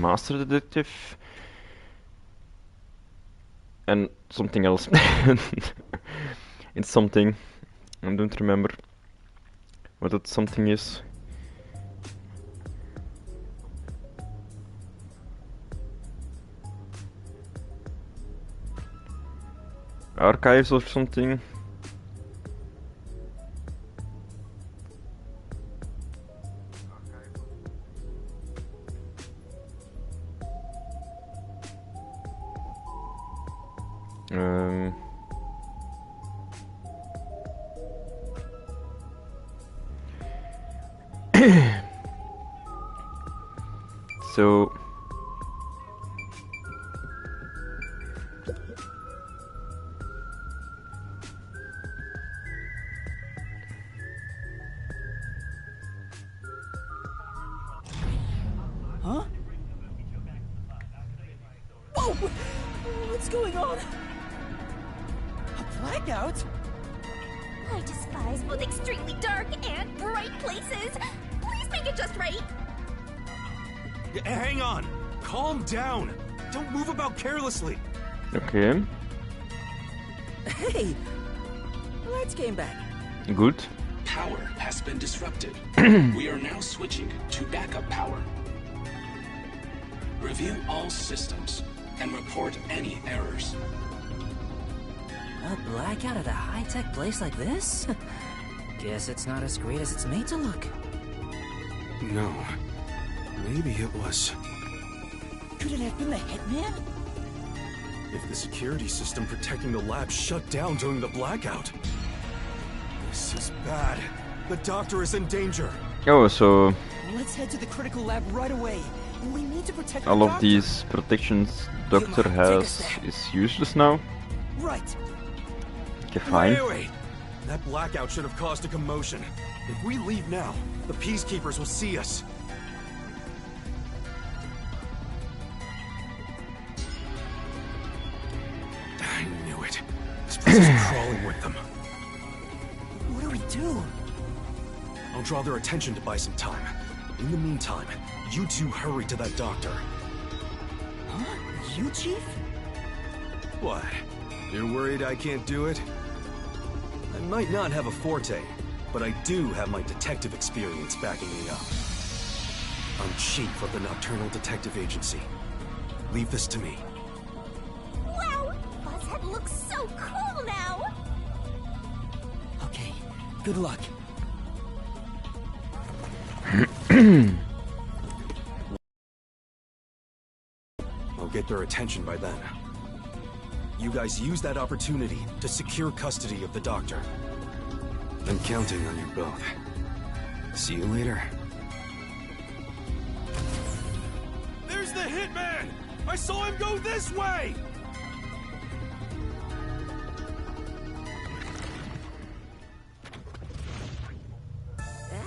Master Detective. And something else. It's something. I don't remember what that something is. Archives or something. So huh? Whoa! What's going on? A blackout? I despise both extremely dark and bright places. Please make it just right. Hang on! Calm down! Don't move about carelessly! okay, Hey! Lights came back. good. Power has been disrupted. We are now switching to backup power. Review all systems and report any errors. A blackout at a high-tech place like this? Guess it's not as great as it's made to look. No. Maybe it was. Could it have been the hitman? If the security system protecting the lab shut down during the blackout. This is bad. The doctor is in danger. Oh, so Let's head to the critical lab right away. We need to protect all the of doctor. these protections Doctor Come on, take has us there. is useless now. Right. Okay, fine. Wait! That blackout should have caused a commotion. If we leave now, the peacekeepers will see us. I knew it. This place is crawling with them. What do we do? I'll draw their attention to buy some time. In the meantime, you two hurry to that doctor. Huh? You, Chief? What? You're worried I can't do it? I might not have a forte, but I do have my detective experience backing me up. I'm chief of the Nocturnal Detective Agency. Leave this to me. Wow! Buzzhead looks so cool now! Okay, good luck. I'll get their attention by then. You guys use that opportunity to secure custody of the doctor. I'm counting on you both. See you later. There's the hitman! I saw him go this way!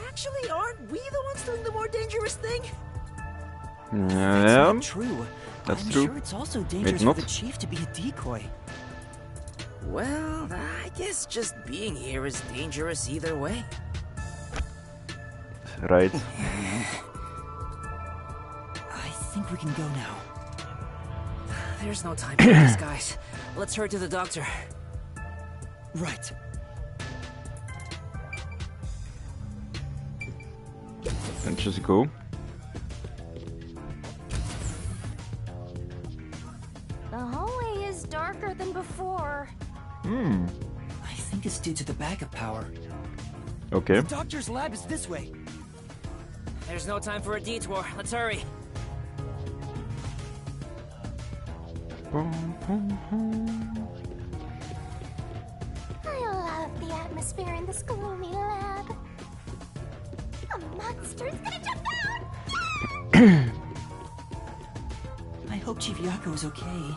Actually, aren't we the ones doing the more dangerous thing? That's Yeah, not true. that's I'm true. sure it's also dangerous not. for the chief to be a decoy. Well, I guess just being here is dangerous either way. right. I think we can go now. There's no time for this, guys. Let's hurry to the doctor. Right. And just go. The hallway is darker than before. I think it's due to the backup power. Okay. The doctor's lab is this way. There's no time for a detour. Let's hurry. I love the atmosphere in this gloomy lab. A monster's gonna jump out! I hope Chief Yako is okay.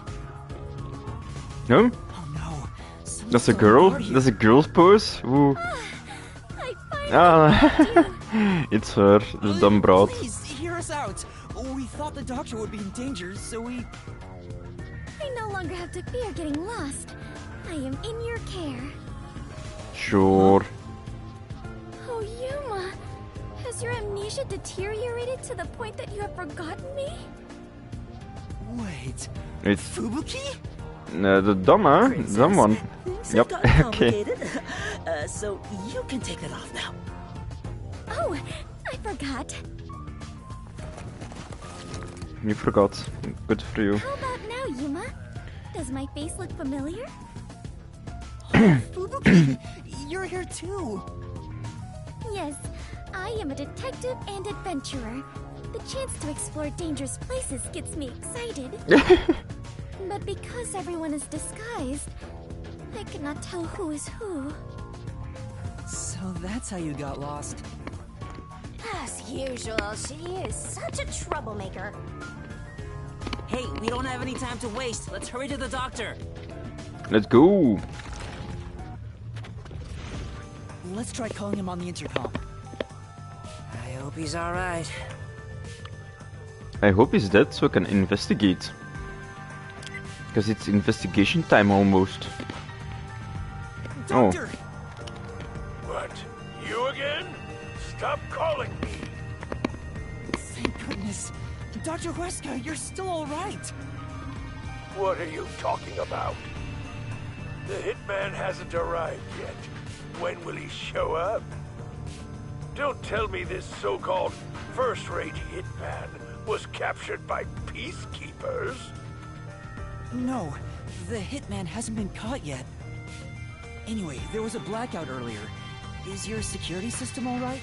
No? Oh no. Someone's That's a still girl? guard here. That's a girl's pose? Ooh. I finally Ah, it's her, the dumb broad. Please, hear us out. We thought the doctor would be in danger, so we... I no longer have to fear getting lost. I am in your care. Sure. Oh, Yuma, has your amnesia deteriorated to the point that you have forgotten me? Wait. It's Fubuki? the dumb, huh? Princess, Dumb one. Things Yep. have gotten Okay. complicated. So you can take that off now. Oh, I forgot. You forgot. Good for you. How about now, Yuma? Does my face look familiar? Fubuki, you're here too. Yes, I am a detective and adventurer. The chance to explore dangerous places gets me excited. But because everyone is disguised, I cannot tell who is who. So that's how you got lost. As usual, she is such a troublemaker. Hey, we don't have any time to waste. Let's hurry to the doctor. Let's go. Let's try calling him on the intercom. I hope he's alright. I hope he's dead so I can investigate. Because it's investigation time almost. Doctor! What? You again? Stop calling me! Thank goodness. Dr. Huesca, you're still alright. What are you talking about? The hitman hasn't arrived yet. When will he show up? Don't tell me this so-called first-rate hitman was captured by peacekeepers. No, the hitman hasn't been caught yet. Anyway, there was a blackout earlier. Is your security system alright?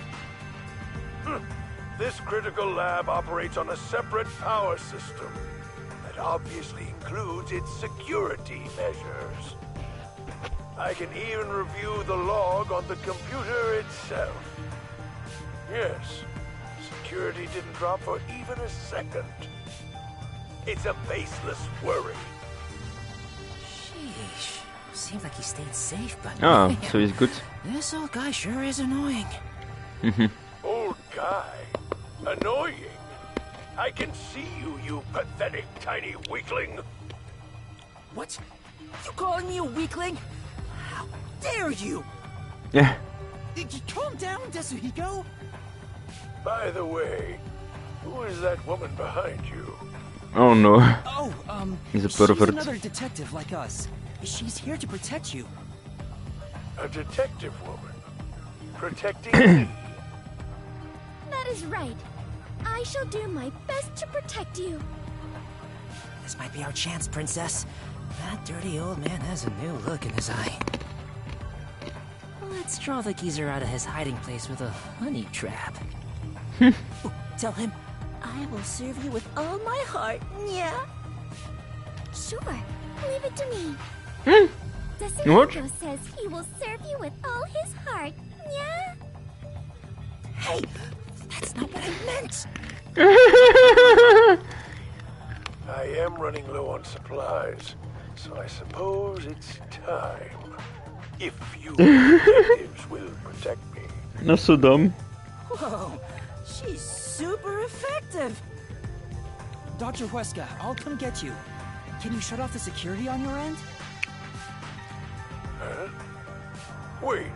This critical lab operates on a separate power system that obviously includes its security measures. I can even review the log on the computer itself. Yes, security didn't drop for even a second. It's a baseless worry. Sheesh. Seems like he stayed safe, but... Ah, man, so he's good. this old guy sure is annoying. Old guy? Annoying? I can see you, you pathetic tiny weakling. What? You calling me a weakling? How dare you? Yeah. Calm down, Desuhiko. By the way, who is that woman behind you? Oh no. Oh, He's a she's pervert. another detective like us. She's here to protect you. A detective woman. Protecting me. That is right. I shall do my best to protect you. This might be our chance, Princess. That dirty old man has a new look in his eye. Let's draw the geezer out of his hiding place with a honey trap. Ooh, tell him, I will serve you with all my heart, yeah? Sure, leave it to me. What? Desuhiko says he will serve you with all his heart, yeah? Hey, that's not what I meant! I am running low on supplies, so I suppose it's time. If you detectives will protect me. Not so dumb. Whoa, she's super effective! Dr. Huesca, I'll come get you. Can you shut off the security on your end? Huh? Wait.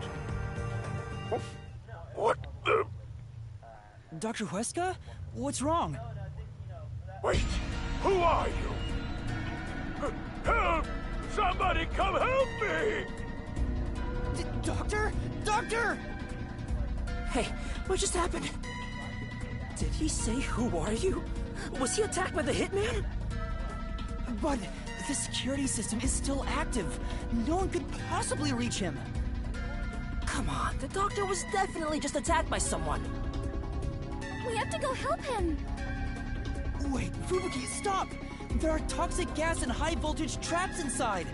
What the? Dr. Huesca? What's wrong? Wait. Who are you? Help! Somebody come help me! Doctor? Doctor! Hey, what just happened? Did he say, who are you? Was he attacked by the hitman? But the security system is still active. No one could possibly reach him. Come on, the doctor was definitely just attacked by someone. We have to go help him. Wait, Fubuki, stop! There are toxic gas and high voltage traps inside.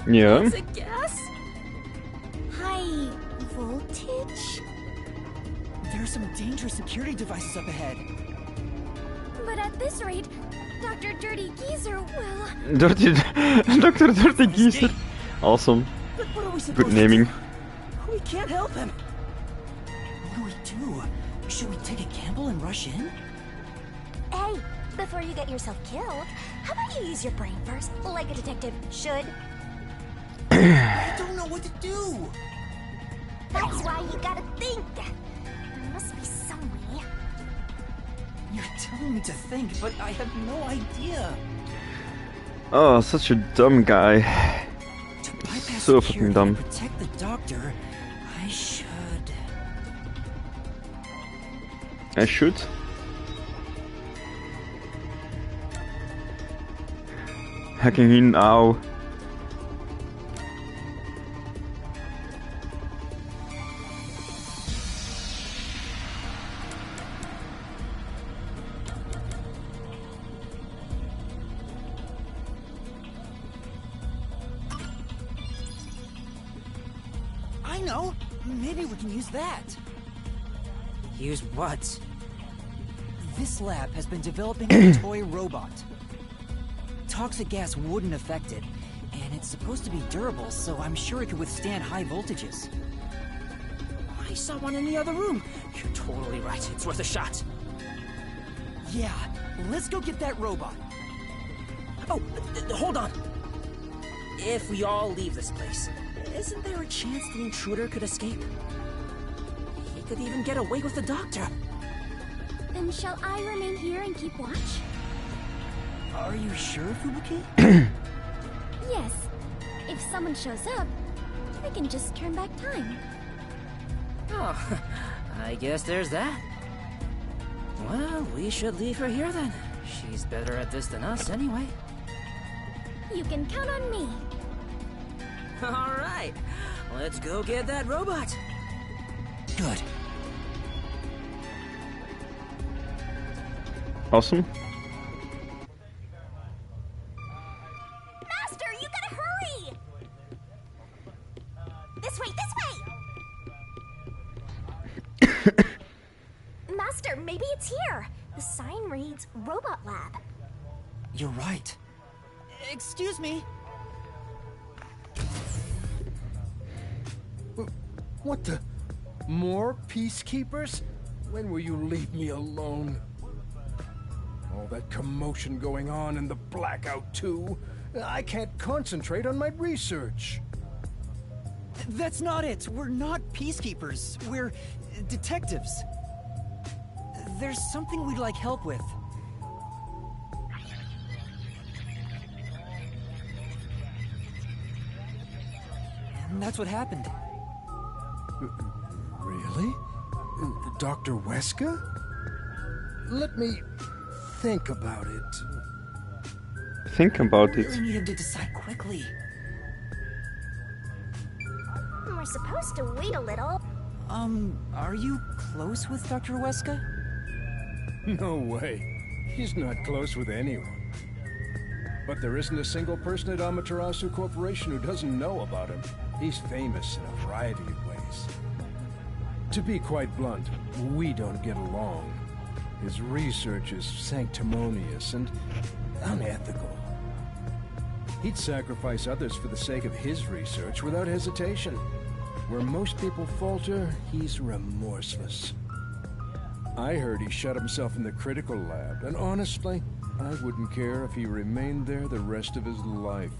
Yeah. Toxic gas? High voltage? There are some dangerous security devices up ahead. But at this rate, Dr. Dirty Geezer will... Dirty... Dr. Dirty Geezer. Awesome. But what are we supposed Good naming. to do? We can't help him. What do we do? Should we take a gamble and rush in? Hey, before you get yourself killed, how about you use your brain first, like a detective should? I don't know what to do. That's why you gotta think. There must be some way. You're telling me to think, but I have no idea. Oh, such a dumb guy. To bypass So security fucking dumb. and protect the doctor, I should... I should. Hacking in now. I know! Maybe we can use that. Use what? This lab has been developing a toy robot. Toxic gas wouldn't affect it, and it's supposed to be durable, so I'm sure it could withstand high voltages. I saw one in the other room. You're totally right. It's worth a shot. Yeah, let's go get that robot. Oh, hold on. If we all leave this place, isn't there a chance the intruder could escape? He could even get away with the doctor. Then shall I remain here and keep watch? Are you sure, Fubuki? Yes. If someone shows up, we can just turn back time. Oh, I guess there's that. Well, we should leave her here then. She's better at this than us anyway. You can count on me. All right, let's go get that robot. Good. Awesome. Master, you gotta hurry! This way, this way! Master, maybe it's here. The sign reads Robot Lab. You're right. Excuse me. What the? More peacekeepers? When will you leave me alone? All that commotion going on and the blackout too. I can't concentrate on my research. That's not it. We're not peacekeepers. We're detectives. There's something we'd like help with. And that's what happened. Really? Dr. Weska? Let me think about it. Think about We it. really need him to decide quickly. We're supposed to wait a little. Are you close with Dr. Weska? No way. He's not close with anyone. But there isn't a single person at Amaterasu Corporation who doesn't know about him. He's famous in a variety of ways. To be quite blunt, we don't get along. His research is sanctimonious and unethical. He'd sacrifice others for the sake of his research without hesitation. Where most people falter, he's remorseless. I heard he shut himself in the critical lab, and honestly, I wouldn't care if he remained there the rest of his life.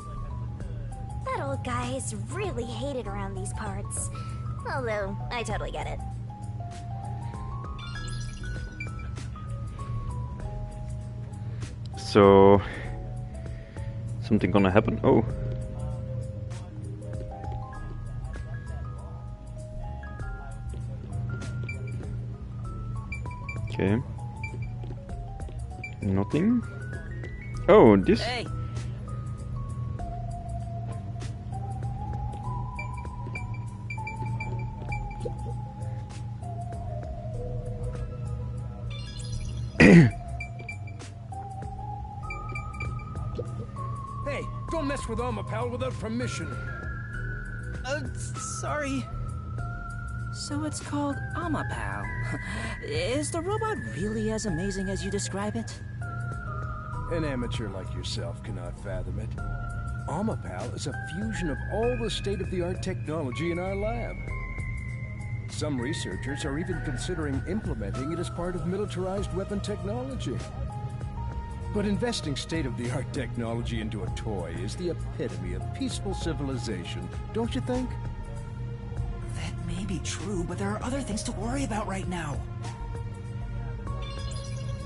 That old guy is really hated around these parts. Although, I totally get it. So... something gonna happen? Oh. Okay. Nothing? Oh, this... Hey! Hey, don't mess with Alma, pal, without permission. Sorry. So it's called Amapal. Is the robot really as amazing as you describe it? An amateur like yourself cannot fathom it. Amapal is a fusion of all the state-of-the-art technology in our lab. Some researchers are even considering implementing it as part of militarized weapon technology. But investing state-of-the-art technology into a toy is the epitome of peaceful civilization, don't you think? That may be true, but there are other things to worry about right now.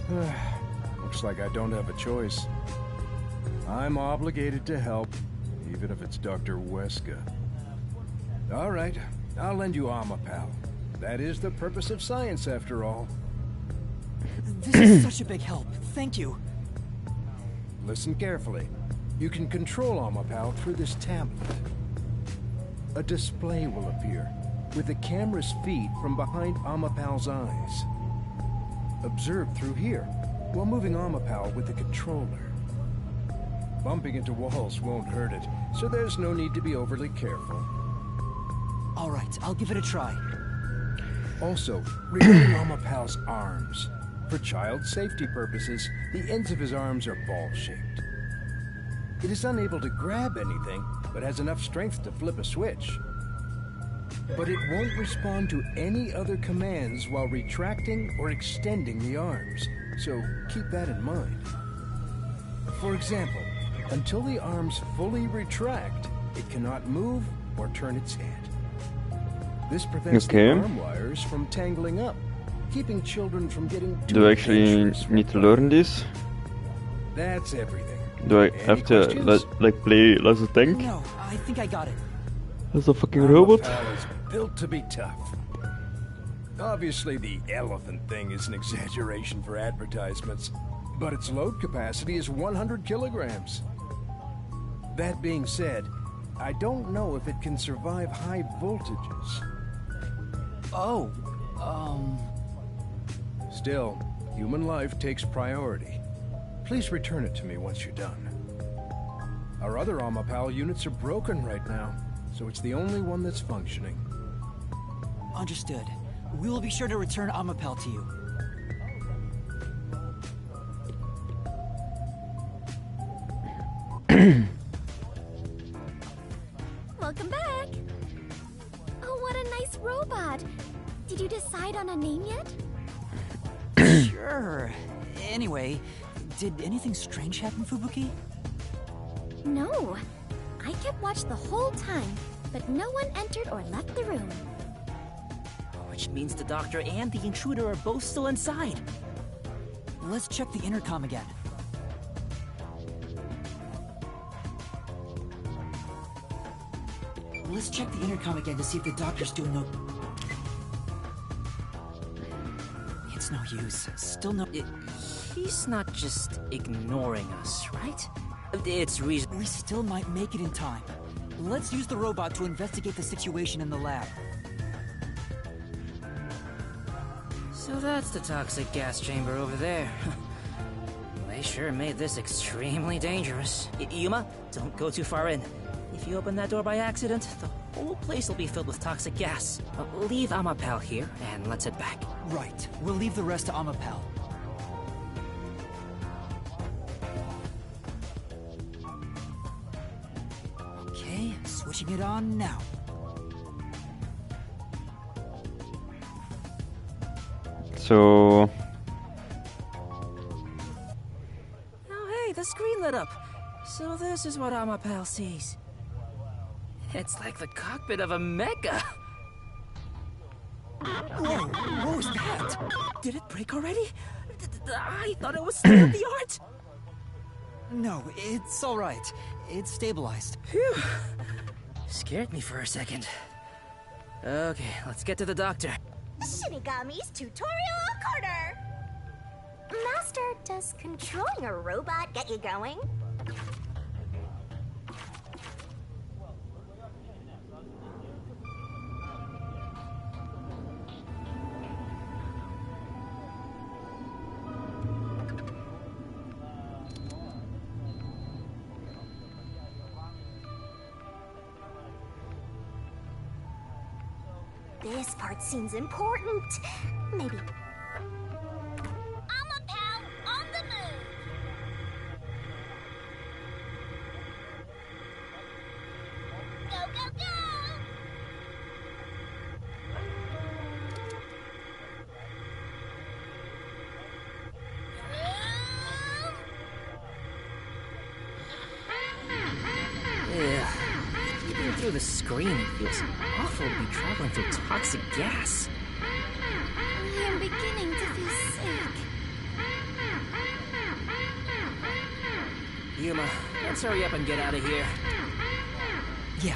Looks like I don't have a choice. I'm obligated to help, even if it's Dr. Weska. All right, I'll lend you Armor Pal. That is the purpose of science, after all. This is such a big help. Thank you. Listen carefully. You can control Armor Pal through this tablet. A display will appear, with the camera's feed from behind Armor Pal's eyes. Observe through here, while moving Armor Pal with the controller. Bumping into walls won't hurt it, so there's no need to be overly careful. All right, I'll give it a try. Also, regarding Armor Pal's arms. For child safety purposes, the ends of his arms are ball-shaped. It is unable to grab anything, but has enough strength to flip a switch. But it won't respond to any other commands while retracting or extending the arms, so keep that in mind. For example, until the arms fully retract, it cannot move or turn its head. This prevents the arm wires from tangling up, keeping children from getting too Do I actually need to learn this? That's everything. Do I have to like play as a tank? No, I think I got it. As a fucking robot? Armor Pal is built to be tough. Obviously, the elephant thing is an exaggeration for advertisements, but its load capacity is 100 kilograms. That being said, I don't know if it can survive high voltages. Oh, Still, human life takes priority. Please return it to me once you're done. Our other Armor Pal units are broken right now, so it's the only one that's functioning. understood. We will be sure to return Armor Pal to you. Welcome back! Oh, what a nice robot! Did you decide on a name yet? Sure. Anyway, did anything strange happen, Fubuki? No. I kept watch the whole time, but no one entered or left the room. Which means the doctor and the intruder are both still inside. Let's check the intercom again. Let's check the intercom again to see if the doctor's doing no... It's no use. Still no... He's not just ignoring us, right? It's reason... We still might make it in time. Let's use the robot to investigate the situation in the lab. So that's the toxic gas chamber over there. They sure made this extremely dangerous. Yuma, don't go too far in. If you open that door by accident, the whole place will be filled with toxic gas. Leave Armor Pal here, and let's head back. Right. We'll leave the rest to Armor Pal. Okay, switching it on now. So... Oh hey, the screen lit up. So this is what Armor Pal sees. It's like the cockpit of a mecha. Whoa, what was that? Did it break already? I thought it was still in the art. No, it's all right. It's stabilized. Phew. Scared me for a second. Okay, let's get to the doctor. Shinigami's Tutorial Corner! Master, does controlling a robot get you going? This part seems important. Maybe. Armor Pal on the move! Go, go, go! Yeah. Even through the screen, it feels awful to be traveling through toxic gas. I am beginning to feel sick. Yuma, let's hurry up and get out of here. Yeah.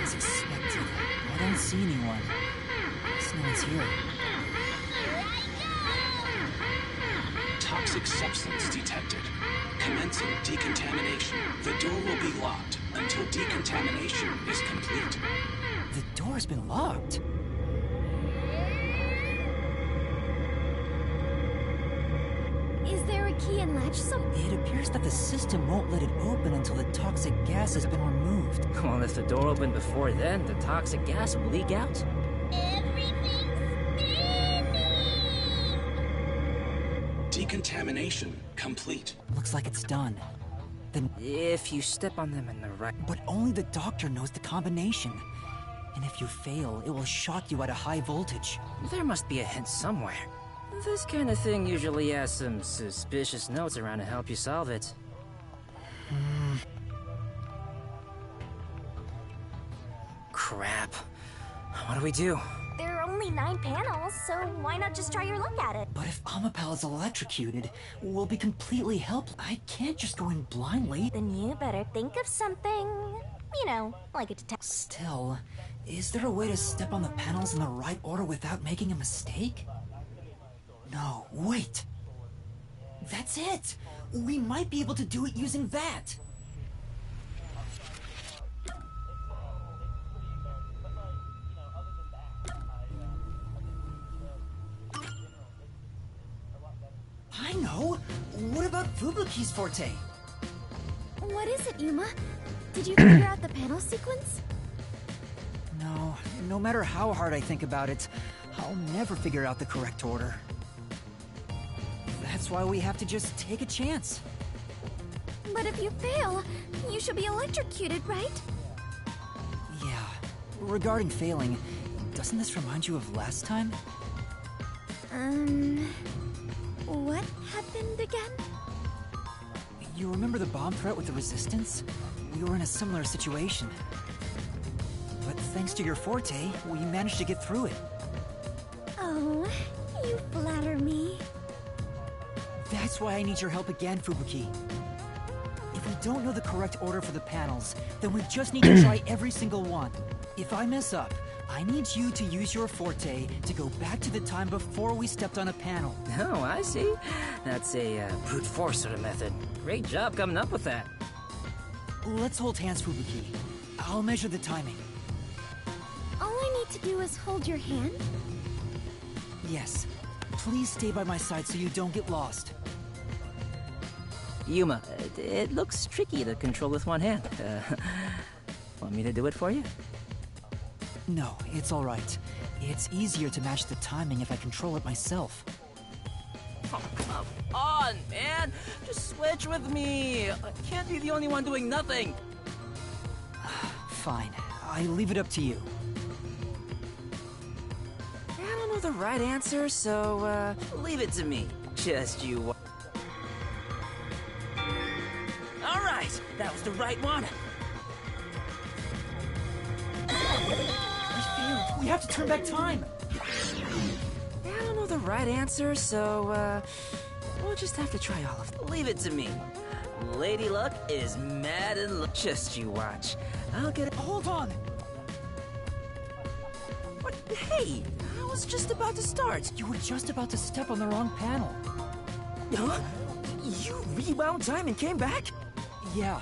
As expected, I don't see anyone. Guess no one's here. Toxic substance detected. Commencing decontamination. The door will be locked until decontamination is complete. The door's been locked. Is there a key and latch It appears that the system won't let it open until the toxic gas has been removed. Well, if the door opened before then, the toxic gas will leak out. Decontamination complete. Looks like it's done. Then, If you step on them in the right... but only the doctor knows the combination. And if you fail, it will shock you at a high voltage. There must be a hint somewhere. This kind of thing usually has some suspicious notes around to help you solve it. Crap. What do we do? There are only 9 panels, so why not just try your luck at it? But if Amapal is electrocuted, we'll be completely helpless. I can't just go in blindly. Then you better think of something, you know, like a detective. Still, is there a way to step on the panels in the right order without making a mistake? No, wait. That's it! We might be able to do it using that! I know! What about Fubuki's forte? What is it, Yuma? Did you figure out the panel sequence? No, no matter how hard I think about it, I'll never figure out the correct order. That's why we have to just take a chance. But if you fail, you should be electrocuted, right? Yeah. Regarding failing, doesn't this remind you of last time? What happened again? You remember the bomb threat with the Resistance? We were in a similar situation. But thanks to your forte, we managed to get through it. Oh, you flatter me. That's why I need your help again, Fubuki. If we don't know the correct order for the panels, then we just need to try every single one. If I mess up, I need you to use your forte to go back to the time before we stepped on a panel. Oh, I see. That's a brute force sort of method. Great job coming up with that. Let's hold hands, Fubuki. I'll measure the timing. All I need to do is hold your hand? Yes. Please stay by my side so you don't get lost. Yuma, it looks tricky to control with one hand. Want me to do it for you? No, it's all right. It's easier to match the timing if I control it myself. Oh, come on, man! Just switch with me! I can't be the only one doing nothing! Fine. I leave it up to you. I don't know the right answer, so, leave it to me. Just you... Alright! That was the right one! We have to turn back time! I don't know the right answer, so, we'll just have to try all of them. Leave it to me. Lady Luck is mad in love. Just you watch. I'll get it. Hold on! What? Hey! I was just about to start. You were just about to step on the wrong panel. Huh? You rewound time and came back? Yeah.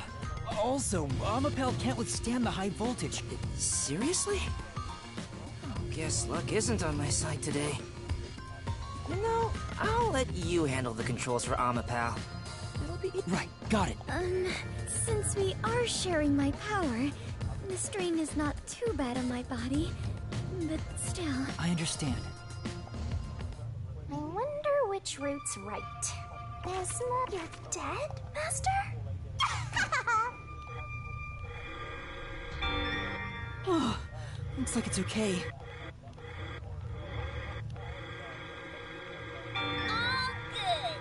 Also, Amapel can't withstand the high voltage. Seriously? Guess luck isn't on my side today. You know, I'll let you handle the controls for Amapal. It'll be... Right, got it. Since we are sharing my power, the strain is not too bad on my body. But still... I understand. I wonder which route's right. Desma, you're dead, Master? Looks like it's okay. All good.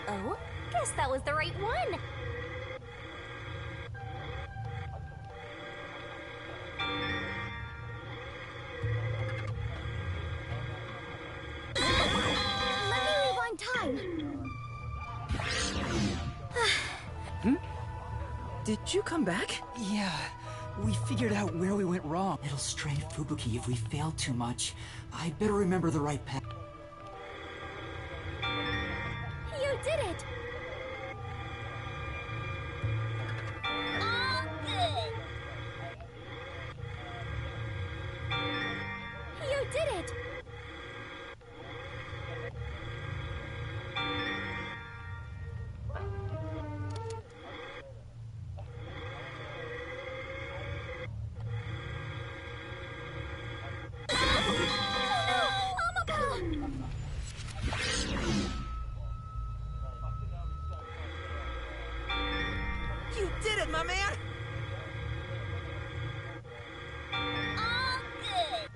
Oh, guess that was the right one. Did you come back? Yeah, we figured out where we went wrong. It'll strain Fubuki if we fail too much. I'd better remember the right path. You did it! All good. You did it! You did it, my man! All good.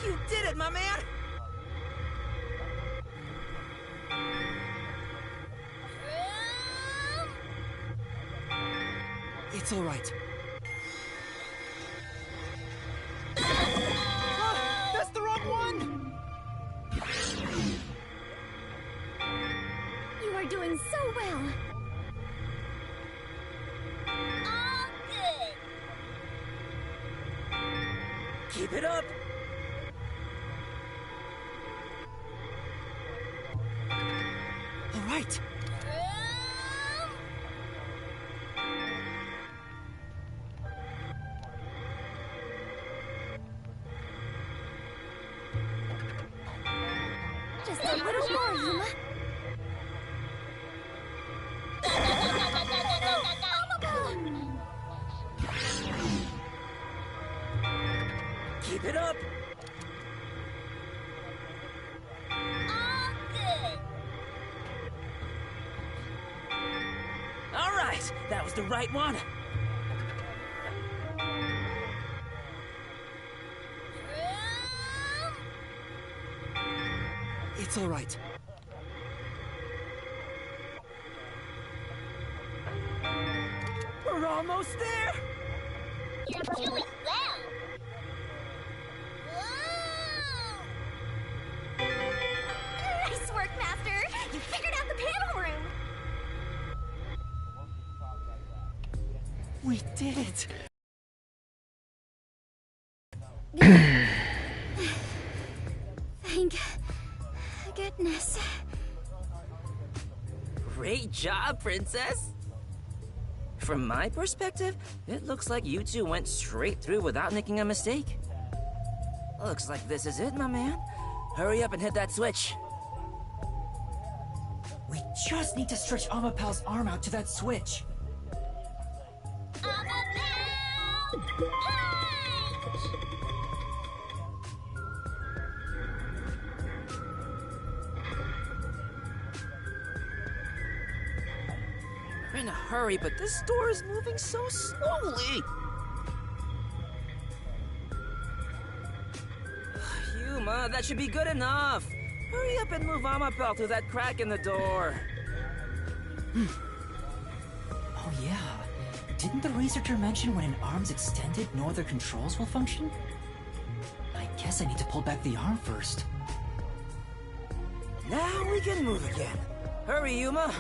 You did it, my man! It's all right. That's the wrong one! You are doing so well! All good. Keep it up! All right. Just a little more, Yuma. Keep it up! All good. Alright, that was the right one! It's all right. We're almost there! You're doing well. Whoa! Nice work, Master! You figured out the panel room! We did it. Thank goodness. Great job, Princess! From my perspective, it looks like you two went straight through without making a mistake. Looks like this is it, my man. Hurry up and hit that switch. We just need to stretch Amapal's arm out to that switch. We're in a hurry, but this door is moving so slowly. Yuma, that should be good enough. Hurry up and move Amapel through that crack in the door. Oh yeah. Didn't the researcher mention when an arm's extended, no other controls will function? I guess I need to pull back the arm first. Now we can move again. Hurry, Yuma.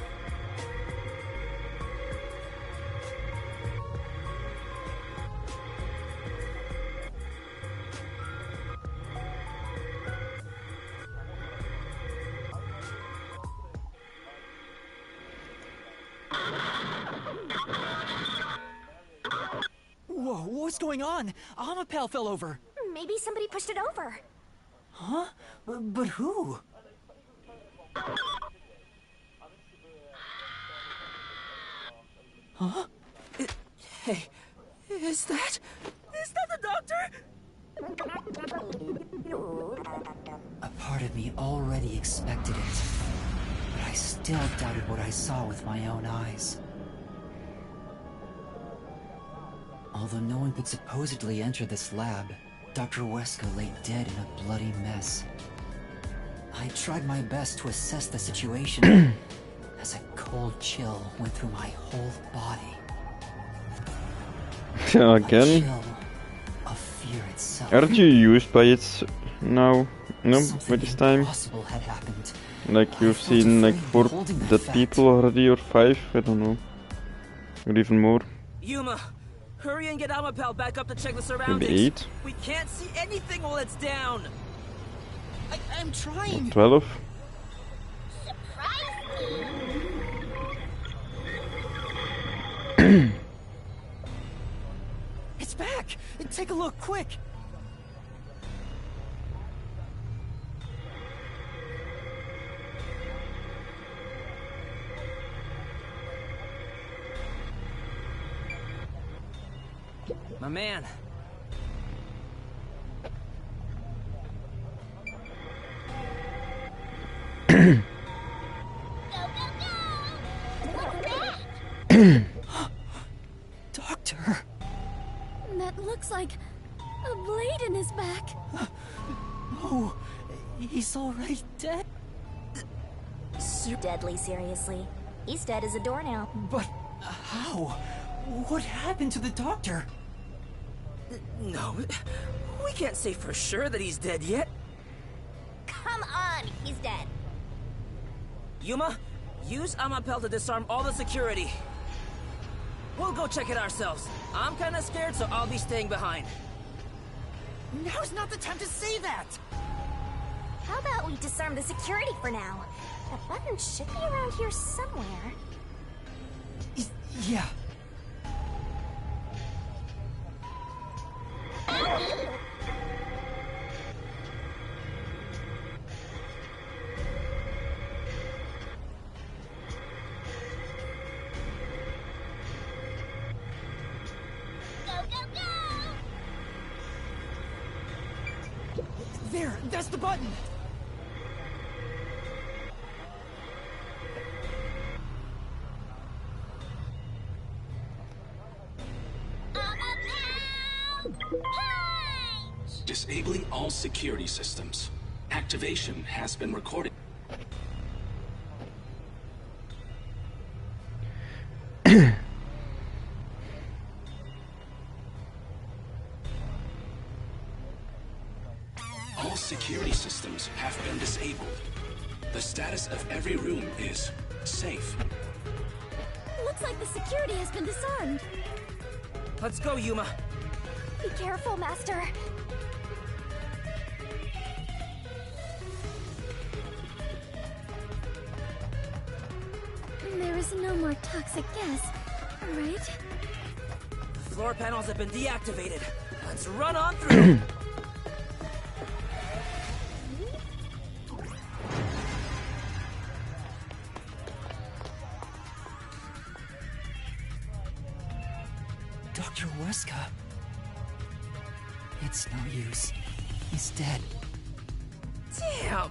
Whoa, what's going on? Amapel fell over. Maybe somebody pushed it over. Huh? But who? Huh? Hey, is that the doctor? A part of me already expected it, but I still doubted what I saw with my own eyes. Although no one could supposedly enter this lab, Dr. Wesker lay dead in a bloody mess. I tried my best to assess the situation as a cold chill went through my whole body. Again? A chill of fear itself. Aren't you used by it now? No, by this time? Impossible had happened. Like you've I felt seen like afraid 4 beholding that dead fact. people already, or 5, I don't know. Or even more. Yuma, hurry and get Amapel back up to check the surroundings. Maybe 8. We can't see anything while it's down. I'm trying. 12. It's back. Take a look, quick. My man. Doctor. That looks like a blade in his back. Oh, he's already dead. Deadly seriously. He's dead as a door now. But how? What happened to the doctor? No, we can't say for sure that he's dead yet. Come on, he's dead. Yuma, use Amapel to disarm all the security. We'll go check it ourselves. I'm kinda scared, so I'll be staying behind. Now's not the time to say that! How about we disarm the security for now? The button should be around here somewhere. Yeah. There, that's the button! Disabling all security systems. Activation has been recorded. All security systems have been disabled. The status of every room is safe. Looks like the security has been disarmed. Let's go, Yuma. Be careful, Master. There is no more toxic gas, right? The floor panels have been deactivated. Let's run on through. Dr. Weska. It's no use. He's dead. Damn!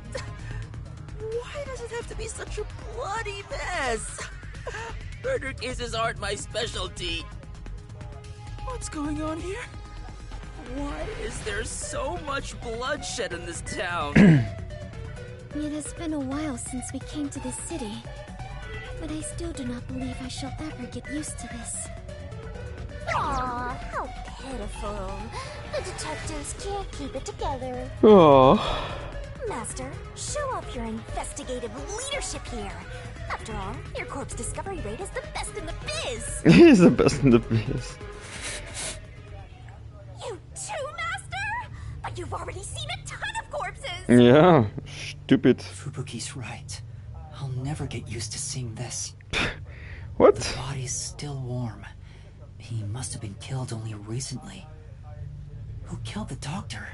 Why does it have to be such a bloody mess? Murder cases aren't my specialty. What's going on here? Why is there so much bloodshed in this town? It has been a while since we came to this city, but I still do not believe I shall ever get used to this. Aw, how pitiful. The detectives can't keep it together. Oh. Master, show off your investigative leadership here. After all, your corpse discovery rate is the best in the biz. He's the best in the biz. You too, Master? But you've already seen a ton of corpses. Yeah, stupid. Fubuki's right. I'll never get used to seeing this. What? The body's still warm. He must have been killed only recently. Who killed the doctor?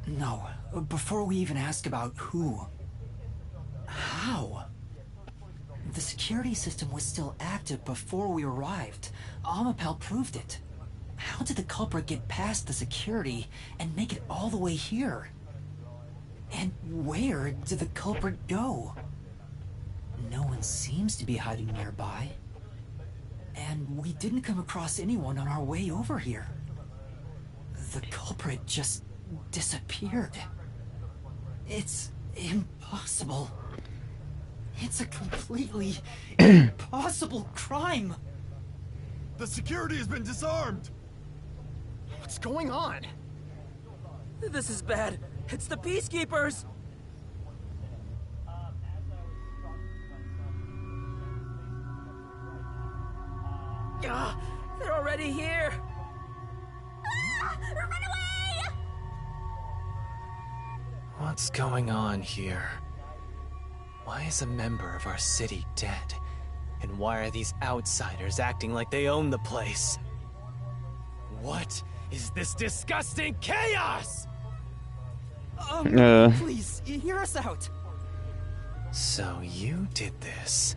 No, before we even ask about who. How? The security system was still active before we arrived. Amapel proved it. How did the culprit get past the security and make it all the way here? And where did the culprit go? No one seems to be hiding nearby. And we didn't come across anyone on our way over here. The culprit just disappeared. It's impossible. It's a completely impossible crime. The security has been disarmed. What's going on? This is bad. It's the Peacekeepers. already here! Ah! Run away! What's going on here? Why is a member of our city dead? And why are these outsiders acting like they own the place? What is this disgusting chaos? Please, hear us out. So you did this?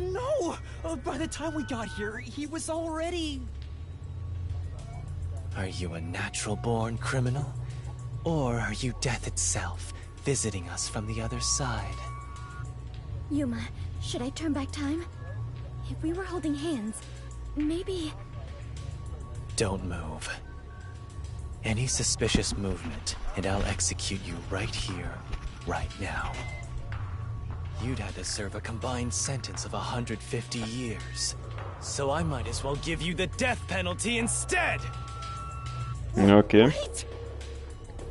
No! By the time we got here, he was already... Are you a natural-born criminal? Or are you death itself, visiting us from the other side? Yuma, should I turn back time? If we were holding hands, maybe... Don't move. Any suspicious movement, and I'll execute you right here, right now. You'd have to serve a combined sentence of 150 years. So I might as well give you the death penalty instead! Okay. Wait!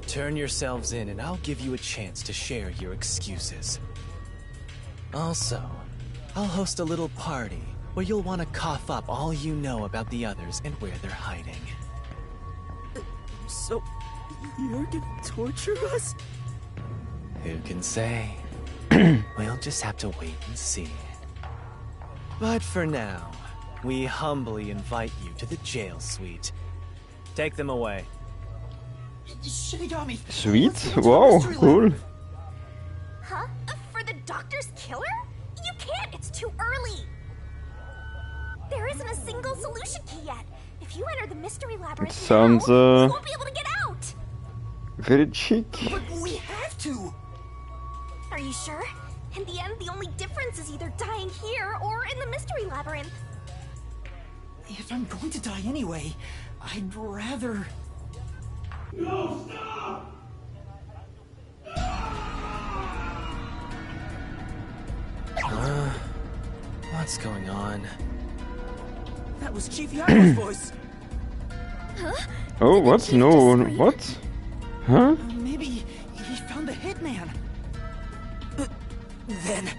Turn yourselves in and I'll give you a chance to share your excuses. Also, I'll host a little party where you'll want to cough up all you know about the others and where they're hiding. So, you're gonna torture us? Who can say? We'll just have to wait and see. But for now, we humbly invite you to the jail suite. Take them away. Shinigami! Sweet. Wow, cool. Huh? For the doctor's killer? You can't! It's too early! There isn't a single solution key yet. If you enter the mystery labyrinth Sounds, now, you won't be able to get out! very cheeky. But we have to! Are you sure? In the end, the only difference is either dying here or in the mystery labyrinth. If I'm going to die anyway, I'd rather... No, stop! What's going on? That was Chief Yako's voice! Oh, what? No, what? Huh? Maybe he found the hitman. Then...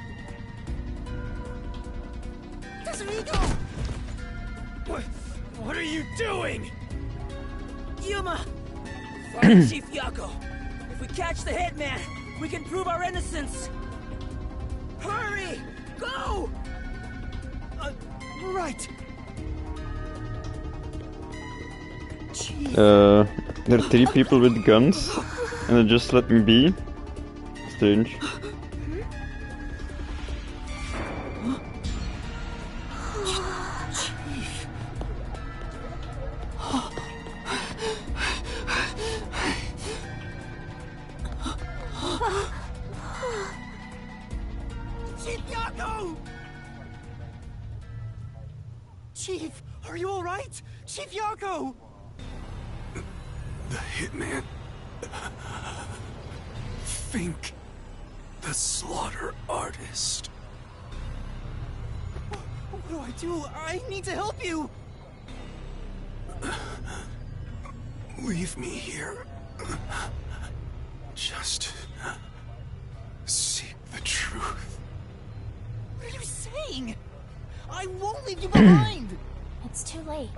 What are you doing? Yuma! Find Chief Yako! If we catch the hitman, we can prove our innocence! Hurry! Go! Right. There are 3 people with guns, and they just let me be. Strange. Chief Yako! Chief, are you alright? Chief Yako! The hitman. Fink. The slaughter artist. What do I do? I need to help you! Leave me here. Just seek the truth. What are you saying? I won't leave you behind! It's too late.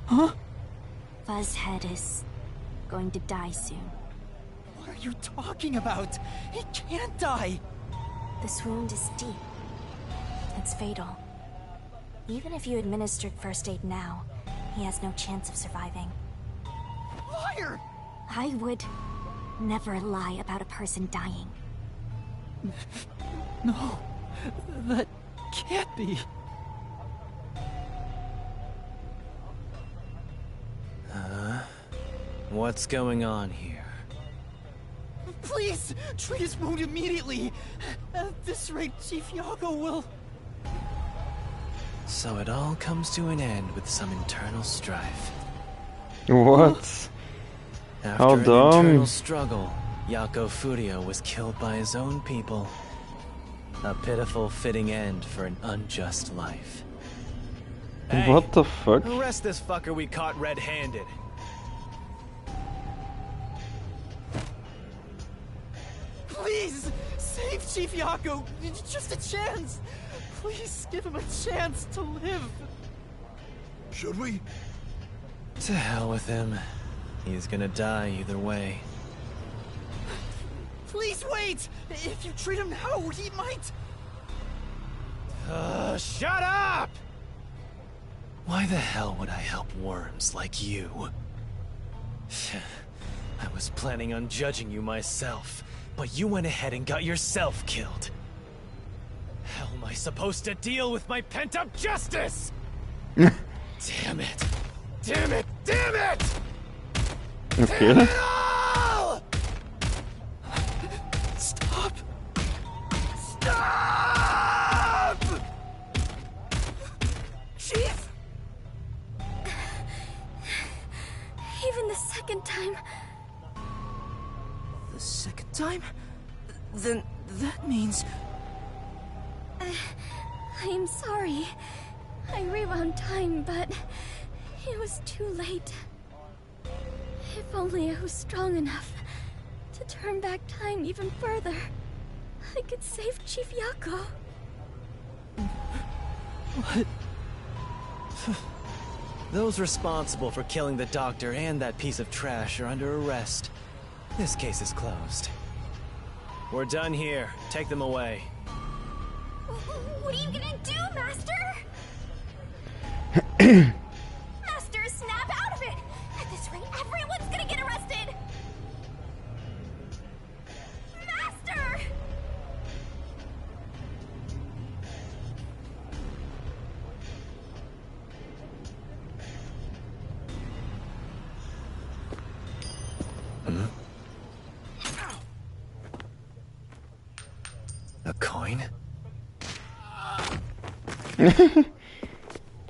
Huh? Fuzzhead is going to die soon. What are you talking about? He can't die! This wound is deep. It's fatal. Even if you administered first aid now, he has no chance of surviving. Liar! I would never lie about a person dying. No, that can't be. What's going on here? Please, treat his wound immediately. At this rate, Chief Yako will... So it all comes to an end with some internal strife. What? After How an dumb. internal struggle, Yako Furio was killed by his own people. A pitiful fitting end for an unjust life. Hey, What the fuck? arrest this fucker we caught red-handed. Please, save Chief Yako. Just a chance. Please give him a chance to live. Should we? To hell with him. He's gonna die either way. Please wait! If you treat him now, he might... Shut up! Why the hell would I help worms like you? I was planning on judging you myself, but you went ahead and got yourself killed. How am I supposed to deal with my pent-up justice? Damn it! Damn it! Damn it! Okay. Damn it all! Stop! Stop! Chief! Even the second time. The second time? Then that means... I am sorry. I rewound time, but it was too late. If only I was strong enough to turn back time even further, I could save Chief Yako. What? Those responsible for killing the doctor and that piece of trash are under arrest. This case is closed. We're done here. Take them away. What are you gonna do, Master? Master, snap out of it! At this rate, everyone's gonna get arrested! Master! A coin?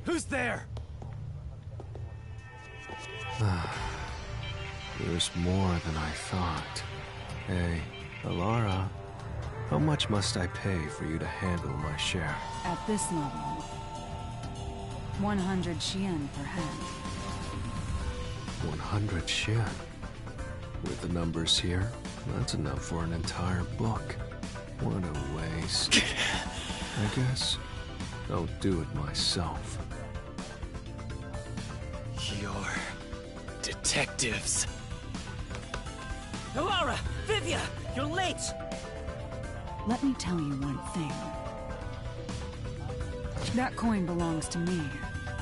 Who's there? There's more than I thought. Hey, Alara, how much must I pay for you to handle my share? At this level, 100 Xian per hand. 100 Xian. With the numbers here, that's enough for an entire book. What a waste. I guess I'll do it myself. You're... detectives. Alara! Vivia! You're late! Let me tell you one thing. That coin belongs to me.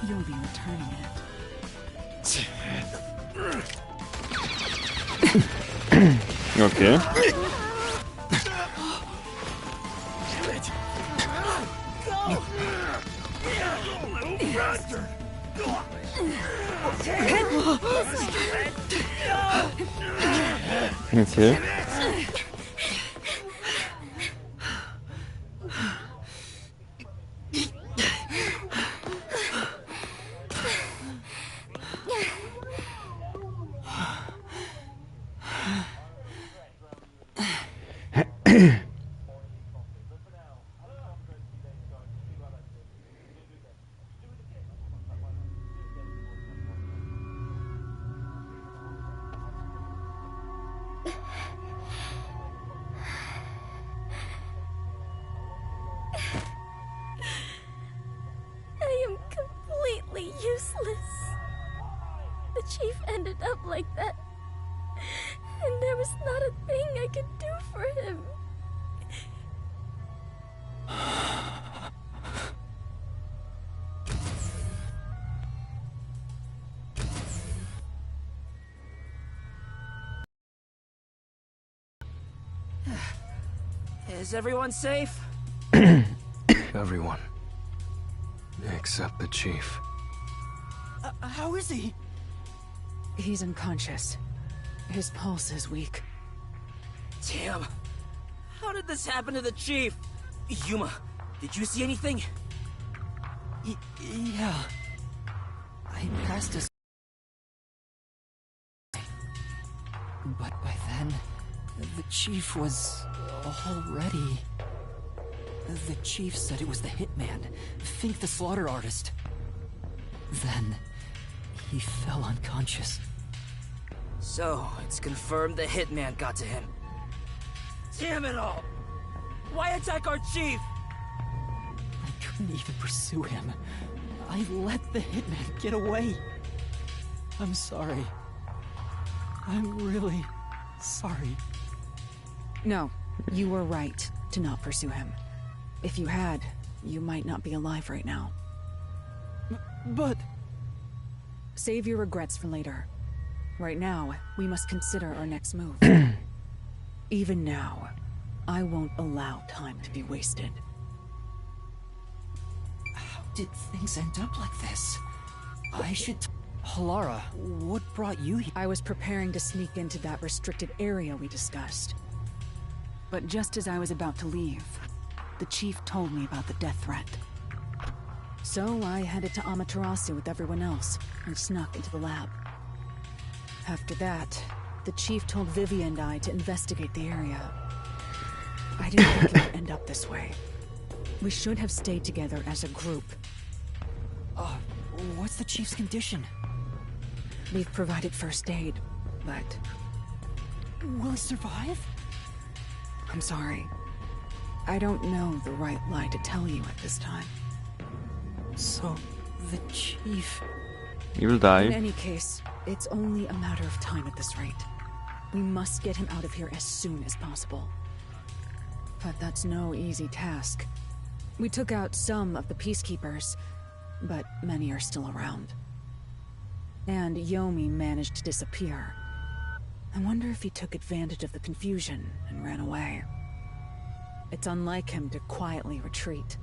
You'll be returning it. Okay. Okay. I am completely useless. The chief ended up like that, and there was not a thing I could do for him. Is everyone safe? Everyone. Except the chief. How is he? He's unconscious. His pulse is weak. Damn. How did this happen to the chief? Yuma, did you see anything? Yeah. I passed a... But by then, the chief was already... The chief said it was the hitman, Fink the slaughter artist. Then, he fell unconscious. So, it's confirmed the hitman got to him. Damn it all! Why attack our chief? I couldn't even pursue him. I let the hitman get away. I'm sorry. I'm really sorry. No, you were right to not pursue him. If you had, you might not be alive right now. But... Save your regrets for later. Right now, we must consider our next move. Even now, I won't allow time to be wasted. How did things end up like this? I should... Halara, what brought you here? I was preparing to sneak into that restricted area we discussed. But just as I was about to leave, the chief told me about the death threat. So I headed to Amaterasu with everyone else and snuck into the lab. After that, the chief told Vivi and I to investigate the area. I didn't think it would end up this way. We should have stayed together as a group. What's the chief's condition? We've provided first aid, but... Will he survive? I'm sorry. I don't know the right line to tell you at this time. So, the chief... He will die. In any case, it's only a matter of time at this rate. We must get him out of here as soon as possible. But that's no easy task. We took out some of the peacekeepers, but many are still around. And Yomi managed to disappear. I wonder if he took advantage of the confusion and ran away. It's unlike him to quietly retreat.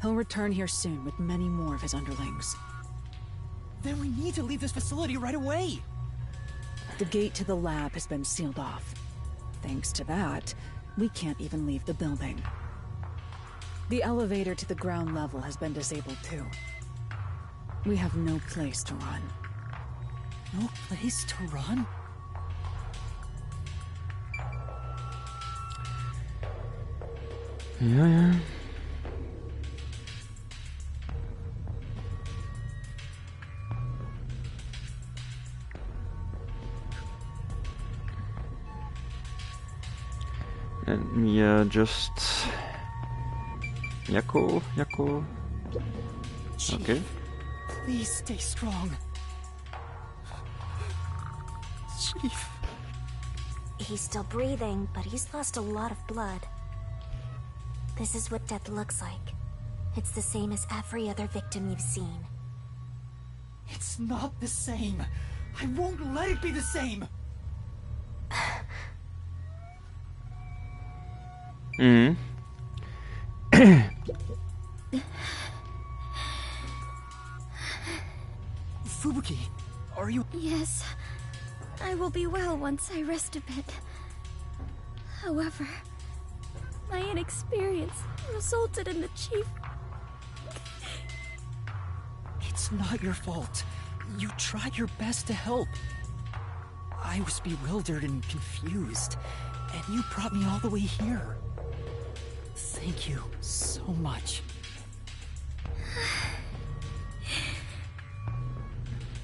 He'll return here soon with many more of his underlings. Then we need to leave this facility right away! The gate to the lab has been sealed off. Thanks to that, we can't even leave the building. The elevator to the ground level has been disabled too. We have no place to run. No place to run? Yeah. Let me just... Yako. Chief, okay. Please stay strong. Chief. He's still breathing, but he's lost a lot of blood. This is what death looks like. It's the same as every other victim you've seen. It's not the same. I won't let it be the same. Fubuki, are you... Yes, I will be well once I rest a bit. However, my inexperience resulted in the chief... It's not your fault. You tried your best to help. I was bewildered and confused, and you brought me all the way here. Thank you so much.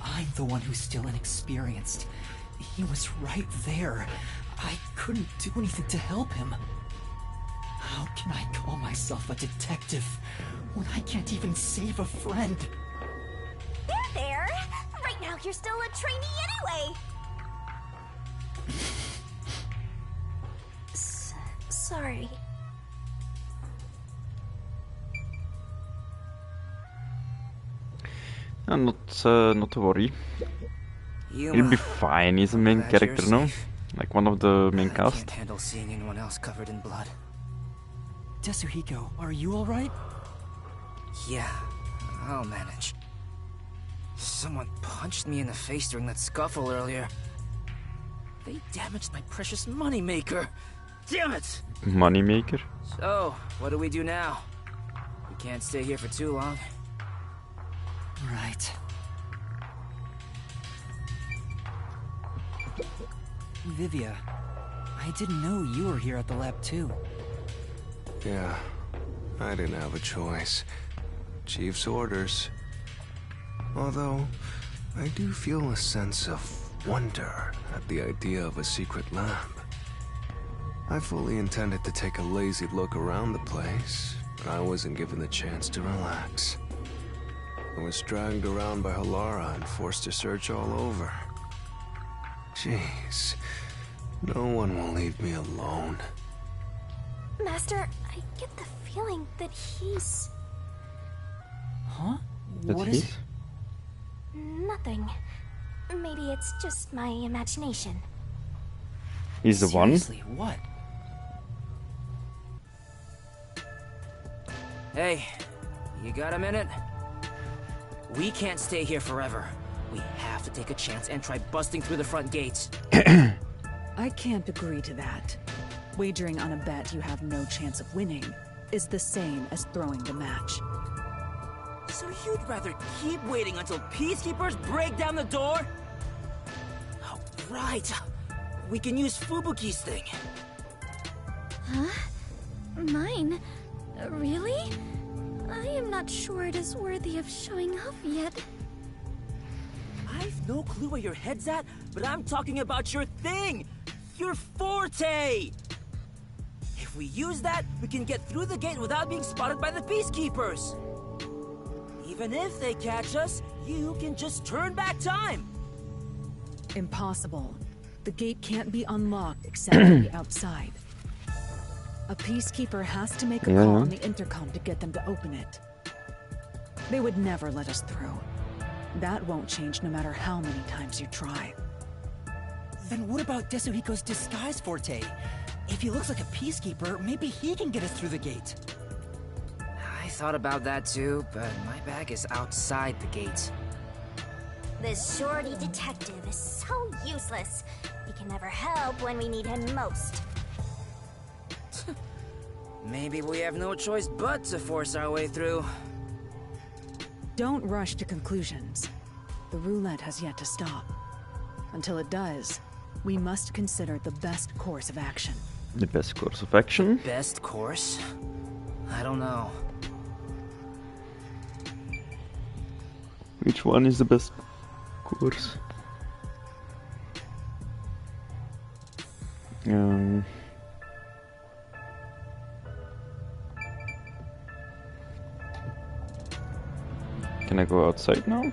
I'm the one who's still inexperienced. He was right there. I couldn't do anything to help him. How can I call myself a detective when I can't even save a friend? There! Right now you're still a trainee anyway! Sorry. Not to worry. He'll be fine. He's a main character now, like one of the main cast. I can't handle seeing anyone else covered in blood. Tetsuhiko, are you all right? Yeah, I'll manage. Someone punched me in the face during that scuffle earlier. They damaged my precious moneymaker. Damn it! Moneymaker? So, what do we do now? We can't stay here for too long. Right. Vivia, I didn't know you were here at the lab too. Yeah, I didn't have a choice. Chief's orders. Although, I do feel a sense of wonder at the idea of a secret lab. I fully intended to take a lazy look around the place, but I wasn't given the chance to relax. I was dragged around by Halara and forced to search all over. Jeez. No one will leave me alone. Master, I get the feeling that he's... Huh? That What he? is... Nothing. Maybe it's just my imagination. He's the one? Seriously, what? Hey, you got a minute? We can't stay here forever. We have to take a chance and try busting through the front gates. I can't agree to that. Wagering on a bet you have no chance of winning is the same as throwing the match. So you'd rather keep waiting until peacekeepers break down the door? Oh, right. We can use Fubuki's thing. Huh? Mine? Really? I am not sure it is worthy of showing off yet. I've no clue where your head's at, but I'm talking about your thing! Your forte! If we use that, we can get through the gate without being spotted by the peacekeepers. Even if they catch us, you can just turn back time. Impossible. The gate can't be unlocked except from the outside. A peacekeeper has to make a call on the intercom to get them to open it. They would never let us through. That won't change no matter how many times you try. Then what about Desuhiko's disguise forte? If he looks like a peacekeeper, maybe he can get us through the gate. I thought about that too, but my bag is outside the gate. This shorty detective is so useless. He can never help when we need him most. Maybe we have no choice but to force our way through. Don't rush to conclusions. The roulette has yet to stop. Until it does, we must consider the best course of action. The best course of action? Best course? I don't know. Which one is the best course? Can I go outside now?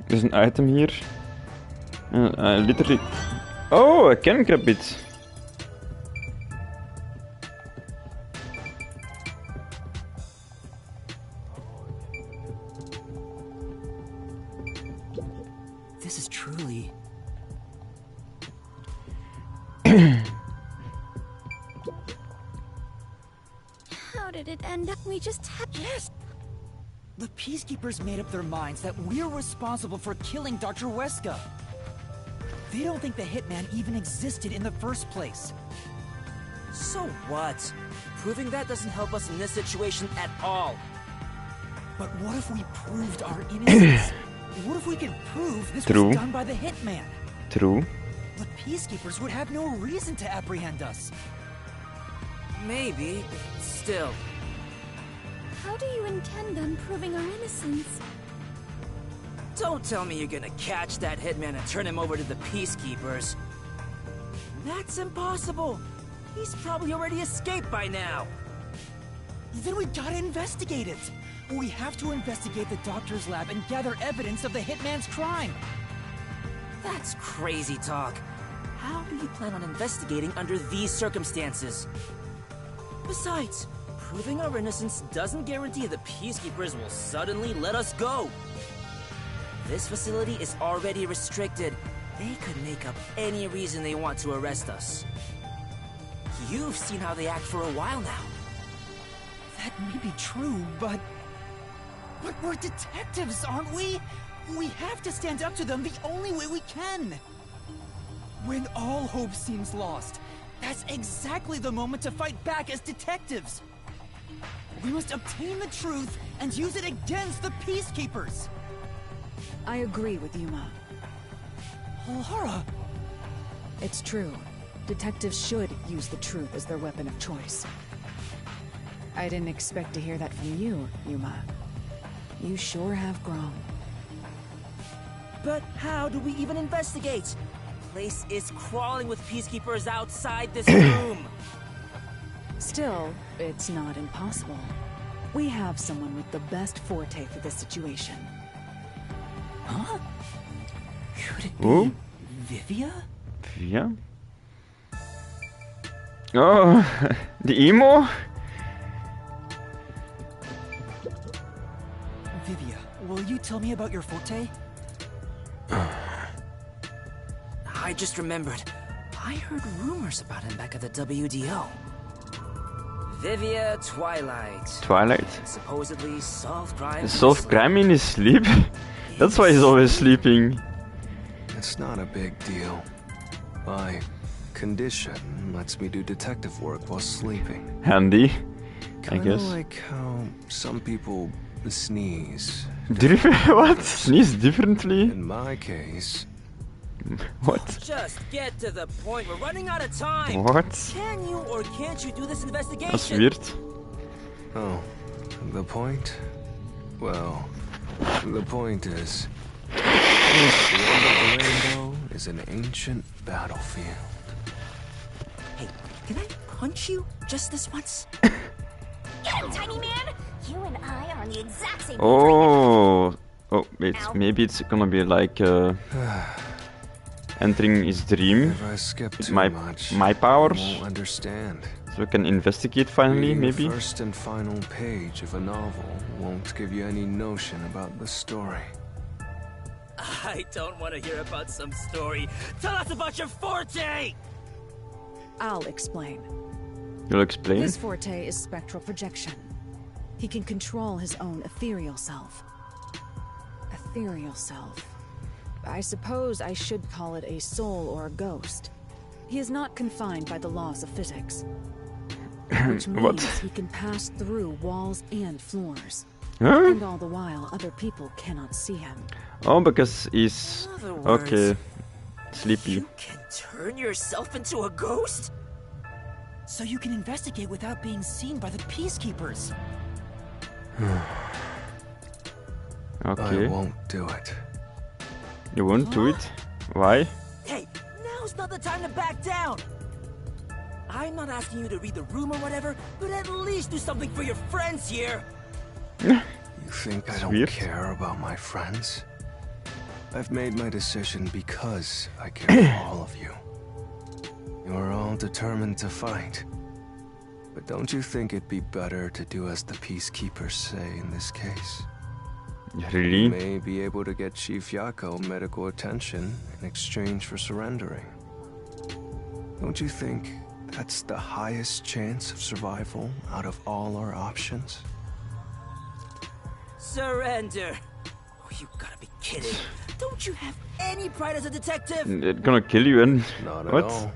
There's an item here. I literally... Oh, I can grab it. This is truly... How did it end up? We just had... Yes! The Peacekeepers made up their minds that we're responsible for killing Dr. Weska. They don't think the Hitman even existed in the first place. So what? Proving that doesn't help us in this situation at all. But what if we proved our innocence? What if we could prove this was done by the Hitman? True. The Peacekeepers would have no reason to apprehend us. Maybe, still. How do you intend on proving our innocence? Don't tell me you're gonna catch that Hitman and turn him over to the Peacekeepers. That's impossible. He's probably already escaped by now. Then we gotta investigate it. We have to investigate the doctor's lab and gather evidence of the Hitman's crime. That's crazy talk. How do you plan on investigating under these circumstances? Besides, proving our innocence doesn't guarantee the Peacekeepers will suddenly let us go. This facility is already restricted. They could make up any reason they want to arrest us. You've seen how they act for a while now. That may be true, but we're detectives, aren't we? We have to stand up to them the only way we can. When all hope seems lost, that's exactly the moment to fight back as detectives. We must obtain the truth and use it against the Peacekeepers. I agree with Yuma. Laura! It's true. Detectives should use the truth as their weapon of choice. I didn't expect to hear that from you, Yuma. You sure have grown. But how do we even investigate? place is crawling with peacekeepers outside this room. Still, it's not impossible. We have someone with the best forte for this situation. Huh? Could it be Oh. Vivia? Vivia? Oh, the emo? Vivia, will you tell me about your forte? I just remembered. I heard rumors about him back at the WDO. Vivia Twilight. Twilight? Supposedly solved crime. Solve crime in his sleep? That's why he's always sleeping. It's not a big deal. My condition lets me do detective work while sleeping. Handy, I Kinda guess. like how some people sneeze. What? Sneeze differently? In my case... What? Just get to the point. We're running out of time. What? Can you or can't you do this investigation? That's weird. Oh, the point? Well, the point is... the end of the rainbow is an ancient battlefield. Hey, can I punch you just this once? Get him, tiny man! You and I are on the exact same Oh, oh, wait. Maybe it's gonna be like entering his dream If I skip with too my much, powers, you won't understand. so we can investigate finally. Reading Maybe. the first and final page of a novel won't give you any notion about the story. I don't want to hear about some story. Tell us about your forte! I'll explain. You'll explain. His forte is spectral projection. He can control his own ethereal self. Ethereal self. I suppose I should call it a soul or a ghost. He is not confined by the laws of physics. Which means What? he can pass through walls and floors. Huh? And all the while, other people cannot see him. Oh, because he's In other words, okay. Sleepy. You can turn yourself into a ghost? So you can investigate without being seen by the peacekeepers. Okay. I won't do it. You won't do it? Why? Hey, now's not the time to back down! I'm not asking you to read the room or whatever, but at least do something for your friends here! You think I don't weird. care about my friends? I've made my decision because I care for all of you. You are all determined to fight. But don't you think it'd be better to do as the peacekeepers say in this case? You Really? may be able to get Chief Yako medical attention in exchange for surrendering. Don't you think that's the highest chance of survival out of all our options? Surrender! Oh, you gotta be kidding. Don't you have any pride as a detective? They're gonna kill you and Not what? at all.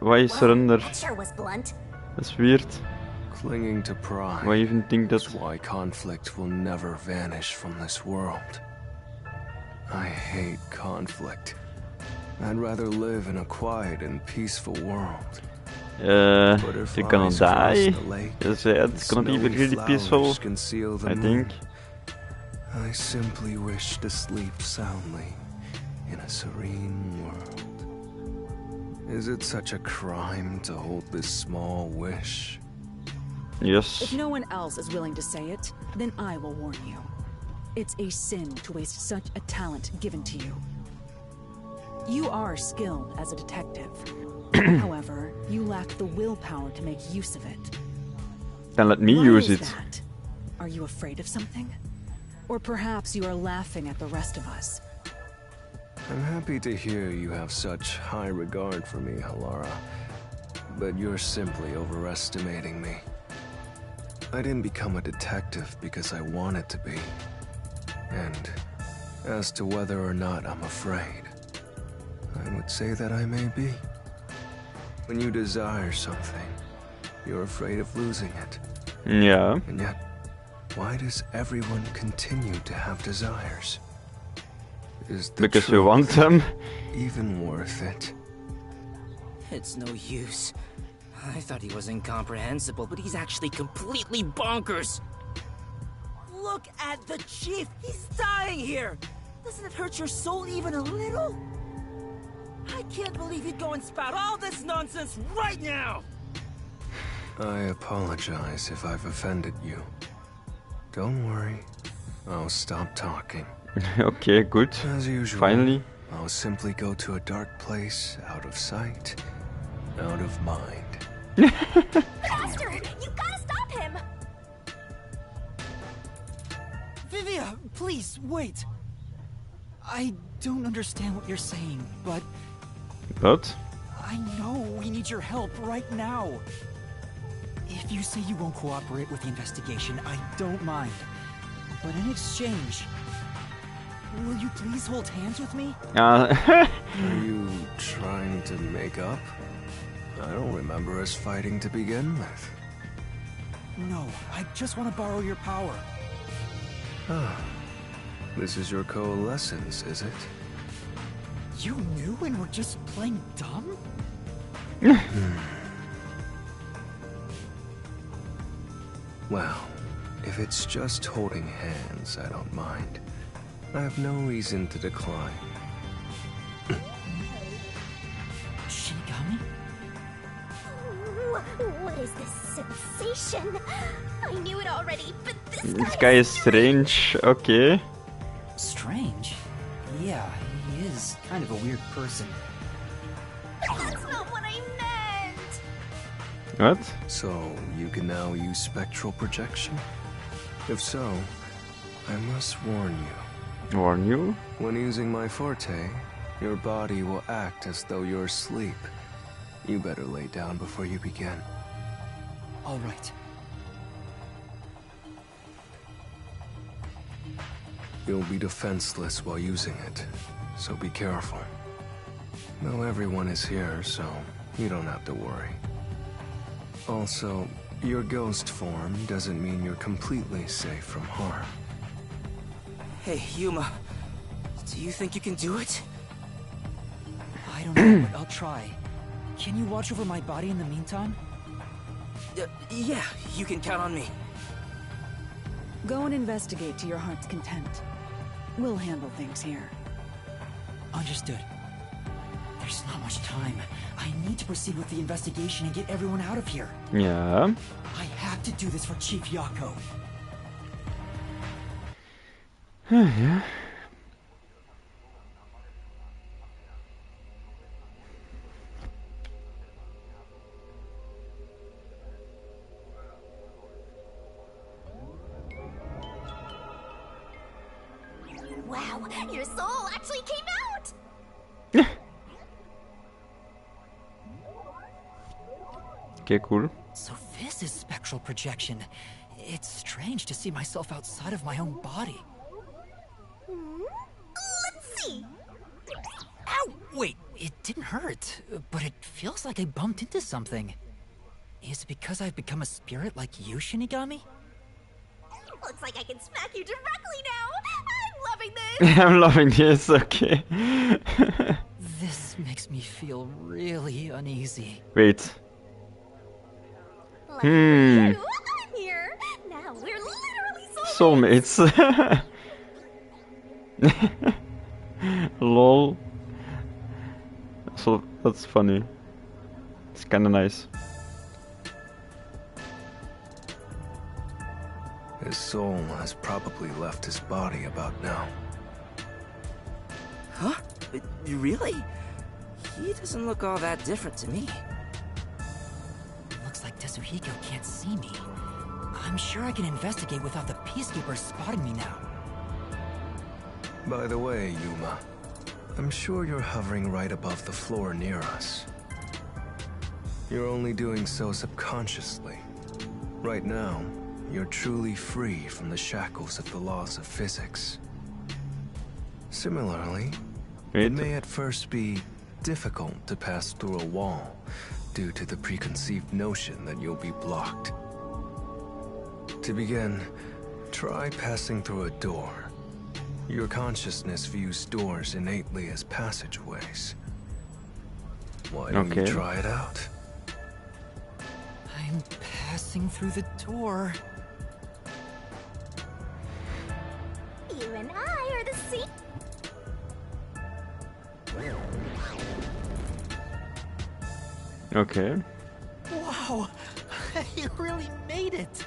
Why surrender? That sure was blunt. That's weird. Clinging to pride. Why even think that? That's why conflict will never vanish from this world. I hate conflict. I'd rather live in a quiet and peaceful world. You're gonna Butterflies die. across the lake, It's gonna be snowy really peaceful. flowers conceal the I moon. think. I simply wish to sleep soundly in a serene world. Is it such a crime to hold this small wish? Yes. If no one else is willing to say it, then I will warn you. It's a sin to waste such a talent given to you. You are skilled as a detective. However, you lack the willpower to make use of it. Then let me Why use is it. that? Are you afraid of something? Or perhaps you are laughing at the rest of us. I'm happy to hear you have such high regard for me, Halara. But you're simply overestimating me. I didn't become a detective because I wanted to be. And as to whether or not I'm afraid, I would say that I may be. When you desire something, you're afraid of losing it. Yeah. And yet, why does everyone continue to have desires? Is the Because we truth want them. even worth it? It's no use. I thought he was incomprehensible, but he's actually completely bonkers. Look at the chief! He's dying here! Doesn't it hurt your soul even a little? can't believe you'd go and spout all this nonsense right now! I apologize if I've offended you. Don't worry. I'll stop talking. Okay, good. As usual, Finally. I'll simply go to a dark place, out of sight, out of mind. Faster! You gotta stop him! Vivia, please, wait. I don't understand what you're saying, but... But? I know we need your help right now. If you say you won't cooperate with the investigation, I don't mind. But in exchange, will you please hold hands with me? Are you trying to make up? I don't remember us fighting to begin with. No, I just want to borrow your power. Ah, this is your coalescence, is it? You knew and were just playing dumb? Well, if it's just holding hands, I don't mind. I have no reason to decline. Shinigami? What is this sensation? I knew it already, but This guy is strange. Okay. Strange? Yeah, he is kind of a weird person. That's not what I meant! What? So, you can now use spectral projection? If so, I must warn you. Warn you? When using my forte, your body will act as though you're asleep. You better lay down before you begin. All right. You'll be defenseless while using it, so be careful. Though everyone is here, so you don't have to worry. Also, your ghost form doesn't mean you're completely safe from harm. Hey, Yuma. Do you think you can do it? I don't know, but I'll try. Can you watch over my body in the meantime? Yeah, you can count on me. Go and investigate to your heart's content. We'll handle things here. Understood. There's not much time. I need to proceed with the investigation and get everyone out of here. Yeah. I have to do this for Chief Yako. Yeah. Wow, your soul actually came out! Okay, cool. So this is spectral projection. It's strange to see myself outside of my own body. Let's see! Ow! Wait, it didn't hurt, but it feels like I bumped into something. Is it because I've become a spirit like you, Shinigami? Looks like I can smack you directly now! I'm loving this! I'm loving this, okay. This makes me feel really uneasy. Wait. Lucky for you, I'm here! Now we're literally Soulmates. Lol. So that's funny. It's kinda nice. His soul has probably left his body about now. Huh? Really? He doesn't look all that different to me. Looks like Tetsuhiko can't see me. I'm sure I can investigate without the peacekeepers spotting me now. By the way, Yuma, I'm sure you're hovering right above the floor near us. You're only doing so subconsciously. Right now, you're truly free from the shackles of the laws of physics. Similarly, it may at first be difficult to pass through a wall due to the preconceived notion that you'll be blocked. To begin, try passing through a door. Your consciousness views doors innately as passageways. Why don't you try it out? I'm passing through the door. You and I are the same. Okay. Wow, you really made it.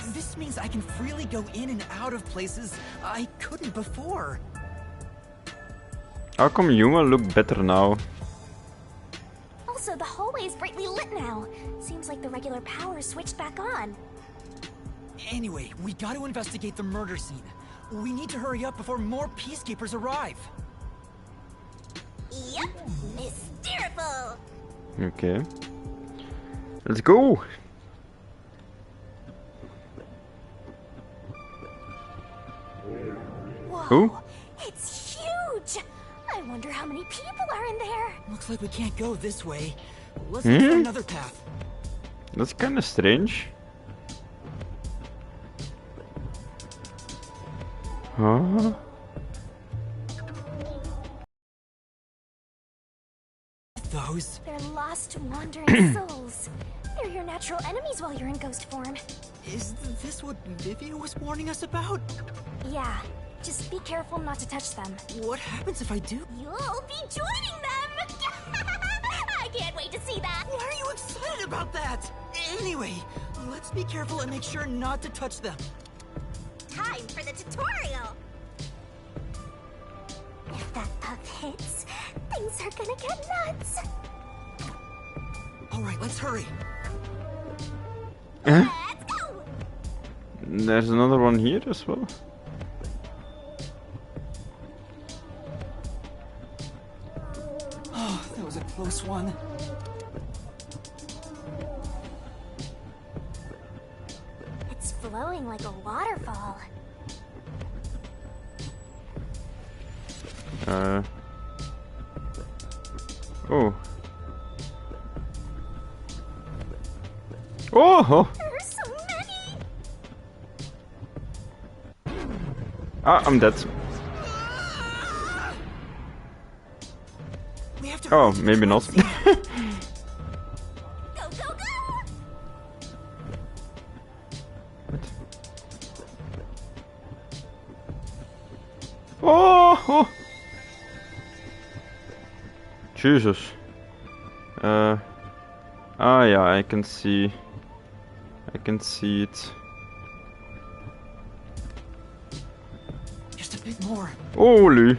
This means I can freely go in and out of places I couldn't before. How come Yuma look better now? Also, the hallway is brightly lit now. Seems like the regular power switched back on. Anyway, we got to investigate the murder scene. We need to hurry up before more peacekeepers arrive. Yep, mysteriful. Okay. Let's go! Whoa, Who? it's huge! I wonder how many people are in there. Looks like we can't go this way. Let's look for another path. That's kinda strange. Huh? Those? They're lost, wandering souls. They're your natural enemies while you're in ghost form. Is this what Vivian was warning us about? Yeah, just be careful not to touch them. What happens if I do? You'll be joining them! I can't wait to see that! Why are you excited about that? Anyway, let's be careful and make sure not to touch them. Time for the tutorial! If that puck hits, things are gonna get nuts! Alright, let's hurry. Huh? Let's go! There's another one here as well. Oh, that was a close one. It's flowing like a waterfall. Oh. Oh! There's so many! Ah, I'm dead. We have to Oh, maybe not. Go, go, go! Oh! Jesus. Ah, yeah, I can see. I can see it. Just a bit more. Holy.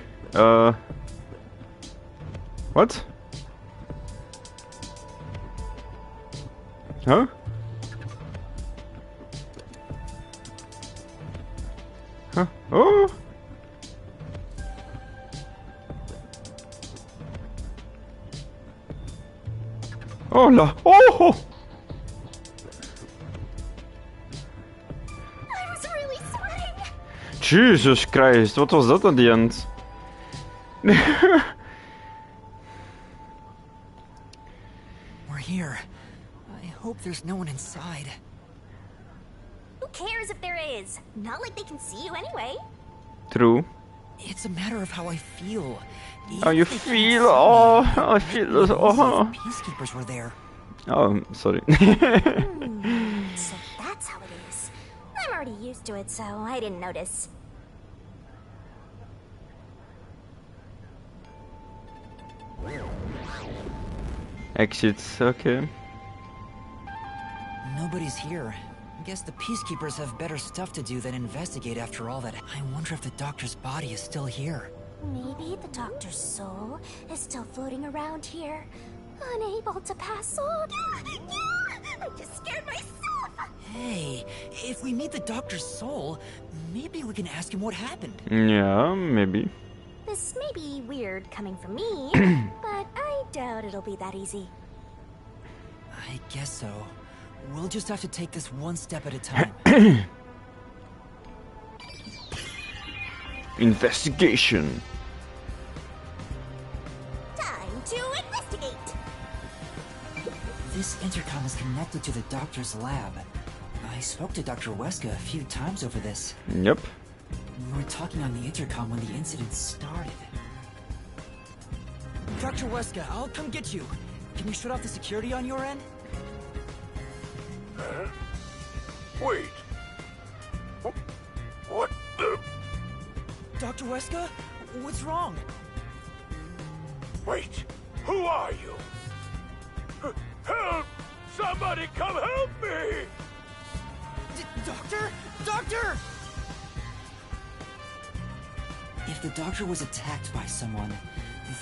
What? Huh? Huh? Oh! Oh la! Oh! I was really sweating! Jesus Christ! What was that at the end? We're here. I hope there's no one inside. Who cares if there is? Not like they can see you anyway. True. It's a matter of how I feel. How you feel? Oh, I feel. Oh. Peacekeepers were there. Oh, sorry. So that's how it is. I'm already used to it, so I didn't notice. Exits. Okay. Nobody's here. I guess the peacekeepers have better stuff to do than investigate after all that. I wonder if the doctor's body is still here. Maybe the doctor's soul is still floating around here, unable to pass on. I just scared myself! Hey, if we meet the doctor's soul, maybe we can ask him what happened. Yeah, maybe. This may be weird coming from me, but I doubt it'll be that easy. I guess so. We'll just have to take this one step at a time. Investigation. Time to investigate! This intercom is connected to the doctor's lab. I spoke to Dr. Weska a few times over this. Yep. We were talking on the intercom when the incident started. Dr. Weska, I'll come get you. Can you shut off the security on your end? Huh? Wait. What the? Dr. Weska? What's wrong? Wait. Who are you? Help! Somebody come help me! Doctor? Doctor! If the doctor was attacked by someone,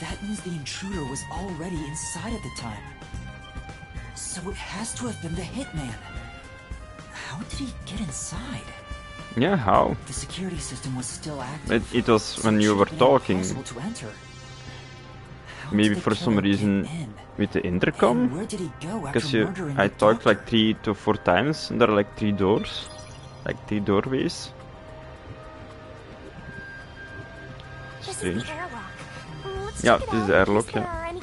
that means the intruder was already inside at the time. So it has to have been the hitman. How did he get inside? Yeah, how? The security system was still active. It was when you were talking. To enter. Maybe for some reason with the intercom? Where did he go Because after I talked like 3 to 4 times and there are like 3 doors. Like 3 doorways. Strange. Yeah, this is the airlock, yeah.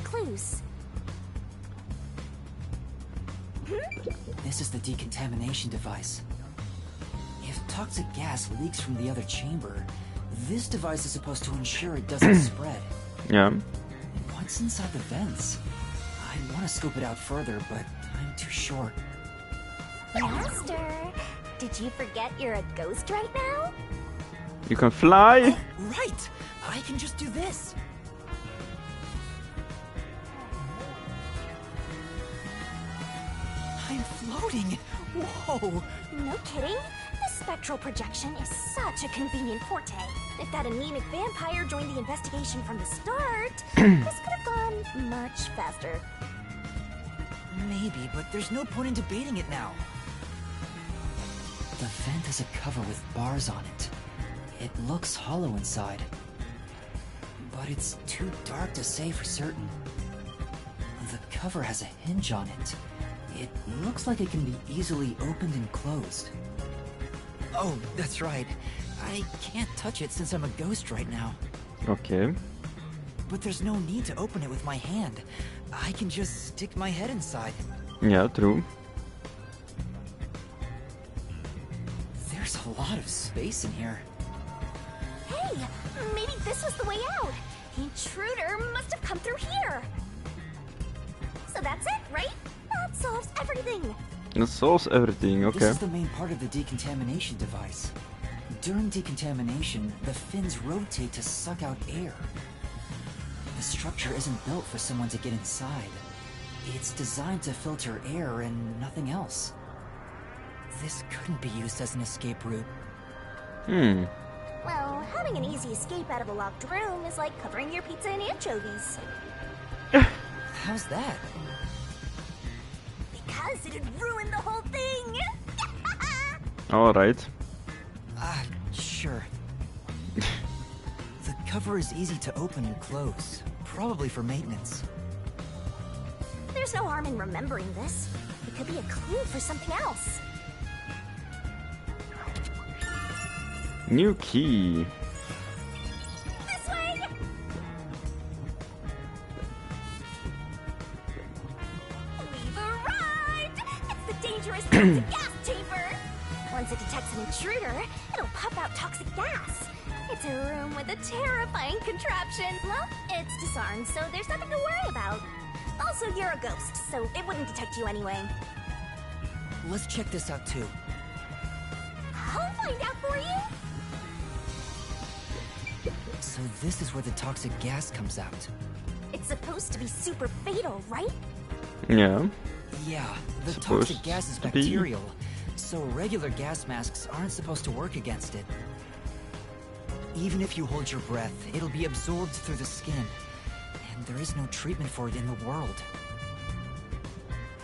This is the decontamination device. If toxic gas leaks from the other chamber, this device is supposed to ensure it doesn't spread. Yeah. What's inside the vents? I want to scope it out further, but I'm too short. Master, did you forget you're a ghost right now? You can fly! Oh, right! I can just do this! I'm floating! Whoa! No kidding? This spectral projection is such a convenient forte. If that anemic vampire joined the investigation from the start, this could have gone much faster. Maybe, but there's no point in debating it now. The vent has a cover with bars on it. It looks hollow inside. But it's too dark to say for certain. The cover has a hinge on it. It looks like it can be easily opened and closed. Oh, that's right. I can't touch it since I'm a ghost right now. Okay. But there's no need to open it with my hand. I can just stick my head inside. Yeah, true. There's a lot of space in here. Hey, maybe this was the way out. The intruder must have come through here. So that's it, right? That solves everything. That solves everything, okay. This is the main part of the decontamination device. During decontamination, the fins rotate to suck out air. The structure isn't built for someone to get inside. It's designed to filter air and nothing else. This couldn't be used as an escape route. Well, having an easy escape out of a locked room is like covering your pizza in anchovies. How's that? Because it'd ruin the whole thing! Alright. Sure. The cover is easy to open and close, probably for maintenance. There's no harm in remembering this. It could be a clue for something else. New key. This way! We've arrived! It's the dangerous toxic gas chamber! Once it detects an intruder, it'll pop out toxic gas. It's a room with a terrifying contraption. Well, it's disarmed, so there's nothing to worry about. Also, you're a ghost, so it wouldn't detect you anyway. Let's check this out too. I'll find out for you! So this is where the toxic gas comes out. It's supposed to be super fatal, right? Yeah. Yeah, the Supposed toxic gas is to be. bacterial, so regular gas masks aren't supposed to work against it. Even if you hold your breath, it'll be absorbed through the skin, and there is no treatment for it in the world.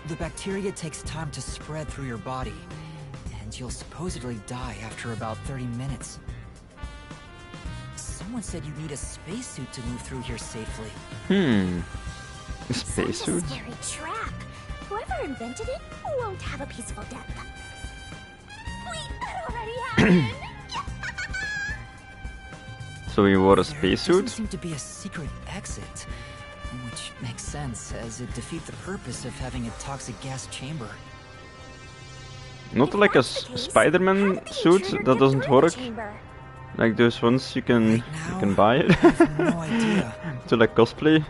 The bacteria takes time to spread through your body, and you'll supposedly die after about 30 minutes. Someone said you need a spacesuit to move through here safely. A spacesuit? Such a scary trap. Whoever invented it won't have a peaceful death. Wait, that already happened! So you wore a There spacesuit? doesn't seem to be a secret exit, which makes sense as it defeats the purpose of having a toxic gas chamber. Not like a Spider-Man suit that doesn't work. Like those ones you can buy it. No idea. To like cosplay.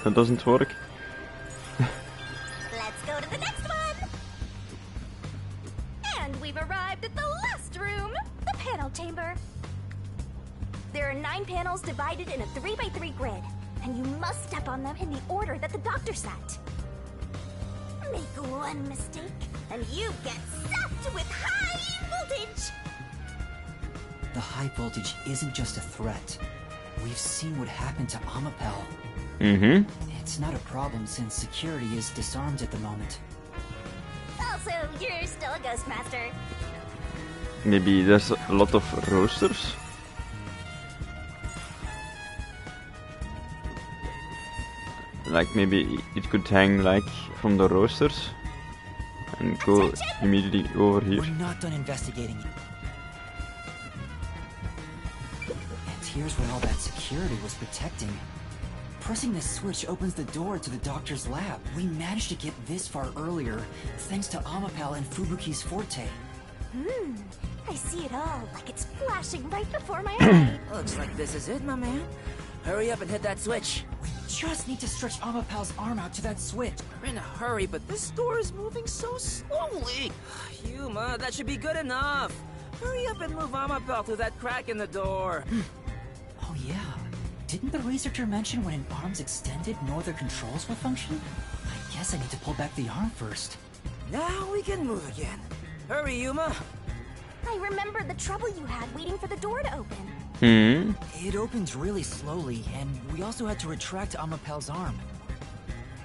That doesn't work. Let's go to the next one! And we've arrived at the last room, the panel chamber. There are 9 panels divided in a 3x3 grid. and you must step on them in the order that the doctor set. Make one mistake, and you get zapped with high voltage! The high voltage isn't just a threat. We've seen what happened to Amapel. It's not a problem since security is disarmed at the moment. Also, you're still a ghost master. Maybe there's a lot of roasters. Like maybe it could hang like from the roasters and go immediately over here. We're not done investigating it. And here's what all that security was protecting. Pressing this switch opens the door to the doctor's lab. We managed to get this far earlier, thanks to Amapel and Fubuki's forte. I see it all, like it's flashing right before my eye. Looks like this is it, my man. Hurry up and hit that switch. We just need to stretch Amapel's arm out to that switch. We're in a hurry, but this door is moving so slowly. Yuma, that should be good enough. Hurry up and move Amapel through that crack in the door. Oh yeah. Didn't the researcher mention when an arm's extended, no other controls will function? I guess I need to pull back the arm first. Now we can move again. Hurry, Yuma. I remember the trouble you had waiting for the door to open. It opened really slowly, and we also had to retract Amapel's arm.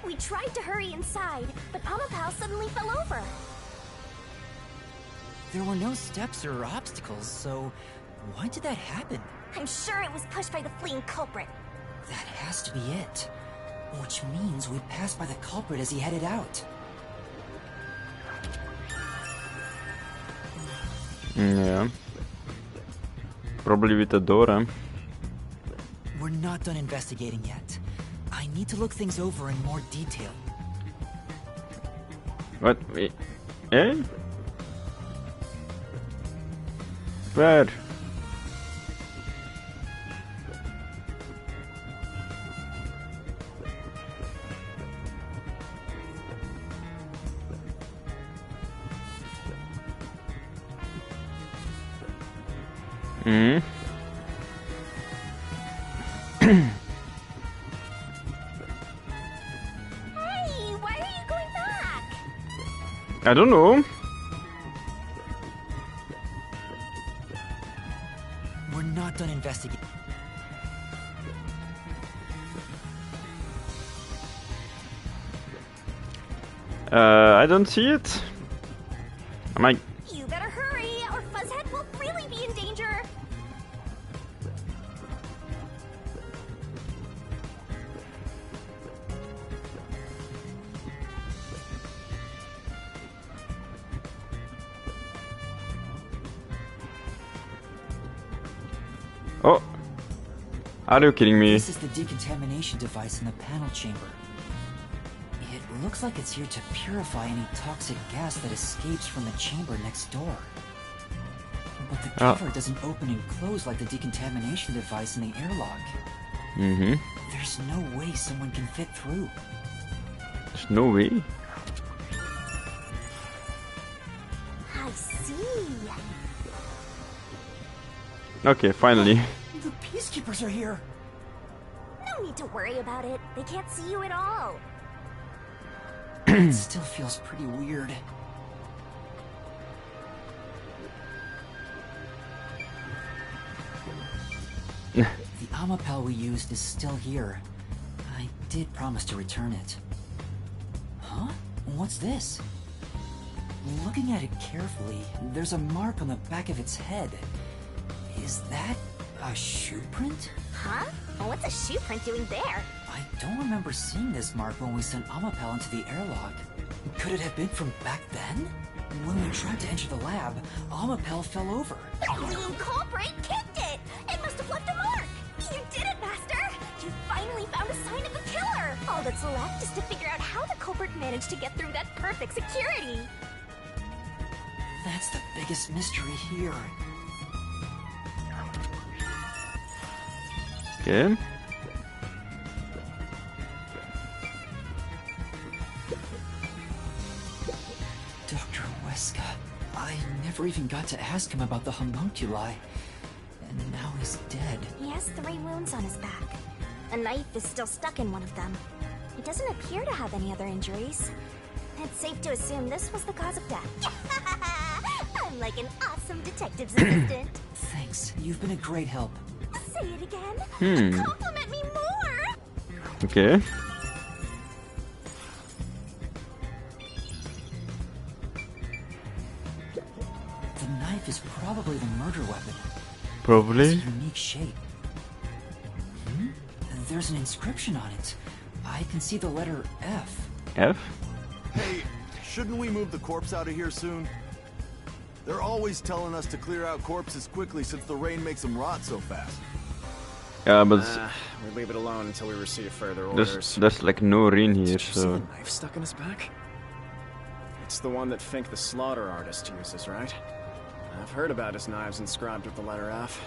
We tried to hurry inside, but Amapel suddenly fell over. There were no steps or obstacles, so why did that happen? I'm sure it was pushed by the fleeing culprit. That has to be it. Which means we passed by the culprit as he headed out. Yeah. Probably with the door, huh? We're not done investigating yet. I need to look things over in more detail. What? Wait. Eh? Where? Hey, why are you going back? I don't know. We're not done investigating. I don't see it. Am I? You better hurry, or Fuzzhead will really be in danger. Oh. Are you kidding me? This is the decontamination device in the panel chamber. It looks like it's here to purify any toxic gas that escapes from the chamber next door. But the cover doesn't open and close like the decontamination device in the airlock. There's no way someone can fit through. There's no way. I see. Okay, finally. The peacekeepers are here. No need to worry about it. They can't see you at all. It still feels pretty weird. The Amapel we used is still here. I did promise to return it. Huh? What's this? Looking at it carefully, there's a mark on the back of its head. Is that a shoe print? Huh? What's a shoe print doing there? I don't remember seeing this mark when we sent Amapel into the airlock. Could it have been from back then? When we tried to enter the lab, Amapel fell over. The fleeing culprit kicked it! It must have left a mark! You did it, Master! You finally found a sign of the killer! All that's left is to figure out how the culprit managed to get through that perfect security! That's the biggest mystery here. Okay. Dr. Weska. I never even got to ask him about the homunculi. And now he's dead. He has 3 wounds on his back. A knife is still stuck in one of them. He doesn't appear to have any other injuries. It's safe to assume this was the cause of death. I'm like an awesome detective's assistant. Thanks. You've been a great help. Say it again. Compliment me more. Okay. The knife is probably the murder weapon. Probably. It's a unique shape. There's an inscription on it. I can see the letter F. F? Hey, shouldn't we move the corpse out of here soon? They're always telling us to clear out corpses quickly since the rain makes them rot so fast. Yeah, but we leave it alone until we receive further orders. there's like no rain here, Did you see so... a knife stuck in his back? It's the one that Fink the slaughter artist uses, right? I've heard about his knives inscribed with the letter F.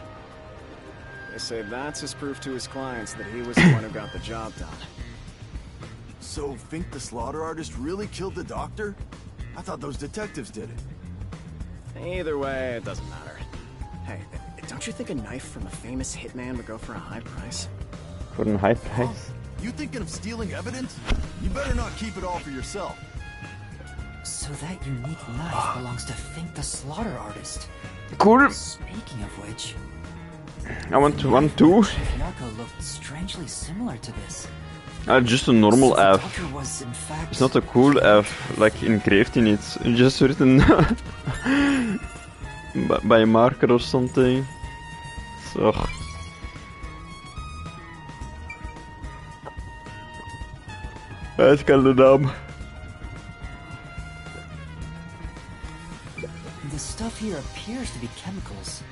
They say that's his proof to his clients that he was the one who got the job done. So Fink the slaughter artist really killed the doctor? I thought those detectives did it. Either way, it doesn't matter. Hey, don't you think a knife from a famous hitman would go for a high price? For a high price? You thinking of stealing evidence? You better not keep it all for yourself. So that unique knife belongs to Fink the slaughter artist. Cool. Speaking of which, I want one too. Yarko looked strangely similar to this. Just a normal So the F. doctor was, in fact, It's not a cool F, like engraved in it. It's just written by a marker or something. So. Ik ken de naam. The stuff here appears to be chemicals.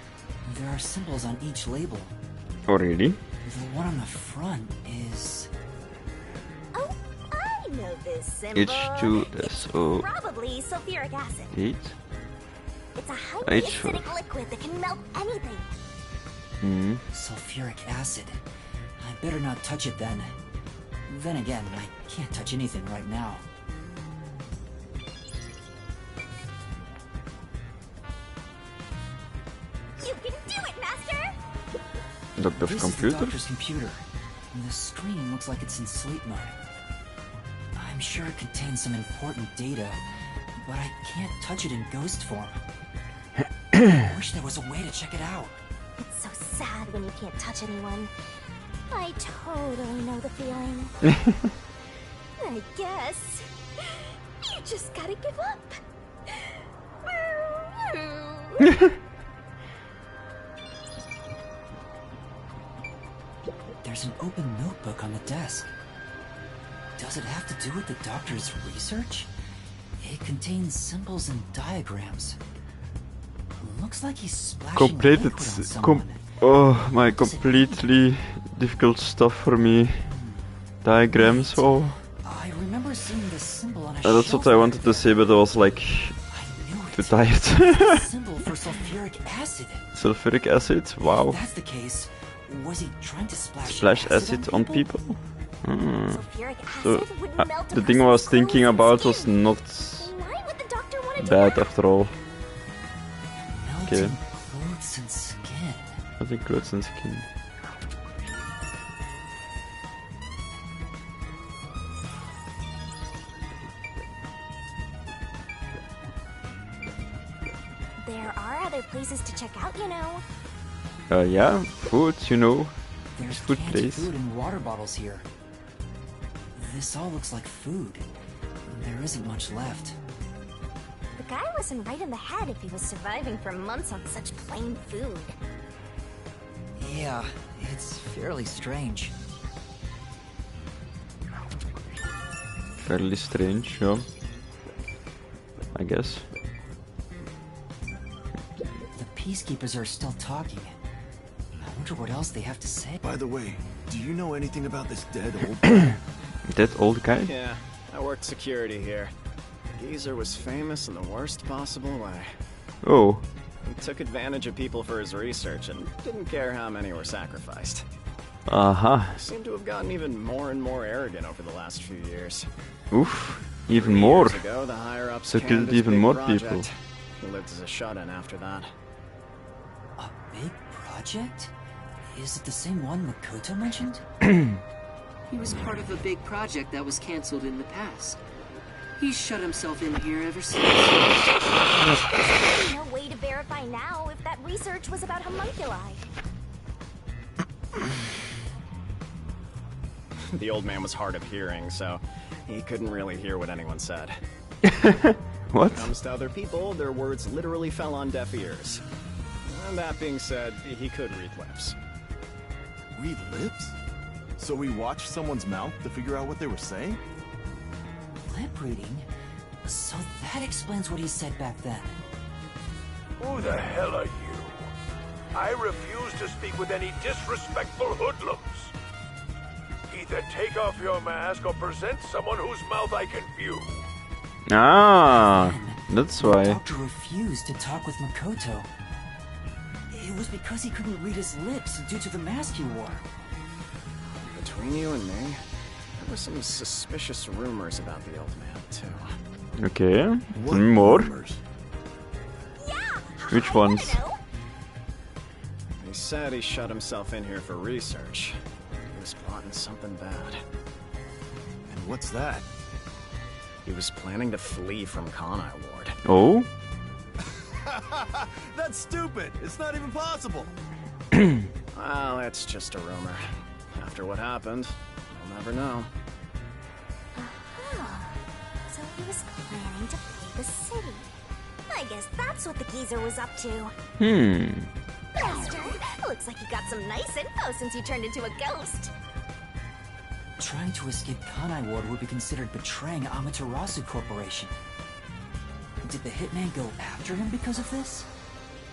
There are symbols on each label. Oh, really? The one on the front is... Oh, I know this symbol. H2SO. Probably sulfuric acid. 8. It's a highly H4. acidic liquid that can melt anything. sulfuric acid. I better not touch it then. Then again, I can't touch anything right now. You can do it, Master! Doctor's This computer? is the doctor's computer. The screen looks like it's in sleep mode. I'm sure it contains some important data, but I can't touch it in ghost form. I wish there was a way to check it out. It's so sad when you can't touch anyone. I totally know the feeling. I guess you just gotta give up. There's an open notebook on the desk. Does it have to do with the doctor's research? It contains symbols and diagrams. Looks like he's splashing Completed. liquid on someone. Oh my, completely difficult stuff for me. Diagrams, oh. I remember seeing this symbol on a That's what I wanted to say, but I was like too tired. symbol for sulfuric acid. Sulfuric acid, wow. If that's the case, was he trying to Splash acid on people? Sulfuric So, acid would melt a the thing I was person's thinking clothes and about was skin. not Why would the doctor want to do bad that? after all. Okay. Melting clothes and skin. I think clothes and skin. There are other places to check out, you know. Yeah, food, you know. There's Food canned place. food and water bottles here. This all looks like food. There isn't much left. The guy wasn't right in the head if he was surviving for months on such plain food. Yeah, it's fairly strange. Fairly strange, yeah. I guess. The peacekeepers are still talking. I wonder what else they have to say. By the way, do you know anything about this dead old guy? That old guy? Yeah, I worked security here. Geezer was famous in the worst possible way. Oh. He took advantage of people for his research and didn't care how many were sacrificed. Aha. He seemed to have gotten even more and more arrogant over the last few years. Oof. Even 3 more. years ago, the higher-ups So canned killed his even big more project. people. He lived as a shut-in after that. A big project? Is it the same one Makoto mentioned? He was part of a big project that was cancelled in the past. He's shut himself in here ever since. There's no way to verify now if that research was about homunculi. The old man was hard of hearing, so he couldn't really hear what anyone said. What? When it comes to other people, their words literally fell on deaf ears. And that being said, he could read lips. Read lips? So we watched someone's mouth to figure out what they were saying? Lip reading? So that explains what he said back then. Who the hell are you? I refuse to speak with any disrespectful hoodlums. Either take off your mask or present someone whose mouth I can view. Ah, that's why. The doctor refused to talk with Makoto. It was because he couldn't read his lips due to the mask he wore. Between you and me, there were some suspicious rumors about the old man, too. Okay, tell me more. Which ones? He said he shut himself in here for research. He was plotting something bad. And what's that? He was planning to flee from Kanai Ward. Oh? That's stupid! It's not even possible! Well, it's just a rumor. After what happened, we'll never know. So he was planning to flee the city. I guess that's what the geezer was up to. Master, looks like you got some nice info since you turned into a ghost. Trying to escape Kanai Ward would be considered betraying Amaterasu Corporation. Did the hitman go after him because of this?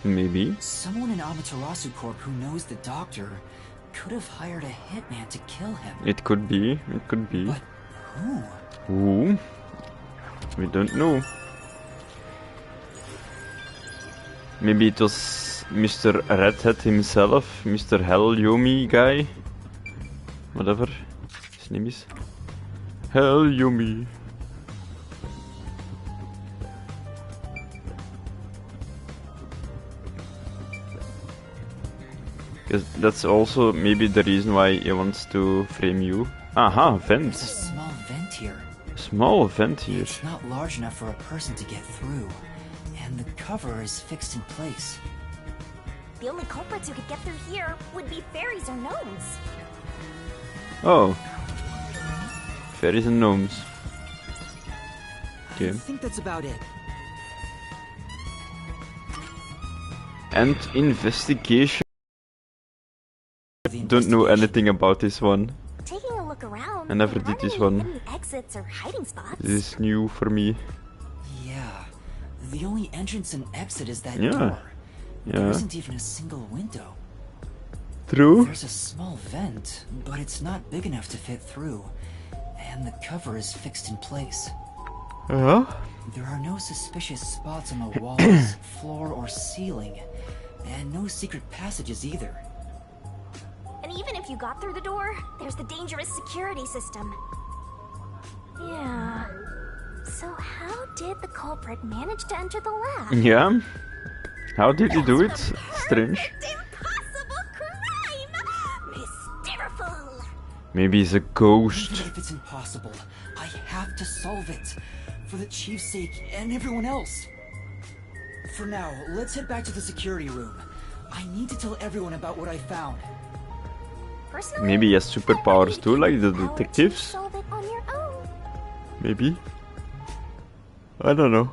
Maybe. Someone in Amaterasu Corp who knows the doctor could have hired a hitman to kill him. It could be. It could be. But who? Who? We don't know. Maybe it was Mr. Redhead himself, Mr. Hell Yomi guy. Whatever his name is. Hell Yomi. Because that's also maybe the reason why he wants to frame you. Aha, vent. There's a small vent here. Small vent here. It's not large enough for a person to get through, and the cover is fixed in place. The only culprits who could get through here would be fairies or gnomes. Oh. Fairies and gnomes. Okay. I think that's about it. And investigation. Don't know anything about this one. Taking a look around, I never did this one. hidden exits or hiding spots. This is new for me. Yeah, the only entrance and exit is that Yeah. door. There Yeah. isn't even a single window. True. There's a small vent, but it's not big enough to fit through, and the cover is fixed in place. There are no suspicious spots on the walls, floor, or ceiling, and no secret passages either. And even if you got through the door, there's the dangerous security system. Yeah. So how did the culprit manage to enter the lab? Yeah. How did he do it? Strange. Impossible crime! Mysteriful! Maybe he's a ghost. Even if it's impossible, I have to solve it. For the chief's sake and everyone else. For now, let's head back to the security room. I need to tell everyone about what I found. Personally, Maybe he has superpowers too, like the detectives. solve it on your own. Maybe. I don't know.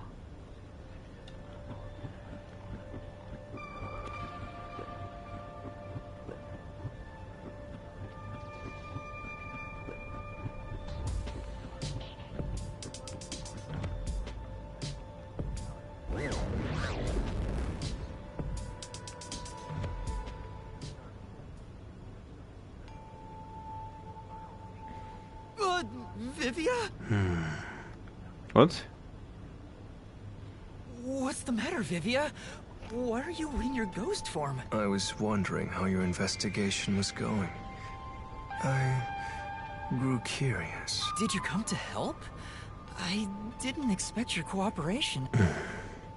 Vivia? What? What's the matter, Vivia? Why are you in your ghost form? I was wondering how your investigation was going. I grew curious. Did you come to help? I didn't expect your cooperation.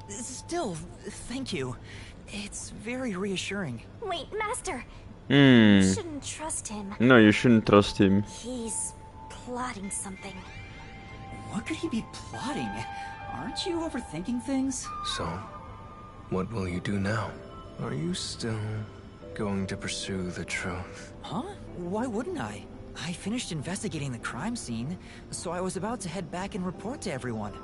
Still, thank you. It's very reassuring. Wait, Master! You shouldn't trust him. No, you shouldn't trust him. He's plotting something. What could he be plotting? Aren't you overthinking things? So, what will you do now? Are you still going to pursue the truth? Huh? Why wouldn't I? I finished investigating the crime scene, so I was about to head back and report to everyone.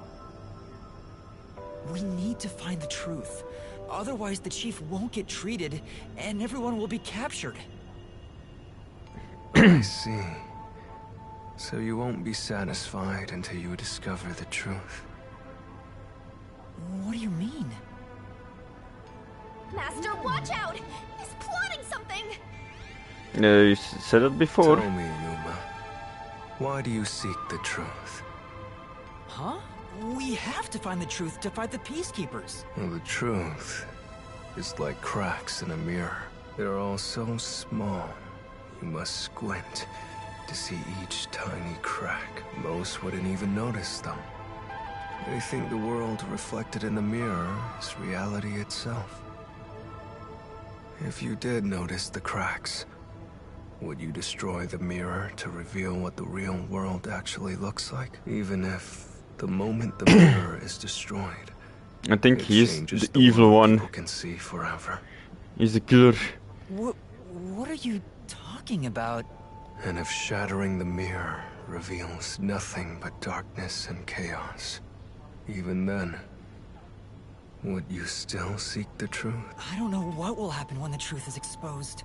We need to find the truth. Otherwise, the chief won't get treated, and everyone will be captured. I see. So you won't be satisfied until you discover the truth. What do you mean? Master, watch out! He's plotting something! You said it before. Tell me, Yuma. Why do you seek the truth? Huh? We have to find the truth to fight the peacekeepers. Well, the truth is like cracks in a mirror. They're all so small, you must squint to see each tiny crack. Most wouldn't even notice them. They think the world reflected in the mirror is reality itself. If you did notice the cracks, would you destroy the mirror to reveal what the real world actually looks like? Even if the moment the mirror is destroyed, I think he's the evil one. People can see forever. He's the killer. What are you talking about? And if shattering the mirror reveals nothing but darkness and chaos, even then, would you still seek the truth? I don't know what will happen when the truth is exposed.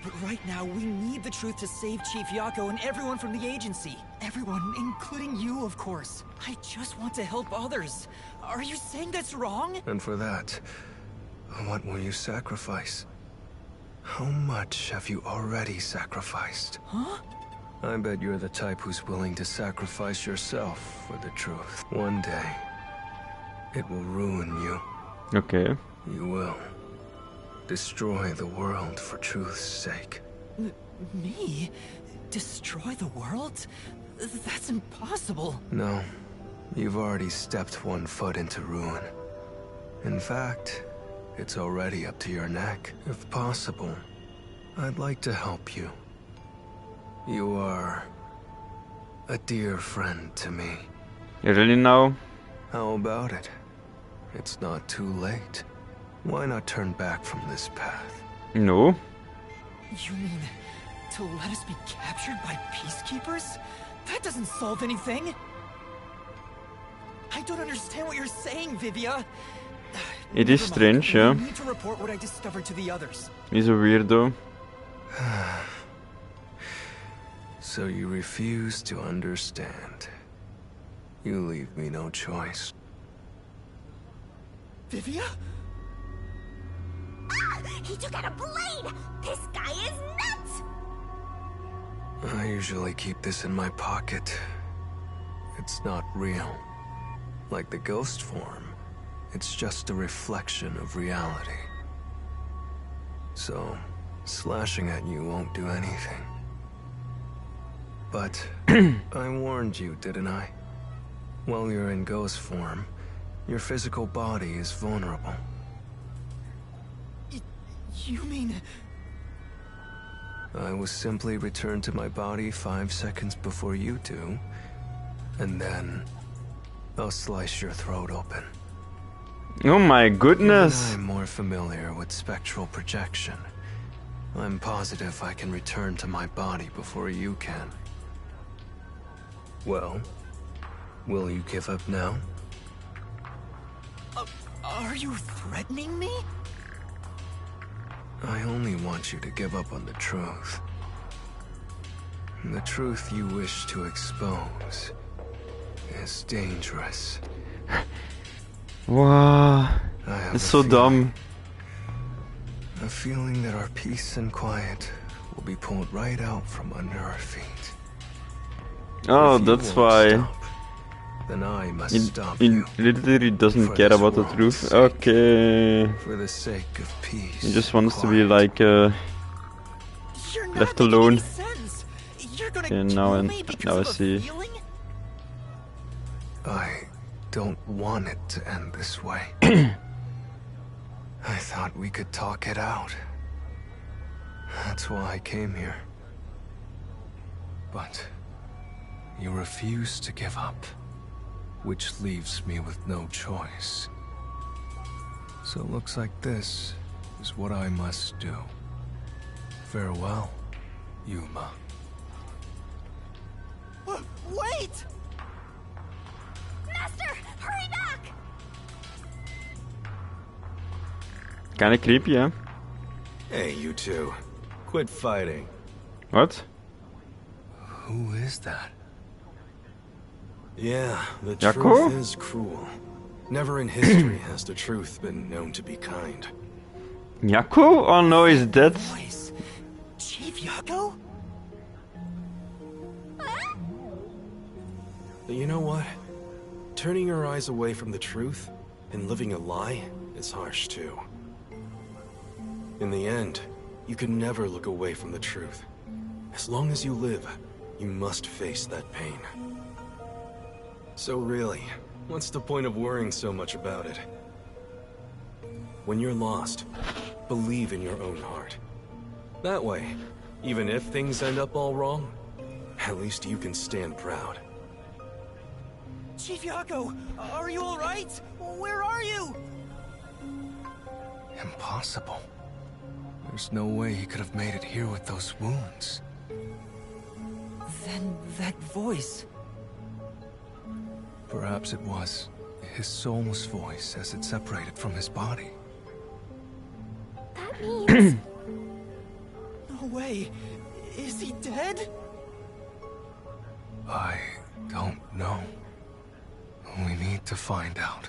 But right now, we need the truth to save Chief Yako and everyone from the agency. Everyone, including you, of course. I just want to help others. Are you saying that's wrong? And for that, what will you sacrifice? How much have you already sacrificed? Huh? I bet you're the type who's willing to sacrifice yourself for the truth. One day, it will ruin you. Okay. You will. Destroy the world for truth's sake. Me? Destroy the world? That's impossible. No. You've already stepped one foot into ruin. In fact, it's already up to your neck. If possible, I'd like to help you. You are a dear friend to me. You really know? How about it? It's not too late. Why not turn back from this path? No. You mean to let us be captured by peacekeepers? That doesn't solve anything. I don't understand what you're saying, Vivia. It is strange, yeah. I need to report what I discovered to the others. He's a weirdo. So you refuse to understand. You leave me no choice. Vivia? Ah! He took out a blade! This guy is nuts! I usually keep this in my pocket. It's not real. Like the ghost form, it's just a reflection of reality. So, slashing at you won't do anything. But I warned you, didn't I? While you're in ghost form, your physical body is vulnerable. You mean... I will simply return to my body 5 seconds before you do, and then I'll slice your throat open. Oh my goodness! I'm more familiar with spectral projection. I'm positive I can return to my body before you can. Well, will you give up now? Are you threatening me? I only want you to give up on the truth. The truth you wish to expose is dangerous. Wow, it's so dumb. A feeling that our peace and quiet will be pulled right out from under our feet. Oh, that's why. Stop, then I must stop he you. literally doesn't care about the truth. Okay. For the sake of peace. He just wants to be like left alone. Yeah, now I see. I don't want it to end this way. I thought we could talk it out. That's why I came here. But you refuse to give up, which leaves me with no choice. So it looks like this is what I must do. Farewell, Yuma. Wait! Master, hurry back! Kinda creepy, huh? Hey, you two. Quit fighting. What? Who is that? Yeah, the Jaco? truth is cruel. Never in history has the truth been known to be kind. Jaco? Oh no, he's dead. Chief Jaco? But you know what? Turning your eyes away from the truth and living a lie is harsh too. In the end, you can never look away from the truth. As long as you live, you must face that pain. So really, what's the point of worrying so much about it? When you're lost, believe in your own heart. That way, even if things end up all wrong, at least you can stand proud. Chief Jaco, are you alright? Where are you? Impossible. There's no way he could have made it here with those wounds. Then that voice... Perhaps it was his soul's voice as it separated from his body. That means... No way. Is he dead? I don't know. We need to find out.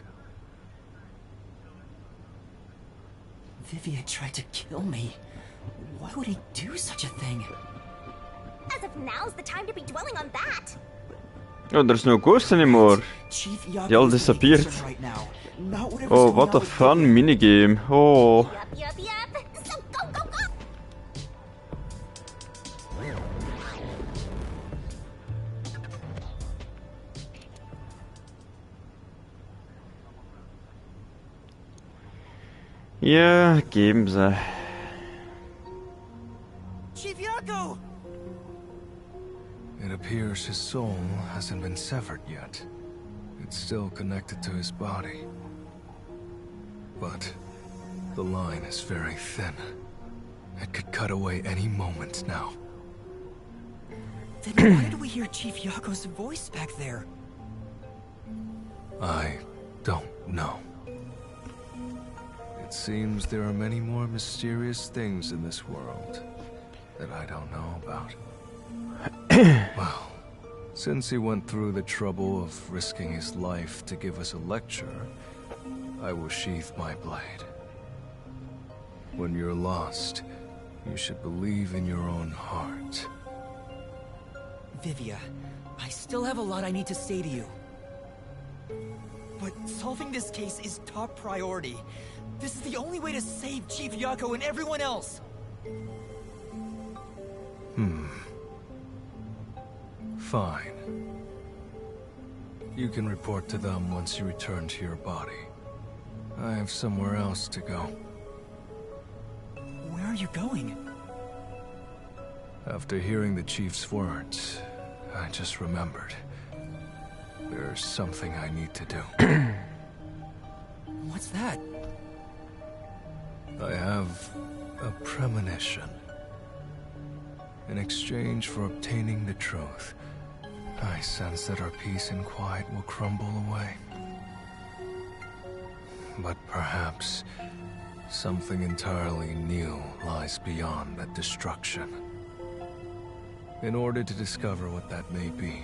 Vivia tried to kill me. Why would he do such a thing? As if now's the time to be dwelling on that. Oh, there's no ghost anymore. Chief They all disappeared. right now. Not whatever's Oh, going what on a with fun Vivia. minigame. Oh. Yup. So go, go, go! Yeah, games. Chief Jaco! It appears his soul hasn't been severed yet. It's still connected to his body. But the line is very thin. It could cut away any moment now. Then why did we hear Chief Jaco's voice back there? I don't know. It seems there are many more mysterious things in this world that I don't know about. Well, since he went through the trouble of risking his life to give us a lecture, I will sheath my blade. When you're lost, you should believe in your own heart. Vivia, I still have a lot I need to say to you. But solving this case is top priority. This is the only way to save Chief Jaco and everyone else. Fine. You can report to them once you return to your body. I have somewhere else to go. Where are you going? After hearing the chief's words, I just remembered. There's something I need to do. What's that? I have a premonition. In exchange for obtaining the truth, I sense that our peace and quiet will crumble away. But perhaps something entirely new lies beyond that destruction. In order to discover what that may be,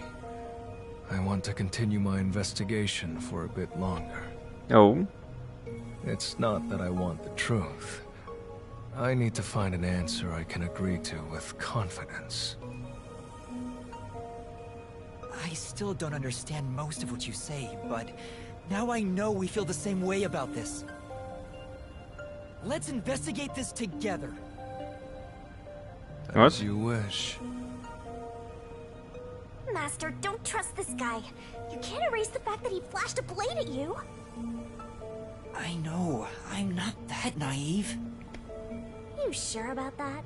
I want to continue my investigation for a bit longer. Oh? It's not that I want the truth. I need to find an answer I can agree to with confidence. I still don't understand most of what you say, but now I know we feel the same way about this. Let's investigate this together. As you wish. Master, don't trust this guy. You can't erase the fact that he flashed a blade at you. I know. I'm not that naive. You sure about that?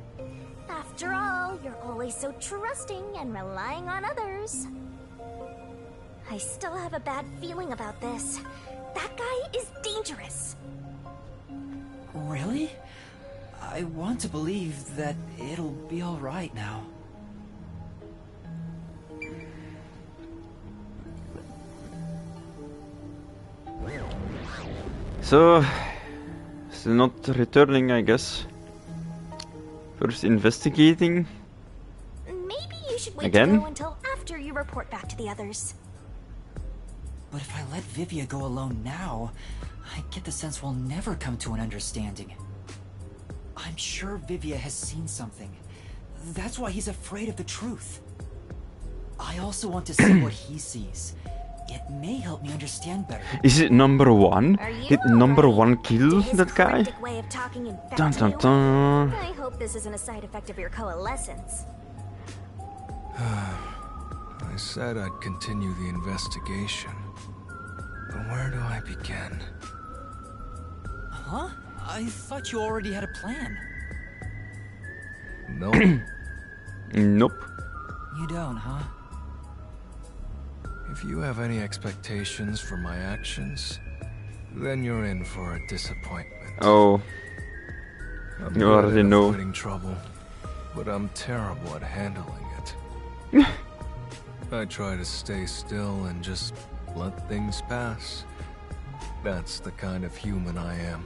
After all, you're always so trusting and relying on others. I still have a bad feeling about this. That guy is dangerous. Really? I want to believe that it'll be all right now. So, still not returning, I guess. First investigating. Maybe you should wait again? to go until after you report back to the others. But if I let Vivia go alone now, I get the sense we'll never come to an understanding. I'm sure Vivia has seen something. That's why he's afraid of the truth. I also want to see what he sees. It may help me understand better. Is it number one? Did number one kill that guy? Way of talking Dun dun dun. I hope this isn't a side effect of your coalescence. I said I'd continue the investigation. But where do I begin? Huh? I thought you already had a plan. No. Nope. You don't, huh? If you have any expectations for my actions, then you're in for a disappointment. Oh. I'm You already know. avoiding trouble, but I'm terrible at handling it. I try to stay still and just let things pass. That's the kind of human I am.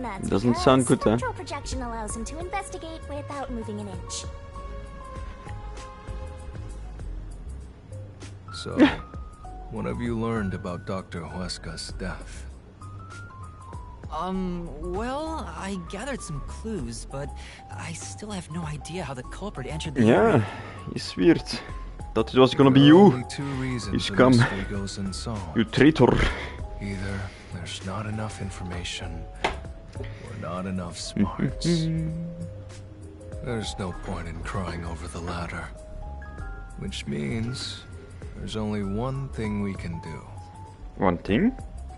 That's Doesn't because sound good, huh? Spectral projection allows him to investigate without moving an inch. So, what have you learned about Dr. Huesca's death? Well, I gathered some clues, but I still have no idea how the culprit entered the Yeah, area. it's weird. Thought it was gonna be There are you. only two reasons You the scum. mystery goes unsolved. You traitor. Either there's not enough information, or not enough smarts. There's no point in crying over the latter. Which means there's only one thing we can do. One thing?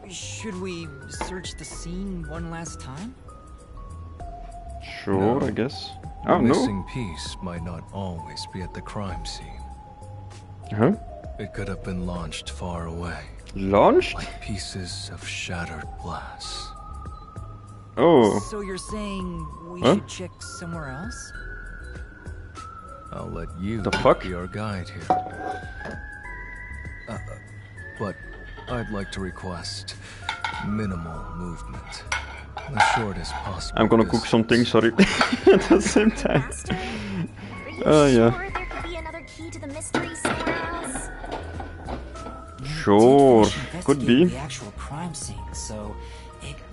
Should we search the scene one last time? Sure, No. I guess. The Oh, no. missing piece might not always be at the crime scene. Huh? It could have been launched far away. Launched? Like pieces of shattered glass. Oh. So you're saying we Huh? should check somewhere else? I'll let you The fuck? be our guide here. But I'd like to request minimal movement. The shortest possible. I'm gonna cook something, sorry. At the same time. Sure Yeah. there could be another key to the mystery somewhere else? Sure, could be. The actual crime scene, so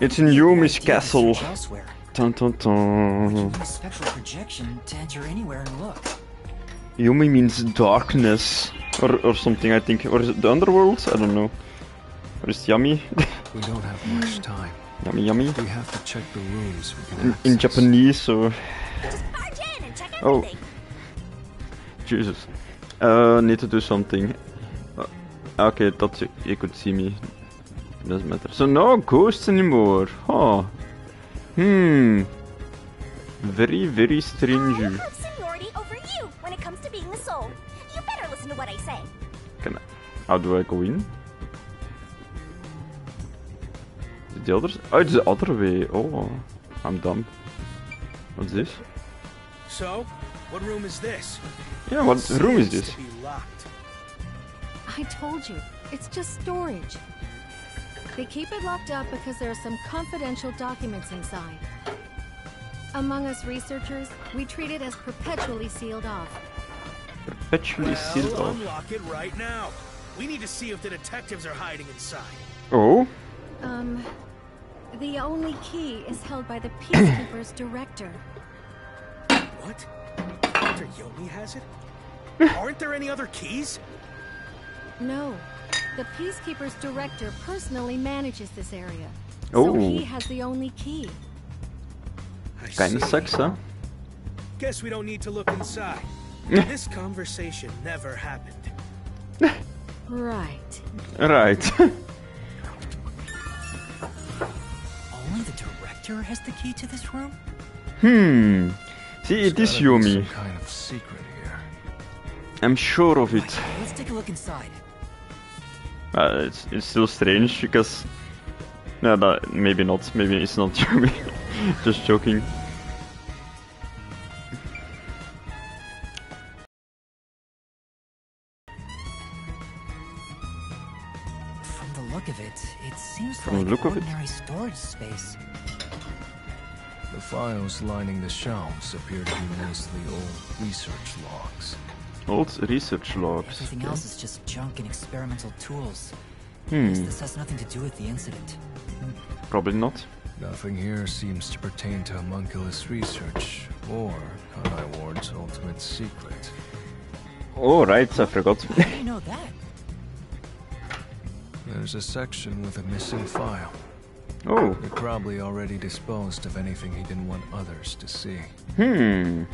It's in Yumi's castle. search elsewhere. Dun dun dun. Use spectral projection to enter anywhere and look. Yumi means darkness. Or something, I think. Or is it the underworld? I don't know. Or is it yummy? We don't have much time. Yummy, yummy. We have to check the rooms we can In access. Japanese, so. Just barge in and check Oh. everything. Jesus. Need to do something. Okay, thought you could see me. Doesn't matter. So no ghosts anymore. Huh. Very, very strange. I have seniority over you when it comes to being a soul. You better listen to what I say. Can I? How do I go in? Is it the other? Oh, it's the other way. Oh, I'm dumb. What's this? So, what room is this? Yeah, what room is Seems this? to be locked. I told you, it's just storage. They keep it locked up because there are some confidential documents inside. Among us researchers, we treat it as perpetually sealed off. Perpetually sealed Well, off. unlock it right now. We need to see if the detectives are hiding inside. Oh? The only key is held by the Peacekeeper's director. What? Dr. Yomi has it? Aren't there any other keys? No. The Peacekeeper's director personally manages this area. Oh. So he has the only key. Kinda sucks, huh? Guess we don't need to look inside. This conversation never happened. Right. Right. Only the director has the key to this room? See, it is Yumi. Some kind of secret here. I'm sure of it. Let's take a look inside. It's still strange because... No, maybe not. Maybe it's not Yumi. Just joking. From the look of it, it seems From like the look of it? ordinary storage space. The files lining the shelves appear to be mostly old research logs. Old research logs. Everything okay. else is just junk and experimental tools. Hmm. Guess this has nothing to do with the incident. Probably not. Nothing here seems to pertain to homunculus research or Kanai Ward's ultimate secret. Oh, right, I forgot. How do you know that? There's a section with a missing file. Oh. He probably already disposed of anything he didn't want others to see. Hmm.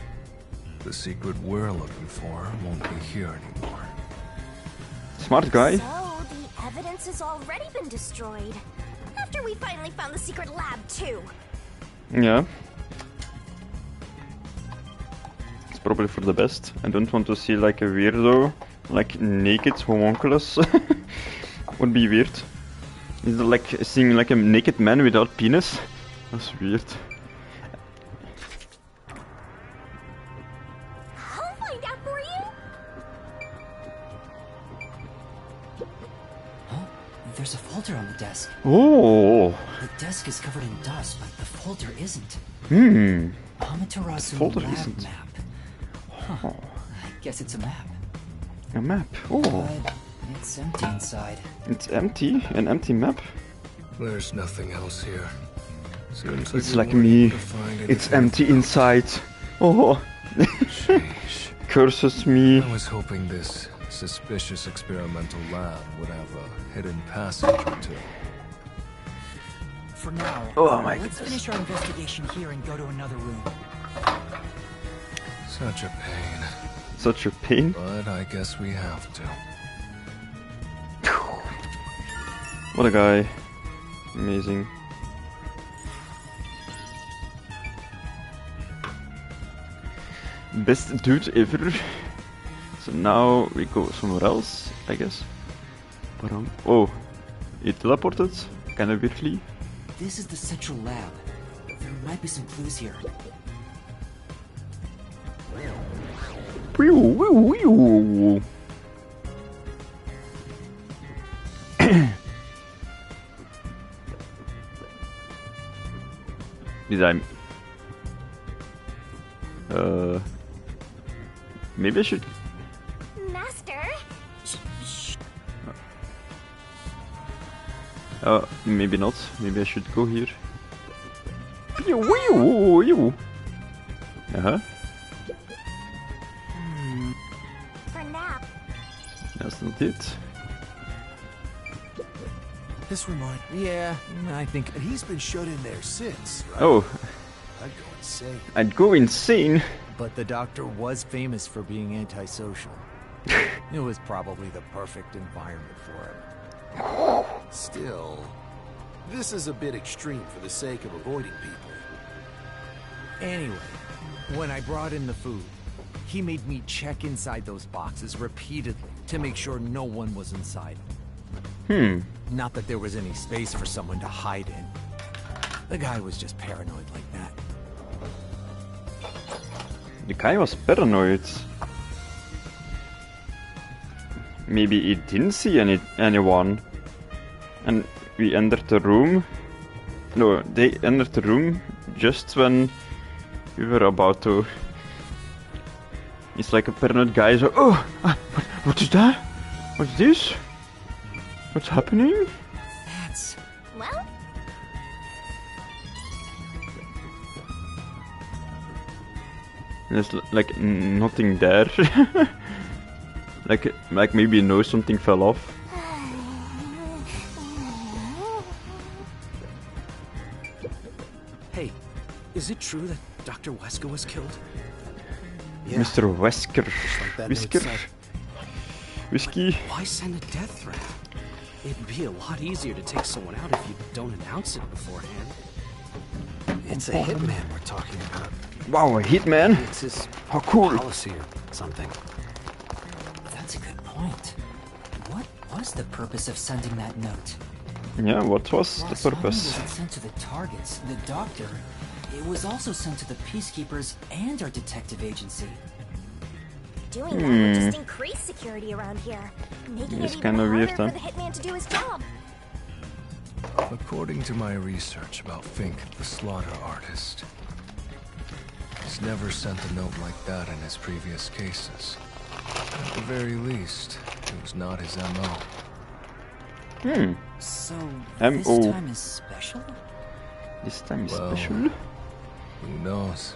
The secret we're looking for won't be here anymore. Smart guy. So, the evidence has already been destroyed. After we finally found the secret lab, too. Yeah. It's probably for the best. I don't want to see like a weirdo, like naked homunculus. Would be weird. Is it like seeing like a naked man without penis? That's weird. I'll find out for you. Oh, there's a folder on the desk. Oh. The desk is covered in dust, but the folder isn't. Amaterasu Folder lab isn't. map. Huh. I guess it's a map. A map. Oh. But it's empty inside. It's empty. An empty map. There's nothing else here. Seems It's you like weren't me. able to find It's anything empty of inside. Oh. Curses me. I was hoping this suspicious experimental lab would have a hidden passage or two. For now, Oh my let's goodness. finish our investigation here and go to another room. Such a pain. Such a pain. But I guess we have to. What a guy. Amazing. Best dude ever. So now we go somewhere else, I guess. Oh, it teleported. Kinda weirdly. This is the central lab. There might be some clues here. Whew, whew, whew. Did I... Maybe I should... Master? Maybe not. Maybe I should go here. Uh-huh. For now. That's not it. This reminds me. Yeah, I think he's been shut in there since, right? Oh. I'd go insane. I'd go insane. But the doctor was famous for being antisocial. It was probably the perfect environment for him. Still, this is a bit extreme for the sake of avoiding people. Anyway, when I brought in the food, he made me check inside those boxes repeatedly to make sure no one was inside. Not that there was any space for someone to hide in. The guy was just paranoid like that. The guy was paranoid. Maybe he didn't see anyone. And we entered the room. No, they entered the room just when we were about to. It's like a paranoid guy. So, what is that? What's this? What's happening? That's... Well? There's like nothing there. like maybe you know something fell off. Hey, is it true that Dr. Wesker was killed? Yeah. Mr. Wesker. Like that note Whisker. said. Whiskey. Why send a death threat? It'd be a lot easier to take someone out if you don't announce it beforehand. It's a hitman we're talking about. Wow, a hitman? It's his how cool. Policy or something. That's a good point. What was the purpose of sending that note? Yeah, what was the purpose? Not only was it sent to the targets, the doctor, it was also sent to the peacekeepers and our detective agency. Doing that would just increase security around here, making it even harder for the hitman to do his job. According to my research about Fink, the slaughter artist, he's never sent a note like that in his previous cases. At the very least, it was not his MO. So, this time is special? This time is special? Who knows?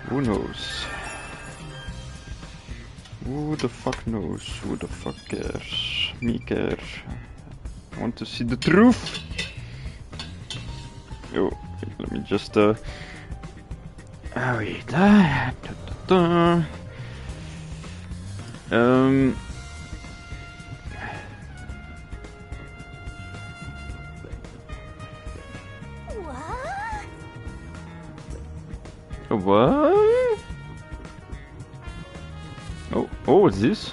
Who knows? Who the fuck knows? Who the fuck cares? Me care. I want to see the truth! Oh, let me just wait. What? Oh, what's this?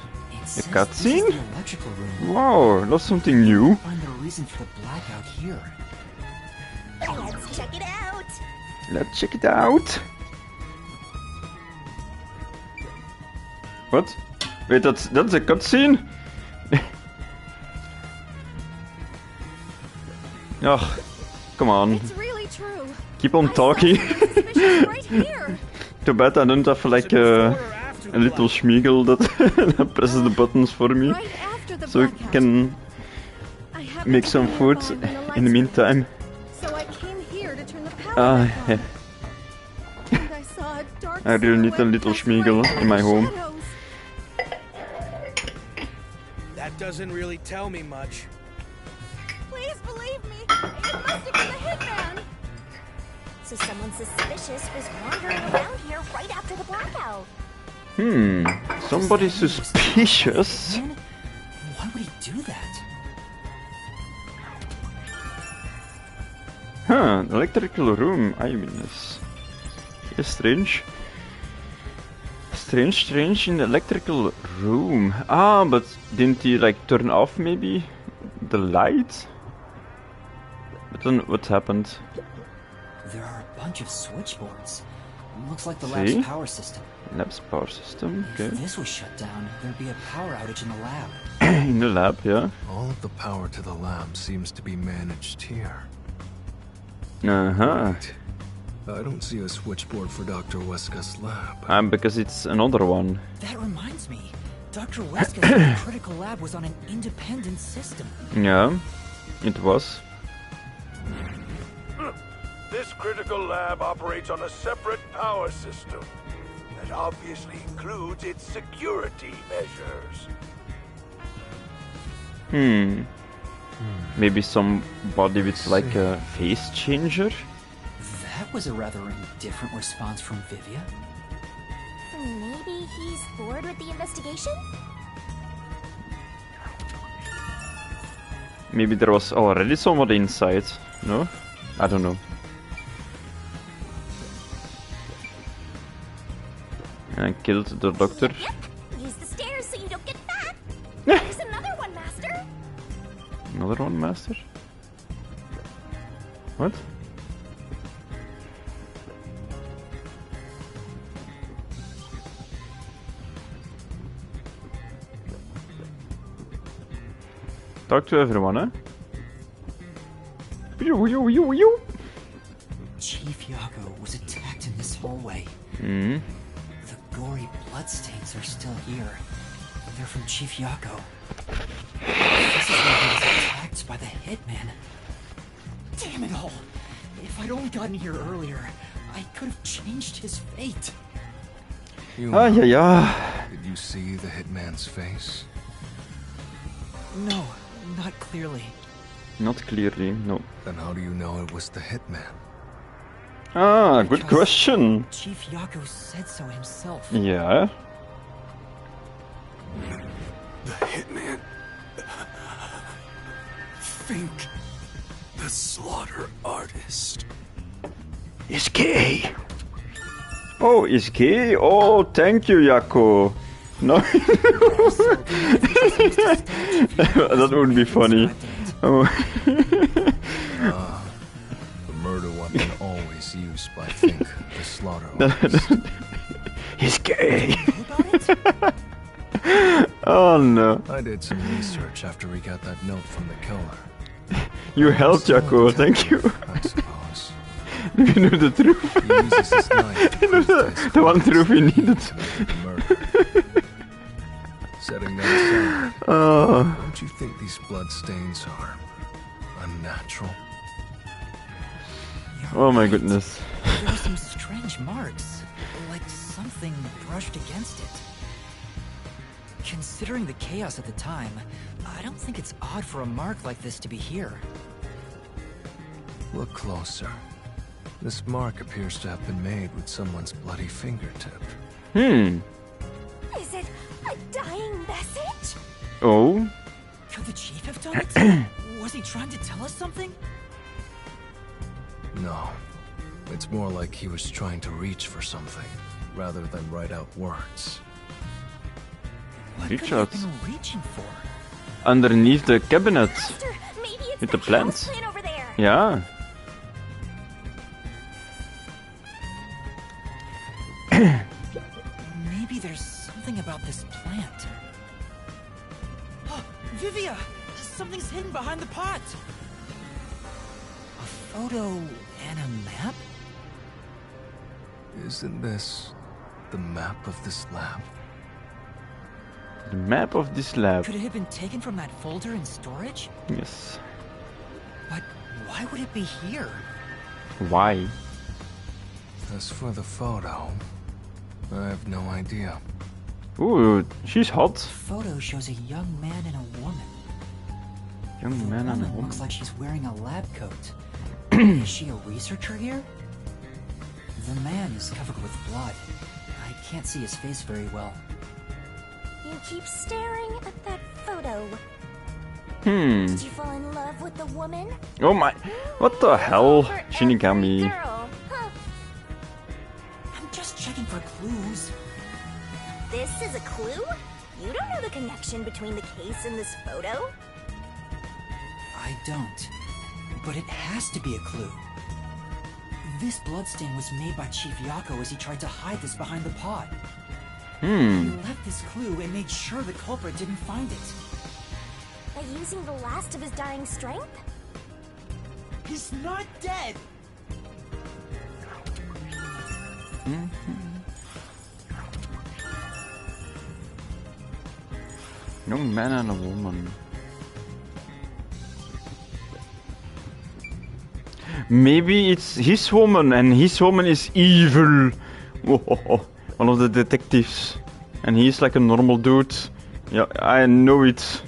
A cutscene? Wow, that's something new. Find the reason for the blackout here. Let's check it out. Let's check it out. What? Wait, that's a cutscene? Oh, come on. It's really true. Keep on talking. Right here. Too bad I don't have like a little schmiegel that presses the buttons for me, so I can make some food in the meantime. So I came here to turn the power back on. And I saw a dark I really need a little schmiegel in my home. That doesn't really tell me much. Please believe me, it must have been the hitman. So someone suspicious was wandering around here right after the blackout. Somebody suspicious? Why would he do that? Huh, electrical room, eyewitness. Yes, strange. Strange in the electrical room. Ah, but didn't he like turn off maybe the light? But then what happened? There are a bunch of switchboards. Looks like the lab's power system. Lab's power system, okay. If this was shut down, there'd be a power outage in the lab. In the lab, yeah. All of the power to the lab seems to be managed here. Uh-huh. I don't see a switchboard for Dr. Weska's lab. Because it's another one. That reminds me. Dr. Weska's critical lab was on an independent system. Yeah, it was. This critical lab operates on a separate power system that obviously includes its security measures. Maybe somebody with like a face changer? That was a rather indifferent response from Vivia. Maybe he's bored with the investigation? Maybe there was already somebody inside, no? I don't know. I killed the doctor. Use the stairs so you don't get fat. There's another one, Master. Another one, Master? What? Talk to everyone, eh? Chief Yago was attacked in this hallway. Hmm. The gory bloodstains are still here. They're from Chief Yago. This is where he was attacked by the hitman. Damn it all! If I'd only gotten here earlier, I could have changed his fate. Did you see the hitman's face? No, not clearly. Not clearly, no. Then how do you know it was the hitman? Ah, good question. Chief Yago said so himself. Yeah. The hitman. Fink. The slaughter artist. Is gay. Oh, is gay? Oh, thank you, Jaco. No. That would be funny. Oh. The murder weapon always used by Fink, the slaughter artist. He's gay. Oh no. I did some research after we got that note from the killer. You helped, Jaco, thank you. I suppose. You know the truth. He uses his knife to prove to his the one truth we needed. Setting that aside, don't you think these blood stains are unnatural? Oh my goodness. There are some strange marks, like something brushed against it. Considering the chaos at the time, I don't think it's odd for a mark like this to be here. Look closer. This mark appears to have been made with someone's bloody fingertip. Hmm. Is it a dying message? Oh? Could the chief have done it? Was he trying to tell us something? No. It's more like he was trying to reach for something, rather than write out words. What Reach could he have out. been reaching for? Underneath the cabinet. Maybe it's With the house plants. plant over there. Yeah. Maybe there's something about this plant. Vivia! Something's hidden behind the pot! A photo and a map? Isn't this the map of this lab? The map of this lab. Could it have been taken from that folder in storage? Yes. But why would it be here? Why? As for the photo, I have no idea. Ooh, she's hot. The photo shows a young man and a woman. Young man and a woman. Looks like she's wearing a lab coat. Is she a researcher here? The man is covered with blood. I can't see his face very well. You keep staring at that photo. Hmm. Did you fall in love with the woman? Oh my. What the hell? Shinigami. Girl, huh? I'm just checking for clues. This is a clue? You don't know the connection between the case and this photo? I don't. But it has to be a clue. This bloodstain was made by Chief Yako as he tried to hide this behind the pot. He left this clue and made sure the culprit didn't find it. By using the last of his dying strength? He's not dead! Young man and a woman. Maybe it's his woman and his woman is evil. Oh, one of the detectives. And he's like a normal dude. Yeah, I know it.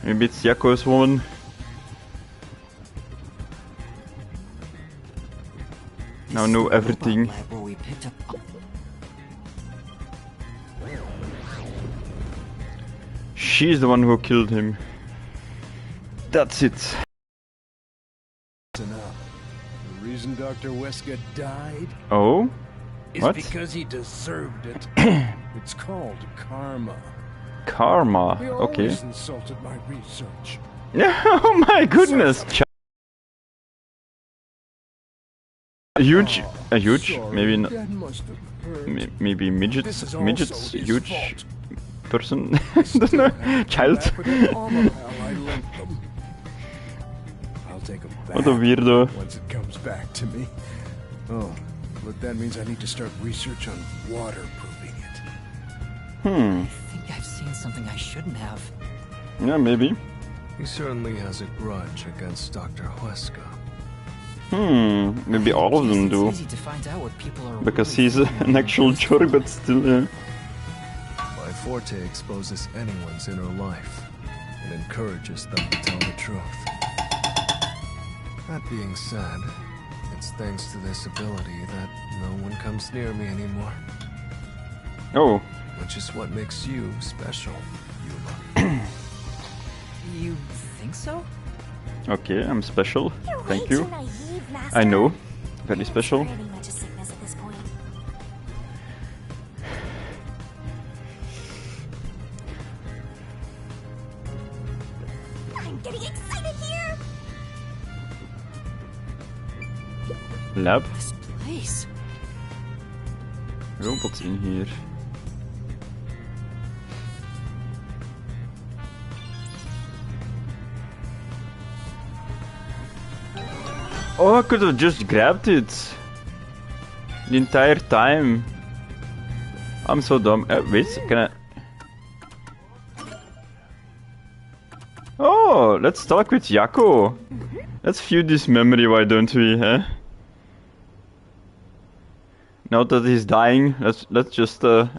Maybe it's Yako's woman. Now know everything. Where we picked up... She's the one who killed him. That's it. Enough. The reason Dr. Wesker died Oh? is What? because he deserved it. It's called karma. Karma. He Okay. always insulted my research. Oh my goodness! Huge, a huge, Sorry, maybe not, that must have hurt. maybe midgets, This is also midgets, his huge fault. person, I don't know, child. Back with that armor pal I lent them. I'll take them back What a weirdo. once it comes back to me. Oh, but that means I need to start research on waterproofing it. Hmm, I think I've seen something I shouldn't have. yeah, maybe. He certainly has a grudge against Dr. Wesker. Maybe all of them It's do. easy to find out what people are Because really he's an actual jerk, but still, yeah. My forte exposes anyone's inner life and encourages them to tell the truth. That being said, it's thanks to this ability that no one comes near me anymore. Oh. Which is what makes you special, Yuma. You think so? Okay, I'm special. You're Thank way you. too naive, Master. I know. Very special. Pretty much a sickness at this point. I'm getting excited here. Lab. This place. Robots in here. Oh, I could have just grabbed it the entire time. I'm so dumb. Wait, can I? Oh, let's talk with Yako. Let's view this memory, why don't we, huh? Now that he's dying, let's just let's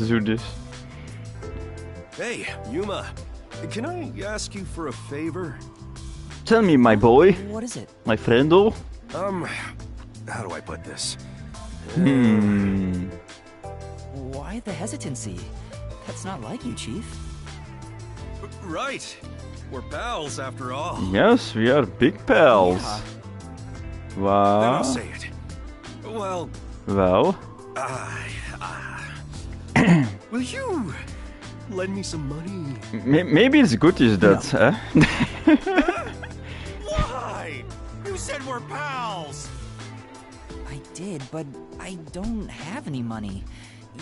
do this. Hey, Yuma, can I ask you for a favor? Tell me, my boy. What is it? My friendo. How do I put this? Why the hesitancy? That's not like you, Chief. Right. We're pals after all. Yes, we are big pals. Yeah. Wow. Then I'll say it. Well. Well. Will you lend me some money? Maybe it's good is that, No. Why? You said we're pals! I did, but I don't have any money.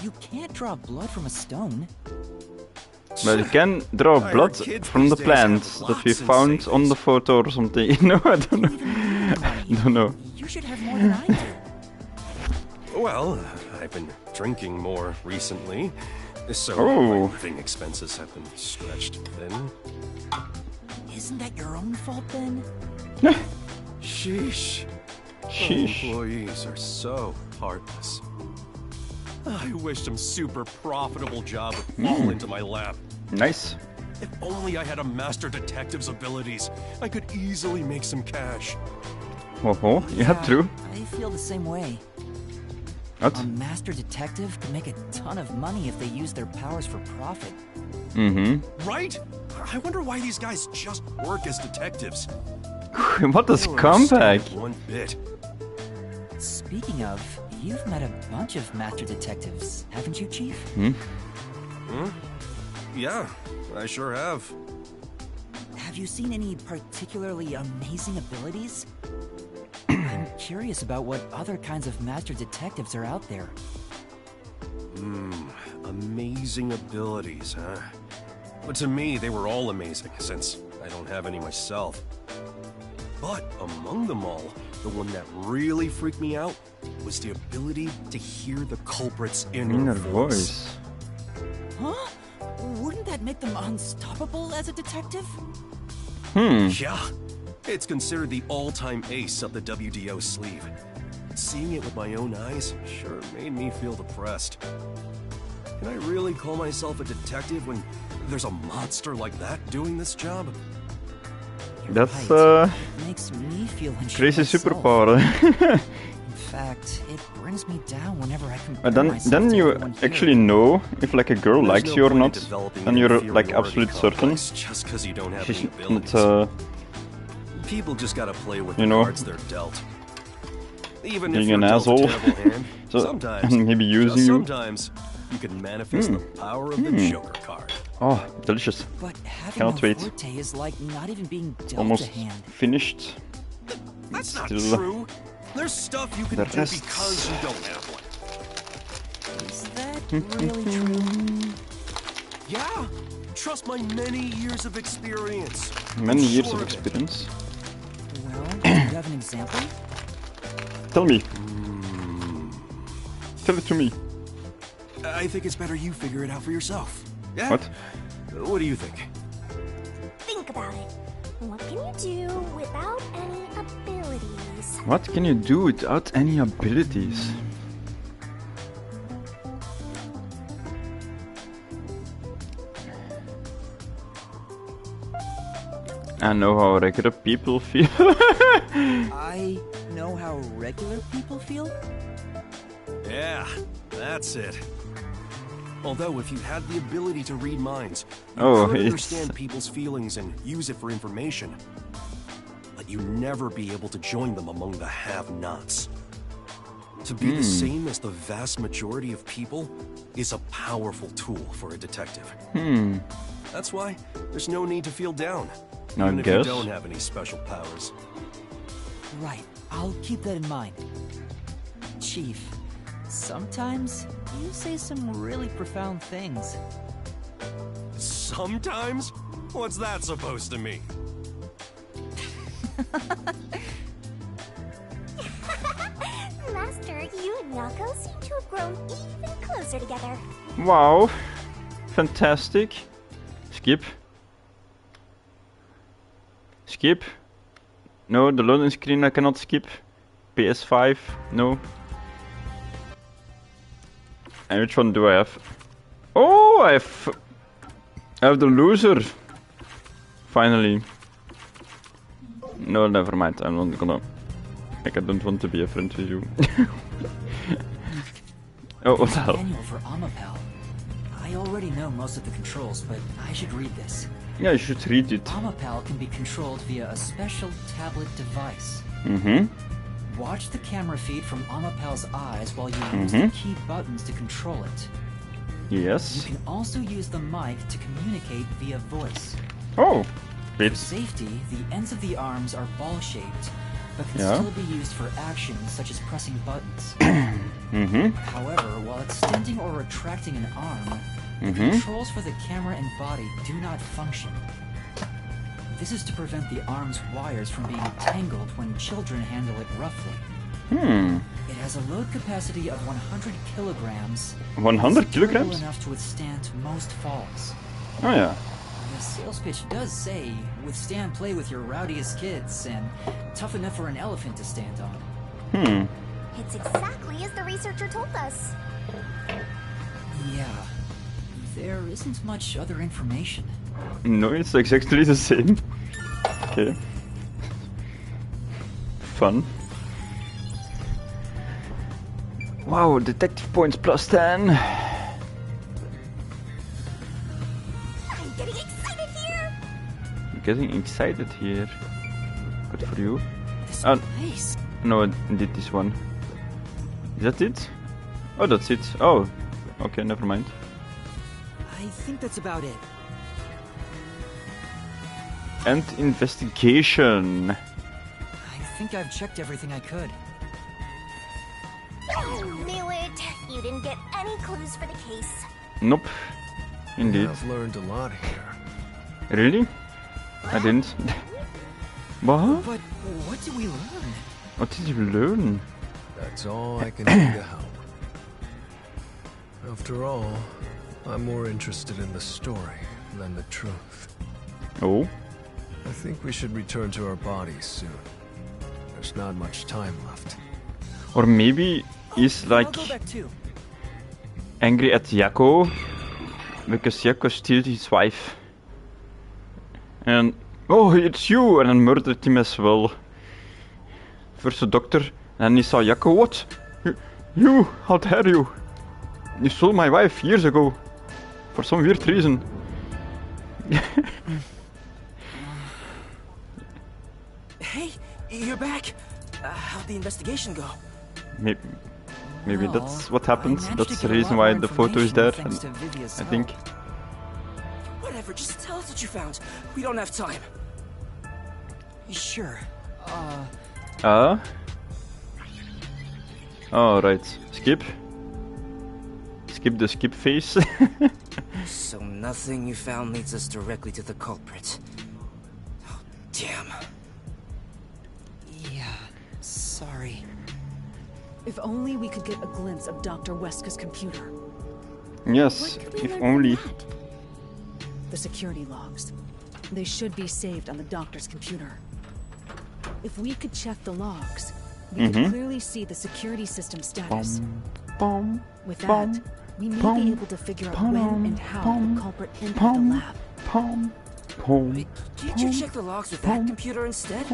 You can't draw blood from a stone. But you can draw blood from the plants that we found on the photo or something. No, I don't know. I don't know. You should have more than I do. Well, I've been drinking more recently, so Oh. my living expenses have been stretched thin. Isn't that your own fault then? Sheesh. Sheesh. Employees are so heartless. I wish some super profitable job would fall into my lap. Nice. If only I had a master detective's abilities, I could easily make some cash. Oh, yeah, true. I feel the same way. What? A master detective could make a ton of money if they use their powers for profit. Right? I wonder why these guys just work as detectives. What a I don't understand scumbag. one bit. Speaking of, you've met a bunch of master detectives, haven't you, Chief? Yeah, I sure have. Have you seen any particularly amazing abilities? I'm curious about what other kinds of master detectives are out there. Amazing abilities, huh? But to me, they were all amazing, since I don't have any myself. But among them all, the one that really freaked me out was the ability to hear the culprit's inner voice. Huh? Wouldn't that make them unstoppable as a detective? Yeah, it's considered the all-time ace up the WDO sleeve. Seeing it with my own eyes sure made me feel depressed. Can I really call myself a detective when there's a monster like that doing this job? That's It makes me feel unsure crazy myself. superpower. In fact, it brings me down whenever I compare But then myself you to everyone here. actually know if like a girl There's likes no you or point in not, developing and an you're like inferiority absolute certain. complex just 'cause you don't have She's any abilities. not, People just gotta play with you the know, cards they're dealt. Even if being you're an dealt a asshole. terrible hand, So, sometimes, maybe using just you. sometimes, you can manifest the power of the Joker card. Oh, delicious. But having Cannot no wait. forte is like not even being dealt Almost a hand. finished. That's not Still, true. There's stuff you can the do rest. because you don't have one. Is that really true? Yeah, trust my many years of experience. Many I'm years sure of it. experience. Well, do you have an example? Tell me. Tell it to me. I think it's better you figure it out for yourself. Yeah? What? What do you think? Think about it. What can you do without any abilities? What can you do without any abilities? I know how regular people feel. I know how regular people feel? Yeah, that's it. Although if you had the ability to read minds, you Oh, could it's... understand people's feelings and use it for information. But you'd never be able to join them among the have-nots. To be the same as the vast majority of people is a powerful tool for a detective. That's why there's no need to feel down, even if you don't have any special powers. Right, I'll keep that in mind. Chief, sometimes you say some really profound things. Sometimes? What's that supposed to mean? Master, you and Yako seem to have grown even closer together. Wow. Fantastic. Skip. Skip. No, the loading screen I cannot skip. PS5, no. And which one do I have? Oh, I have the loser. Finally. No, never mind. I'm not gonna. Like, I don't want to be a friend with you. Oh, what the hell? Manual for Amapel. I already know most of the controls, but I should read this. Yeah, you should read it. Amapel can be controlled via a special tablet device. Watch the camera feed from Amapel's eyes while you use the key buttons to control it. Yes. You can also use the mic to communicate via voice. Oh, for safety, the ends of the arms are ball-shaped, but can still be used for actions such as pressing buttons. However, while extending or retracting an arm, the controls for the camera and body do not function. This is to prevent the arm's wires from being tangled when children handle it roughly. It has a load capacity of 100 kilograms. 100 kilograms? Enough to withstand most falls. Oh yeah. The sales pitch does say, withstand play with your rowdiest kids, and tough enough for an elephant to stand on. It's exactly as the researcher told us. Yeah. There isn't much other information. No, it's exactly the same. Okay. Fun. Wow, detective points plus 10. I'm getting excited here. You're getting excited here. Good for you. This place. No, indeed this one. Is that it? Oh, that's it. Oh, okay, never mind. I think that's about it. And investigation. I think I've checked everything I could. I knew it. You didn't get any clues for the case. Nope. Indeed. I've learned a lot here. Really? I didn't. What? But what did we learn? What did you learn? That's all I can do to help. After all, I'm more interested in the story than the truth. Oh? I think we should return to our bodies soon. There's not much time left. Or maybe he's like angry at Yako because Yako steals his wife. And oh, it's you! And then murdered him as well. First the doctor, and he saw Yako. What? You! How dare you! You stole my wife years ago for some weird reason. Hey, you're back. How'd the investigation go? Maybe that's what happens. That's the reason why the photo is there. I think. Whatever, just tell us what you found. We don't have time. Sure. Oh, right. Skip. Skip the skip phase. So nothing you found leads us directly to the culprit. Oh, damn. Yeah, sorry. If only we could get a glimpse of Dr. Weska's computer. Yes, if only. The security logs. They should be saved on the doctor's computer. If we could check the logs, we could clearly see the security system status. With that, we may be able to figure out when and how the culprit entered the lab. Can't you check the logs with that computer instead?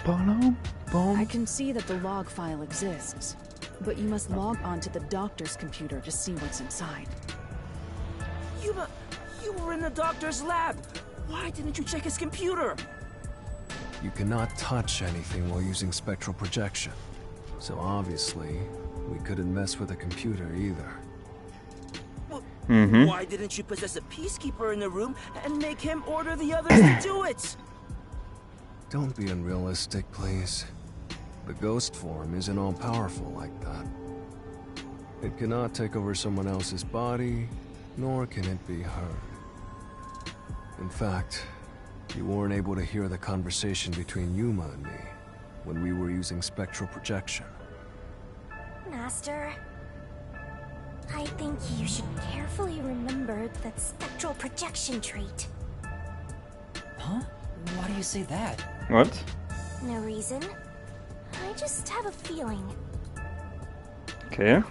I can see that the log file exists, but you must log on to the doctor's computer to see what's inside. Yuma, you were in the doctor's lab. Why didn't you check his computer? You cannot touch anything while using spectral projection. So obviously, we couldn't mess with the computer either. Why didn't you possess a peacekeeper in the room and make him order the others to do it? Don't be unrealistic, please. The ghost form isn't all-powerful like that. It cannot take over someone else's body, nor can it be heard. In fact, you weren't able to hear the conversation between Yuma and me when we were using spectral projection. Master, I think you should carefully remember that spectral projection trait. Huh? Why do you say that? What? No reason. I just have a feeling. Okay.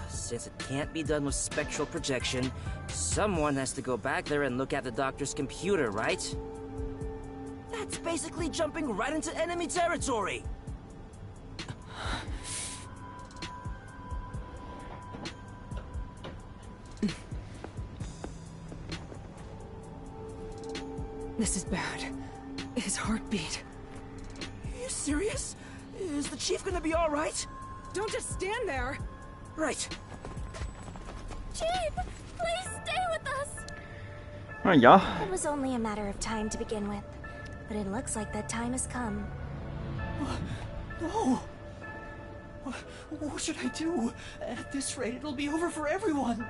Since it can't be done with spectral projection, someone has to go back there and look at the doctor's computer, right? That's basically jumping right into enemy territory. This is bad. His heartbeat. Are you serious? Is the chief gonna be all right? Don't just stand there. Right. Chief, please stay with us. Yeah. It was only a matter of time to begin with, but it looks like that time has come. No! What should I do? At this rate, it'll be over for everyone.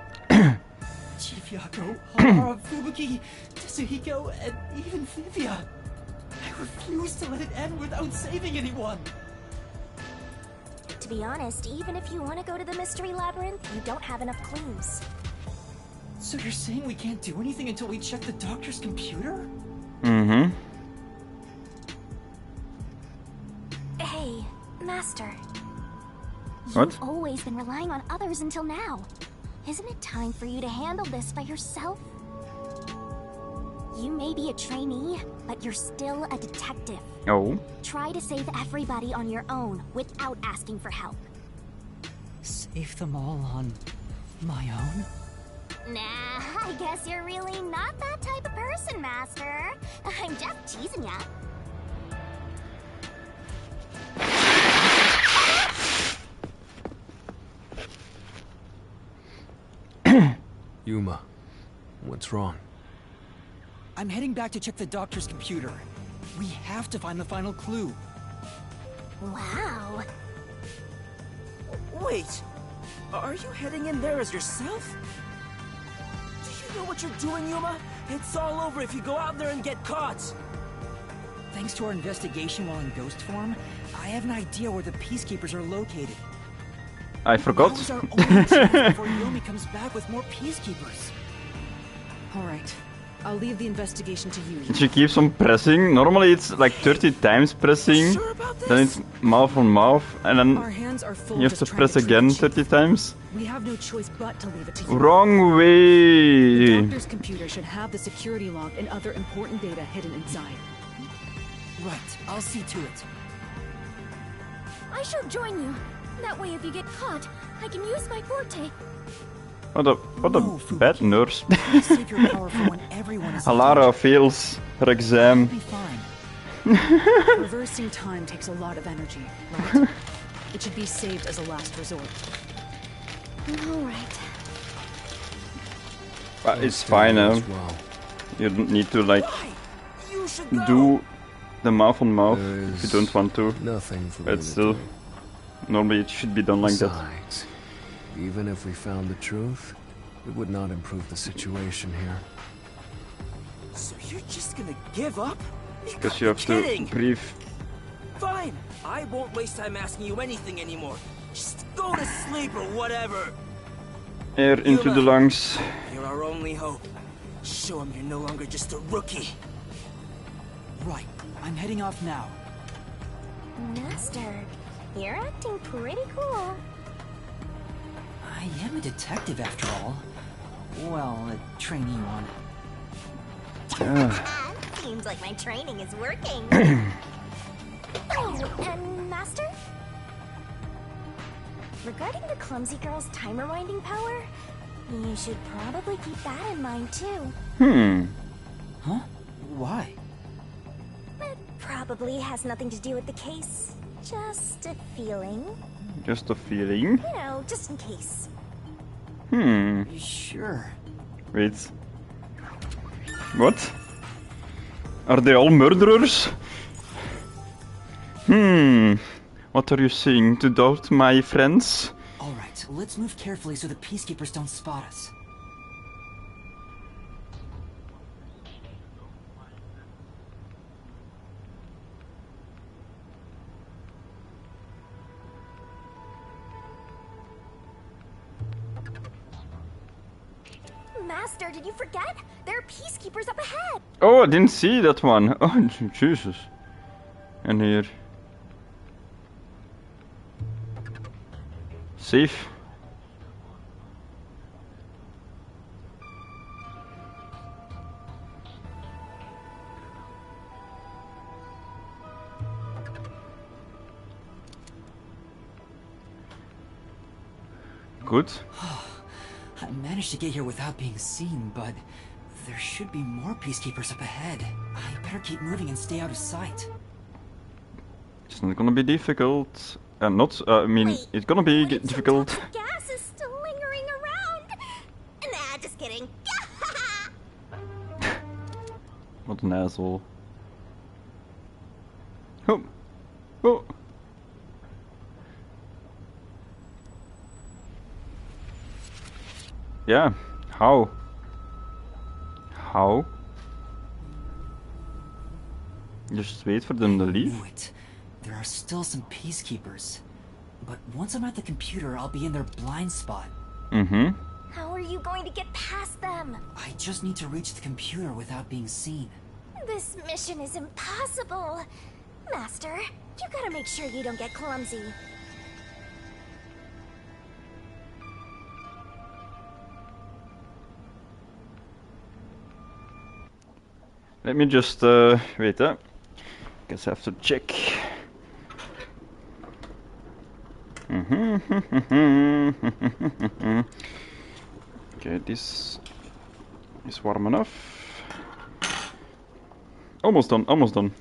Chief Yako, Hara, Fubuki, Tsuhiko, and even Vivia. I refuse to let it end without saving anyone. To be honest, even if you want to go to the mystery labyrinth, you don't have enough clues. So you're saying we can't do anything until we check the doctor's computer? Mm-hmm. Hey, Master. What? You've always been relying on others until now. Isn't it time for you to handle this by yourself? You may be a trainee, but you're still a detective. Oh. Try to save everybody on your own without asking for help. Save them all on my own? Nah, I guess you're really not that type of person, Master. I'm just teasing ya. Yuma, what's wrong? I'm heading back to check the doctor's computer. We have to find the final clue. Wow. Wait, are you heading in there as yourself? Do you know what you're doing, Yuma? It's all over if you go out there and get caught. Thanks to our investigation while in ghost form, I have an idea where the peacekeepers are located. I forgot. That was our only chance before Yomi comes back with more peacekeepers. All right. I'll leave the investigation to you. She keeps on pressing. Normally it's like 30 times pressing. Then it's mouth on mouth. And then you have to press again 30 times. We have no choice but to leave it to you. Wrong way. The doctor's computer should have the security log and other important data hidden inside. Right. I'll see to it. I shall join you. That way, if you get caught, I can use my forte. What a bad nurse. Save your power for when everyone is Alara fails her exam. Be fine. Reversing time takes a lot of energy, right? It should be saved as a last resort. All right. But it's fine now. You don't need to like do the mouth on mouth if you don't want to. But still, normally it should be done like that. Even if we found the truth, it would not improve the situation here. So you're just gonna give up? Because you have to breathe. Fine, I won't waste time asking you anything anymore. Just go to sleep or whatever. Air into the lungs. You're our only hope. Show him you're no longer just a rookie. Right, I'm heading off now. Master, you're acting pretty cool. I am a detective after all. Well, a trainee one. Seems like my training is working. Oh, and Master? Regarding the clumsy girl's time rewinding power, you should probably keep that in mind too. Huh? Why? It probably has nothing to do with the case. Just a feeling. Just a feeling? You know, just in case. Sure. Wait. What? Are they all murderers? What are you saying to doubt my friends? Alright, let's move carefully so the peacekeepers don't spot us. Master, did you forget? There are peacekeepers up ahead! Oh, I didn't see that one. Oh, Jesus. And here. Safe. Good. I managed to get here without being seen, but there should be more peacekeepers up ahead. I better keep moving and stay out of sight. It's not gonna be difficult. I mean, it's gonna be difficult. Gas is still lingering around. Nah, just kidding. What an asshole. Oh. Oh. Yeah, how? How? Just wait for them to leave? Knew it. There are still some peacekeepers. But once I'm at the computer, I'll be in their blind spot. How are you going to get past them? I just need to reach the computer without being seen. This mission is impossible. Master, you gotta make sure you don't get clumsy. Let me just wait. Guess I have to check. Okay, this is warm enough. Almost done. Almost done.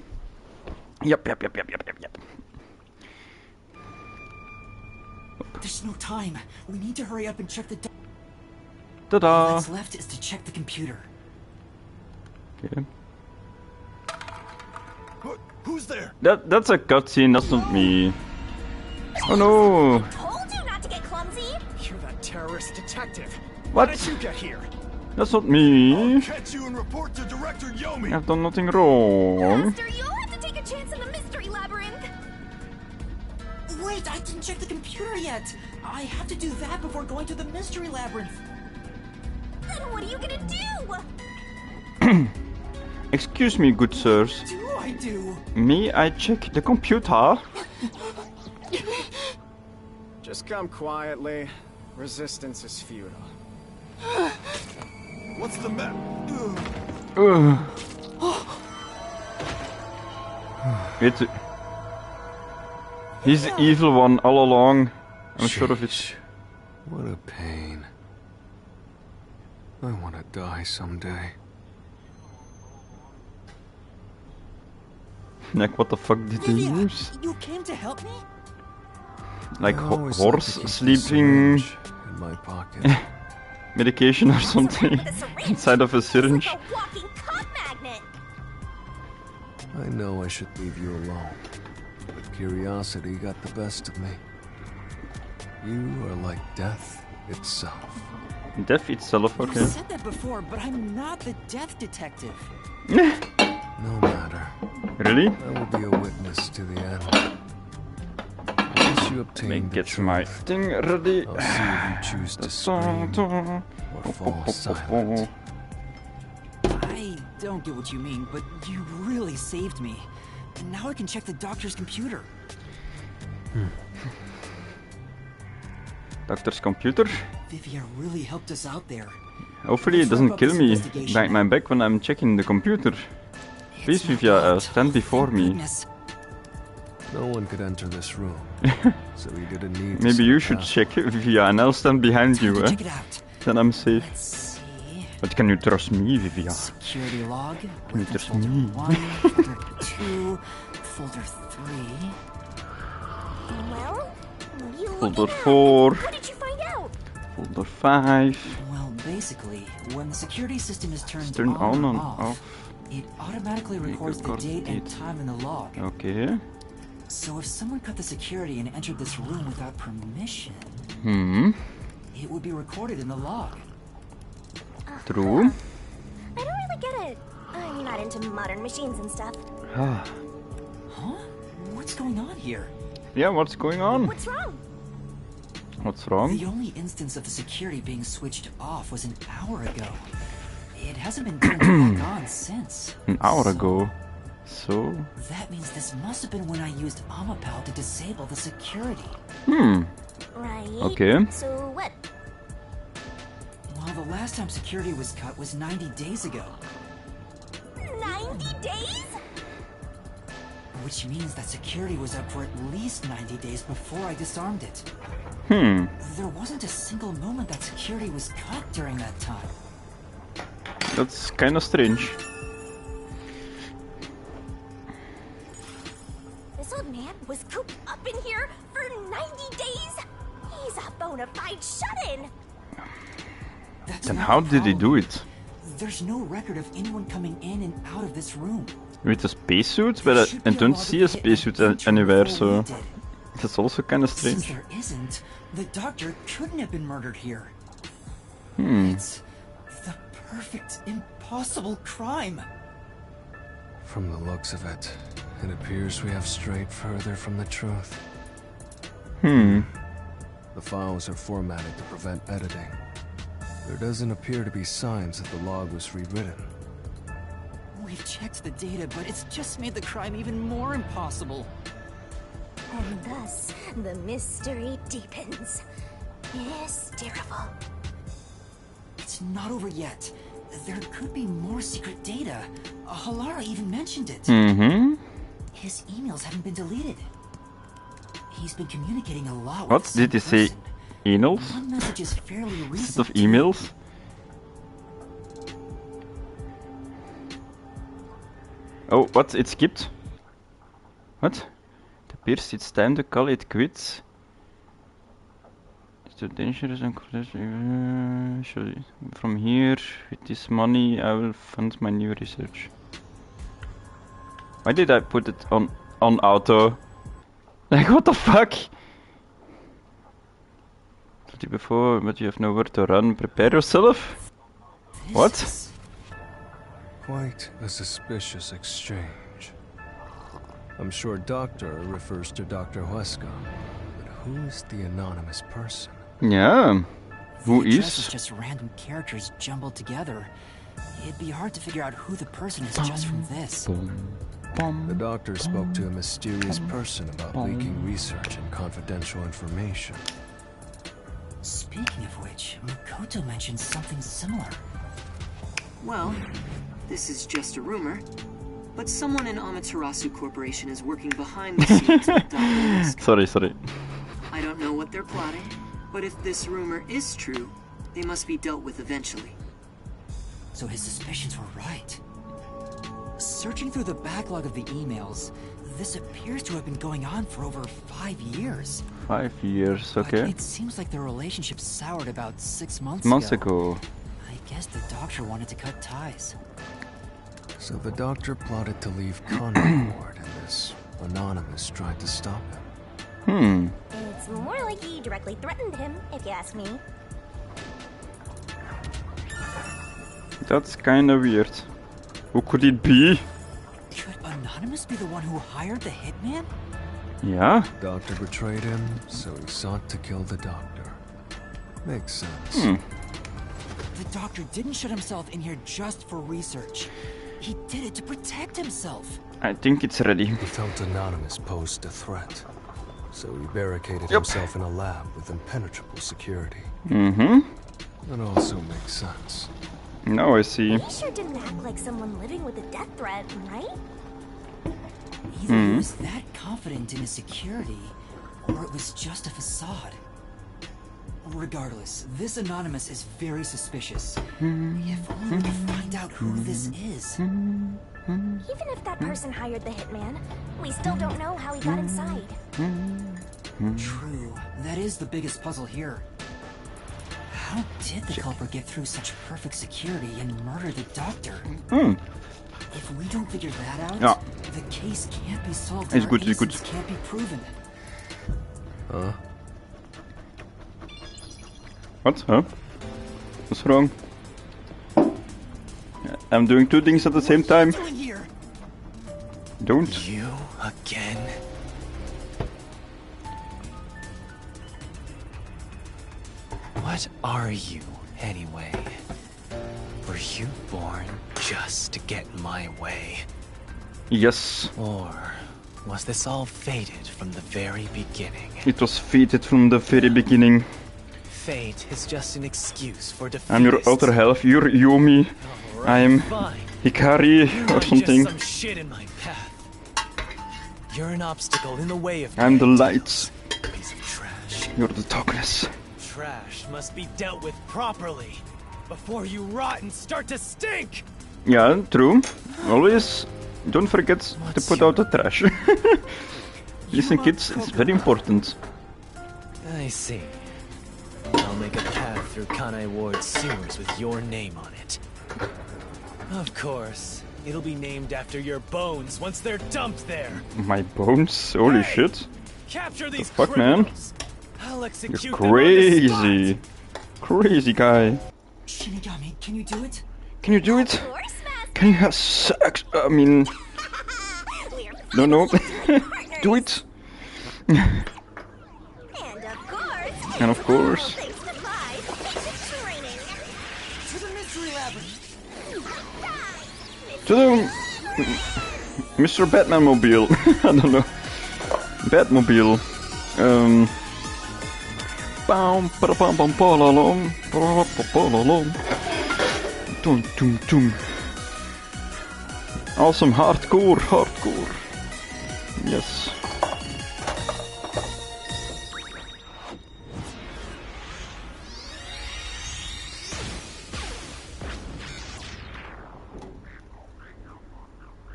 Yep. There's no time. We need to hurry up and check the. Ta-da! All that's left is to check the computer. Okay. Who's there? That's a cutscene. That's not me. Oh no! Told you not to get clumsy. You're that terrorist detective. What? How did you get here? That's not me. I'll catch you and report to Director Yomi. I've done nothing wrong. Master, you'll have to take a chance in the mystery labyrinth. Wait, I didn't check the computer yet. I have to do that before going to the mystery labyrinth. Then what are you gonna do? Excuse me, good sirs. What do I do? May I check the computer? Just come quietly. Resistance is futile. What's the matter? He's the evil one all along. I'm sure of it. What a pain. I want to die someday. Like, what the fuck did they use? You came to help me? Like I always horse like to keep a sleeping syringe in my pocket. medication or something inside of a syringe. Like a walking cock magnet. I know I should leave you alone, but curiosity got the best of me. You are like death itself. Death itself, okay. You said that before, but I'm not the death detective. No matter. Really? I will be a witness to the end. Once you obtain Let me the get truth, my thing ready. I'll see if you choose to scream or fall silent. I don't get what you mean, but you really saved me. And now I can check the doctor's computer. Doctor's computer? Vivia really helped us out there. Hopefully it doesn't kill me behind my back when I'm checking the computer. Please, Vivia, stand before me. No one could enter this room, so he didn't need to Maybe set you a should password. check Vivia and I'll stand behind you, Check it out. Then I'm safe. Let's see. But can you trust me, Vivia? Security log. Can you trust me? Folder 1, folder 2, folder 3. Well, you Folder 4. What did you find out? Folder 5. Well, basically, when the security system is turned Turn on or and off, off. it automatically records the date and time in the log. Okay. So if someone cut the security and entered this room without permission, it would be recorded in the log. True. I don't really get it. I'm not into modern machines and stuff. Huh? What's going on here? Yeah, what's going on? What's wrong? What's wrong? The only instance of the security being switched off was an hour ago. It hasn't been turned back on since. An hour ago. So? That means this must have been when I used Amapal to disable the security. Right. Okay. So what? Well, the last time security was cut was 90 days ago. 90 days? Which means that security was up for at least 90 days before I disarmed it. There wasn't a single moment that security was cut during that time. That's kind of strange. This old man was cooped up in here for 90 days? He's a bona fide shut-in! Then how did he do it? There's no record of anyone coming in and out of this room. With a spacesuit? But I don't see a spacesuit anywhere, so... That's also kind of strange. Since there isn't, the doctor couldn't have been murdered here. It's the perfect, impossible crime. From the looks of it, it appears we have strayed further from the truth. The files are formatted to prevent editing. There doesn't appear to be signs that the log was rewritten. We've checked the data, but it's just made the crime even more impossible. And thus, the mystery deepens. Hysterical. It's not over yet. There could be more secret data. Halara even mentioned it. His emails haven't been deleted. He's been communicating a lot with What? Did he say emails? One message is fairly recent. Instead of emails? Oh, what? It skipped? What? It appears it's time to call it quits. It's too dangerous and from here, with this money, I will fund my new research. Why did I put it on auto? Like, what the fuck? Told you before, but you have nowhere to run. Prepare yourself? What? Quite a suspicious exchange. I'm sure Doctor refers to Dr. Huesca, but who is the anonymous person? Yeah, who The address is? just random characters jumbled together. It'd be hard to figure out who the person is just from this. The doctor spoke to a mysterious person about leaking research and confidential information. Speaking of which, Makoto mentioned something similar. Well, this is just a rumor, but someone in Amaterasu Corporation is working behind the scenes with Dr. Huesca. Sorry. I don't know what they're plotting, but if this rumor is true, they must be dealt with eventually. So his suspicions were right. Searching through the backlog of the emails, this appears to have been going on for over 5 years. 5 years, But okay. it seems like their relationship soured about 6 months Months ago. ago. I guess the doctor wanted to cut ties. So the doctor plotted to leave Concord, and this anonymous tried to stop him. It's more like he directly threatened him, if you ask me. That's kinda weird. Who could it be? Could Anonymous be the one who hired the hitman? Yeah. Doctor betrayed him, so he sought to kill the doctor. Makes sense. The doctor didn't shut himself in here just for research. He did it to protect himself. I think it's ready. He felt Anonymous posed a threat, so he barricaded himself in a lab with impenetrable security. That also makes sense. Now I see. He sure didn't act like someone living with a death threat, right? Either he was that confident in his security, or it was just a facade. Regardless, this Anonymous is very suspicious. If only we could find out who this is. Even if that person hired the hitman, we still don't know how he got inside. True. That is the biggest puzzle here. How did the culprit get through such perfect security and murder the doctor? If we don't figure that out, the case can't be solved. It's good, it's good. Can't be proven. What? Huh? What's wrong? I'm doing two things at the same time. Don't. You again? What are you, anyway? Were you born just to get in my way? Yes. Or was this all fated from the very beginning? It was fated from the very beginning. Fate is just an excuse for defeat. I'm your other half, you're Yomi. I'm Hikari or something. Some shit in my path. You're an obstacle in the way of I'm the lights. Piece of trash. You're the darkness. Trash must be dealt with properly before you rot and start to stink. Yeah, true. Always don't forget to put out the trash. Listen, kids, it's very important. I see. I'll make a path through Kanai Ward's sewers with your name on it. Of course, it'll be named after your bones once they're dumped there. My bones? Holy shit. Capture these the fuck, man? I'll execute You're crazy. Crazy guy. Shinigami, can you do it? Can you do it? Can you have sex? I mean... No. Do it. And of course. To the mystery labyrinth. To the Mr. Batman mobile. I don't know. Batmobile. Awesome, hardcore. Yes.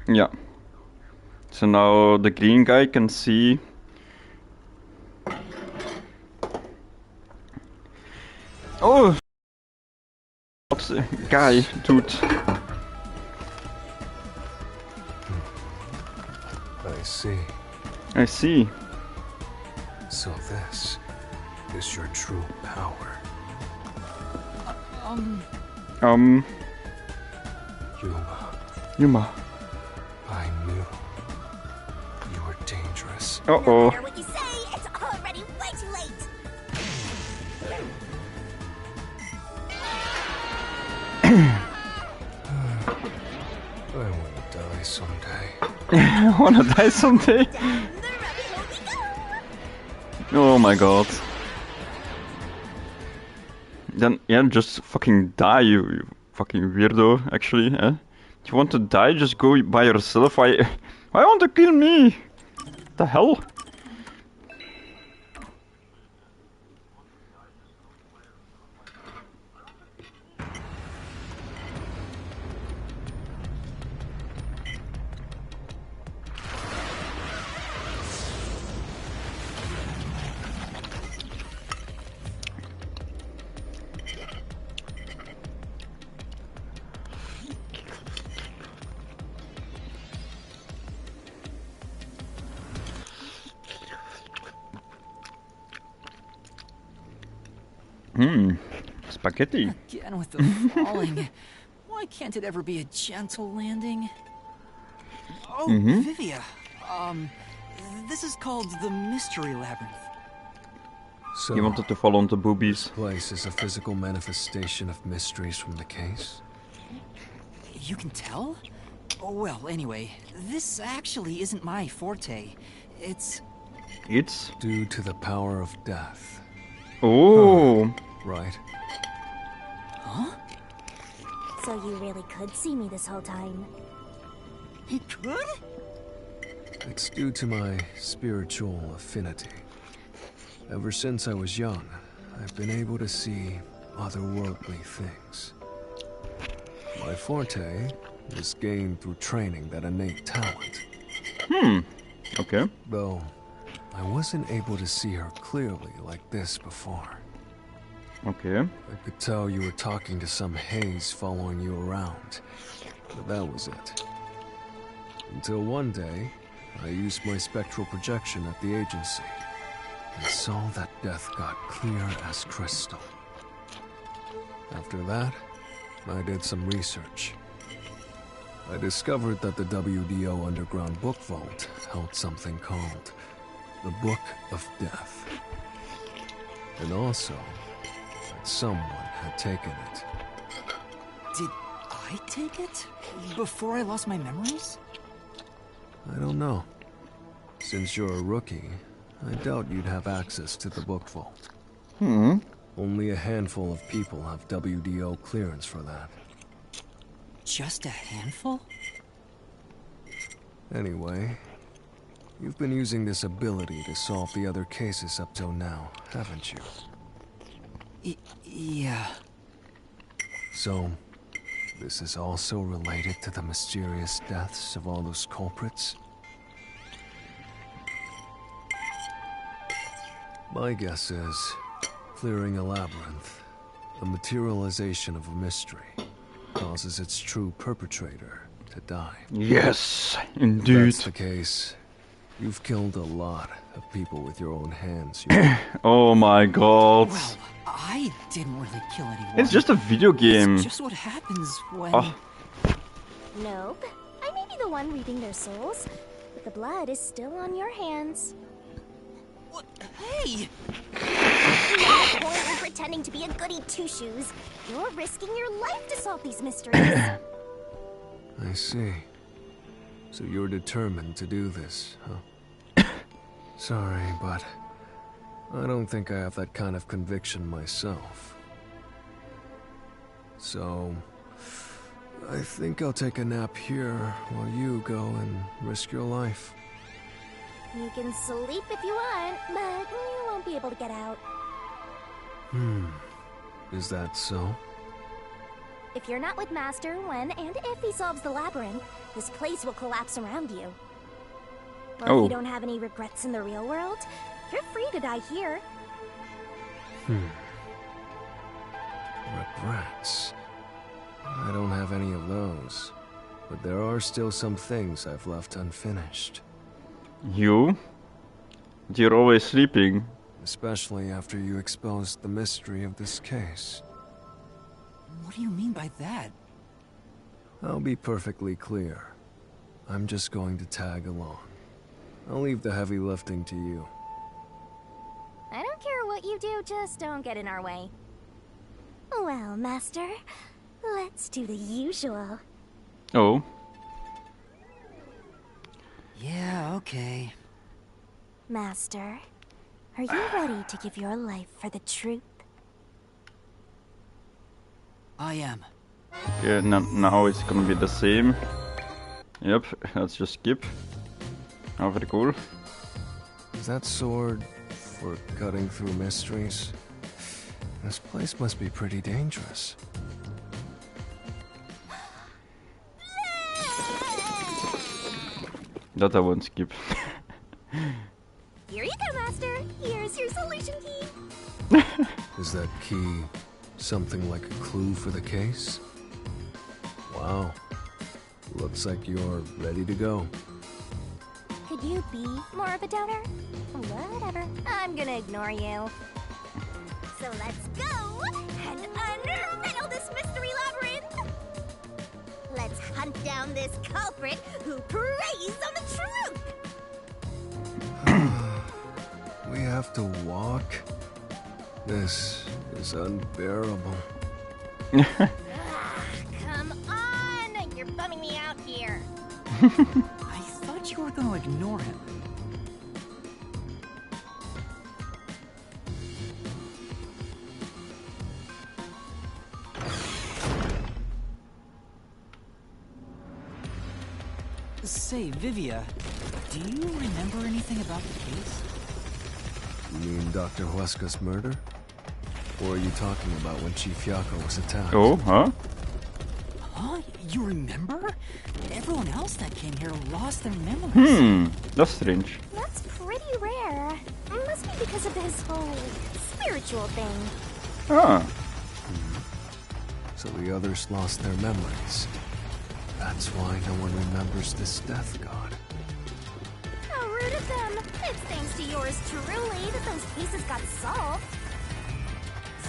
Yeah. So now the green guy can see. Oh! What's the guy, dude? I see. So this is your true power. Yuma. I knew you were dangerous. Uh-oh. No matter what you say, it's already way too late. I want to die someday. I wanna die someday? Oh my god. Then, yeah, just fucking die, you fucking weirdo, actually, eh? If you want to die, just go by yourself. Why want to kill me? What the hell? Spaghetti. Again with the falling. Why can't it ever be a gentle landing? Oh, Vivia. This is called the Mystery Labyrinth. So, you wanted to fall onto boobies. This place is a physical manifestation of mysteries from the case? You can tell? Oh, well, anyway, this actually isn't my forte. It's due to the power of death. Oh. Right. Huh? So you really could see me this whole time? He could? It's due to my spiritual affinity. Ever since I was young, I've been able to see otherworldly things. My forte was gained through training that innate talent. Okay. Though, I wasn't able to see her clearly like this before. Okay. I could tell you were talking to some haze following you around, but that was it. Until one day, I used my spectral projection at the agency, and saw that death got clear as crystal. After that, I did some research. I discovered that the WDO Underground Book Vault held something called the Book of Death. And also, that someone had taken it. Did I take it? Before I lost my memories? I don't know. Since you're a rookie, I doubt you'd have access to the book vault. Only a handful of people have WDO clearance for that. Just a handful? Anyway, you've been using this ability to solve the other cases up till now, haven't you? Yeah. So, this is also related to the mysterious deaths of all those culprits? My guess is, clearing a labyrinth, the materialization of a mystery, causes its true perpetrator to die. Yes, indeed. If that's the case, you've killed a lot of people with your own hands. You know? Oh my god. Well, I didn't really kill anyone. It's just a video game. It's just what happens when... Oh. Nope. I may be the one reading their souls, but the blood is still on your hands. What? Hey! No point in pretending to be a goody two-shoes. You're risking your life to solve these mysteries. I see. So you're determined to do this, huh? Sorry, but I don't think I have that kind of conviction myself. So, I think I'll take a nap here while you go and risk your life. You can sleep if you want, but you won't be able to get out. Is that so? If you're not with Master when and if he solves the labyrinth, this place will collapse around you. Well, if you don't have any regrets in the real world, you're free to die here. Regrets? I don't have any of those. But there are still some things I've left unfinished. You? You're always sleeping. Especially after you exposed the mystery of this case. What do you mean by that? I'll be perfectly clear. I'm just going to tag along. I'll leave the heavy lifting to you. I don't care what you do, just don't get in our way. Well, Master, let's do the usual. Oh. Yeah, okay. Master, are you ready to give your life for the truth? I am. Okay, now it's gonna be the same. Yep, let's just skip. Oh, very cool. Is that sword for cutting through mysteries? This place must be pretty dangerous. That I won't skip. Here you go, Master. Here's your solution key. Is that key something like a clue for the case? Wow. Looks like you're ready to go. Could you be more of a doubter? Whatever. I'm gonna ignore you. So let's go and unravel this mystery labyrinth. Let's hunt down this culprit who preys on the truth. We have to walk? This is unbearable. Come on! You're bumming me out here. I thought you were gonna ignore him. Say, Vivia, Do you remember anything about the case? You mean Dr. Huesca's murder? Or are you talking about when Chief Yako was attacked? Oh, huh? Huh? You remember? Everyone else that came here lost their memories. That's strange. That's pretty rare. Must be because of his whole spiritual thing. Ah. So the others lost their memories. That's why no one remembers this death god. How rude of them. It's thanks to yours truly that those cases got solved.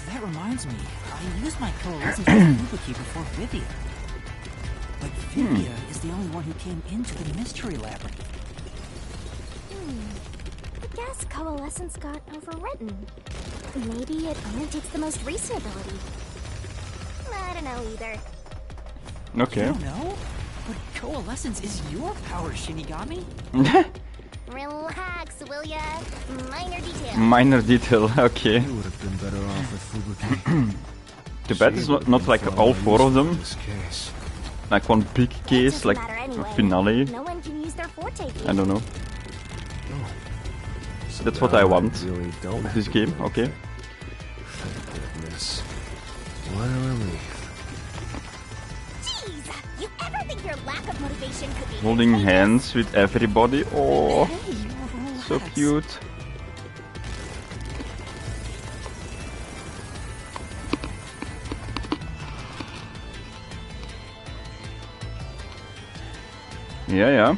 That reminds me, I used my coalescence with Fubuki before Vivia. But Vivia is the only one who came into the mystery labyrinth. I guess coalescence got overwritten. Maybe it only takes the most recent ability. I don't know either. Okay. You don't know? But coalescence is your power, Shinigami. Relax, will ya? Minor detail. Minor detail, okay. You would have been better off with Fubuki. Too bad it's not like all four of them. Like one big case, like anyway. a finale. No one can use their forte. I don't know. So that's what I want really with this game, okay. Thank goodness. What a relief. Jeez, you ever think your lack of motivation could be Holding hands with everybody, oh, Hey, so cute. Yeah, yeah.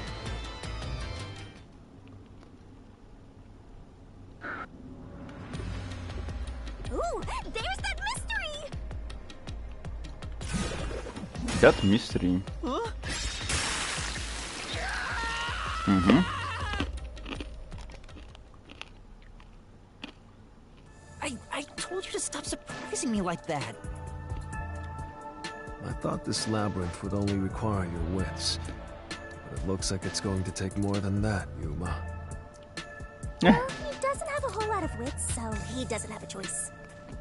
Ooh, there's that mystery! That mystery. Huh? I told you to stop surprising me like that. I thought this labyrinth would only require your wits. But it looks like it's going to take more than that, Yuma. Well, he doesn't have a whole lot of wits, so he doesn't have a choice.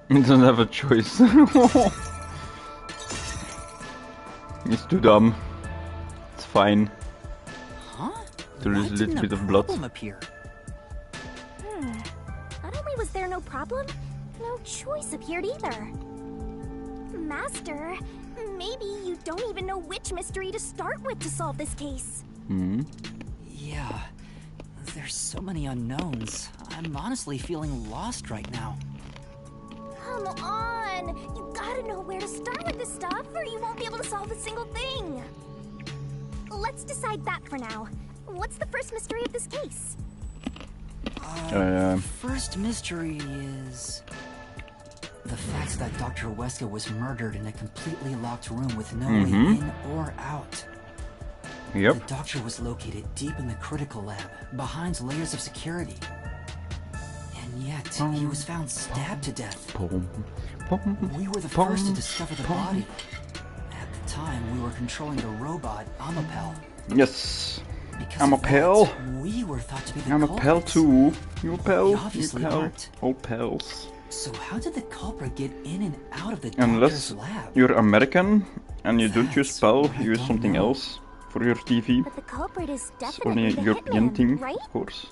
He doesn't have a choice. He's too dumb. It's fine. Huh? To lose a little bit of blood. Appear? Not only was there no problem, no choice appeared either. Master, maybe you don't even know which mystery to start with to solve this case. Yeah. There's so many unknowns. I'm honestly feeling lost right now. Come on! You gotta know where to start with this stuff, or you won't be able to solve a single thing! Let's decide that for now. What's the first mystery of this case? First mystery is... the fact that Dr. Huesca was murdered in a completely locked room with no way in or out. Yep. The doctor was located deep in the critical lab, behind layers of security. And yet, he was found stabbed to death. We were the first to discover the body. At the time, we were controlling the robot, Amapel. Yes. Because I'm a of pal. that, we were thought to be the I'm a pal culprits. too. You a pal? We You obviously pal? aren't. All pals. So how did the culprit get in and out of the Unless doctor's lab? you're American and you don't use pal, you use something else for your TV. But the culprit is It's only definitely a the European hitman, thing, right? of course.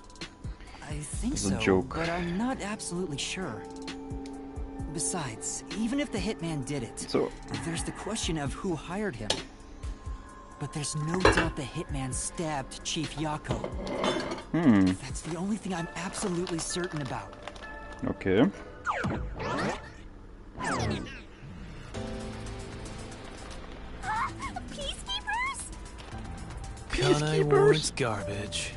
I think It's a so, joke. but I'm not absolutely sure. Besides, even if the hitman did it, So there's the question of who hired him. But there's no doubt the hitman stabbed Chief Yako. That's the only thing I'm absolutely certain about. okay. Peacekeepers? Kanai Ward's garbage.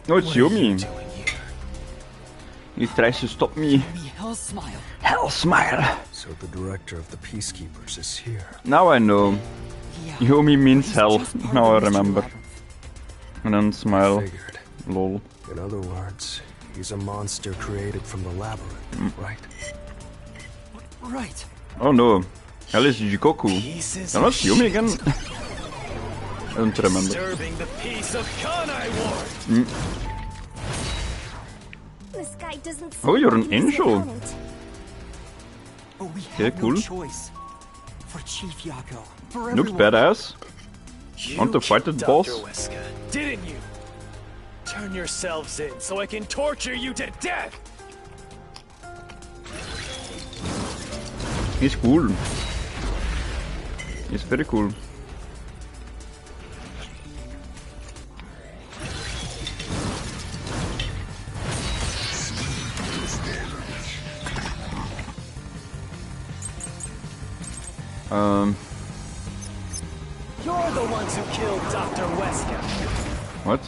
Oh, it's Yumi. He tries to stop me. Hell smile. Hell smile. So the director of the Peacekeepers is here. Now I know. Yumi means hell. Now I remember. And then smile. Figured. Lol. In other words, he's a monster created from the labyrinth, right? Right. Oh no. Hell is Jikoku. That was Yumi again? I don't remember. Disturbing the peace of Kanai Ward. This guy doesn't Oh, you're an seem like he's the angel. opponent. Oh, we Okay, have cool. no choice. For Chief Yako. For Looks everyone. badass. Want to fight that boss? Dr. Huesca, didn't you? Turn yourselves in so I can torture you to death! He's cool. He's very cool. You're the ones who killed Dr. Wesker. What?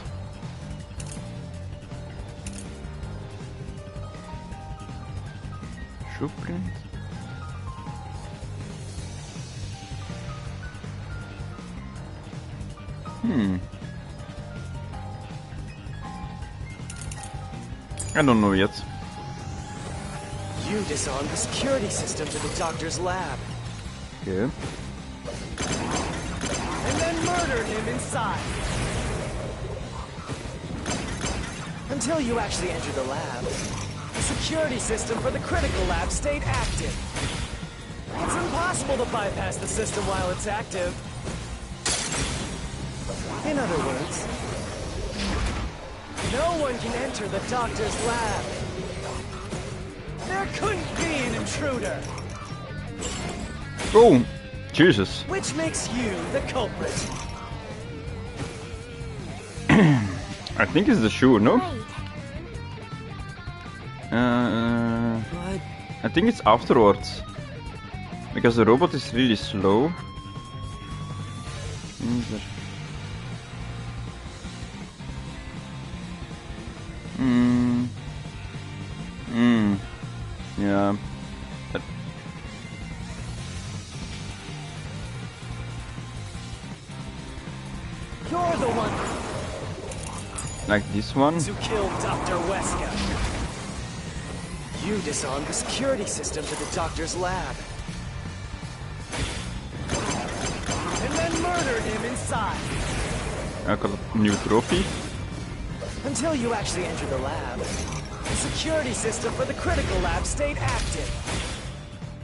Shoeprint? I don't know yet. You disarmed the security system to the doctor's lab. Okay. And then murdered him inside. Until you actually entered the lab, the security system for the critical lab stayed active. It's impossible to bypass the system while it's active. In other words, no one can enter the doctor's lab. There couldn't be an intruder. Oh, Jesus. Which makes you the culprit. I think it's the shoe, no? I think it's afterwards. Because the robot is really slow. Yeah. You're the one Like this one? who killed Dr. Wesker. You disarmed the security system to the doctor's lab. And then murdered him inside. I got a new trophy. Until you actually entered the lab, the security system for the critical lab stayed active.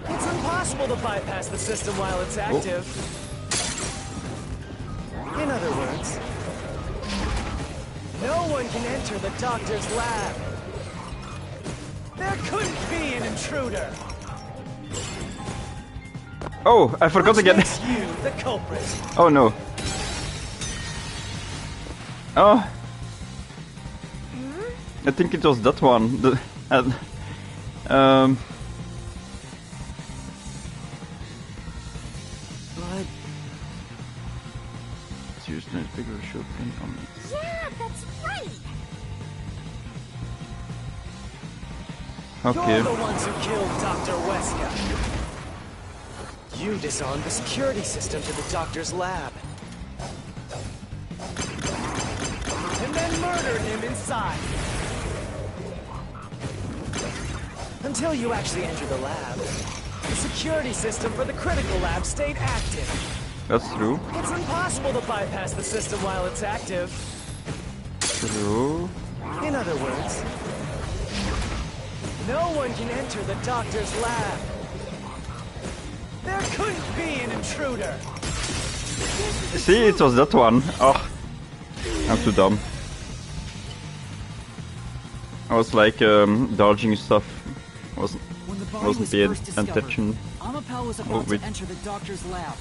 It's impossible to bypass the system while it's active. In other words, no one can enter the doctor's lab. There couldn't be an intruder. Oh, I forgot Which again. makes you the culprit. Oh no. Oh. I think it was that one. Seriously, bigger shoeprint on it. Yeah, that's right. Okay. You're the ones who killed Dr. Wesker. You disarmed the security system to the doctor's lab. And then murdered him inside. Until you actually entered the lab, the security system for the critical lab stayed active. That's true. It's impossible to bypass the system while it's active. True. In other words, no one can enter the doctor's lab. There couldn't be an intruder. See, it was that one. Oh, I'm too dumb. I was like dodging stuff. Wasn't paying attention. Amapal was about to enter the doctor's lab,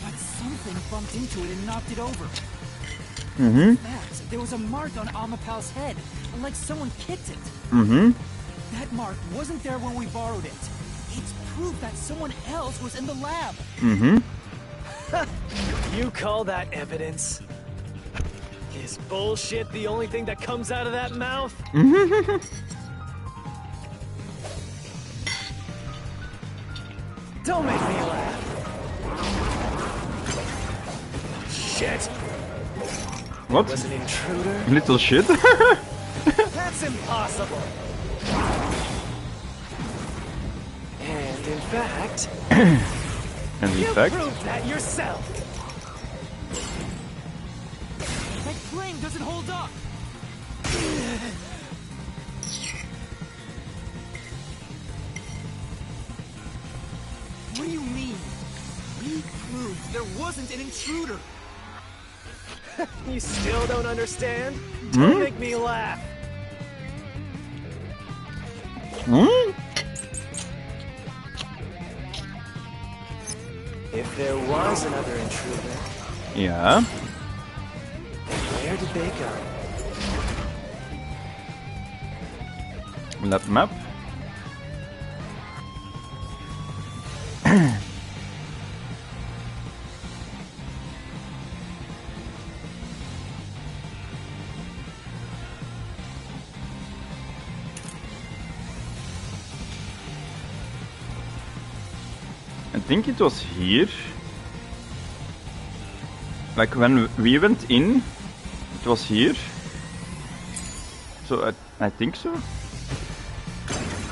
but something bumped into it and knocked it over. In fact, there was a mark on Amapal's head, like someone kicked it. That mark wasn't there when we borrowed it. It's proof that someone else was in the lab. You call that evidence? Is bullshit the only thing that comes out of that mouth? Don't make me laugh. Shit. What? Was an intruder? Little shit. That's impossible. And in fact, you proved that yourself. That claim doesn't hold up. What do you mean? We proved there wasn't an intruder. You still don't understand? Don't make me laugh. If there was another intruder, yeah. Where did they go? That map. I think it was here. Like when we went in, it was here. So I think so.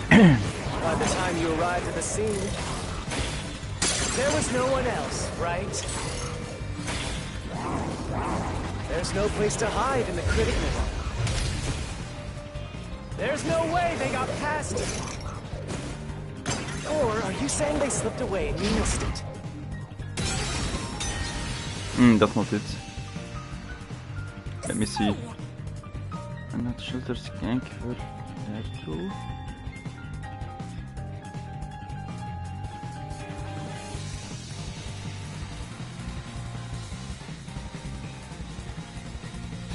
By the time you arrived at the scene, there was no one else, right? There's no place to hide in the critical room. There's no way they got past it. Or are you saying they slipped away and you missed it? That's not it. Let me see. En dat shelter skank voor daartoe.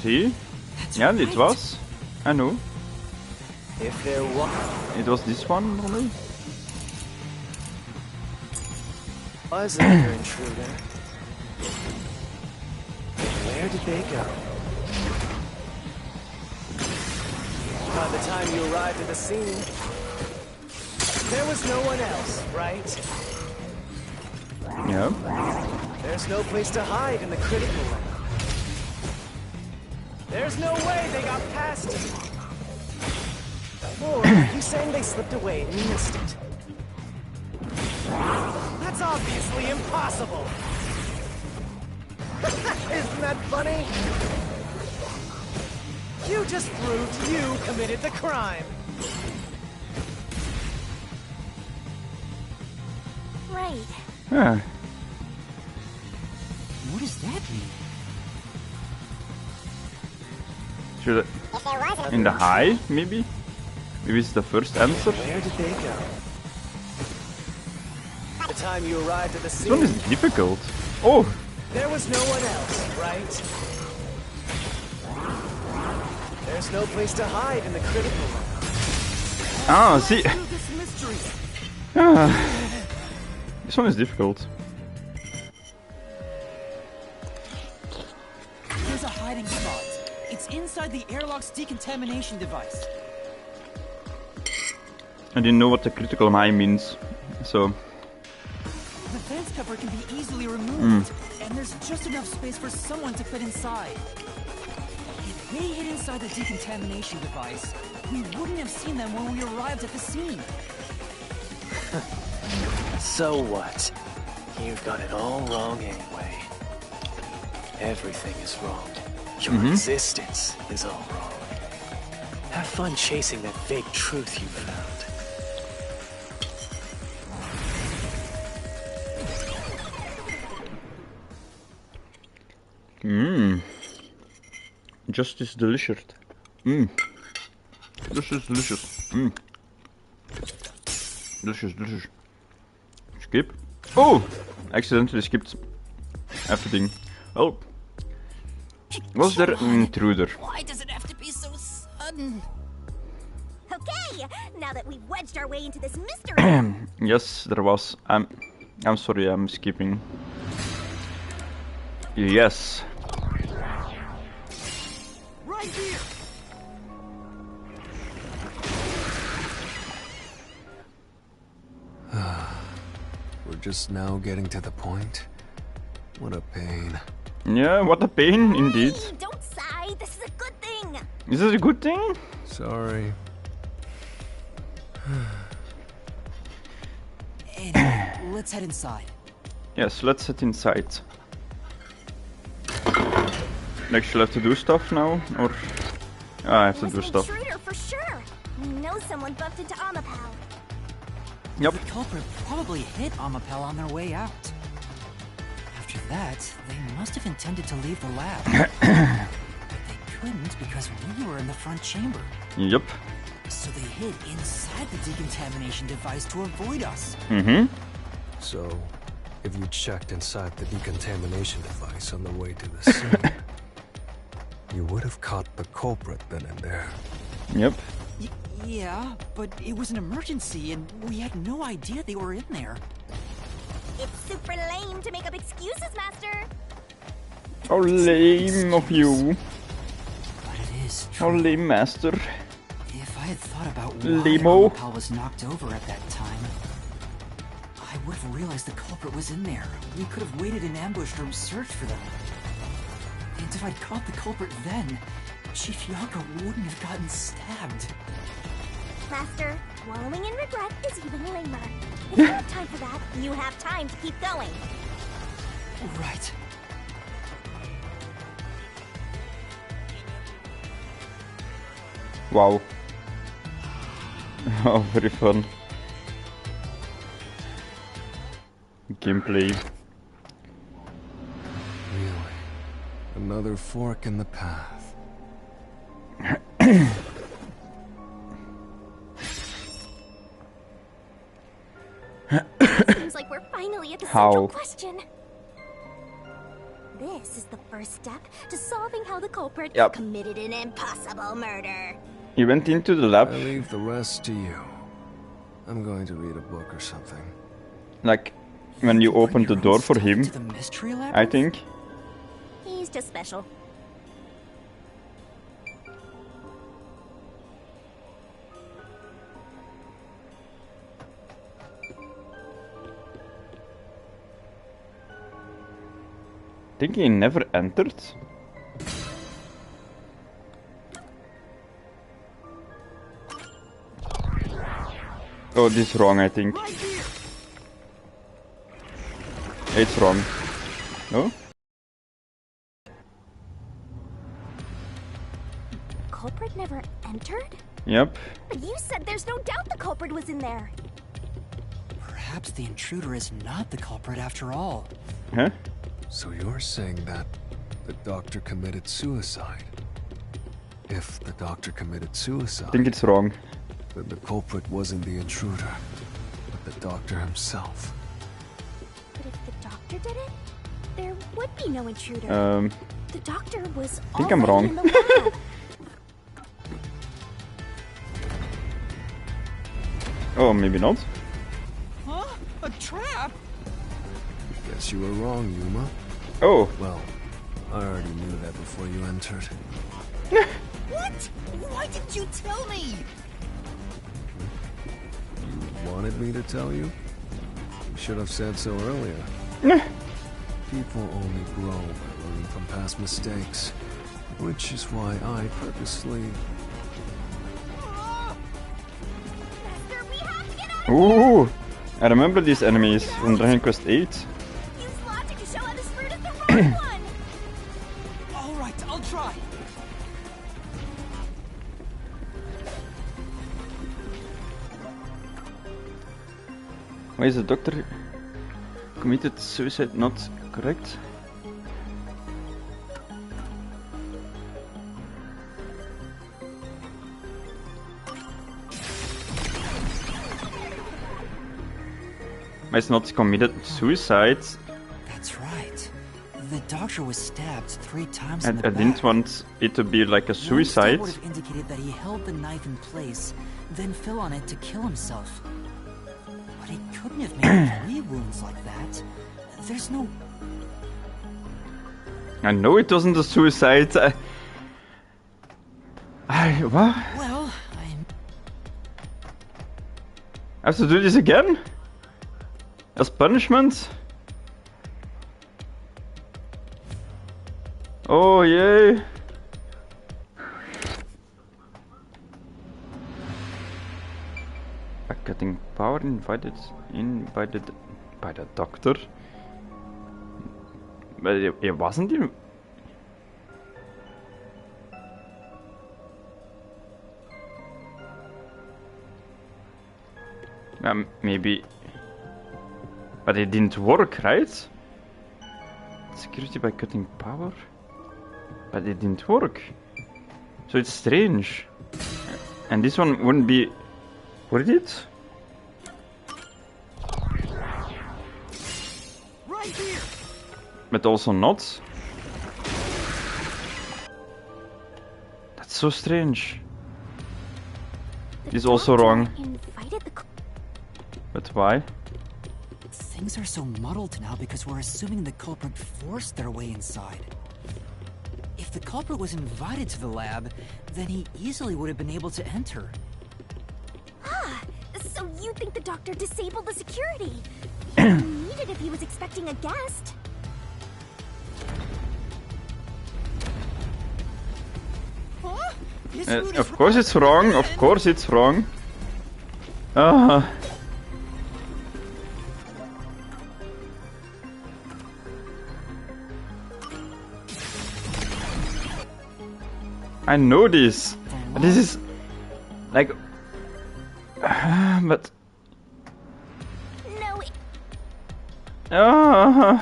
See? Yeah, it was. I know. If there was, it was this one only. Was another intruder? Where did they go? By the time you arrived at the scene, there was no one else, right? Yeah. There's no place to hide in the critical room. There's no way they got past it. Or are you saying they slipped away and you missed it? That's obviously impossible! Isn't that funny? You just proved you committed the crime! Right. Yeah. What does that mean? Should I... In the high, maybe? Maybe it's the first answer? Where did they go? By the time you arrived at the scene, This one is difficult. Oh! there was no one else, right? There's no place to hide in the critical room. Ah, see. Ah, this one is difficult. There's a hiding spot. It's inside the airlock's decontamination device. I didn't know what the critical eye means, so... The fence cover can be easily removed, and there's just enough space for someone to fit inside. If they hid inside the decontamination device, we wouldn't have seen them when we arrived at the scene. So what? You got it all wrong anyway. Everything is wrong. Your existence is all wrong. Have fun chasing that fake truth you found. Justice delicious. Delicious. Delicious. Skip. Oh! Accidentally skipped everything. Oh. Was there an intruder? Why does it have to be so sudden? Okay, now that we've wedged our way into this mystery. Yes, there was. I'm sorry, I'm skipping. Yes. Right here. We're just now getting to the point. What a pain. Yeah, what a pain, indeed. Hey, don't sigh. This is a good thing. Is this a good thing? Sorry. Anyway, let's head inside. Yes, let's head inside. Like, shall I have to do stuff now, or I have to do stuff? Intruder for sure. We know someone bumped into Amapal. Yep. The culprit probably hit Amapal on their way out. After After that, they must have intended to leave the lab. But they couldn't because we were in the front chamber. Yep. So they hid inside the decontamination device to avoid us. Mm-hmm. So, if you checked inside the decontamination device on the way to the scene, you would have caught the culprit then and there. Yep. Yeah, but it was an emergency and we had no idea they were in there. It's super lame to make up excuses, Master. How lame of you. But it is How true. lame, Master. If I had thought about why Limo. Pal was knocked over at that time, I would have realized the culprit was in there. We could have waited in ambush or searched for them. And if I'd caught the culprit then, Chief Yaka wouldn't have gotten stabbed. Master, wallowing in regret is even lamer. If you have time for that, you have time to keep going. Right. Wow. Oh, very fun. Gameplay. Really? Another fork in the path. Seems like we're finally at the How? central question. This is the first step to solving how the culprit Yep. committed an impossible murder. He went into the lab, I leave the rest to you. I'm going to read a book or something. like, when you opened the door for him, The mystery lab? I think. He's just special. Think he never entered? Oh, this is wrong, I think. It's wrong. No? Culprit never entered? Yep. But you said there's no doubt the culprit was in there. Perhaps the intruder is not the culprit after all. Huh? So you're saying that the doctor committed suicide? If the doctor committed suicide, I think it's wrong. then the culprit wasn't the intruder, but the doctor himself. But if the doctor did it, there would be no intruder. I The doctor was think I'm already wrong. in the lab. Oh, maybe not. Huh? A trap? Guess you were wrong, Yuma. Oh. Well, I already knew that before you entered. What? Why didn't you tell me? You wanted me to tell you? You should have said so earlier. People only grow by learning from past mistakes, which is why I purposely... Ooh! I remember these enemies from Dragon Quest 8. Use logic to show how this route is the wrong one. All right, I'll try. Why is the doctor committed suicide not correct? Why is not committed suicide? That's right. The doctor was stabbed 3 times I in the back. didn't want it to be like a suicide. Would have indicated that he held the knife in place, then fell on it to kill himself. But he couldn't have made 3 wounds like that. There's no... I know it wasn't a suicide. What? Well, I have to do this again? As punishment? Oh yay! By cutting power invited in by the doctor. But it wasn't even. Maybe. But it didn't work, right? security by cutting power? But it didn't work. So it's strange. And this one wouldn't be... Would it? Right here. But also not. That's so strange. This is also wrong. But why? Things are so muddled now because we're assuming the culprit forced their way inside. If the culprit was invited to the lab, then he easily would have been able to enter. Ah, so you think the doctor disabled the security? He needed if he was expecting a guest. Huh? Of course it's wrong, of course it's wrong. I know this. This is like, but no.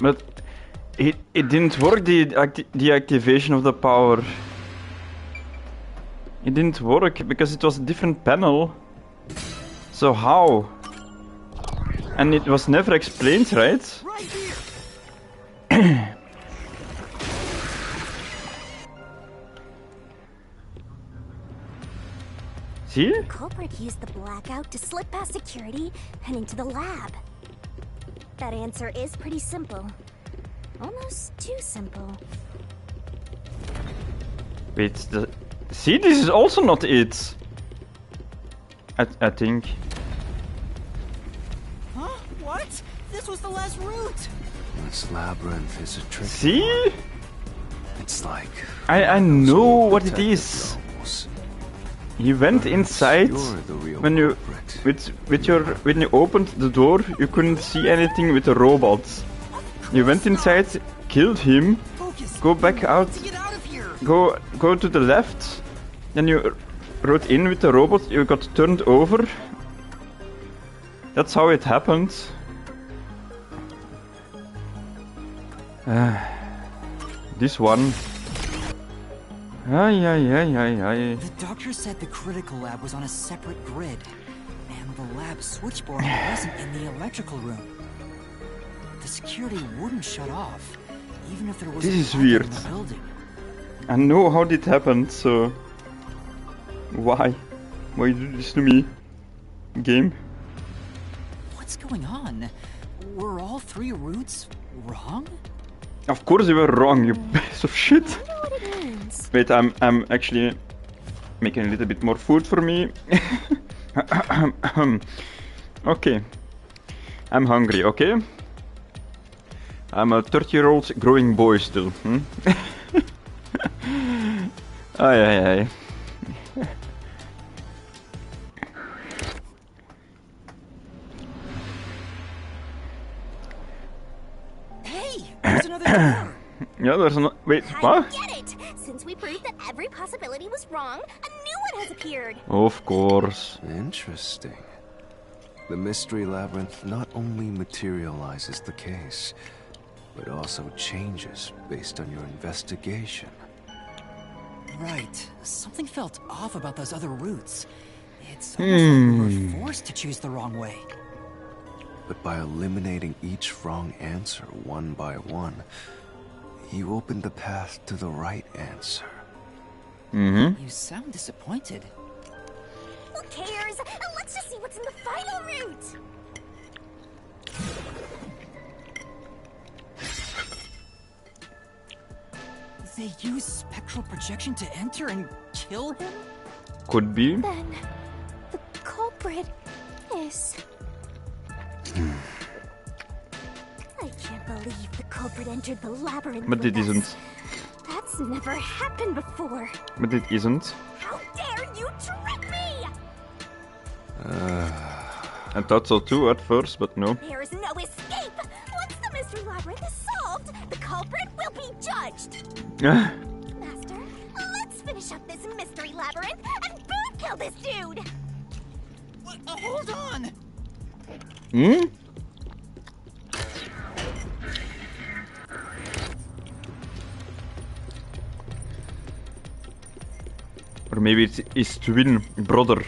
But it didn't work. The activation of the power. It didn't work because it was a different panel. So how? And it was never explained, right? See? The culprit used the blackout to slip past security and into the lab. That answer is pretty simple. Almost too simple. Wait, see, this is also not it. I think. Huh? What? This was the last route. This labyrinth is a trick. See? It's like I know what it is. You went inside when you when you opened the door. You couldn't see anything with the robot. You went inside, killed him, go back out, go to the left. Then you rode in with the robot. You got turned over. That's how it happened. This one. The doctor said the critical lab was on a separate grid, and the lab switchboard wasn't in the electrical room. The security wouldn't shut off, even if there was This is a backup weird. in the building. I know how it happened, so why? Why you do this to me? Game? What's going on? Were all three routes wrong? Of course you were wrong, you piece of shit. Wait, I'm actually making a little bit more food for me. Okay. I'm hungry, okay? I'm a 30-year-old growing boy still. Ay. Hey, there's another door. Yeah, there's no. Wait, I what? get it! Since we proved that every possibility was wrong, a new one has appeared. Of course. Interesting. The mystery labyrinth not only materializes the case, but also changes based on your investigation. Right. Something felt off about those other routes. It's almost like we were forced to choose the wrong way. But by eliminating each wrong answer one by one, you opened the path to the right answer. You sound disappointed. Who cares? Let's just see what's in the final route. They use spectral projection to enter and kill him? Could be. Then the culprit is... I can't believe the culprit entered the labyrinth. But it with us. isn't. That's never happened before. But it isn't. How dare you trick me? I thought so too at first, but no. There is no escape. Once the mystery labyrinth is solved, the culprit will be judged. Master, let's finish up this mystery labyrinth and boot kill this dude! Hold on! Hmm? Or maybe it's his twin brother.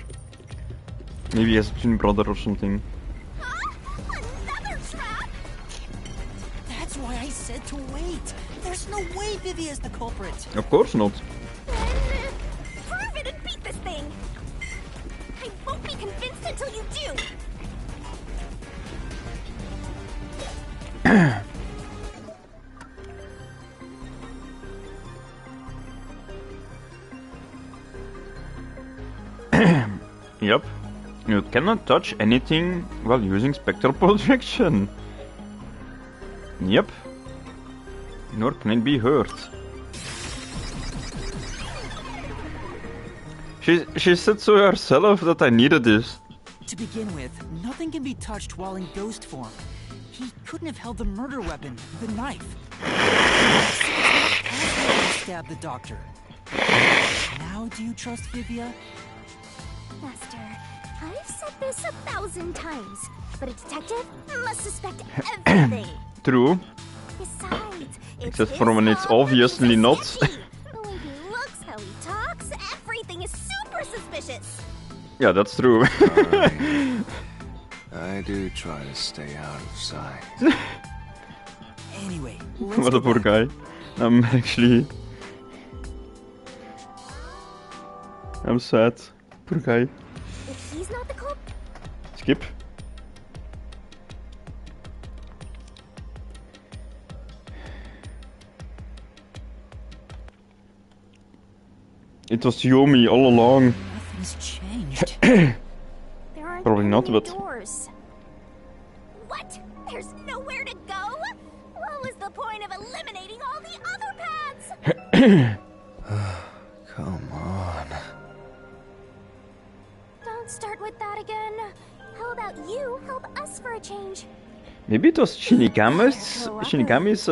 Maybe he has a twin brother or something. Another trap? That's why I said to wait. There's no way Vivia's the culprit. Of course not. Prove it and beat this thing! I won't be convinced until you do! Yep. You cannot touch anything while using spectral projection. Yep. Nor can it be hurt. She said so herself that I needed this. To begin with, nothing can be touched while in ghost form. He couldn't have held the murder weapon, the knife. So it's not possible to stab the doctor. Now do you trust Vivia? Master, I've said this 1,000 times, but a detective must suspect everything. True. Besides, it's Except his for when it's fault that obviously things are not. sketchy. The way he looks, how he talks, everything is super suspicious. Yeah, that's true. I do try to stay out of sight. Anyway, What a poor guy. I'm sad. Poor guy. If he's not the culprit, Skip. It was Yomi all along. Nothing's changed. there aren't Probably not, any but doors. What? There's nowhere to go? What was the point of eliminating all the other paths? Come on. Don't start with that again. How about you help us for a change? Maybe it was Shinigami's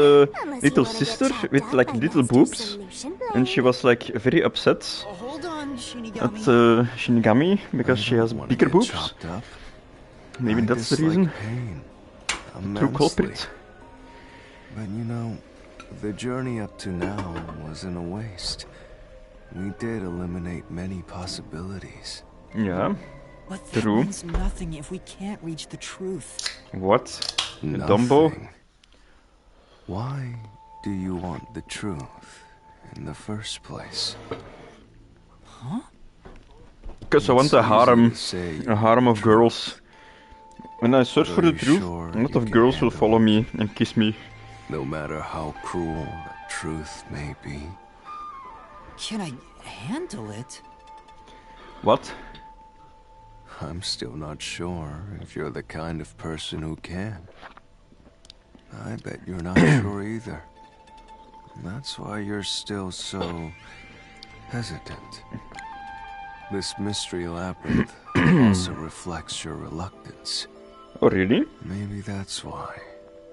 little sister with like little boobs, and she was like very upset at Shinigami because she has bigger boobs. Maybe that's the reason. True culprit. But you know, the journey up to now wasn't a waste. We did eliminate many possibilities. Yeah. But that True. means nothing if we can't reach the truth. What? Nothing. Dumbo? Why do you want the truth in the first place? Huh? Because I want a harem of girls. When I search for the truth, a lot of girls will follow me and kiss me. No matter how cruel the truth may be. Can I handle it? What? I'm still not sure if you're the kind of person who can. I bet you're not sure either. That's why you're still so hesitant. This mystery labyrinth also reflects your reluctance. Oh, really? Maybe that's why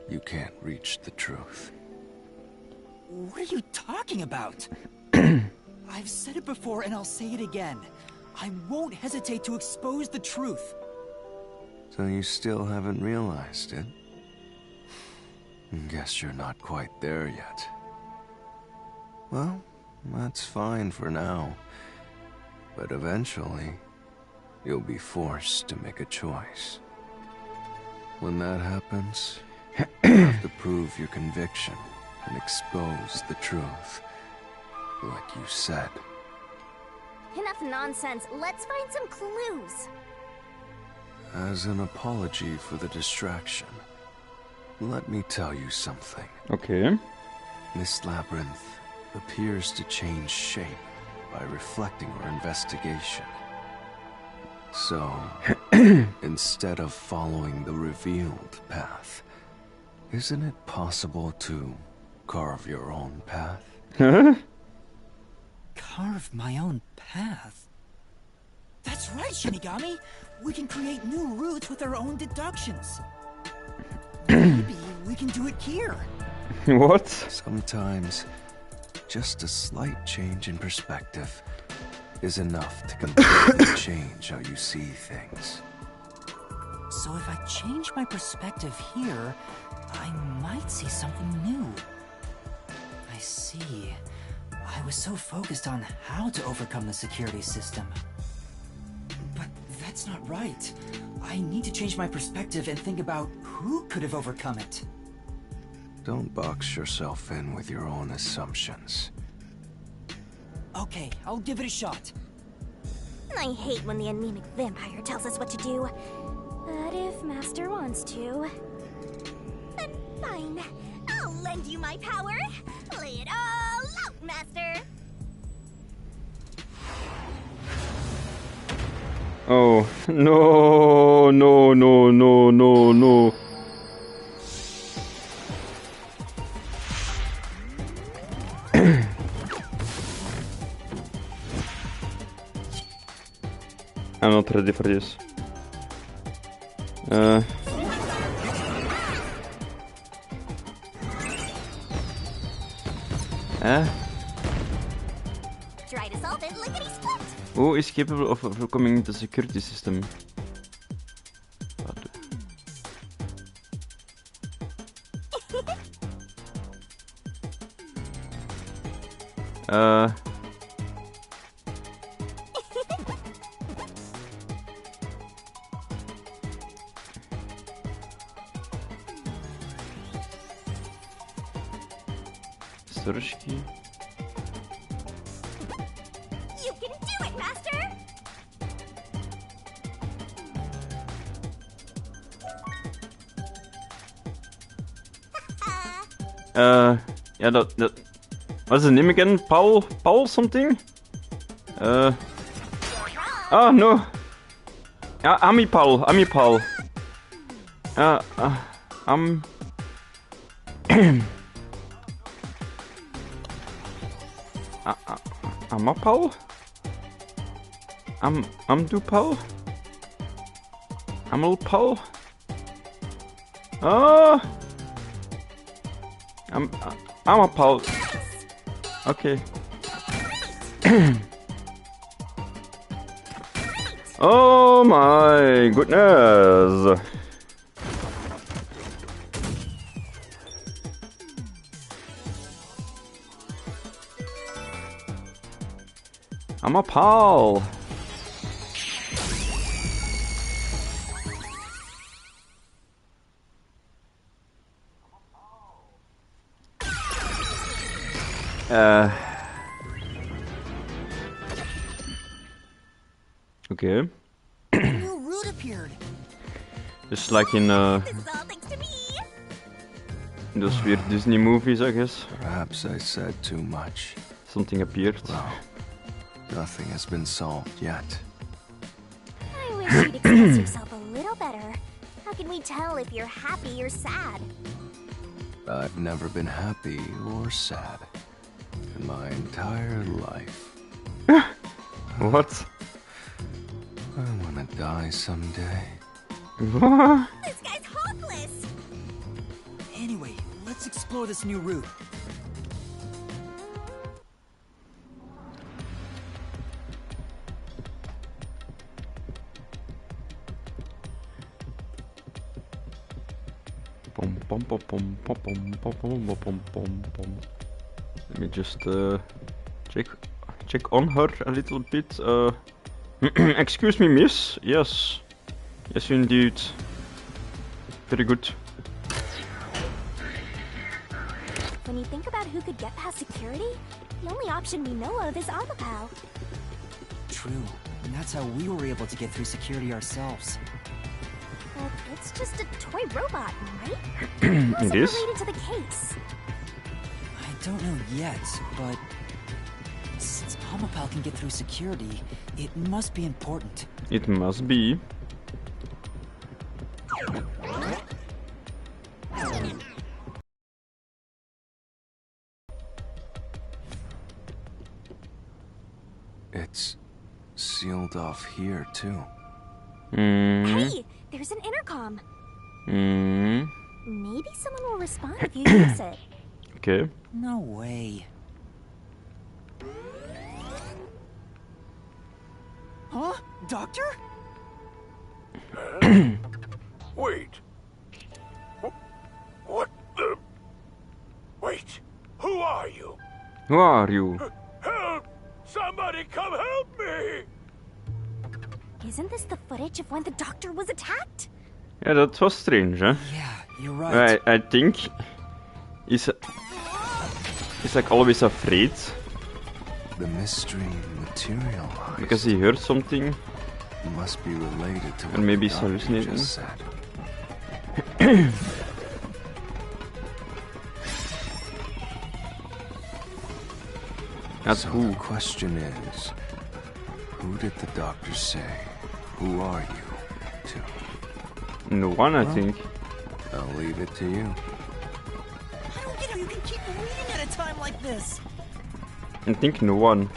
you can't reach the truth. What are you talking about? I've said it before and I'll say it again. I won't hesitate to expose the truth. So you still haven't realized it? Guess you're not quite there yet. Well, that's fine for now. But eventually, you'll be forced to make a choice. When that happens, you have to prove your conviction and expose the truth. Like you said. Enough nonsense. Let's find some clues. As an apology for the distraction, let me tell you something. Okay. This labyrinth appears to change shape by reflecting our investigation. So, instead of following the revealed path, isn't it possible to carve your own path? Carve my own path? That's right, Shinigami! We can create new routes with our own deductions. Maybe we can do it here. What? Sometimes, just a slight change in perspective is enough to completely change how you see things. So if I change my perspective here, I might see something new. I see. I was so focused on how to overcome the security system. But that's not right. I need to change my perspective and think about who could have overcome it. Don't box yourself in with your own assumptions. Okay, I'll give it a shot. I hate when the anemic vampire tells us what to do. But if Master wants to... Then fine. I'll lend you my power. Lay it all out, Master. Oh, no, no, no, no, no, no. I'm not ready for this. Try to solve it, lickety-split. Who is capable of overcoming the security system? Storage key. You can do it, Master! Yeah, that. What's his name again? Paul something? Oh no! Ami Paul. I'm a Paul? Do Paul? I'm a Paul? Oh! I'm a Paul. Okay. Oh my goodness! I'm a Paul. Okay. New route appeared. Just like in those weird Disney movies, I guess. Perhaps I said too much. Something appeared. Well, nothing has been solved yet. I wish you'd express yourself a little better. How can we tell if you're happy or sad? I've never been happy or sad in my entire life. What? I wanna die someday. What? This guy's hopeless! Anyway, let's explore this new route. Let me just check on her a little bit. Excuse me, miss. Yes, yes, indeed. Very good. When you think about who could get past security, the only option we know of is Amapao. True, and that's how we were able to get through security ourselves. But it's just a toy robot, right? It is. Related to the case. I don't know yet, but since Amapao can get through security, it must be important. It must be. It's sealed off here, too. Hey, there's an intercom. Maybe someone will respond if you use it. Okay. No way. Huh? Doctor? Wait. What the... Wait. Who are you? Who are you? Help! Somebody come help me! Isn't this the footage of when the doctor was attacked? Yeah, that was strange, huh? Yeah, you're right. I think he's like always afraid. The mystery materialized. Because he heard something. Must be related to what And maybe the he's doctor hallucinating. just said. That's so who. The question is, who did the doctor say? Who are you to? No one, I think. I'll leave it to you. I don't get how you can keep reading at a time like this. I think no one.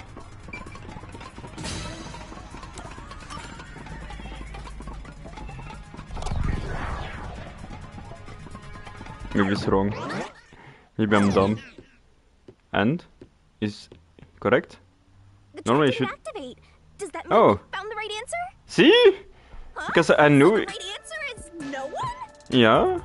Maybe it's wrong. Maybe I'm dumb. And? Is correct? The Normally I track should... didn't activate. Does that mean Oh. you found the right answer? See? Because I knew So the it. right answer is no one? Yeah?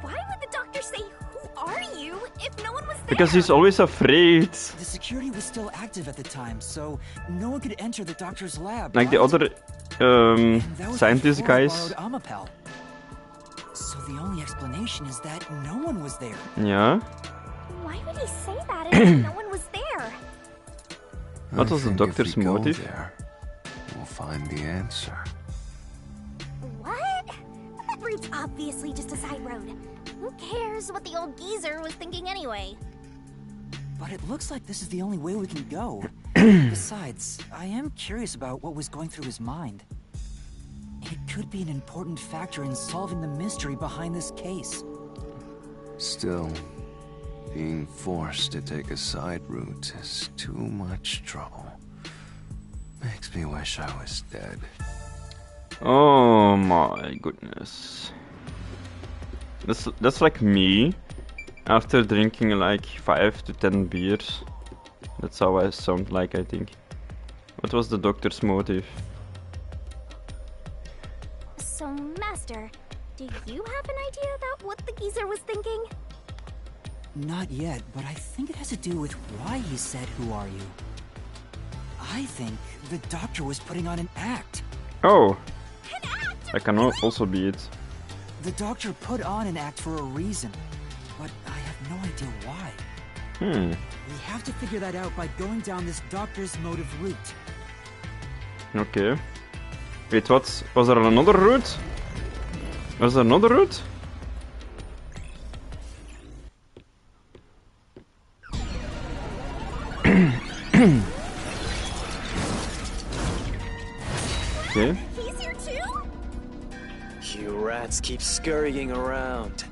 Why would the doctor say, "Who are you?" if no one was there? Because he's always afraid. The security was still active at the time, so no one could enter the doctor's lab. Like the right? other That was scientist before I guys. borrowed Amapel. So the only explanation is that no one was there. Yeah? Why would he say that if no one was there? What I was the think doctor's if we go motive? there, we'll find the answer. What? That route's obviously just a side road. Who cares what the old geezer was thinking anyway? But it looks like this is the only way we can go. Besides, I am curious about what was going through his mind. It could be an important factor in solving the mystery behind this case. Still, being forced to take a side route is too much trouble. Makes me wish I was dead. Oh my goodness. That's like me after drinking like 5 to 10 beers. That's how I sound like, I think. What was the doctor's motive? So, Master, do you have an idea about what the geezer was thinking? Not yet, but I think it has to do with why he said, "Who are you?" I think the doctor was putting on an act. Oh! That can also be it. The doctor put on an act for a reason, but I have no idea why. We have to figure that out by going down this doctor's motive route. Okay. Wait, what? Was there another route? Was there another route? Okay. He's here too? You rats keep scurrying around.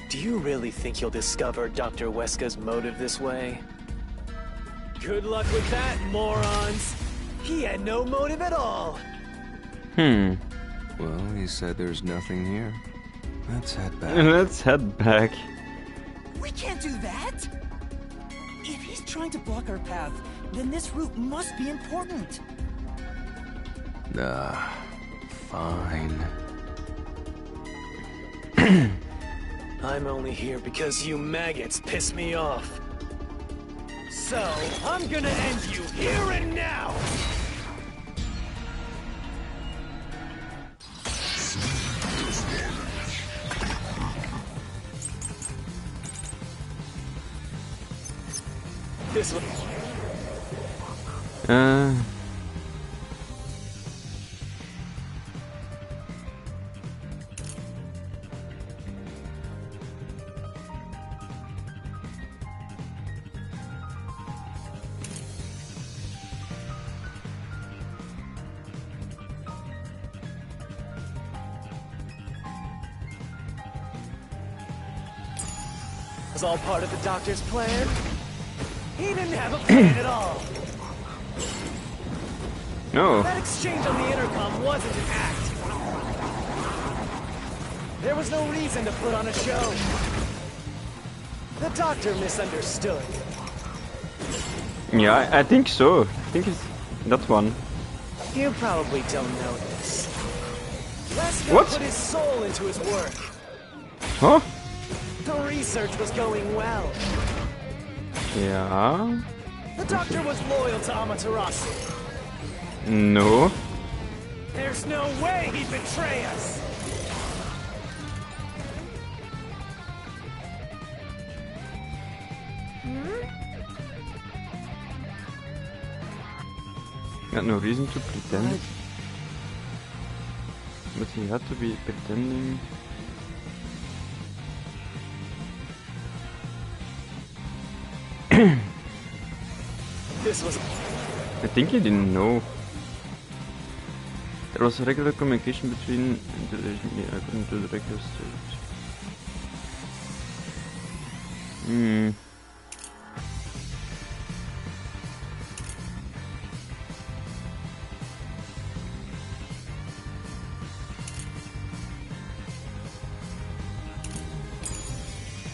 Do you really think you'll discover Dr. Weska's motive this way? Good luck with that, morons! He had no motive at all! Well, he said there's nothing here. Let's head back. Let's head back. We can't do that! If he's trying to block our path, then this route must be important. Fine. I'm only here because you maggots piss me off. So, I'm gonna end you here and now! This one. Was all part of the doctor's plan? He didn't have a plan at all! No. That exchange on the intercom wasn't an act! There was no reason to put on a show! The doctor misunderstood. Yeah, I think so. I think it's that one. You probably don't know this. Lesko What? put his soul into his work. Huh? The research was going well. Yeah. The doctor was loyal to Amaterasu. No. There's no way he'd betray us. Got no reason to pretend. But he had to be pretending. This was. I think he didn't know. There was regular communication between the according to the regular stage.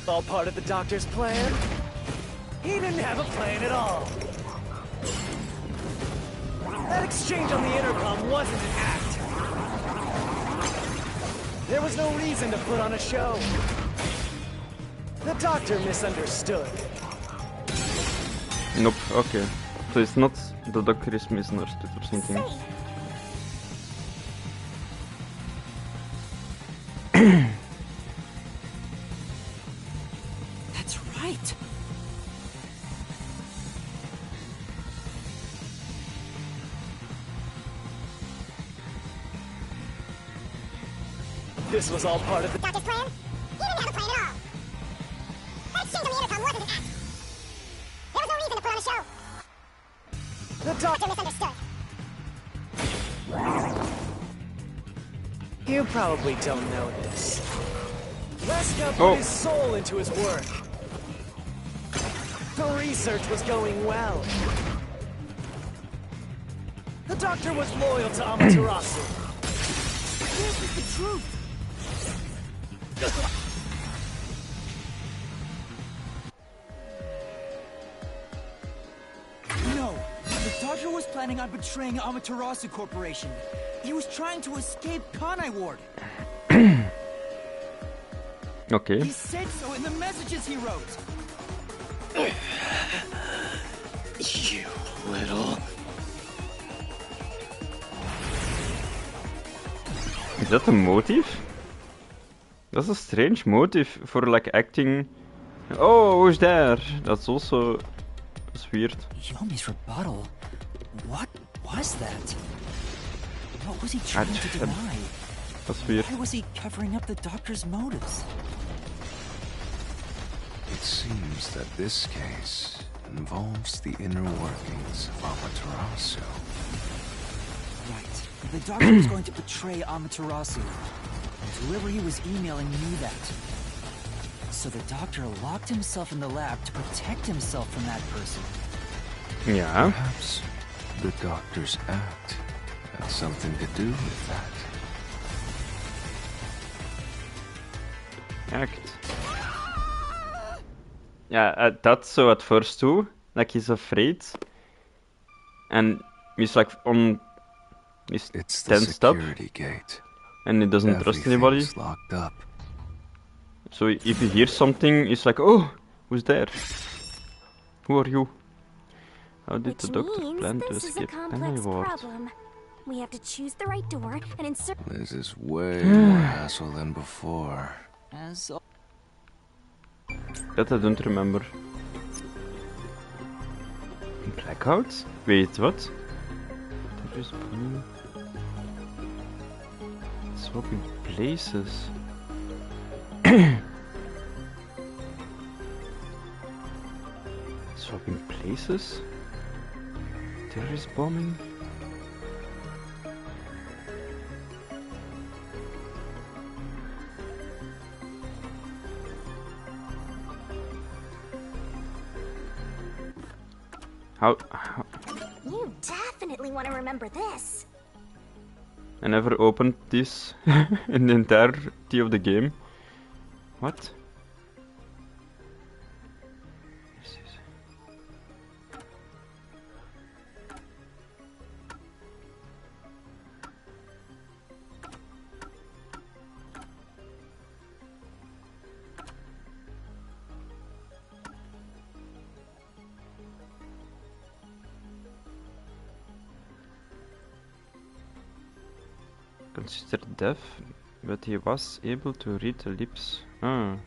All part of the doctor's plan? He didn't have a plan at all. That exchange on the intercom wasn't an act. There was no reason to put on a show. The doctor misunderstood. Nope, okay. So it's not the doctor is misunderstood or something. That's right. This was all part of the Doctor's plan? He didn't have a plan at all. That exchange on the intercom wasn't an act. There was no reason to put on a show. The doctor misunderstood. You probably don't know this. Lesko put Oh. his soul into his work. The research was going well. The doctor was loyal to Amaterasu. This is the truth. No, the doctor was planning on betraying Amaterasu Corporation. He was trying to escape Kanai Ward. Okay. He said so in the messages he wrote. You little... Is that a motive? That's a strange motive for like acting. Oh, who's there? That's also... That's weird. Yomi's rebuttal. What was that? What was he trying to deny? That's weird. Why was he covering up the doctor's motives? It seems that this case involves the inner workings of Amaterasu. Right. The doctor was going to betray Amaterasu. And whoever he was emailing knew that. So the doctor locked himself in the lab to protect himself from that person. Yeah. Perhaps the doctor's act had something to do with that. Act. Yeah, that's so at first too. Like he's afraid. And he's like on... He's It's the tensed up. security gate. And he doesn't trust anybody. Everything's locked up. So if he hears something, he's like, oh, who's there? Who are you? How did the doctor plan to escape Kanai Ward? Problem. We have to choose the right door and insert. This is way more hassle than before. As That I don't remember. Blackouts? Wait, what? There is blue. Swapping places. Swapping places? Terrorist bombing? How? You definitely want to remember this. I never opened this in the entirety of the game. What? considered deaf, but he was able to read the lips. Ah.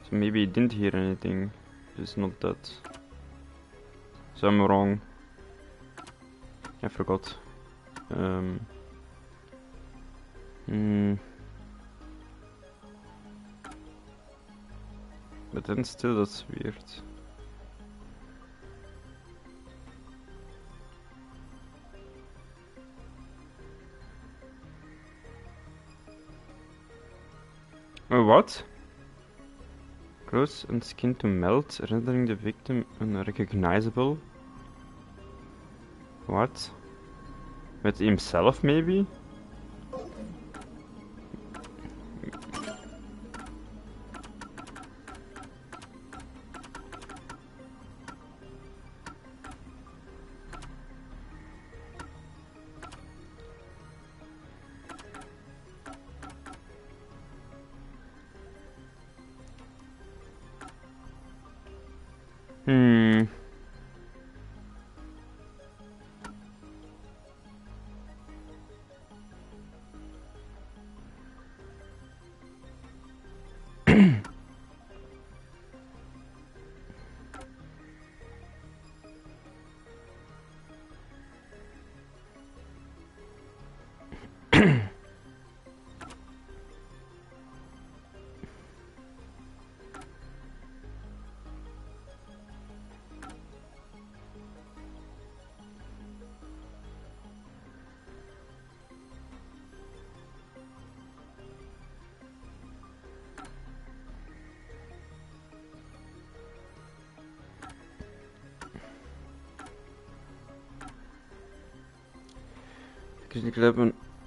So maybe he didn't hear anything. It's not that. So I'm wrong. I forgot. But then still that's weird. Oh, what? Clothes and skin to melt, rendering the victim unrecognizable. What? With himself, maybe?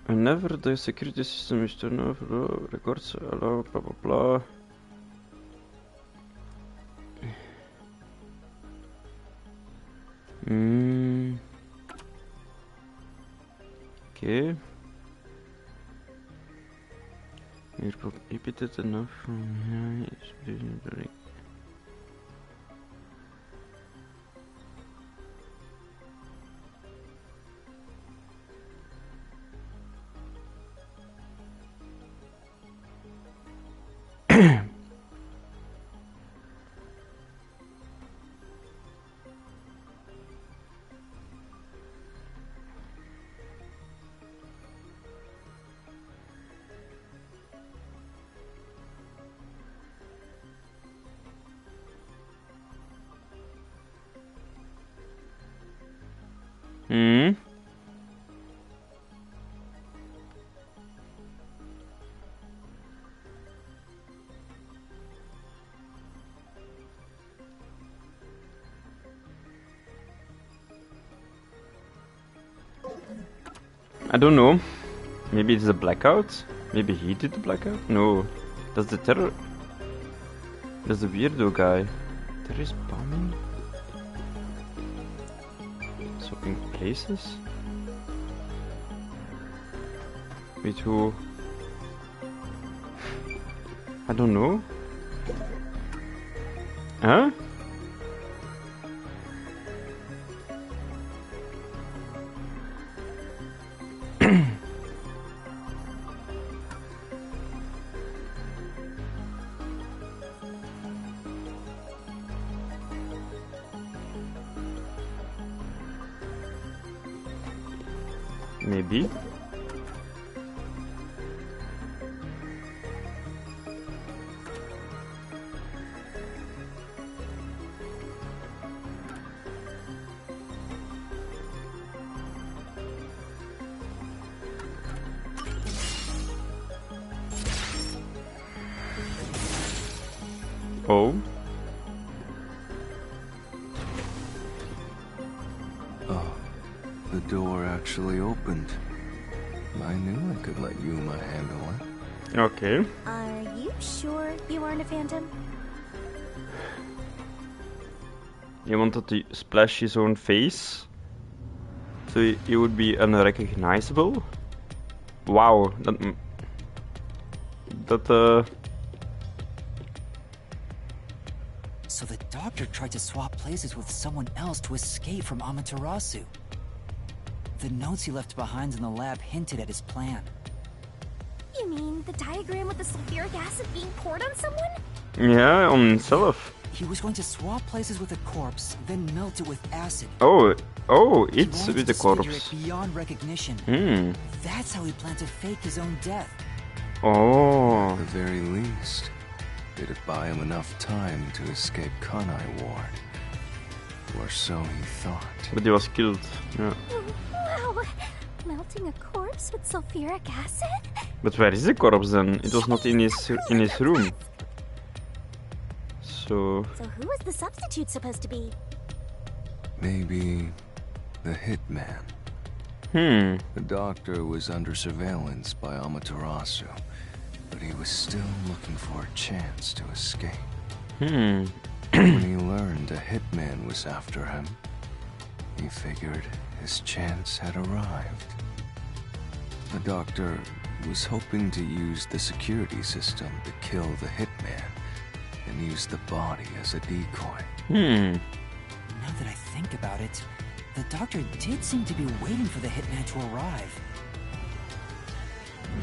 Whenever the security system is turned off, records allow blah blah blah. Okay. We're prohibited enough from here. I don't know. Maybe it's a blackout? Maybe he did the blackout? No. That's the terror. That's the weirdo guy. Terrorist bombing? Swapping places? With who? I don't know. Huh? Maybe. Oh. Oh, the door actually opened. I knew I could let Yuma handle it. Okay. Are you sure you aren't a phantom? He wanted to splash his own face, so he would be unrecognizable. Wow, So the doctor tried to swap places with someone else to escape from Amaterasu. The notes he left behind in the lab hinted at his plan. You mean the diagram with the sulfuric acid being poured on someone? Yeah, on himself. He was going to swap places with a corpse, then melt it with acid. Oh, it's with the corpse. It beyond recognition. That's how he planned to fake his own death. At the very least, it'd buy him enough time to escape Kanai Ward. Or so he thought. But he was killed, yeah. Wow! Melting a corpse with sulfuric acid? But where is the corpse then? It was not in his room. So who was the substitute supposed to be? Maybe the hitman. The doctor was under surveillance by Amaterasu, but he was still looking for a chance to escape. When he learned a hitman was after him, he figured his chance had arrived. The doctor was hoping to use the security system to kill the hitman and use the body as a decoy. Now that I think about it, the doctor did seem to be waiting for the hitman to arrive.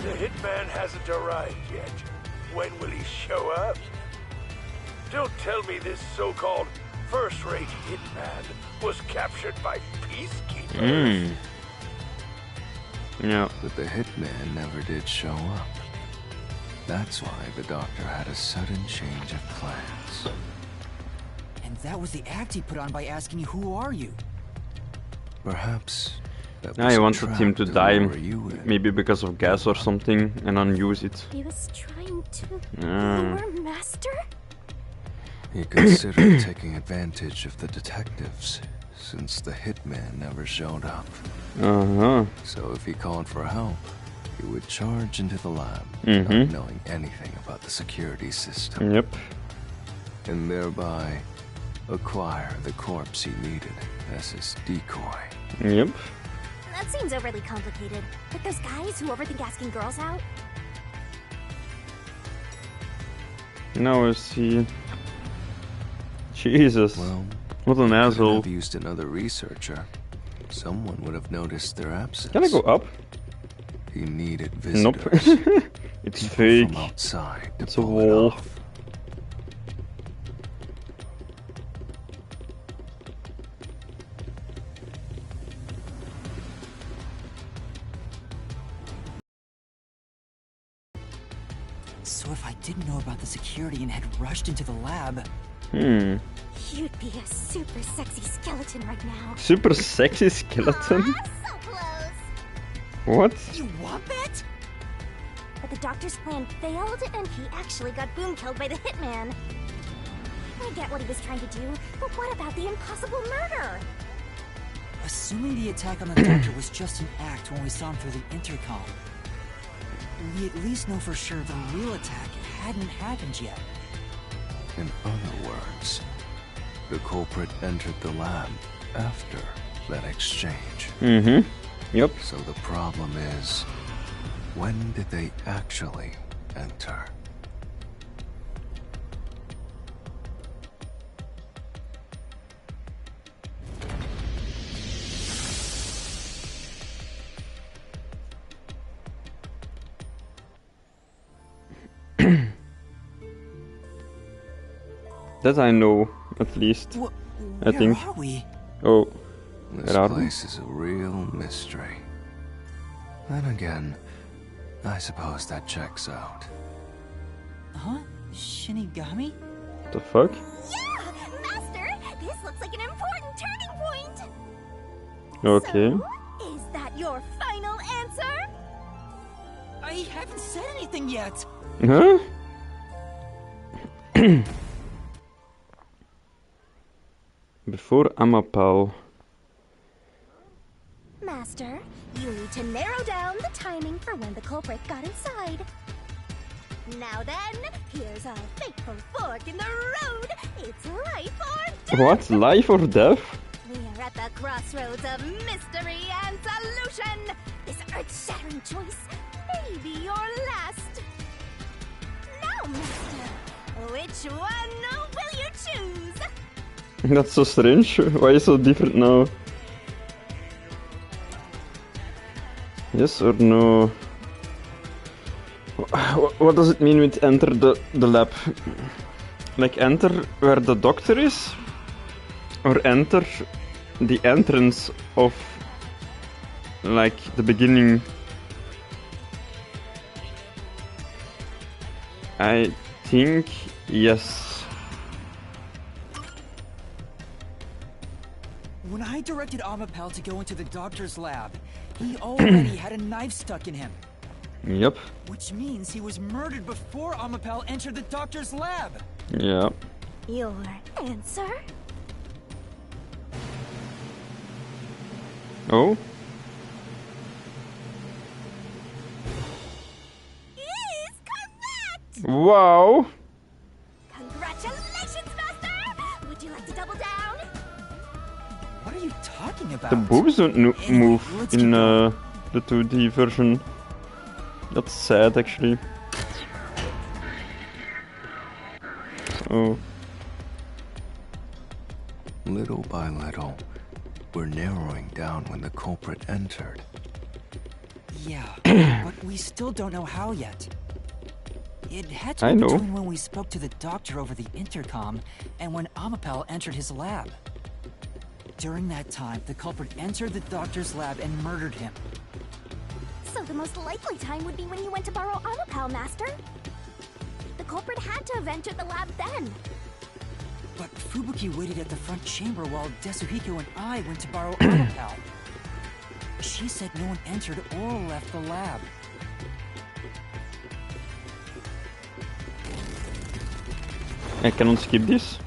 The hitman hasn't arrived yet. When will he show up? Don't tell me this so-called first-rate hitman was captured by peacekeepers. Yeah. But the hitman never did show up. That's why the doctor had a sudden change of plans. And that was the act he put on by asking you, "Who are you?" Perhaps that I was a wanted him trap to die, lure you in. maybe because of gas or something, and unuse it. He was trying to lure Master? He considered taking advantage of the detectives, since the hitman never showed up. So if he called for help, he would charge into the lab, not knowing anything about the security system. Yep. And thereby acquire the corpse he needed as his decoy. Yep. That seems overly complicated. Like those guys who overthink asking girls out? Now I see. Jesus. Well, what an asshole. If used another researcher, someone would have noticed their absence. Can I go up? He needed Nope. visitors. It's People fake. From outside to It's a pull it wall. off. So if I didn't know about the security and had rushed into the lab... You'd be a super sexy skeleton right now. Super sexy skeleton? So close. What? You want that? But the doctor's plan failed, and he actually got boom-killed by the hitman. I get what he was trying to do, but what about the impossible murder? Assuming the attack on the doctor was just an act when we saw him through the intercom, we at least know for sure the real attack hadn't happened yet. In other words, the culprit entered the lab after that exchange. Yep. So the problem is, when did they actually enter? That I know, at least. I think. Where are we? Oh. This place is a real mystery. Then again, I suppose that checks out. Huh? Shinigami? What the fuck? Yeah! Master, this looks like an important turning point! Okay. So, is that your final answer? I haven't said anything yet! Huh? Before Amapal. Master, you need to narrow down the timing for when the culprit got inside. Now then, here's a fateful fork in the road. It's life or death. What? Life or death? We're at the crossroads of mystery and solution. This earth-shattering choice may be your last. Now, Master, which one will you choose? That's so strange. Why is it so different now? Yes or no? What does it mean with enter the lab? Like enter where the doctor is? Or enter the entrance of like the beginning? I think yes. When I directed Amapal to go into the doctor's lab, he already had a knife stuck in him. Yep. Which means he was murdered before Amapal entered the doctor's lab. Yeah. Your answer? Oh? Is correct! Wow! Congratulations, Master! Would you like to double down? What are you talking about? The boobs don't move in the 2D version. That's sad, actually. Oh. Little by little, we're narrowing down when the culprit entered. Yeah, but we still don't know how yet. It had to I be know. between when we spoke to the doctor over the intercom and when Amapal entered his lab. During that time, the culprit entered the doctor's lab and murdered him. So the most likely time would be when you went to borrow Amapal, Master. The culprit had to have entered the lab then. But Fubuki waited at the front chamber while Desuhiko and I went to borrow Amapal. She said no one entered or left the lab. I cannot skip this.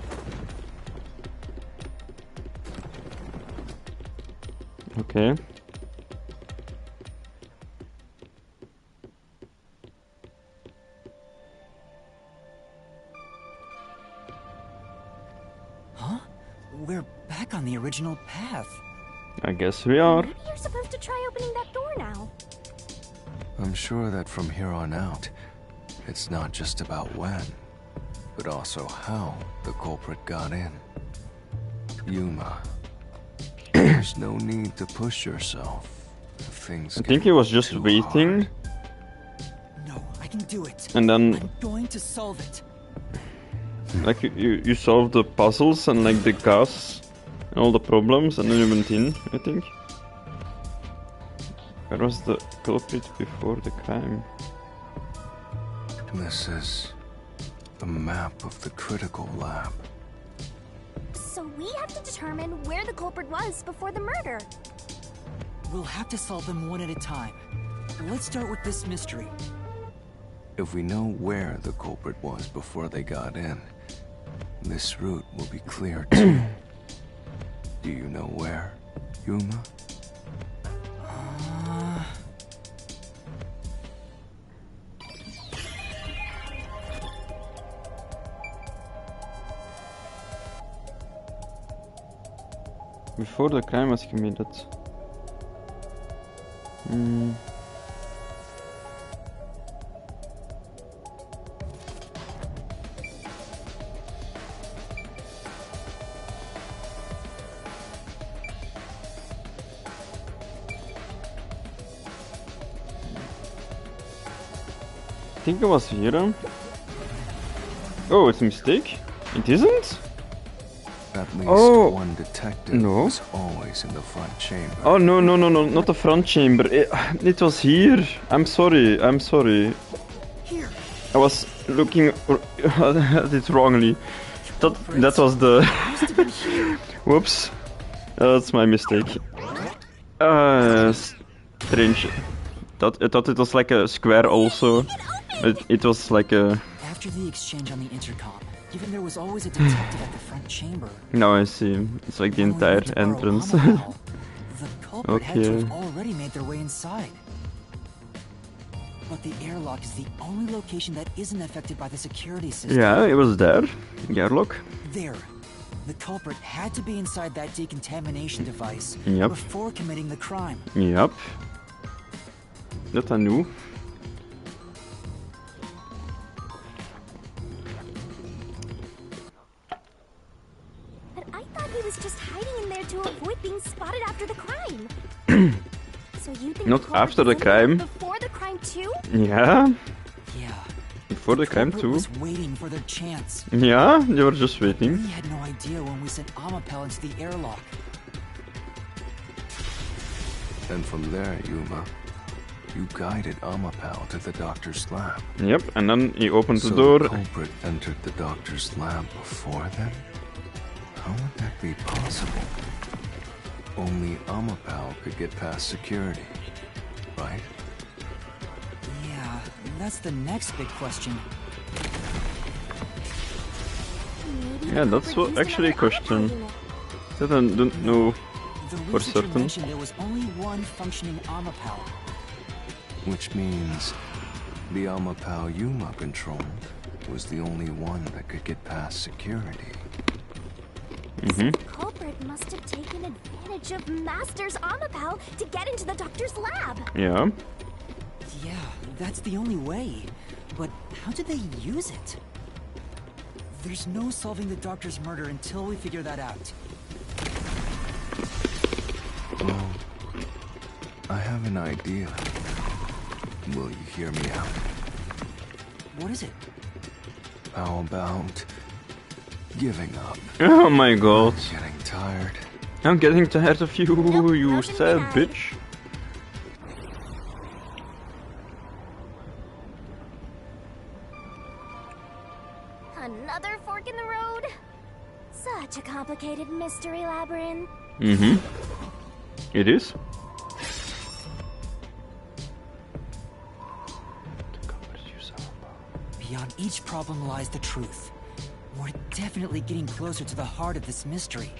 Okay. Huh? We're back on the original path. I guess we are. Maybe you're supposed to try opening that door now. I'm sure that from here on out, it's not just about when, but also how the culprit got in. Yuma, there's no need to push yourself. If things I think he was just waiting. No, I can do it. And then I'm going to solve it. like you solved the puzzles and like the gas and all the problems, and then you went in, I think. Where was the culprit before the crime? This is a map of the critical lab. So we have to determine where the culprit was before the murder. We'll have to solve them one at a time. Let's start with this mystery. If we know where the culprit was before they got in, this route will be clear too. Do you know where, Yuma? Before the crime was committed. I think it was here. Oh, it's a mistake? It isn't? At least one detective is always in the front chamber. Oh no, not the front chamber. It was here. I'm sorry. Here. I was looking at it wrongly. That was the whoops. That's my mistake. Strange. I thought it was like a square also. It was like a... After the exchange on the intercom, given there was always a detective at the front chamber... Now I see. It's like the entire entrance. The culprit had to Okay. have already made their way inside. But the airlock is the only location that isn't affected by the security system. Yeah, it was there. The airlock. There. The culprit had to be inside that decontamination device Yep. before committing the crime. Yep. That I knew. But I thought he was just hiding in there to avoid being spotted after the crime. So you think Not the culprit after the was in there crime. before the crime too? Yeah. Yeah. Before the crime Corporate too. was waiting for their chance. Yeah, they were just waiting. We had no idea when we sent Amapel into the airlock. And from there, Yuma, you guided Amapel to the doctor's lab. Yep, and then he opened the So door. the culprit entered the doctor's lab before then? How would that be possible? Only Amapel could get past security, right? Yeah, that's the next big question. Yeah, that's what actually a question that I don't know The for researcher certain. mentioned there was only one functioning Amapel. Which means the Amapel Yuma controlled was the only one that could get past security. The culprit must have taken advantage of Master's Amapel to get into the doctor's lab. Yeah. Yeah, that's the only way. But how did they use it? There's no solving the doctor's murder until we figure that out. Well, I have an idea. Will you hear me out? What is it? How about giving up? Oh my god. Getting tired. I'm getting tired of you, you sad bitch. Another fork in the road? Such a complicated mystery labyrinth. It is. Beyond each problem lies the truth. We're definitely getting closer to the heart of this mystery.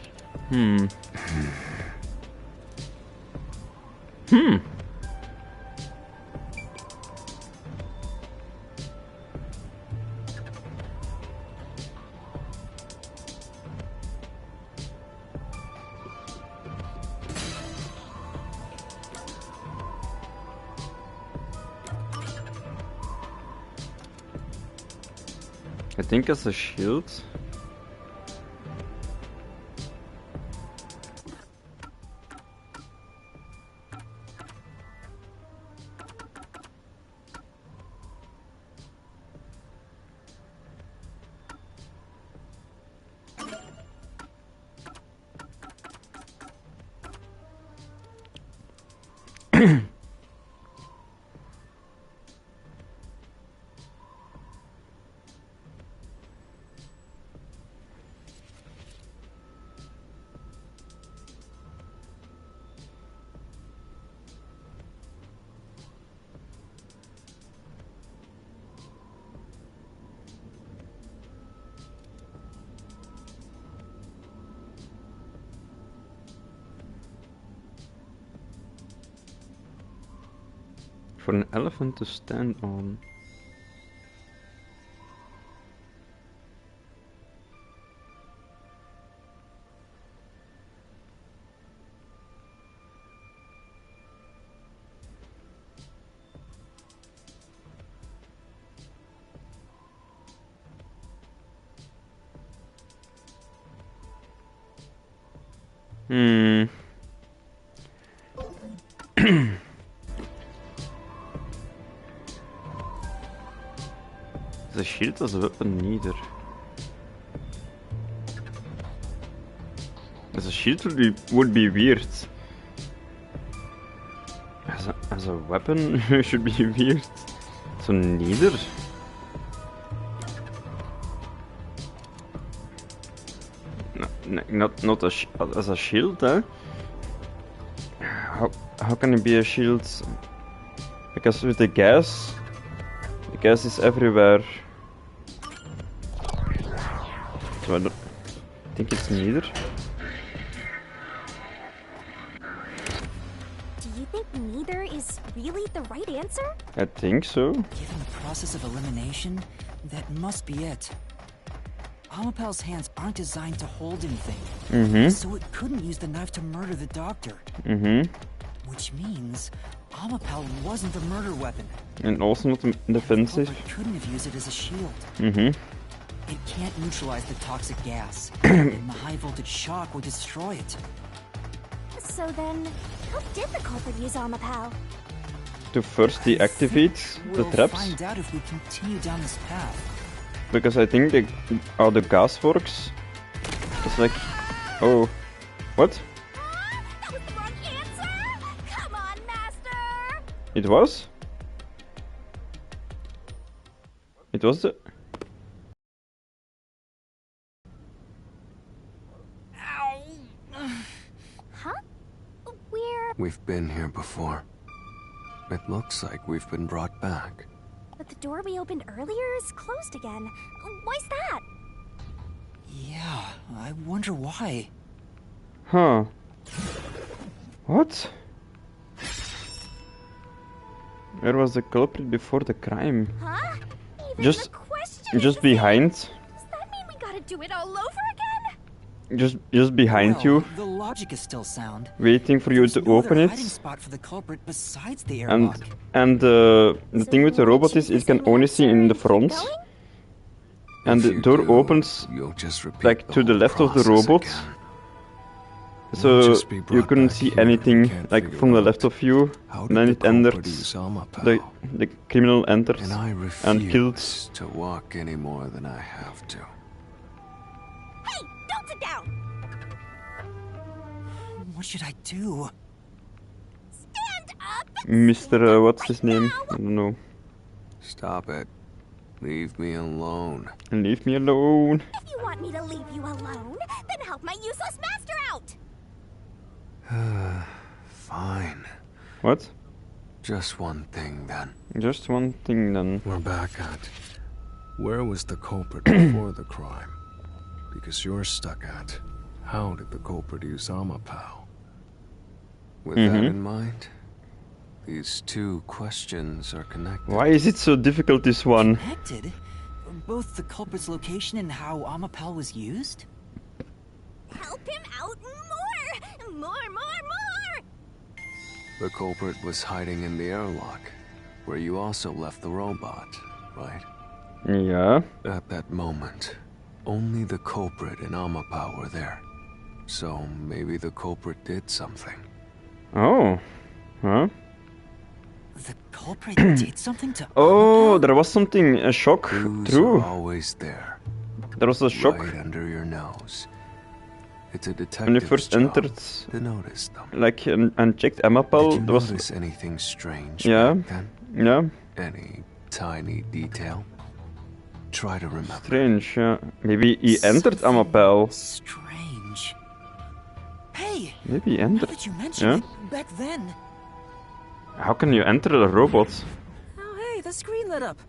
I think as a shield. For an elephant to stand on. The shield as a weapon neither. As a shield would be weird. As a weapon should be weird. So neither. No, not as a shield, eh? How can it be a shield? Because with the gas is everywhere. So I don't think it's neither. Do you think neither is really the right answer? I think so. Given the process of elimination, that must be it. Amapel's hands aren't designed to hold anything, so it couldn't use the knife to murder the doctor. Which means Amapel wasn't the murder weapon. And also not defensive. The culprit couldn't have used it as a shield. It can't neutralize the toxic gas, and the high voltage shock would destroy it. So then, how did the culprit use Amapel? to first deactivate the We'll traps, find out if we continue down this path. because I think how the gas works. It's like, oh, what? That was the wrong answer! Come on, Master! It was? It was the... Huh? We're... We've been here before. It looks like we've been brought back. But the door we opened earlier is closed again. Why's that? Yeah, I wonder why. Huh. What? Where was the culprit before the crime? Huh? Even Just... the question just is behind. Does that mean we gotta do it all over again? Just behind Well, you. the logic is still sound. Waiting for you There's to no open other it. hiding spot for the culprit besides the And airlock. the thing with the robot is it can only see in the front. And the door opens like to the left of the robot. So you couldn't see anything like from the left of you. And then it entered. The criminal entered and killed. To walk any more than I have to. Hey, don't sit down! What should I do? Stand up! Mr. What's his name? I don't know. Stop it. Leave me alone. Leave me alone. If you want me to leave you alone, then help my useless master out! Fine. What? Just one thing then. Just one thing then. We're back at. Where was the culprit before the crime? Because you're stuck at. How did the culprit use Amapao? With that in mind, these two questions are connected. Why is it so difficult, this one? Connected? Both the culprit's location and how Amapal was used? Help him out more! More! The culprit was hiding in the airlock, where you also left the robot, right? Yeah. At that moment, only the culprit and Amapao were there. So maybe the culprit did something. Oh. Huh? The culprit did something to Oh, there was something, a shock. Clues True. are always there. There was a shock. Right under your nose. It's a detective's When you first job entered, to notice them. like, and checked Amapal, Did you there was... notice anything strange Yeah. back then? Yeah. Any tiny detail? Try to remember. Strange, yeah. Maybe he entered Amapal. Strange. Hey! Maybe he Now entered. that you mention Yeah. it, back then... How can you enter a robot? Oh, hey, the screen lit up.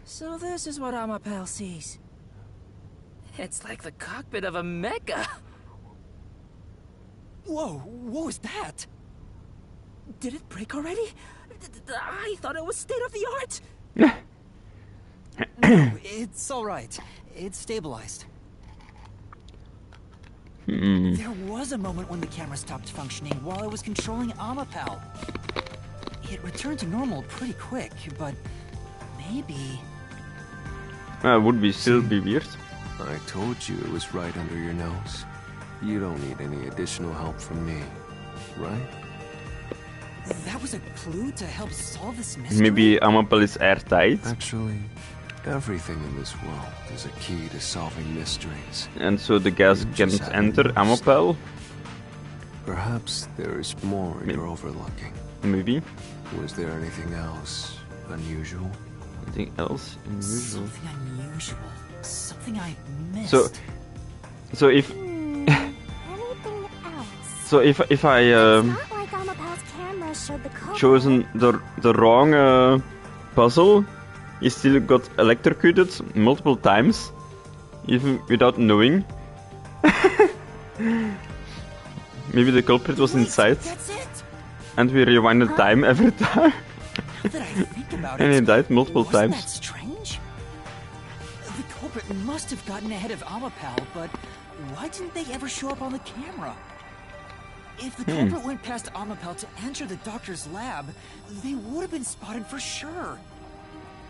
So this is what Amapal sees. It's like the cockpit of a mecha. Whoa, what was that? Did it break already? I thought it was state of the art. No, it's alright. It's stabilized. There was a moment when the camera stopped functioning while I was controlling Amapal. It returned to normal pretty quick, but maybe... Would be still be weird. I told you it was right under your nose. You don't need any additional help from me, right? That was a clue to help solve this mystery? Maybe Amapal is airtight. Actually, everything in this world is a key to solving mysteries. And so the gas can't enter Amapal? Perhaps there is more you're overlooking. Maybe. Was there anything else unusual? Anything else unusual? Something unusual. Something I missed. So if Anything else? so if I It's not like Amapal's camera showed the culprit. chosen the wrong puzzle, he still got electrocuted multiple times, even without knowing. Maybe the culprit was inside, That's it! and we rewinded time every time. Now that I think about And he it, died multiple wasn't times. that strange? The culprit must have gotten ahead of Amapal, but why didn't they ever show up on the camera? If the culprit went past Amapal to enter the doctor's lab, they would have been spotted for sure.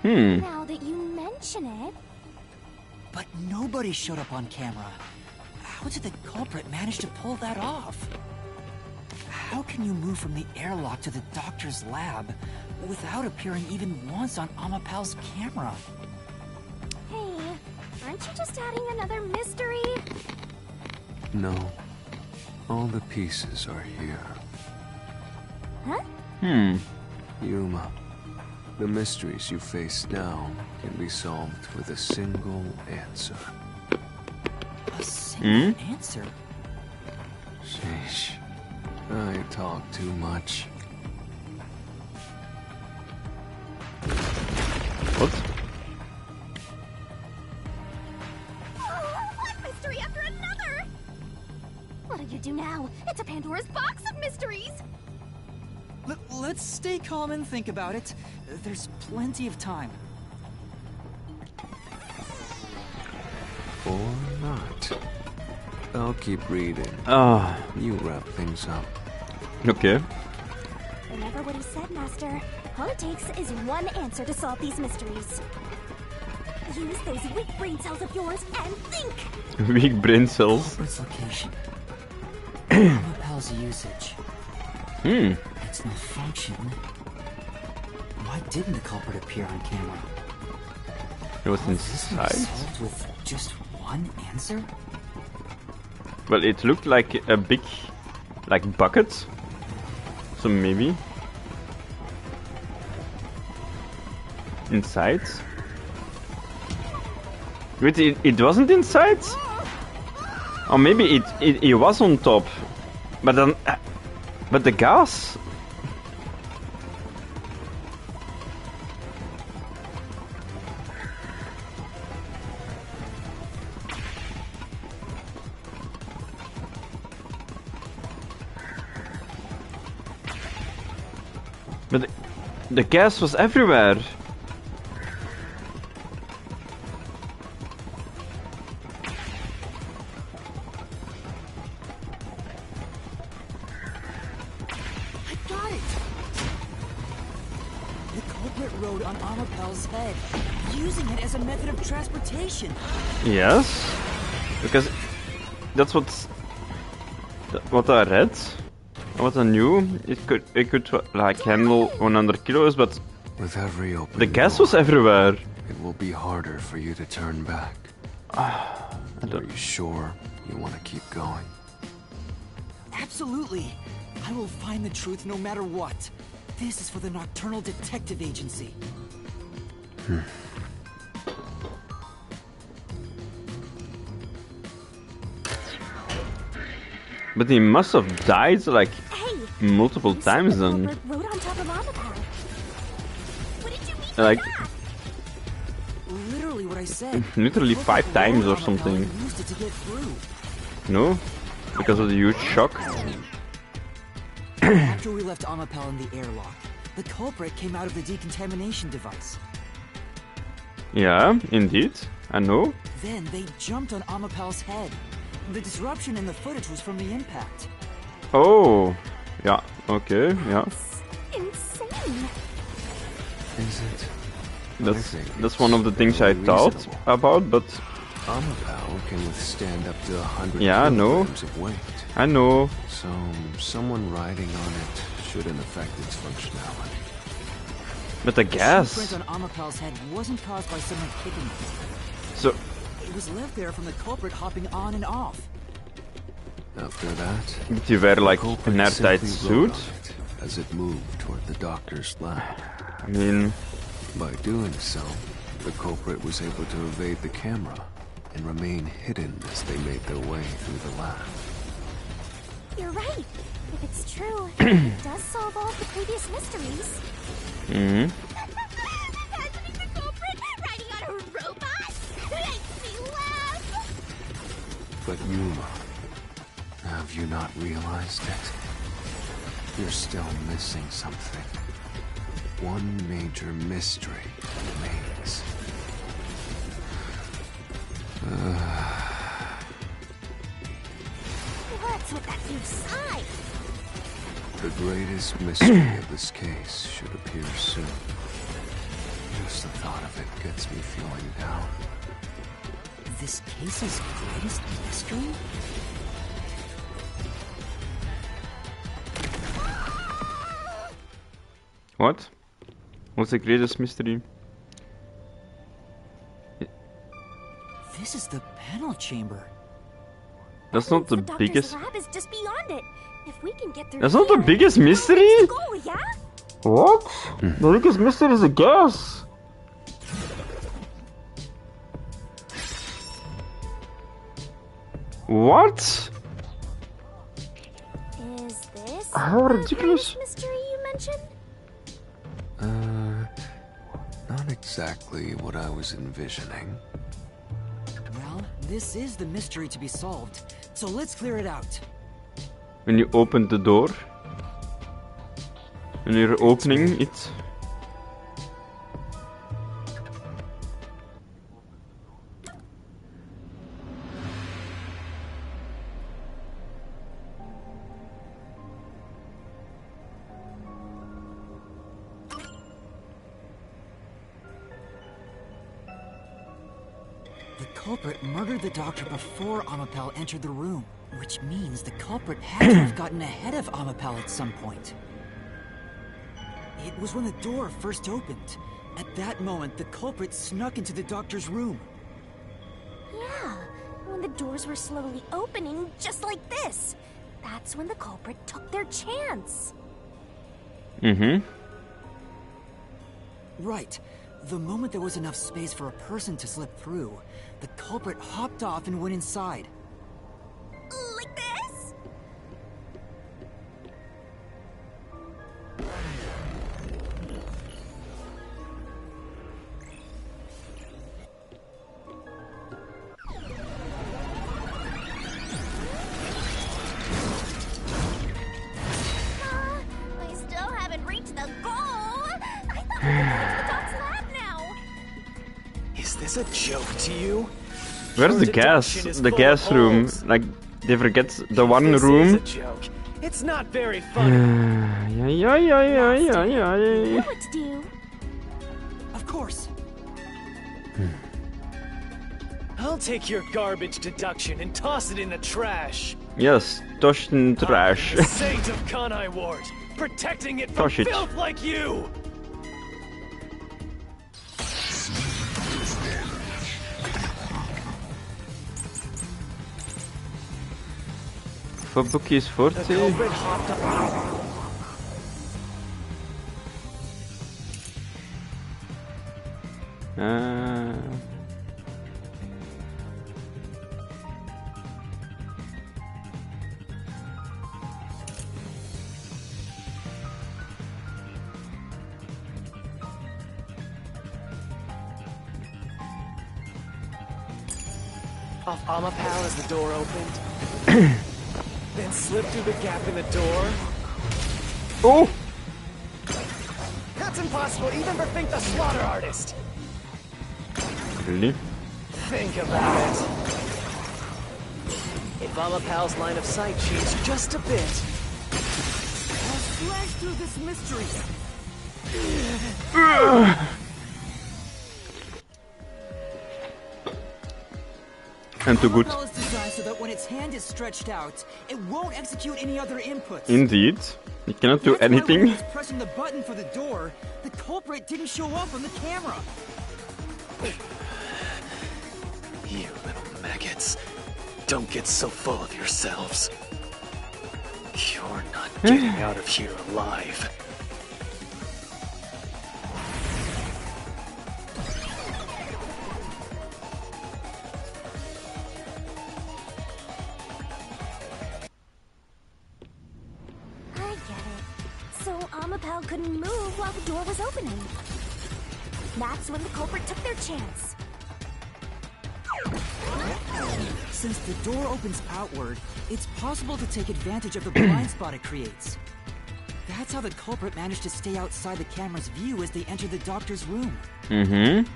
Now that you mention it... But nobody showed up on camera. How did the culprit manage to pull that off? How can you move from the airlock to the doctor's lab without appearing even once on Amapal's camera? Hey, aren't you just adding another mystery? No. All the pieces are here. Huh? Yuma, the mysteries you face now can be solved with a single answer. A single answer? Sheesh. I talk too much. What? One mystery after another! What'll you do now? It's a Pandora's box of mysteries! Let's stay calm and think about it. There's plenty of time. Or not. I'll keep reading. You wrap things up. Okay. Remember what he said, Master. All it takes is one answer to solve these mysteries. Use those weak brain cells of yours and think! Weak brain cells. Culprit's location. Amapal's usage. Its malfunction. Why didn't the culprit appear on camera? It was This inside. solved with just one answer? Well, it looked like a big, like, bucket. So maybe inside. Wait, it wasn't inside? Or maybe it was on top, but then, but the gas. But the gas was everywhere. I got it! The culprit rode on Amapal's head, using it as a method of transportation. Yes, because that's what I read. What I knew, it could like handle 100 kilos, but with every open the gas door, was everywhere. It will be harder for you to turn back. Are you sure you want to keep going? Absolutely. I will find the truth no matter what. This is for the Nocturnal Detective Agency. But he must have died like multiple times then. Rode on top of Amapal. What did you mean? Like Literally what I said. literally 5 times or something. Used it to get through. No? Because of the huge shock. After we left Amapal in the airlock, the culprit came out of the decontamination device. Yeah, indeed. I know. Then they jumped on Amapal's head. The disruption in the footage was from the impact. Oh. Yeah, okay, yeah. Insane. Is it? That's one of the things I thought about, but Amapal can withstand up to 100 kilograms of weight. I know. So someone riding on it shouldn't affect its functionality. But the gas. The print on Amapal's head wasn't caused by someone kicking it. So it was left there from the culprit hopping on and off. After that, did you wear like an airtight suit? As it moved toward the doctor's lab. I mean, by doing so, the culprit was able to evade the camera and remain hidden as they made their way through the lab. You're right. If it's true, it does solve all of the previous mysteries. Mm-hmm. Imagining the culprit riding on a robot makes me laugh. But Yuma, have you not realized it? You're still missing something. One major mystery remains. What's with that huge sigh? The greatest mystery of this case should appear soon. Just the thought of it gets me feeling down. This case's greatest mystery? What? What's the greatest mystery? This is the panel chamber. That's not the Doctor's biggest. lab is just beyond it. If we can get through That's not the here, biggest we'll mystery? reach the goal, yeah? What? The biggest mystery is a gas. What? Is this How ridiculous? the mystery you mentioned? Not exactly what I was envisioning. Well, this is the mystery to be solved, so let's clear it out. When you open the door, when you're opening it. The culprit murdered the doctor before Amapel entered the room, which means the culprit had to have gotten ahead of Amapel at some point. It was when the door first opened. At that moment, the culprit snuck into the doctor's room. Yeah, when the doors were slowly opening, just like this. That's when the culprit took their chance. Mm-hmm. Right. The moment there was enough space for a person to slip through, the culprit hopped off and went inside. Like this? We still haven't reached the goal. I thought we could reach the Doc's lab now. Is this a joke to you? Where's the gas? The gas room. Like, they forget the one room. This is a joke. It's not very funny. Yeah. You know what to do. Of course. I'll take your garbage deduction and toss it in the trash. Yes, toss in trash. The sage of Kanai Ward, protecting it from Toss it. filth like you. For bookies 40. The culprit hopped up. Off Amapal as the door opened. Then slip through the gap in the door. Oh! That's impossible even for Fink the Slaughter Artist. Really? Think about it. If Amapal's line of sight changed just a bit. I'll slash through this mystery. And too good. Amapel is designed so that when its hand is stretched out, it won't execute any other inputs. Indeed. You cannot do That's why when anything. he was pressing the button for the door, the culprit didn't show up on the camera. You little maggots. Don't get so full of yourselves. You're not getting out of here alive. I get it. So Amapal couldn't move while the door was opening. That's when the culprit took their chance. Since the door opens outward, it's possible to take advantage of the blind spot it creates. That's how the culprit managed to stay outside the camera's view as they entered the doctor's room. Mm-hmm.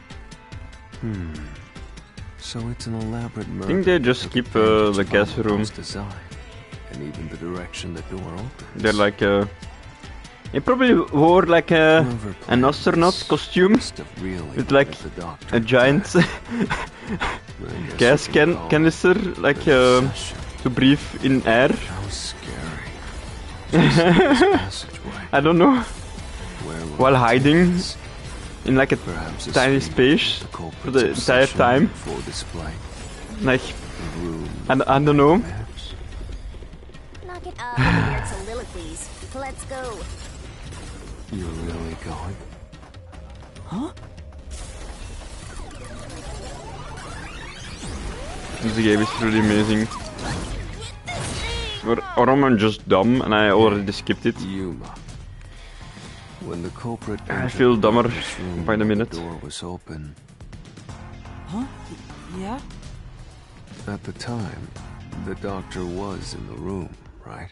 So it's an elaborate I murder. think they just keep the gas room. Design, and even the direction the door opens. They're like he probably wore like an astronaut costume with like a giant gas canister, like to breathe in air. How scary. I don't know. while hiding in like a tiny space for the entire time. Like, I don't know. Knock it up with your soliloquies. Let's go. You're really going? Huh? This game is really amazing. Or am I just dumb and I already skipped it? Yuma. When the culprit I feel dumber by the minute. The door was open. Huh? Yeah? At the time, the doctor was in the room, right?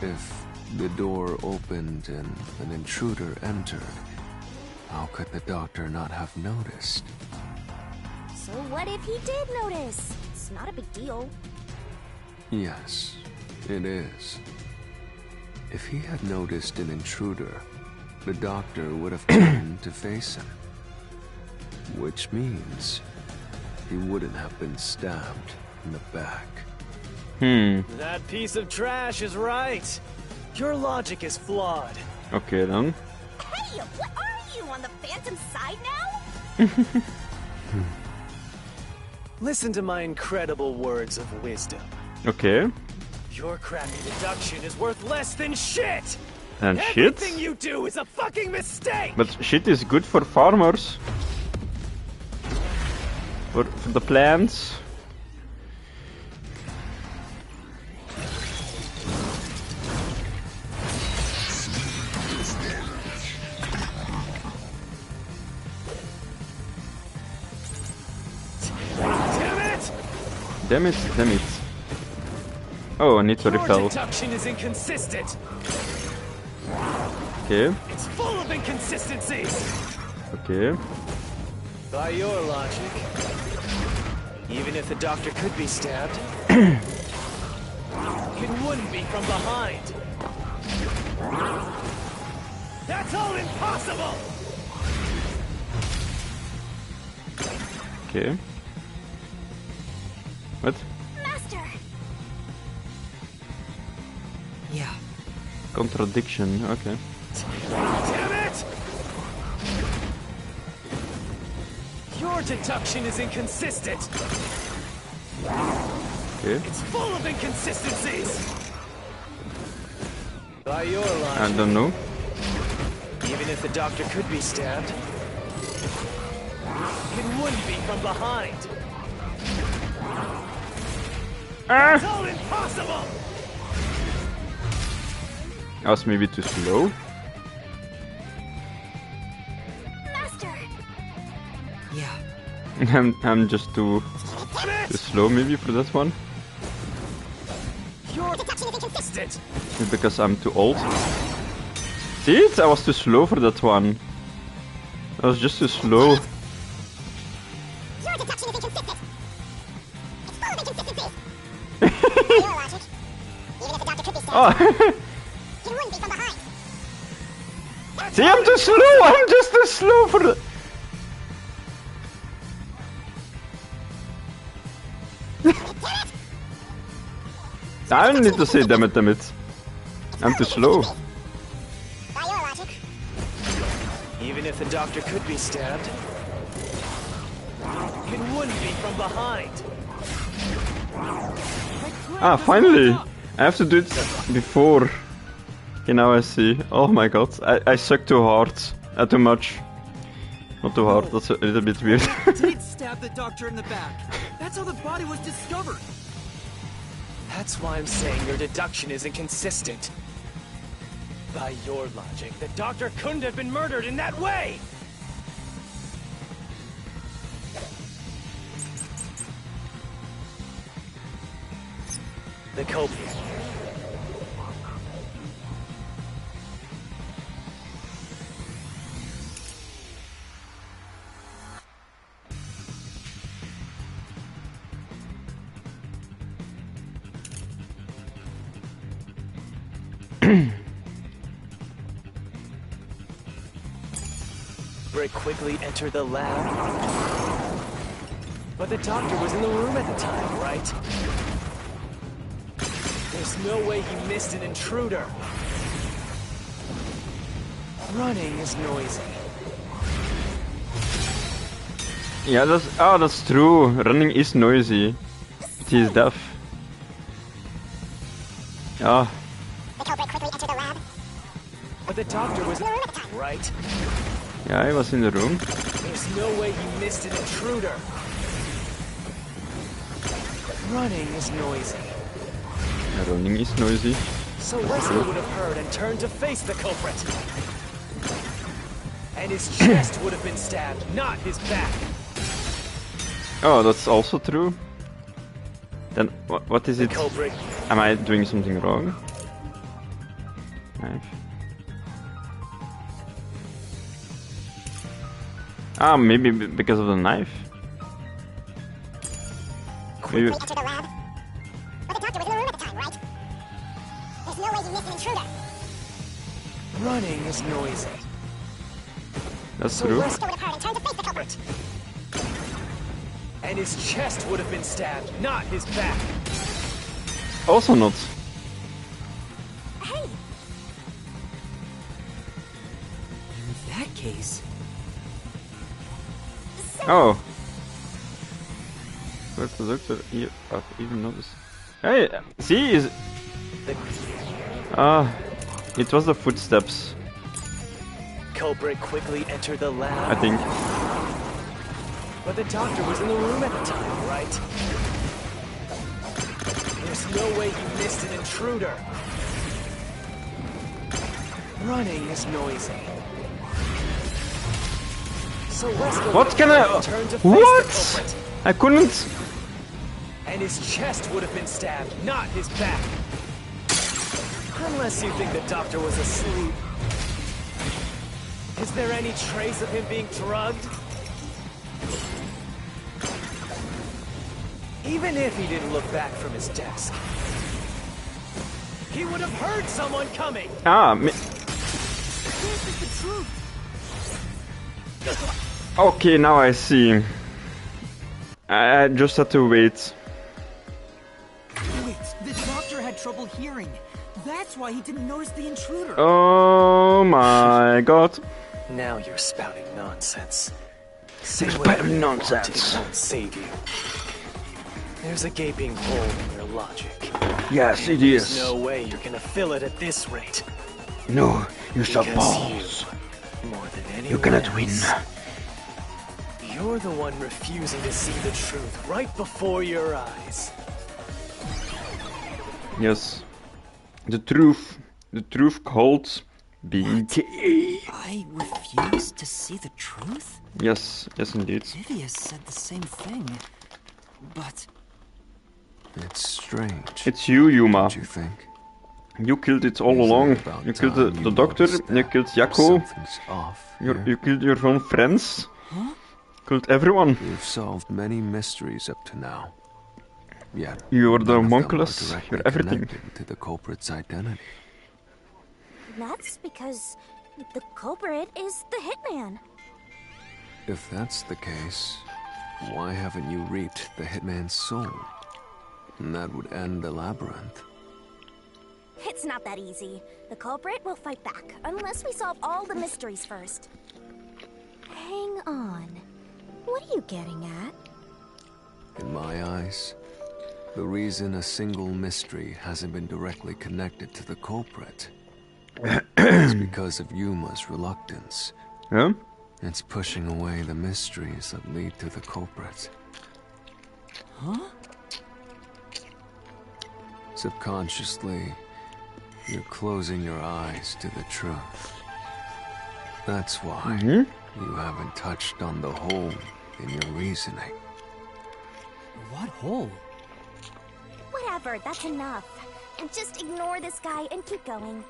If the door opened and an intruder entered, how could the doctor not have noticed? So what if he did notice? It's not a big deal. Yes, it is. If he had noticed an intruder, the doctor would have turned to face him. Which means he wouldn't have been stabbed in the back. That piece of trash is right. Your logic is flawed. Okay then. Hey, what are you, on the Phantom side now? Listen to my incredible words of wisdom. Okay. Your crappy deduction is worth less than shit! And shit? Everything you do is a fucking mistake! But shit is good for farmers. For the plants. Damn it, damn it. Oh, I need to repel. Your deduction is inconsistent. Okay. It's full of inconsistencies. Okay. By your logic, even if the doctor could be stabbed, it wouldn't be from behind. That's all impossible. Okay. What? Master. Yeah. Contradiction, okay. Damn it! Your deduction is inconsistent. Okay. It's full of inconsistencies. By your logic, I don't know. even if the doctor could be stabbed, it wouldn't be from behind. It's all impossible! I was maybe too slow. Master. Yeah. I'm just too slow maybe for that one. Your deduction is inconsistent. It's because I'm too old. See it? I was too slow for that one. I was just too slow. Your deduction is inconsistent. It's full of inconsistencies. By your logic, even if the doctor could be stabbed, Oh. it wouldn't be from behind. See, I'm too slow! I'm just too slow for the... I don't need to say damn it, damn it. I'm too slow. By your logic, Even if the doctor could be stabbed, it wouldn't be from behind. Ah, finally! I have to do it before. Okay, now I see. Oh my god, I suck too hard. Too much. Not too hard, that's a little bit weird. Did stab the doctor in the back. That's how the body was discovered. That's why I'm saying your deduction is inconsistent. By your logic, the doctor couldn't have been murdered in that way! The culprit. Very quickly entered the lab. But the doctor was in the room at the time, right? There's no way he missed an intruder. Running is noisy. Yeah, that's true. Running is noisy. But he is deaf. Ah. The culprit quickly entered the lab. But the doctor was right. Yeah, he was in the room. There's no way you missed an intruder. Running is noisy. Yeah, running is noisy. So Wesker would have heard and turned to face the culprit. And his chest would have been stabbed, not his back. Oh, that's also true. Then what is it? Culprit. Am I doing something wrong? Knife. Ah, maybe because of the knife. Maybe. Entered the lab. But the doctor was in the room at the time, right? There's no way you missed an intruder. Running is noisy. That's so true. Wesker would have heard and turned to face the culprit. And his chest would have been stabbed, not his back. Also not. Hey! In that case... Oh. Where's the doctor? Even notice. Hey, see, is. It was the footsteps. Culprit quickly entered the lab. I think. But the doctor was in the room at the time, right? There's no way you missed an intruder. Running is noisy. So Wesker What can I? turned to face What? the culprit. I couldn't. And his chest would have been stabbed, not his back. Unless you think the doctor was asleep. Is there any trace of him being drugged? Even if he didn't look back from his desk, he would have heard someone coming. This is the truth. Okay, now I see. I just had to wait. Wait, the doctor had trouble hearing. That's why he didn't notice the intruder. Oh my god. Now you're spouting nonsense. Spouting nonsense. It won't save you. There's a gaping hole in your logic. Yes, it There's is. no way you're gonna fill it at this rate. No, you shall Because pause. you, more than anyone You cannot else, win. You're the one refusing to see the truth right before your eyes. Yes. The truth called being gay. I refuse to see the truth? Yes, indeed. Vivius said the same thing. But... It's strange. It's you, Yuma. Don't you think? You killed it all along. You killed the doctor, you killed Jakko. Something's off. You killed your own friends. Huh? Killed everyone. We've solved many mysteries up to now. Yet You're the none of them are homunculus. directly You're everything. connected to the culprit's identity. That's because the culprit is the hitman. If that's the case, why haven't you reaped the hitman's soul? And that would end the labyrinth. It's not that easy. The culprit will fight back, unless we solve all the mysteries first. Hang on. What are you getting at? In my eyes, the reason a single mystery hasn't been directly connected to the culprit is because of Yuma's reluctance. Huh? It's pushing away the mysteries that lead to the culprit. Huh? Subconsciously, you're closing your eyes to the truth. That's why you haven't touched on the hole in your reasoning. What hole? Whatever, that's enough. Just ignore this guy and keep going.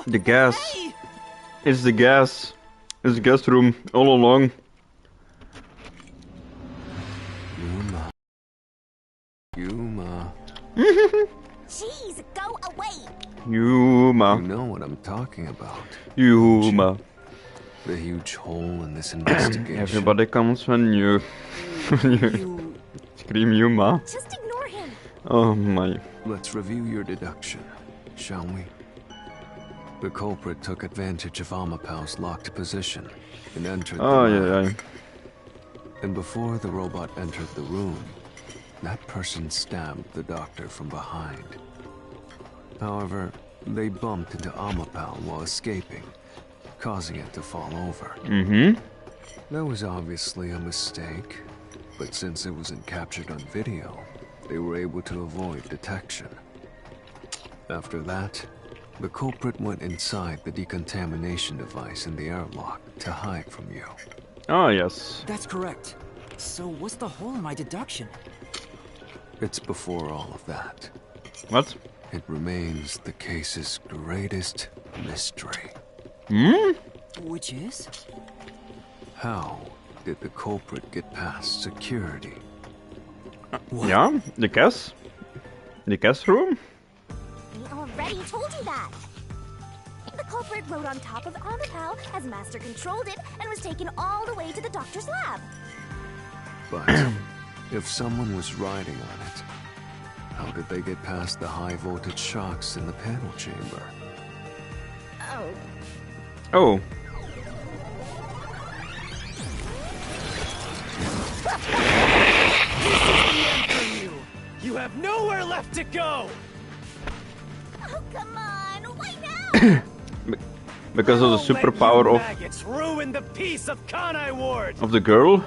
The gas. It's the gas. It's the gas room all along. Yuma. Jeez, go away! Yuma. You know what I'm talking about. Yuma. The huge hole in this investigation. Everybody comes when you scream Yuma. Just ignore him. Oh my. Let's review your deduction, shall we? The culprit took advantage of Amapau's locked position and entered the yeah, lab. And before the robot entered the room, that person stabbed the doctor from behind. However, they bumped into Amapau while escaping, causing it to fall over. That was obviously a mistake, but since it wasn't captured on video, they were able to avoid detection. After that, the culprit went inside the decontamination device in the airlock to hide from you. Oh, yes. That's correct. So what's the hole in my deduction? It's before all of that. What? It remains the case's greatest mystery. Which is? How did the culprit get past security? Yeah, the gas room? We already told you that. The culprit rode on top of Amapau as Master controlled it and was taken all the way to the doctor's lab. But if someone was riding on it, how did they get past the high voltage shocks in the panel chamber? Oh. This is the end for you! You have nowhere left to go! Oh, come on, why now? Because of the superpower maggots ruin the peace of Kanai Ward! of the girl?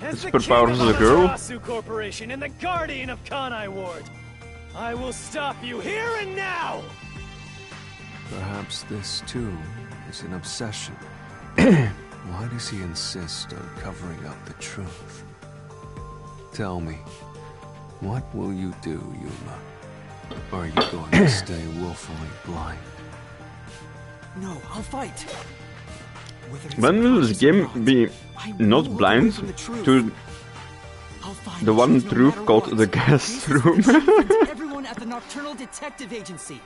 As The the superpowers king of the the girl? Amaterasu Corporation and the guardian of Kanai Ward, I will stop you here and now! Perhaps this too is an obsession. Why does he insist on covering up the truth? Tell me, what will you do, Yuma? Are you going to stay willfully blind? No, I'll fight. When will this game be not blind to the one truth called the gas room? Everyone at the Nocturnal Detective Agency.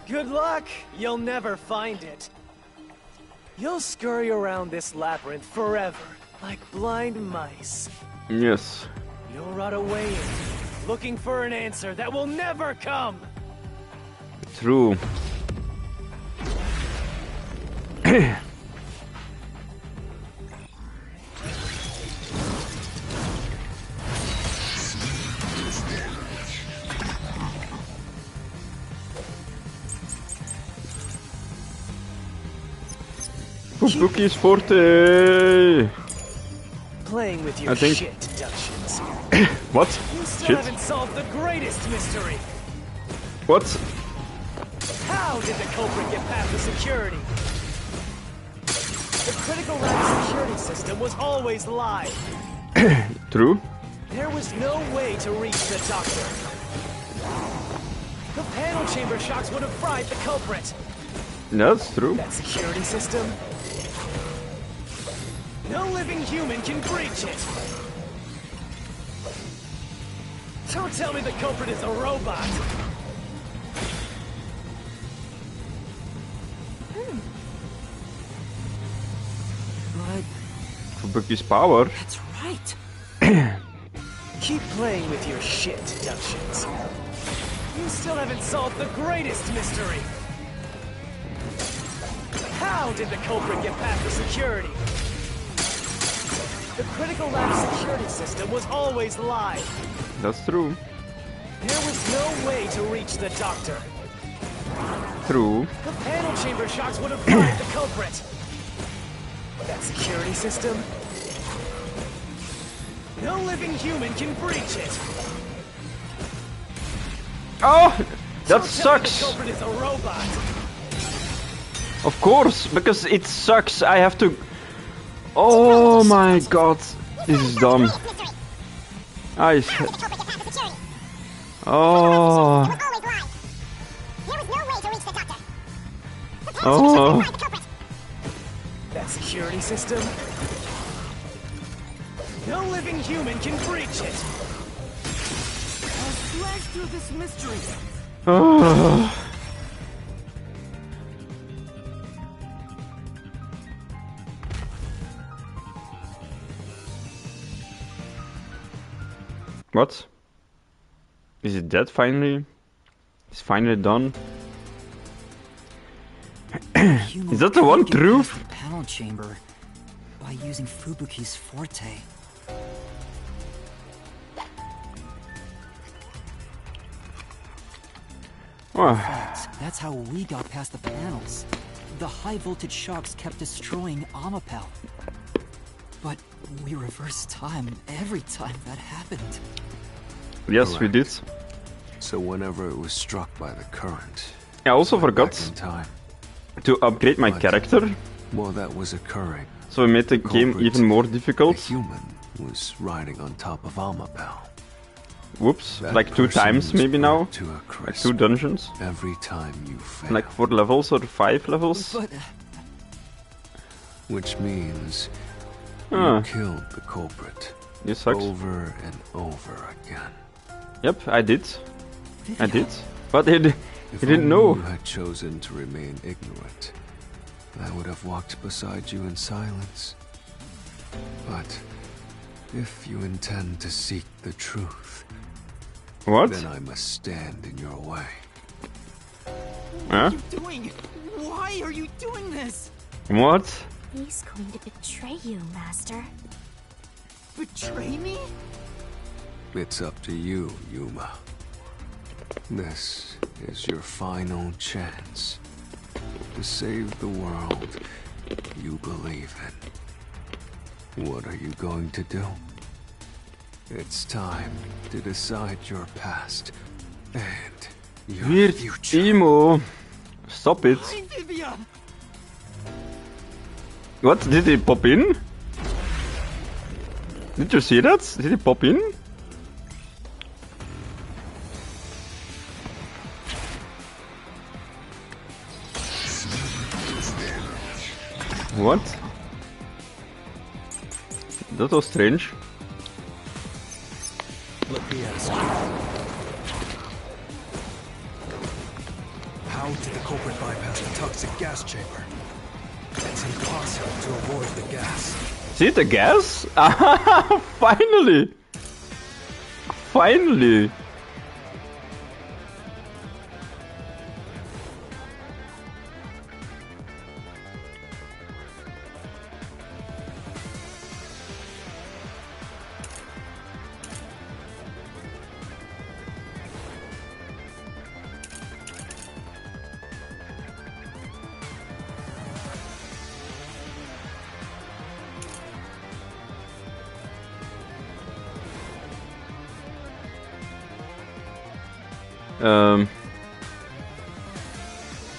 Good luck! You'll never find it. You'll scurry around this labyrinth forever, like blind mice. Yes. You'll rot away in it, looking for an answer that will never come! True. Fubuki's forte! Playing with your I think... shit deductions. What? You still Shit? haven't solved the greatest mystery! What? How did the culprit get past the security? The critical lab security system was always live. True. There was no way to reach the doctor. The panel chamber shocks would have fried the culprit. That's true. That security system? No living human can breach it. Don't tell me the culprit is a robot. But Fubuki's power. that's right. Keep playing with your shit deductions. You still haven't solved the greatest mystery. How did the culprit get past the security? The critical lab security system was always live. That's true. There was no way to reach the doctor. True. The panel chamber shocks would have fried the culprit. That security system? No living human can breach it. Oh! That Don't tell me sucks! the culprit is a robot. Of course, because it sucks. I have to... Oh my god. This is dumb. I... Oh... Oh... That security system? No living human can breach it. I'll slash through this mystery. Oh... What? Is it dead finally? It's finally done. Is that the one truth? The panel chamber by using Fubuki's forte. Oh. In fact, that's how we got past the panels. The high voltage shocks kept destroying Amapel. But we reversed time every time that happened. Yes, Correct. we did. So whenever it was struck by the current, I also forgot back in time. to upgrade my character. While that was occurring, So we made the game culprit, even more difficult. a human was riding on top of Amapel. Whoops, That like 2 person times was maybe now. brought to a Like crisp 2 dungeons. Every time you fail. Like 4 levels or 5 levels. But Which means Ah. you killed the culprit. This sucks. Over and over again. Yep, I did. I did. But he didn't If know. you had chosen to remain ignorant, I would have walked beside you in silence. But if you intend to seek the truth, What? then I must stand in your way. Huh? what are you doing? Why are you doing this? What? He's going to betray you, Master. Betray me? It's up to you, Yuma. This is your final chance to save the world you believe in. What are you going to do? It's time to decide your past and your Weird future. emo. Stop it. What? Did he pop in? Did you see that? Did he pop in? What? That was strange. Let me ask you. How did the culprit bypass the toxic gas chamber? It's impossible to avoid the gas. See the gas? Finally! Finally!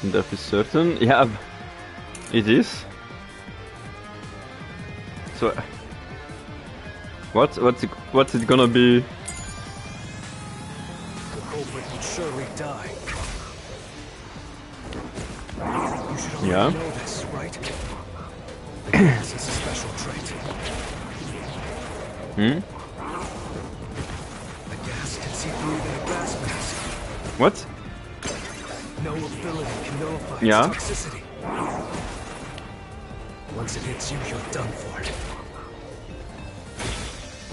That is certain. Yeah, it is. So, what's it gonna be? The culprit would surely die. You should already Yeah. know this, right? The gas is a special trait. Hmm? The gas can see through even a gas mask. What? No ability can nullify Yeah. its toxicity. Once it hits you, you're done for.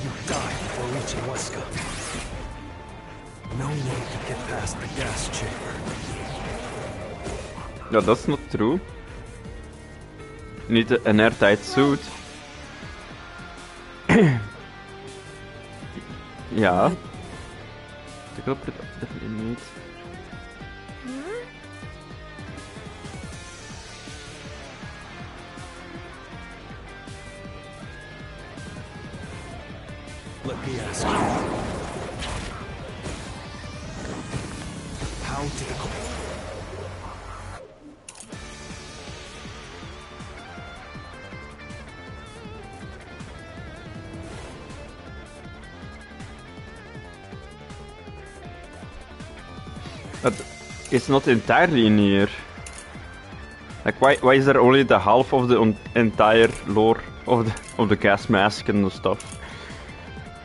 You die before reaching Weska. No one could get past the gas chamber. No, that's not true. You need an airtight suit. Yeah. The culprit definitely needs. Let me ask you. How did the But it's not entirely in here. Like, why is there only the half of the entire lore of the gas mask and the stuff?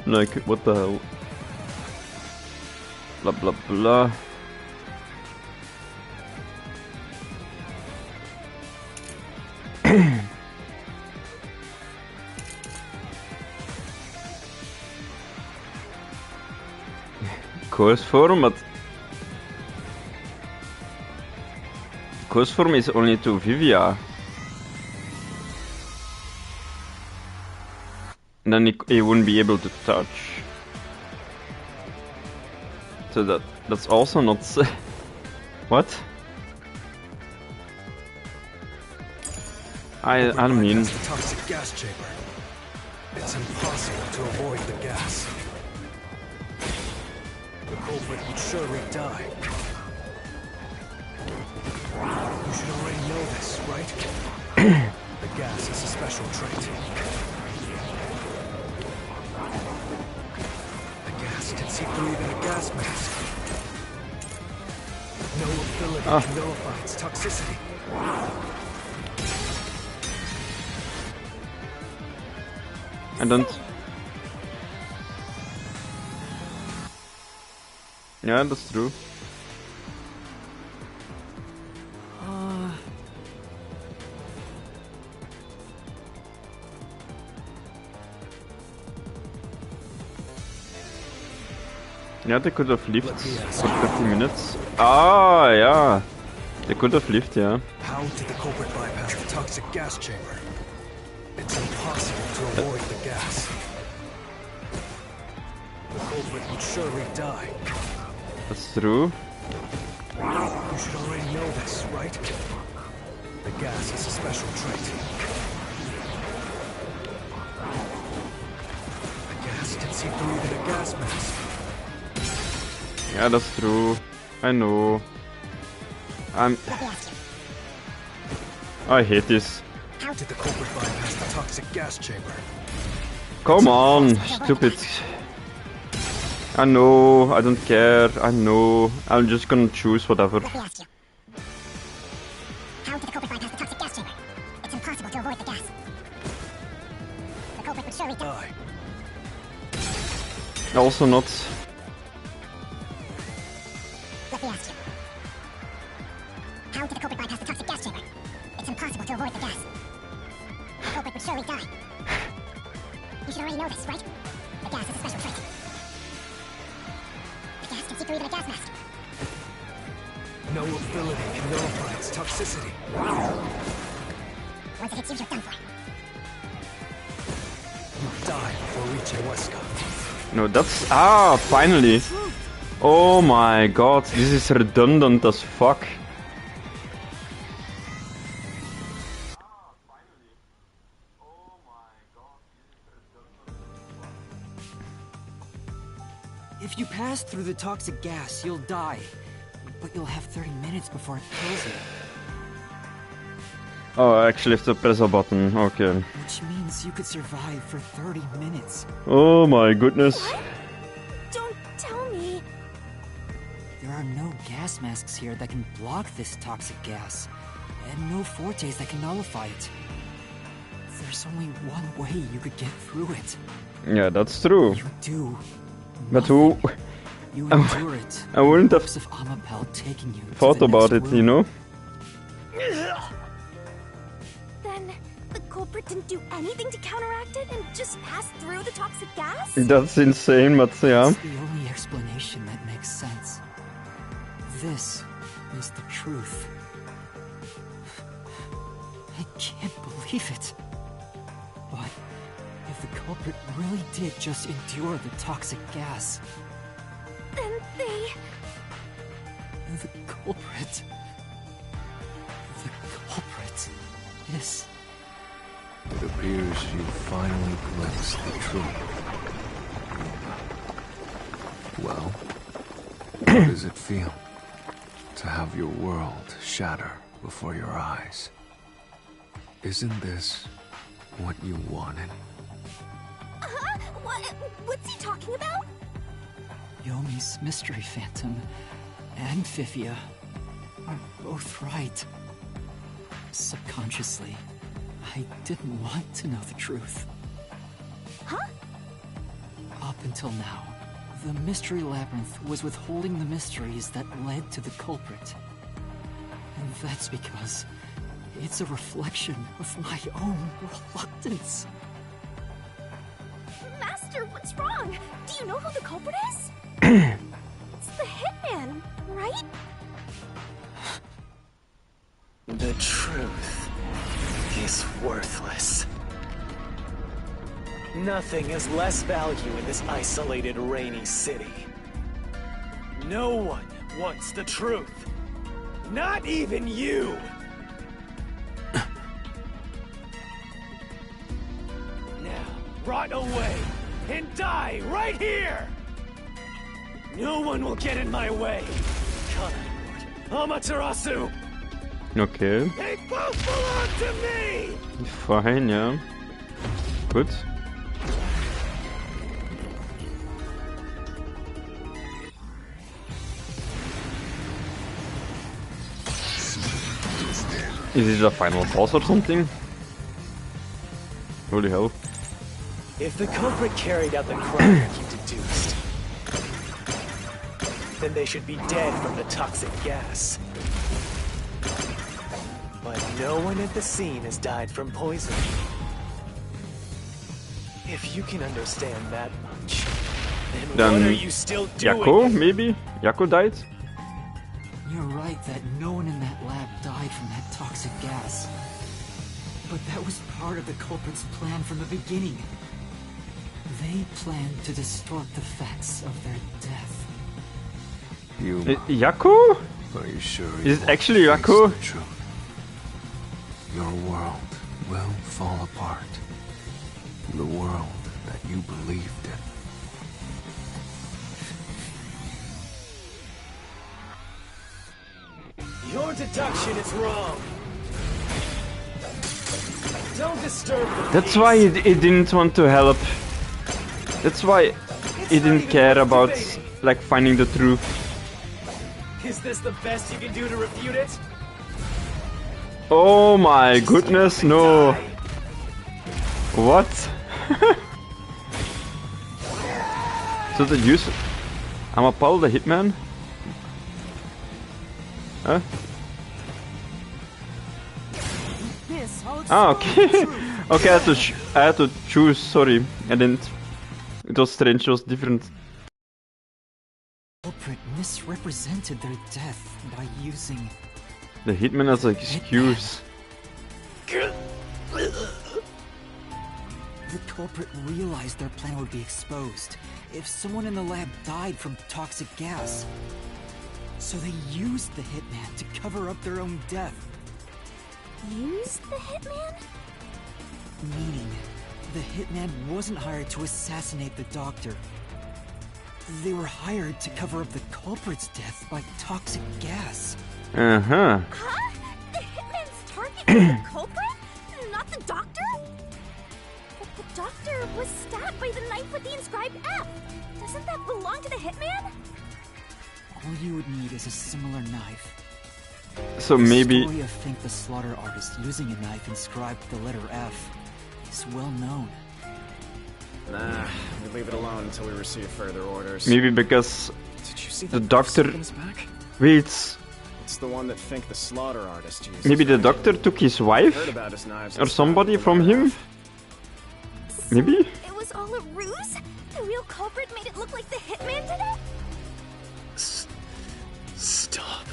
Like, what the hell? Blah blah blah. ghost form, but ghost form is only to Vivia. And then he wouldn't be able to touch. So that's also not... What? I mean... The toxic gas chamber. It's impossible to avoid the gas. The culprit would surely die. You should already know this, right? The gas is a special trait. The gas can see through even a gas mask. No ability to nullify its toxicity. I don't... Yeah, that's true. Yeah, they could have lived for 30 minutes. Ah, yeah. They could have lived, yeah. How did the culprit bypass the toxic gas chamber? It's impossible to avoid the gas. The culprit would surely die. That's true. You should already know this, right? The gas is a special trait. The gas can see through even a gas mask. Yeah, that's true. I know. I hate this. How did the culprit bypass the toxic gas chamber? Come on, stupid. I know, I don't care, I know. I'm just gonna choose whatever. How did the culprit bypass the toxic gas chamber? It's impossible to avoid the gas. The culprit would surely die. Also not. Let me ask you. How did the culprit bypass the toxic gas chamber? It's impossible to avoid the gas. The culprit would surely die. You should already know this, right? The gas is a special trait. The gas can see through even a gas mask. No ability can nullify its toxicity. Once it hits you, you're done for. You die before reaching Weska. No, that's... Ah, finally! Oh my god, this is redundant as fuck. If you pass through the toxic gas, you'll die. But you'll have 30 minutes before it kills you. Oh, I actually have to press a button, okay. Which means you could survive for 30 minutes. Oh my goodness. Don't tell me. There are no gas masks here that can block this toxic gas. And no fortes that can nullify it. There's only one way you could get through it. Yeah, that's true. You do. But who... You endure it. I wouldn't have of Amapel taking you thought about it, you know? Then the culprit didn't do anything to counteract it and just passed through the toxic gas? That's insane, but yeah. It's the only explanation that makes sense. This is the truth. I can't believe it. But if the culprit really did just endure the toxic gas, then they... The culprit is... It appears you finally glimpsed the truth. Well, how does it feel to have your world shatter before your eyes? Isn't this what you wanted? What's he talking about? Yomi's mystery phantom and Fifia are both right. Subconsciously, I didn't want to know the truth. Huh? Up until now, the Mystery Labyrinth was withholding the mysteries that led to the culprit. And that's because it's a reflection of my own reluctance. Master, what's wrong? Do you know who the culprit is? is worthless. Nothing has less value in this isolated, rainy city. No one wants the truth. Not even you! Now, rot away and die right here! No one will get in my way. Amaterasu! Okay. They both belong to me! Fine, ja. Gut. Is it a final boss or something? Holy hell. If the culprit carried out the crime you deduced, then they should be dead from the toxic gas. But no one at the scene has died from poison. If you can understand that much, then what are you still doing? Yako, maybe? Yako died? You're right that no one in that lab died from that toxic gas. But that was part of the culprit's plan from the beginning. They planned to distort the facts of their death. Yako? Are you sure? Is it actually Yako? Your world will fall apart. The world that you believed in. Your deduction is wrong. Don't disturb the That's why he didn't want to help. That's why he didn't care about like finding the truth. Is this the best you can do to refute it? Oh my goodness, no. What? So the use Amapal the hitman? Huh? Ah, okay. Okay, I had to choose, sorry. I didn't. It was strange, it was different. The culprit misrepresented their death by using The hitman as an excuse. The culprit realized their plan would be exposed if someone in the lab died from toxic gas. So they used the hitman to cover up their own death. Used the hitman? Meaning, the hitman wasn't hired to assassinate the doctor. They were hired to cover up the culprit's death by toxic gas. Uh-huh. Huh? The hitman's target was the culprit? Not the doctor? But the doctor was stabbed by the knife with the inscribed F. Doesn't that belong to the hitman? All you would need is a similar knife. So the maybe... story of Fink the Slaughter Artist using a knife inscribed with the letter F is well known. Nah, we leave it alone until we receive further orders. Maybe because Did you see the that doctor... back? Wait, It's the one that Fink the Slaughter Artist uses. maybe the doctor took his wife? Heard about his knives Or somebody from him? Maybe? It was all a ruse? The real culprit made it look like the hitman did it? Stop.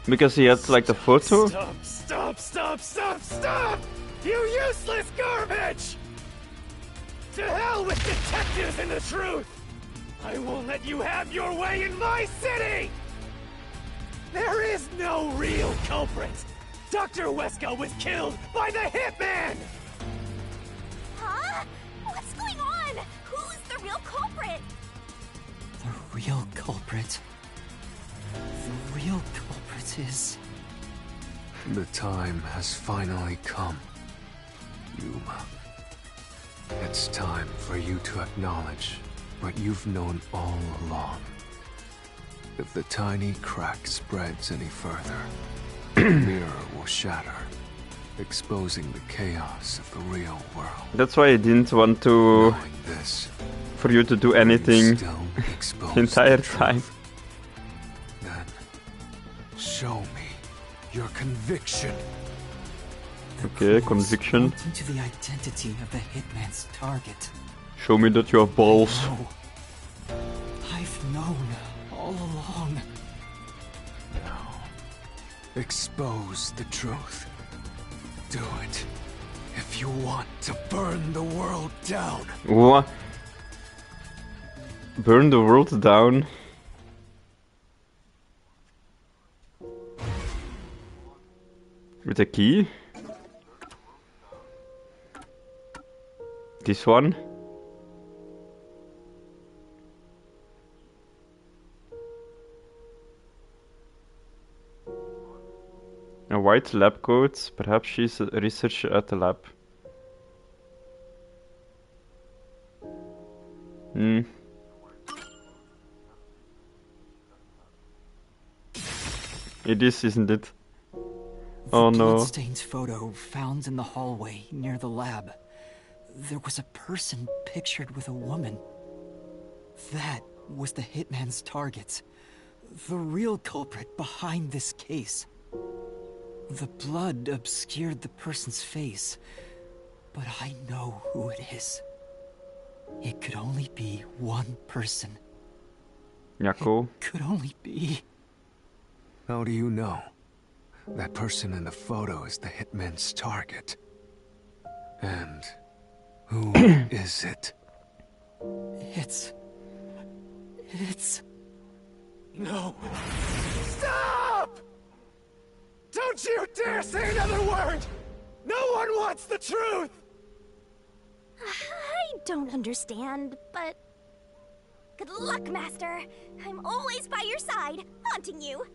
Because he had like the photo? Stop, stop, stop, stop, stop! You useless garbage! To hell with detectives and the truth! I won't let you have your way in my city! There is no real culprit! Dr. Wesker was killed by the hitman! Huh? What's going on? Who's the real culprit? The real culprit. The real culprit is... The time has finally come, Yuma. It's time for you to acknowledge what you've known all along. If the tiny crack spreads any further, the mirror will shatter, exposing the chaos of the real world. That's why I didn't want to... Knowing this, for you to do anything still expose the entire the truth. time. Then, show me your conviction. Okay, conviction. Built into the identity of the hitman's target. Show me that you have balls. No. I've known all along. Now, expose the truth. do it. If you want to burn the world down. What? Burn the world down? With a key? This one? A white lab coat. Perhaps she's a researcher at the lab. It is, isn't it? Oh The no. bloodstained photo found in the hallway near the lab. There was a person pictured with a woman. That was the hitman's target. The real culprit behind this case. The blood obscured the person's face, but I know who it is. It could only be one person. Jaco. It could only be... How do you know? That person in the photo is the hitman's target. And who is it? It's... No. Stop! Don't you dare say another word! No one wants the truth! I don't understand, but... Good luck, Master! I'm always by your side, haunting you!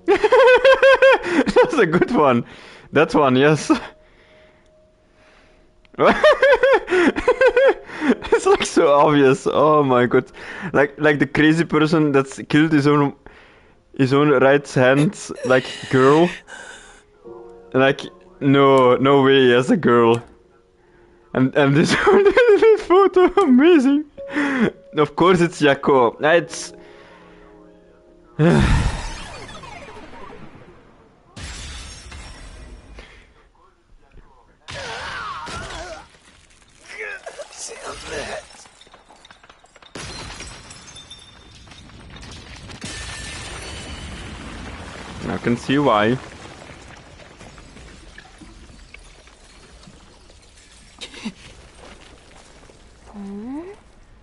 That's a good one. That one, yes. It's like so obvious. Oh my god. Like the crazy person that's killed his own right hand, like, girl. Like, no way, as a girl. And this photo, amazing. Of course it's Jaco. It's... I can see why.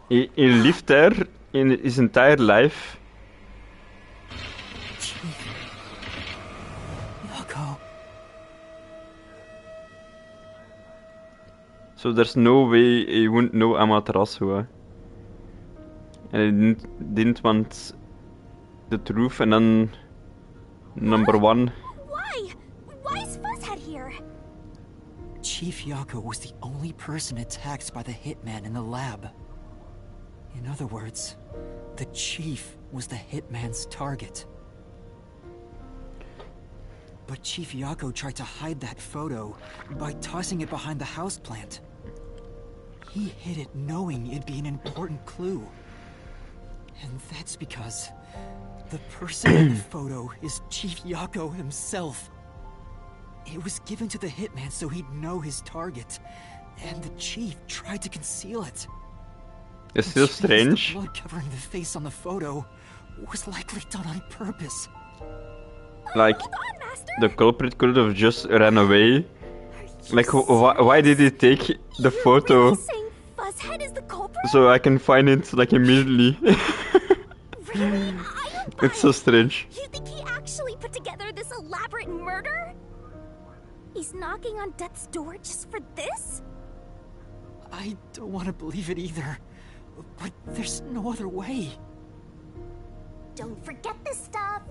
He lived there in his entire life. Jaco. So there's no way he wouldn't know Amaterasu. And he didn't want the truth, and then number one. Why? Why is Fuzzhead here? Chief Jaco was the only person attacked by the hitman in the lab. In other words, the Chief was the hitman's target. But Chief Jaco tried to hide that photo by tossing it behind the houseplant. He hid it knowing it'd be an important clue. And that's because the person in the photo is Chief Jaco himself. It was given to the hitman so he'd know his target, and the Chief tried to conceal it. It's still strange. The blood covering the face on the photo was likely done on purpose. Like, the culprit could have just ran away. Like, why did he take the photo? Fuzzhead is the culprit? So I can find it, like, immediately. Really? It's so strange. You think he actually put together this elaborate murder? He's knocking on death's door just for this? I don't want to believe it either, but there's no other way. Don't forget this stuff.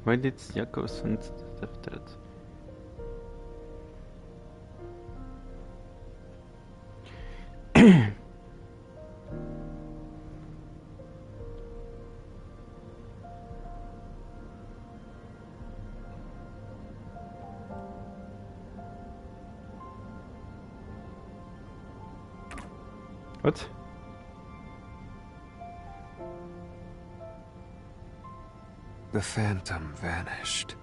Why did Jaco send the threat? What? The Phantom vanished.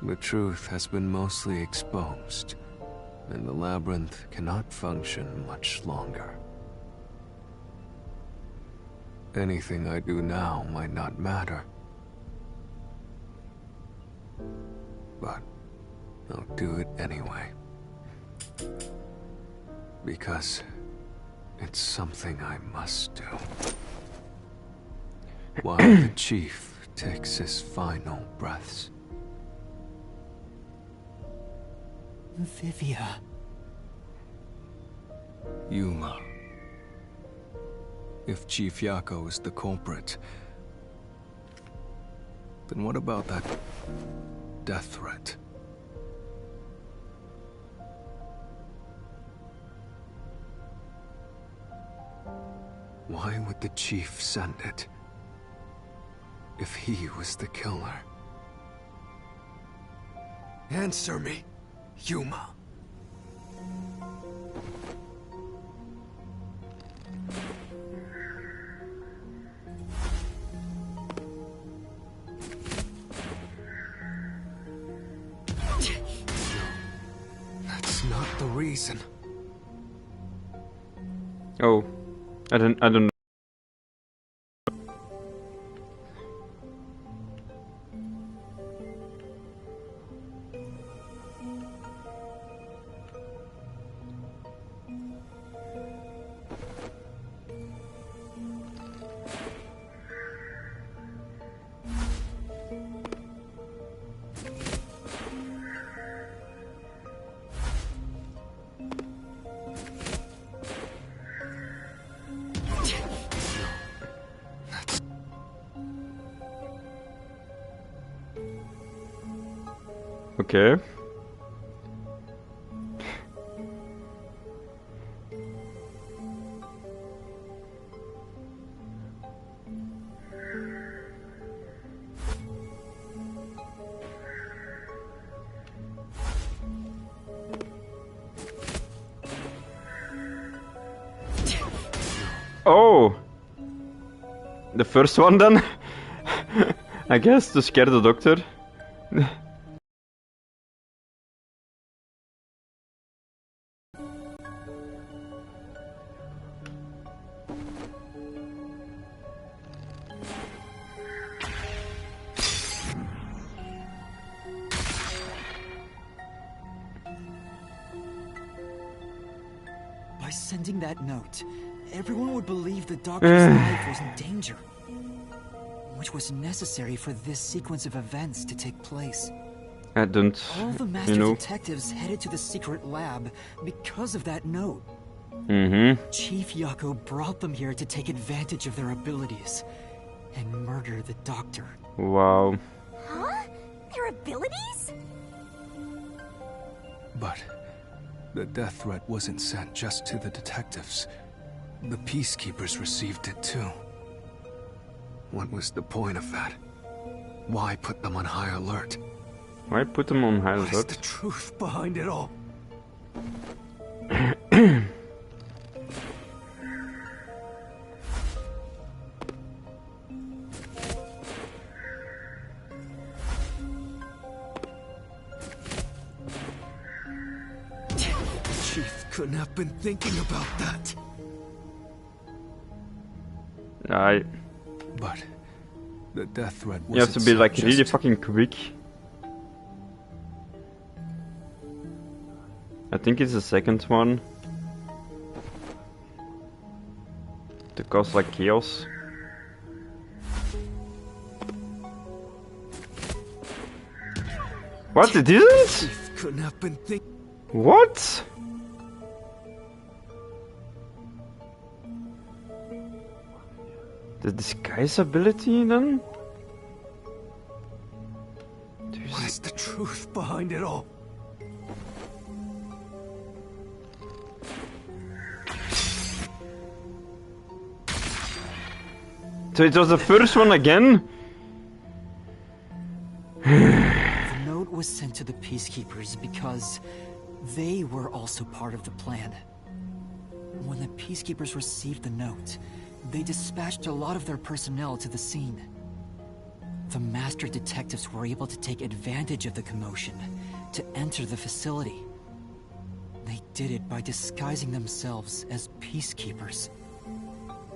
The truth has been mostly exposed, and the labyrinth cannot function much longer. Anything I do now might not matter. But I'll do it anyway. Because it's something I must do. While the chief takes his final breaths. Vivia. Yuma. If Chief Yako is the culprit, then what about that death threat? Why would the chief send it if he was the killer? Answer me, Yuma. That's not the reason. Oh, I don't know. Okay. Oh! The first one then? I guess, to scare the doctor. By sending that note, everyone would believe the doctor's life was in danger. Which was necessary for this sequence of events to take place. I don't, All the master detectives headed to the secret lab because of that note. Chief Yako brought them here to take advantage of their abilities and murder the doctor. Wow. Huh? Their abilities? But the death threat wasn't sent just to the detectives. The peacekeepers received it too. What was the point of that? Why put them on high alert? Why put them on high alert? What's the truth behind it all? Chief couldn't have been thinking about that. But the death threat was. You have to be like really fucking quick. I think it's the second one. To cause like chaos. What? It didn't? Chief couldn't have been thinking. What? The disguise ability then? What is the truth behind it all? So it was the first one again? The note was sent to the peacekeepers because they were also part of the plan. When the peacekeepers received the note, they dispatched a lot of their personnel to the scene. The master detectives were able to take advantage of the commotion to enter the facility. They did it by disguising themselves as peacekeepers.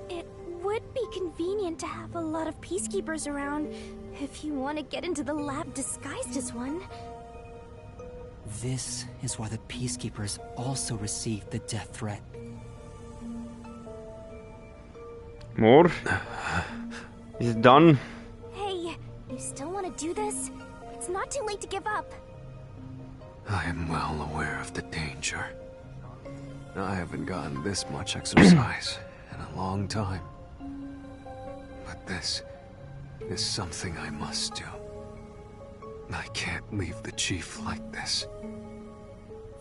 It would be convenient to have a lot of peacekeepers around if you want to get into the lab disguised as one. This is why the peacekeepers also received the death threat. More? Is it done? Hey, you still want to do this? It's not too late to give up. I am well aware of the danger. I haven't gotten this much exercise in a long time. But this is something I must do. I can't leave the chief like this.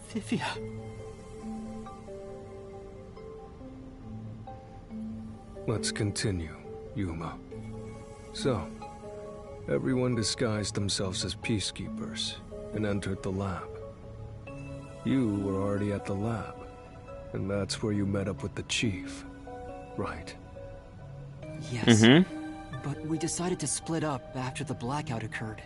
Vivia. Let's continue, Yuma. So, everyone disguised themselves as peacekeepers and entered the lab. You were already at the lab, and that's where you met up with the chief, right? Yes, but we decided to split up after the blackout occurred.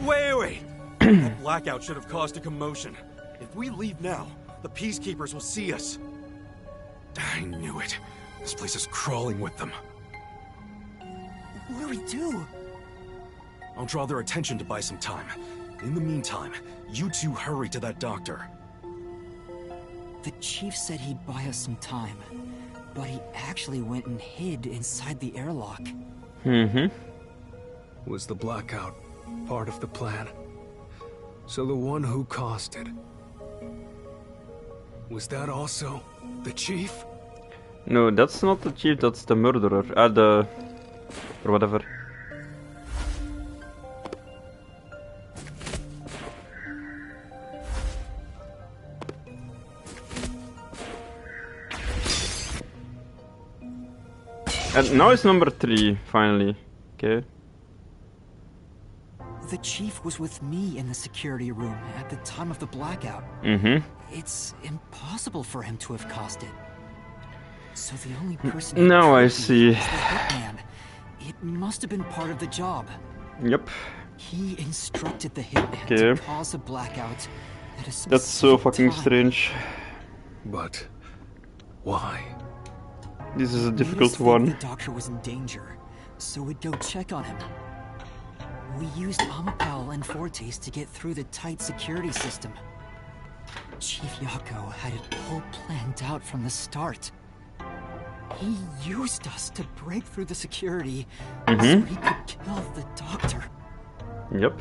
Wait! That blackout should have caused a commotion. If we leave now, the peacekeepers will see us. I knew it. This place is crawling with them. What do we do? I'll draw their attention to buy some time. In the meantime, you two hurry to that doctor. The chief said he'd buy us some time, but he actually went and hid inside the airlock. Was the blackout part of the plan? So the one who caused it, was that also the chief? No, that's not the chief, that's the murderer. Or whatever. And now it's number 3, finally. Okay. The chief was with me in the security room at the time of the blackout. It's impossible for him to have caused it. So the only person now I see. Was the hitman. It must have been part of the job. Yep. He instructed the hitman to cause a blackout at a specific That's so fucking time. strange. But why? This is a difficult one. The doctor was in danger, so we'd go check on him. We used Amapal and Fortes to get through the tight security system. Chief Yako had it all planned out from the start. He used us to break through the security so he could kill the doctor. Yep.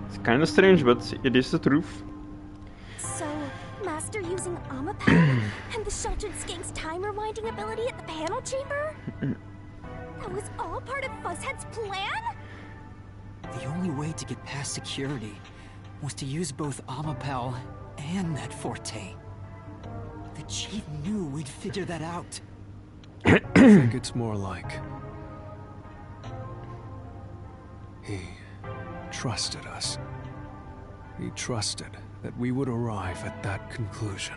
It's kind of strange, but it is the truth. So, Master using Amapal and the Sheltered Skank's time rewinding ability at the panel chamber? That was all part of Fuzzhead's plan? The only way to get past security was to use both Amapal and that Forte. The chief knew we'd figure that out. I think it's more like he trusted us. He trusted that we would arrive at that conclusion.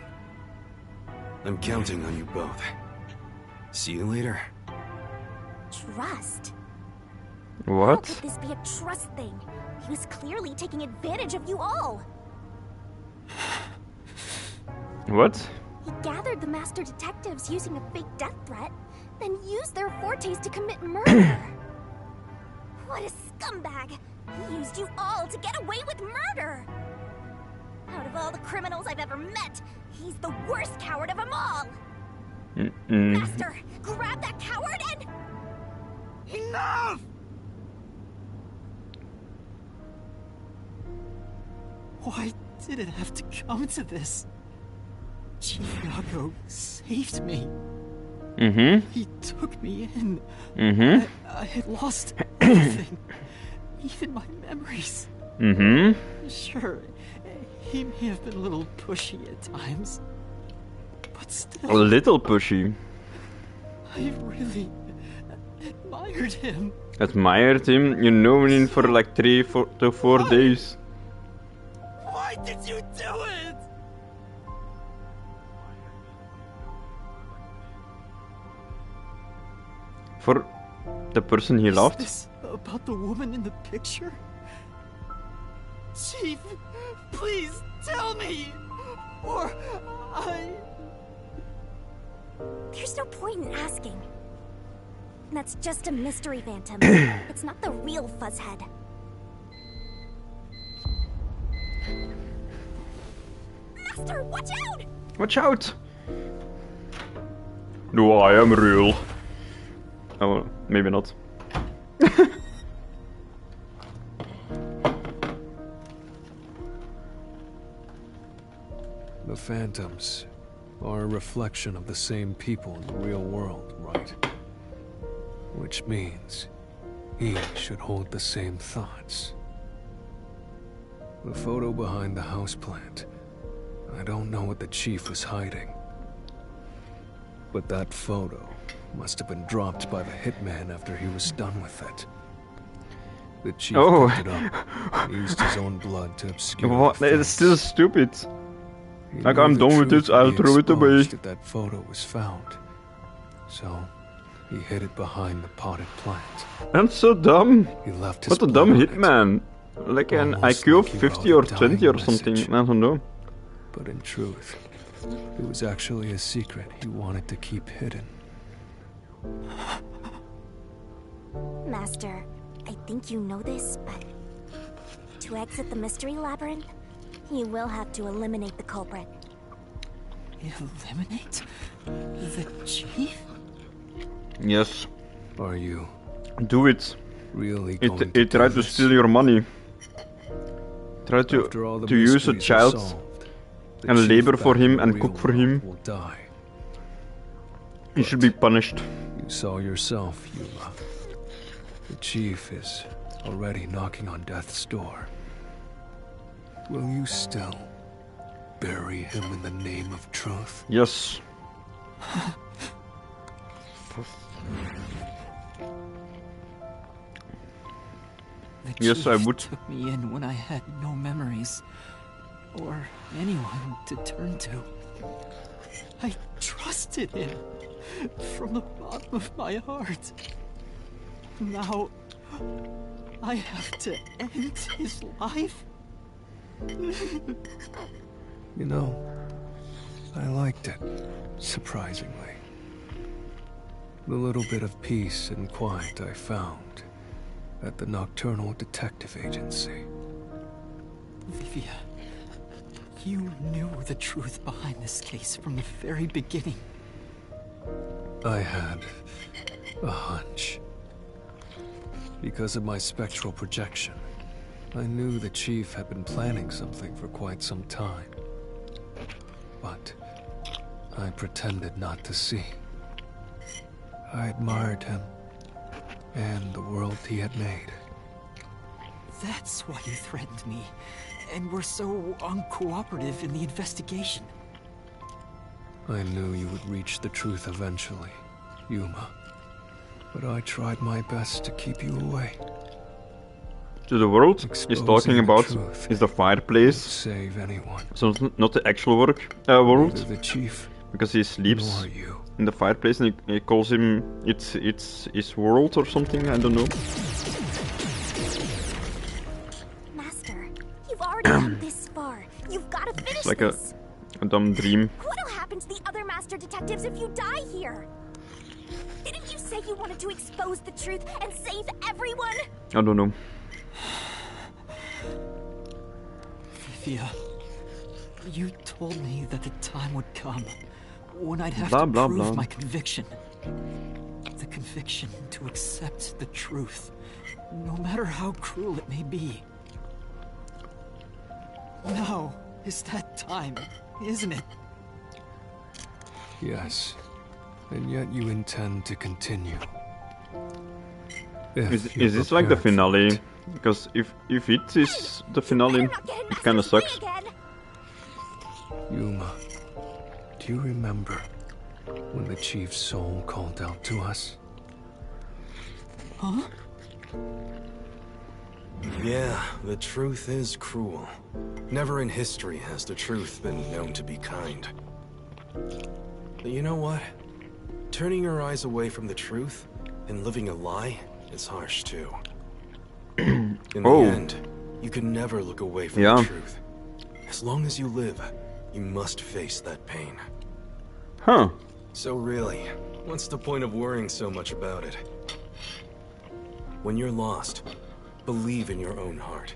I'm counting on you both. See you later. Trust? What? How could this be a trust thing? He was clearly taking advantage of you all. What? He gathered the master detectives using a fake death threat, then used their Fortes to commit murder. What a scumbag! He used you all to get away with murder! Out of all the criminals I've ever met, he's the worst coward of them all! Master, grab that coward and... Enough! Why did it have to come to this? Chief Yako saved me. He took me in. I had lost everything, even my memories. Sure, he may have been a little pushy at times, but still... A little pushy. I really admired him. Admired him? You know him for like 3 to 4 days. Why did you do it? For the person he loved? Is this about the woman in the picture? Chief, please tell me! or I... There's no point in asking. That's just a mystery phantom. It's not the real Fuzzhead. Master, watch out! Watch out! No, I am real. Oh, well, maybe not. The phantoms are a reflection of the same people in the real world, right? Which means he should hold the same thoughts. The photo behind the houseplant. I don't know what the chief was hiding. But that photo must have been dropped by the hitman after he was done with it. The chief picked it up and used his own blood to obscure What? It's still stupid. He Like, knew I'm the done with truth it, I'll would be throw it away. exposed if that photo was found. So, he hid it behind the potted plant. That's so dumb. He left his What a blood dumb on it. hitman. Like an Almost IQ of like he 50 wrote or a dying 20 or something, message. I don't know. But in truth, it was actually a secret he wanted to keep hidden. Master, I think you know this, but to exit the mystery labyrinth, you will have to eliminate the culprit. Eliminate? The chief? Yes. Are you do it? Really It tried to steal your money. Try to use a child and labor for him and cook for him. He should be punished. You saw yourself, Yuma. The chief is already knocking on death's door. Will you still bury him in the name of truth? Yes. The Yes, chief I would. took me in when I had no memories, or anyone to turn to. I trusted him from the bottom of my heart. Now, I have to end his life? You know, I liked it, surprisingly. The little bit of peace and quiet I found at the Nocturnal Detective Agency. Vivia, you knew the truth behind this case from the very beginning. I had a hunch. Because of my spectral projection, I knew the chief had been planning something for quite some time. But I pretended not to see. I admired him and the world he had made. That's why you threatened me, and were so uncooperative in the investigation. I knew you would reach the truth eventually, Yuma. But I tried my best to keep you away. To the world he's talking about is the fireplace. Save anyone. So it's not the actual world. Neither the chief, because he sleeps nor you. in the fireplace and he calls him it's his world or something, I don't know. Master, you've already come this far. You've got to finish It's like this. a dumb dream. What'll happen to the other Master Detectives if you die here? Didn't you say you wanted to expose the truth and save everyone? I don't know. Vivia, you told me that the time would come when I'd have Blah, to blah, prove blah. my conviction. The conviction to accept the truth, no matter how cruel it may be. Now is that time, isn't it? Yes. And yet you intend to continue. Is this like the finale? Because if it is the finale, it kinda sucks. Yuma, do you remember when the chief's soul called out to us? Huh? Yeah, the truth is cruel. Never in history has the truth been known to be kind. But you know what? Turning your eyes away from the truth and living a lie is harsh too. In the end, you can never look away from the truth. As long as you live, You must face that pain. Huh. So really, what's the point of worrying so much about it? When you're lost, believe in your own heart.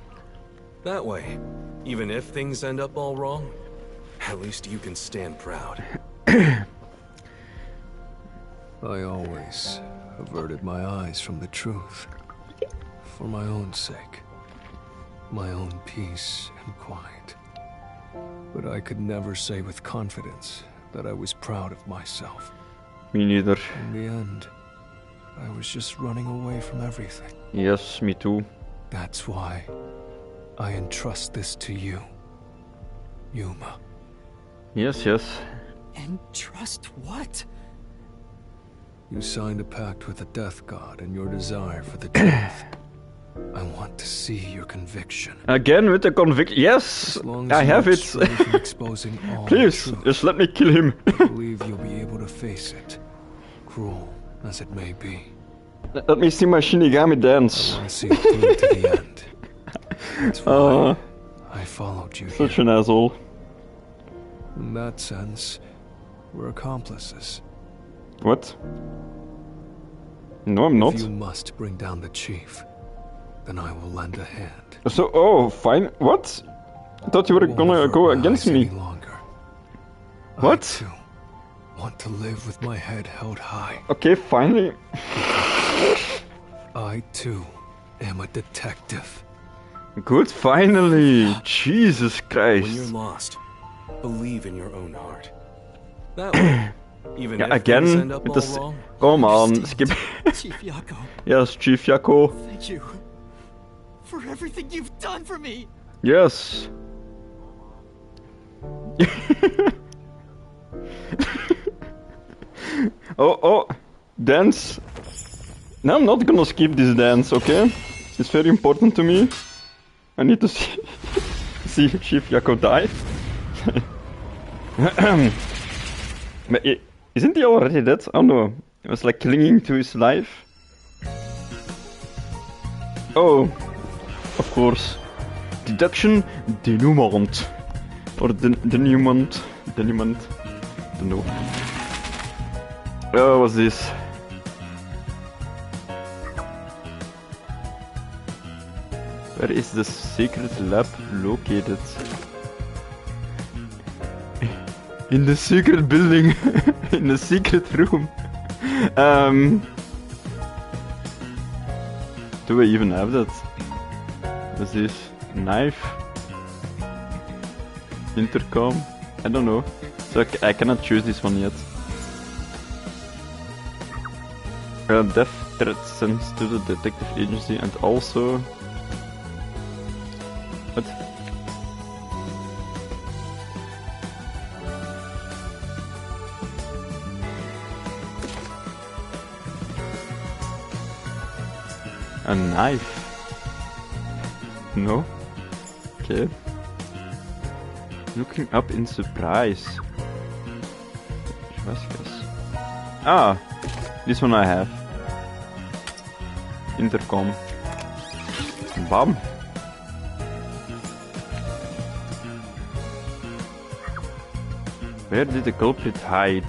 That way, even if things end up all wrong, at least you can stand proud. I always averted my eyes from the truth. For my own sake. My own peace and quiet. But I could never say with confidence that I was proud of myself. Me neither. In the end, I was just running away from everything. Yes, me too. That's why I entrust this to you, Yuma. Yes, yes. Entrust what? You signed a pact with the Death God and your desire for the truth. I want to see your conviction. Again with the conviction. Yes, I have it. Please, just let me kill him. I believe you'll be able to face it, cruel as it may be. Let me see my Shinigami dance. I want to see it through to the end. That's why I followed you. Such an asshole. In that sense, we're accomplices. What? No, I'm not. If you must bring down the chief, then I will lend a hand. So, oh, fine. What? I thought you were gonna go against me. What? I too want to live with my head held high. Okay, finally. I too am a detective. Good, finally. Jesus Christ. When you're lost, believe in your own heart. That way, even if again things end up with all this. wrong. Come on, skip. Chief Yako. Yes, Chief Yako. Thank you for everything you've done for me. Yes. Oh, dance. No, I'm not gonna skip this dance, okay? It's very important to me. I need to see Chief Yako die. But isn't he already dead? Oh no, he was like clinging to his life. Oh, of course. Deduction denouement. Or denouement. Denouement. Don't know. Oh, what's this? Where is the secret lab located? In the secret building. In the secret room. Do I even have that? What's this? Knife? Intercom? I don't know. So I cannot choose this one yet. Death threat sent to the detective agency and also... What? A knife? No? Okay. Looking up in surprise. Ah! This one I have. Intercom. Bam! Where did the culprit hide?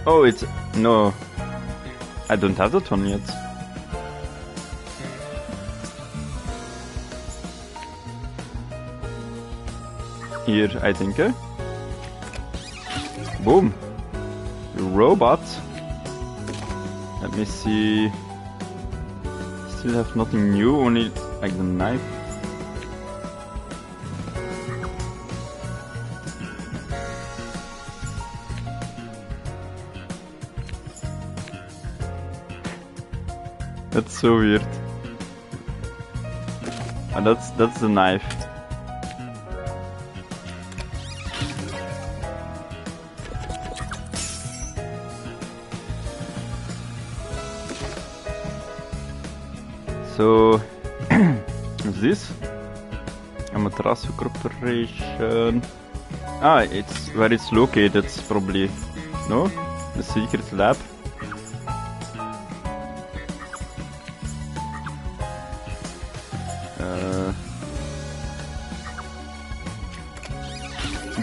Oh, it's... no. I don't have that one yet. Here, I think, eh? Boom! Robot! Let me see... Still have nothing new, only like the knife. That's so weird. And that's the knife. So, what's this? Amaterasu Corporation. Ah, it's where it's located, probably. No? The secret lab.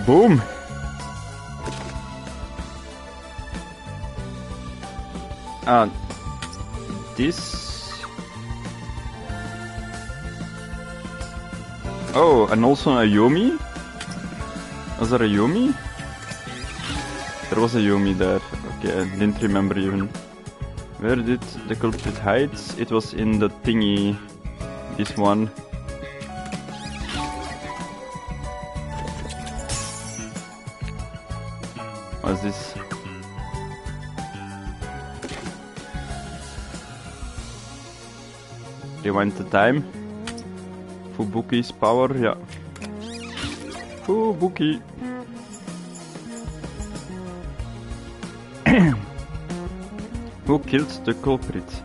Boom! This... Oh, and also a Yomi? Was there a Yomi? There was a Yomi there. Okay, I didn't remember even. Where did the culprit hide? It was in the thingy. This one. What's this? Rewind the time. Fubuki's power, yeah. Fubuki. Who killed the culprit?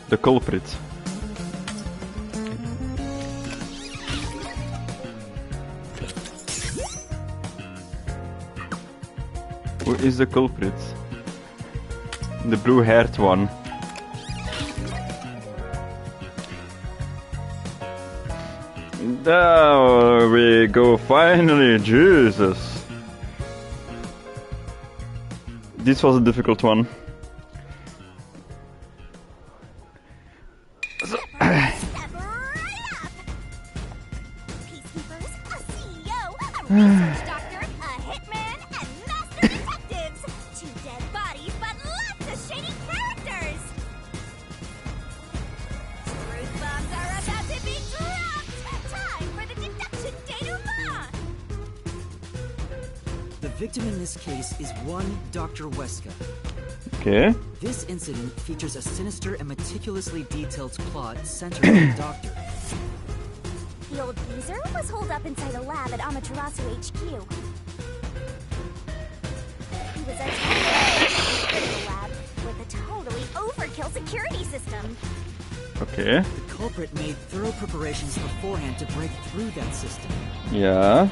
The culprit. Who is the culprit? The blue-haired one. There we go, finally, Jesus! This was a difficult one. So, The victim in this case is one Dr. Weska. okay. This incident features a sinister and meticulously detailed plot centered on the doctor. The old user was holed up inside a lab at Amaterasu HQ. He was attached to the lab with a totally overkill security system. Okay. The culprit made thorough preparations beforehand to break through that system. Yeah.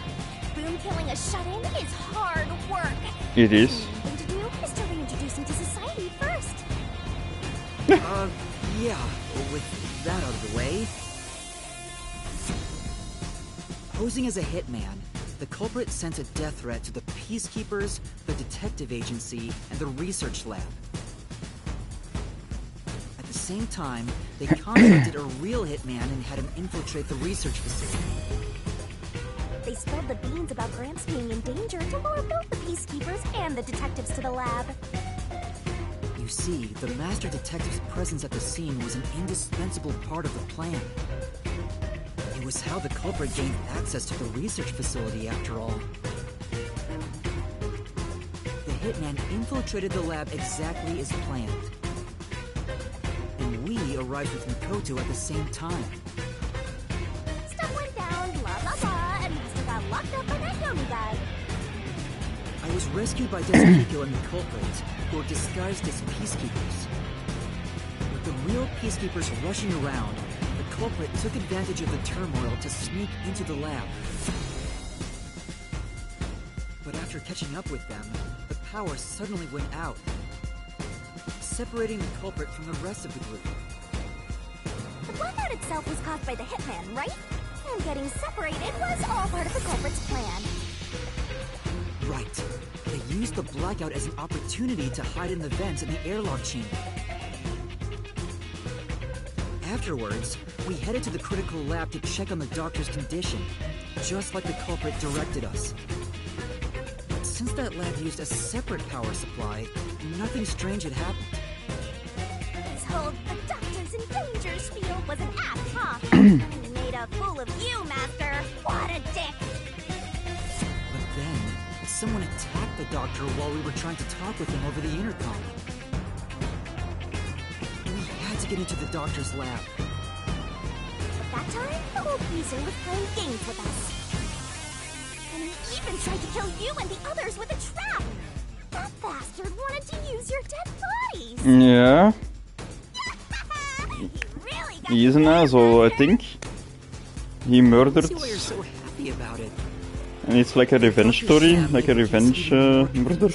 Boom killing a shut-in is hard work. It is. The thing to do is to reintroduce him to society first. Yeah, with that out of the way. Posing as a hitman, the culprit sent a death threat to the Peacekeepers, the Detective Agency, and the Research Lab. At the same time, they contacted a real hitman and had him infiltrate the research facility. They spilled the beans about Gramps being in danger to lure both the Peacekeepers and the detectives to the lab. You see, the Master Detective's presence at the scene was an indispensable part of the plan. It was how the culprit gained access to the research facility, after all. The hitman infiltrated the lab exactly as planned. And we arrived with Mikoto at the same time. Stuff went down, blah blah blah, and Master got locked up by that Yomi guy. I was rescued by Desakiko and the culprit, who were disguised as peacekeepers. With the real peacekeepers rushing around, the culprit took advantage of the turmoil to sneak into the lab. But after catching up with them, the power suddenly went out, separating the culprit from the rest of the group. The blackout itself was caused by the hitman, right? And getting separated was all part of the culprit's plan. Right. They used the blackout as an opportunity to hide in the vents in the airlock chamber. Afterwards, we headed to the critical lab to check on the doctor's condition, just like the culprit directed us. But since that lab used a separate power supply, nothing strange had happened. This whole "the doctor's in danger" spiel was an act, huh? He made a fool of you, Master. What a dick! But then, someone attacked the doctor while we were trying to talk with him over the intercom. We had to get into the doctor's lab. At that time, the old user was playing games with us. And he even tried to kill you and the others with a trap! That bastard wanted to use your dead bodies! Yeah. Really got He is an asshole, I think. He murdered. See why you're so happy about it. And it's like a revenge story, like a revenge murder.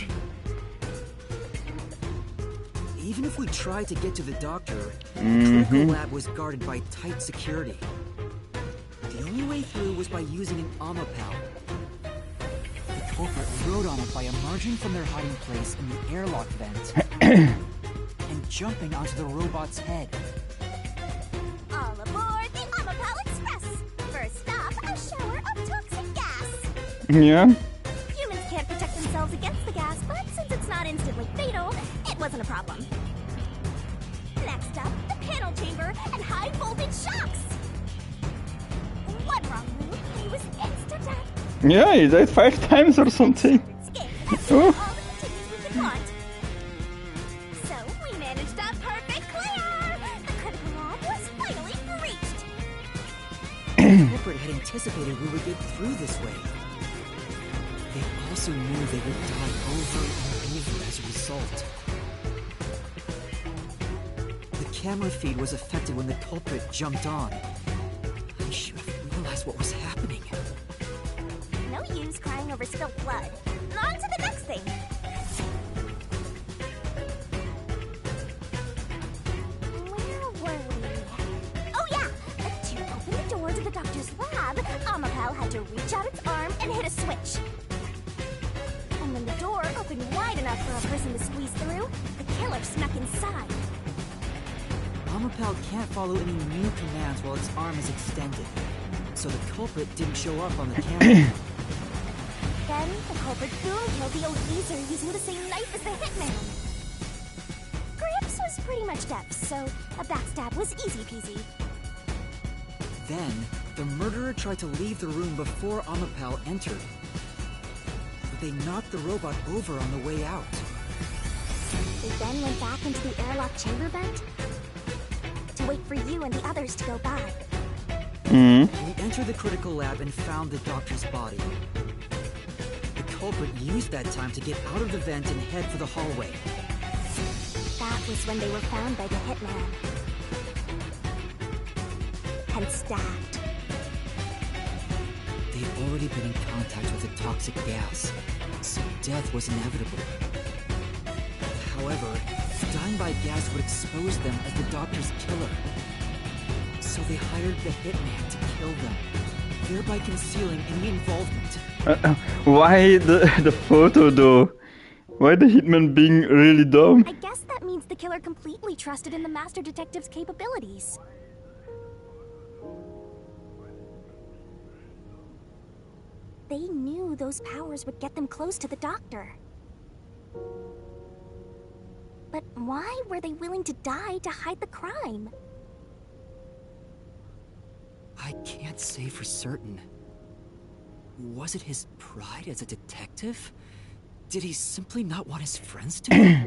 Even if we tried to get to the doctor, the critical lab was guarded by tight security. The only way through was by using an Amapal. The culprit rode on it by emerging from their hiding place in the airlock vent and jumping onto the robot's head. All aboard the Amapal Express! First stop, a shower of toxic gas! Yeah. Humans can't protect themselves against the gas, but since it's not instantly fatal, it wasn't a problem. Next up, the panel chamber and high voltage shocks! One wrong move, he was insta-dead. Yeah, he died 5 times or something. Oh. So, we managed a perfect clear! The critical lab was finally breached! The culprit had anticipated we would get through this way. They also knew they would die over and over as a result. The camera feed was affected when the culprit jumped on. I should have realized what was happening. No use crying over spilled blood. On to the next thing! Where were we? Oh yeah! To open the door to the doctor's lab, Amapal had to reach out its arm and hit a switch. And when the door opened wide enough for a person to squeeze through, the killer snuck inside. Amapal can't follow any new commands while its arm is extended, so the culprit didn't show up on the camera. Then, the culprit boom killed the old geezer using the same knife as the hitman. Grips was pretty much deaf, so a backstab was easy peasy. Then, the murderer tried to leave the room before Amapal entered. But they knocked the robot over on the way out. They then went back into the airlock chamber vent to wait for you and the others to go by. We entered the critical lab and found the doctor's body. The culprit used that time to get out of the vent and head for the hallway. That was when they were found by the hitman. And stabbed. They'd already been in contact with the toxic gas, so death was inevitable. However, dying by gas would expose them as the doctor's killer. So they hired the hitman to kill them, thereby concealing any involvement. Why the photo though? Why the hitman being really dumb? I guess that means the killer completely trusted in the master detective's capabilities. They knew those powers would get them close to the doctor. But why were they willing to die to hide the crime? I can't say for certain. Was it his pride as a detective? Did he simply not want his friends to know?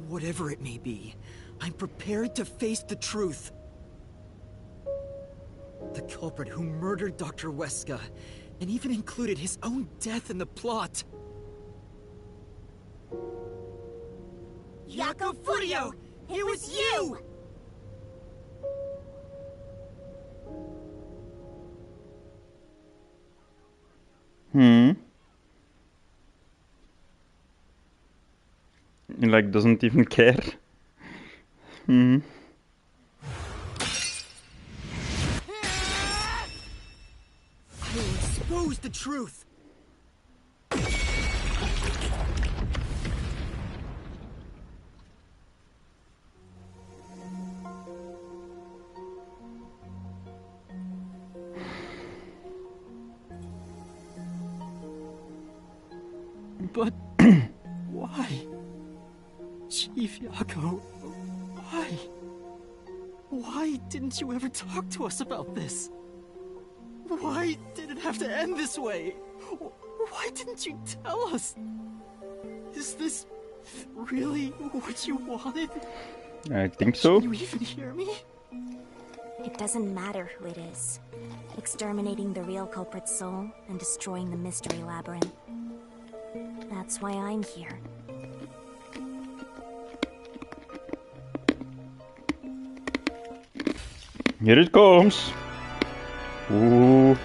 Whatever it may be, I'm prepared to face the truth. The culprit who murdered Dr. Weska, and even included his own death in the plot. Jaco Furio! It was you! He like doesn't even care. I will expose the truth. But why? Chief Jaco, why? Why didn't you ever talk to us about this? Why did it have to end this way? Why didn't you tell us? Is this really what you wanted? I think so. Can you even hear me? It doesn't matter who it is. Exterminating the real culprit's soul and destroying the mystery labyrinth. That's why I'm here. Here it comes. Ooh.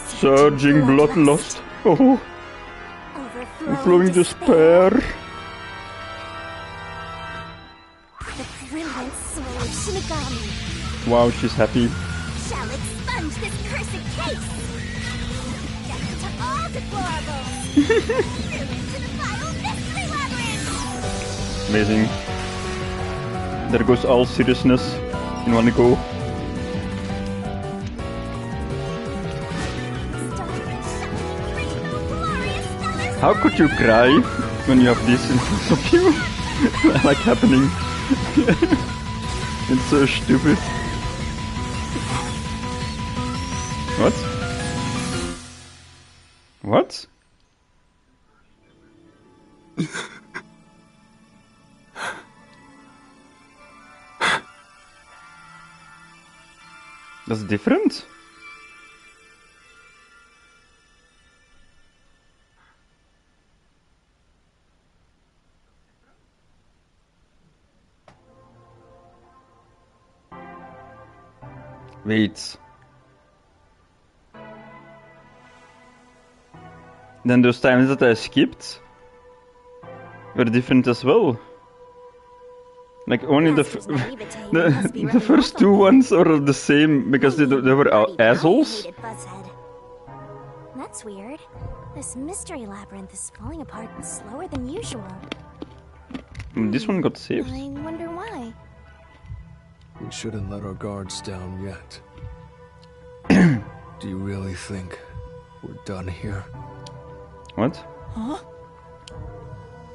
Surging bloodlust. Oh. Overflowing despair. The brilliant soul of Shinigami Wow, she's happy. shall expire! expunge this cursed case! Death to all deplorables! Ruin to the vile mystery labyrinth! Amazing. There goes all seriousness in one go. How could you cry when you have this in front of you? Like happening. It's so stupid. What? What? That's different? Wait. Then those times that I skipped were different as well. Like only the first two ones are the same because they were assholes. That's weird. This mystery labyrinth is falling apart slower than usual. This one got saved. I wonder why. We shouldn't let our guards down yet. Do you really think we're done here? What? Huh?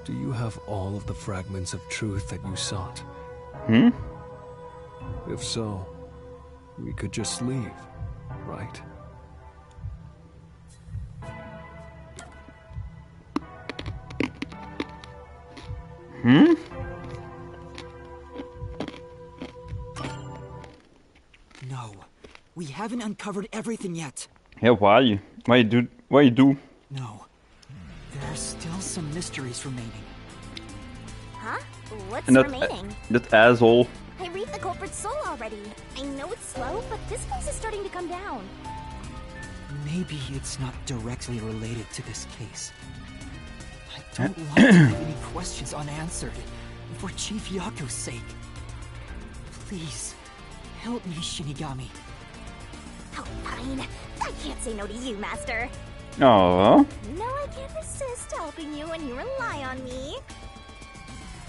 Do you have all of the fragments of truth that you sought? Hmm? If so, we could just leave, right? Hmm? No, we haven't uncovered everything yet. Yeah, why? Why do? No, there are still some mysteries remaining. Huh? What's And remaining? that asshole. I read the culprit's soul already. I know it's slow, but this place is starting to come down. Maybe it's not directly related to this case. I don't want to leave any questions unanswered, for Chief Yaku's sake. Please, help me, Shinigami. Oh, fine. I can't say no to you, Master. Aww. No, I can't resist helping you when you rely on me.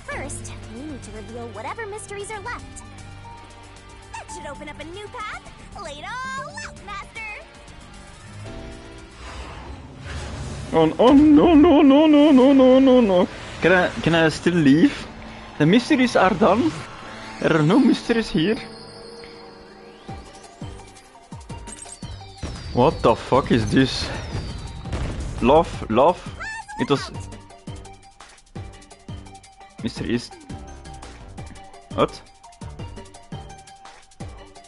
First, we need to reveal whatever mysteries are left. That should open up a new path. Lay it all out, Master. Oh no. Can I still leave? The mysteries are done. There are no mysteries here. What the fuck is this? Love. It was... Mysteries. What?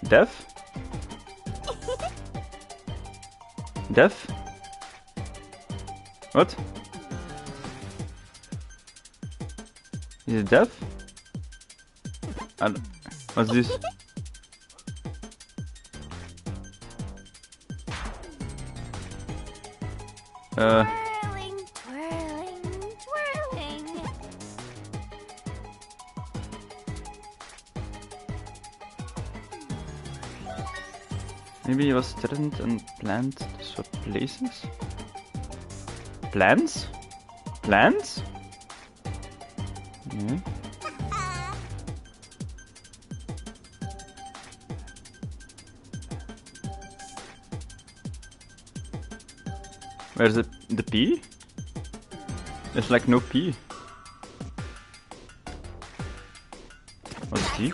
Death? Death? What? Is it death? What's this? Twirling. Maybe it was threatened and planned to swap places? Plans? Plans? Yeah. Where's the P? There's like no P. What's T?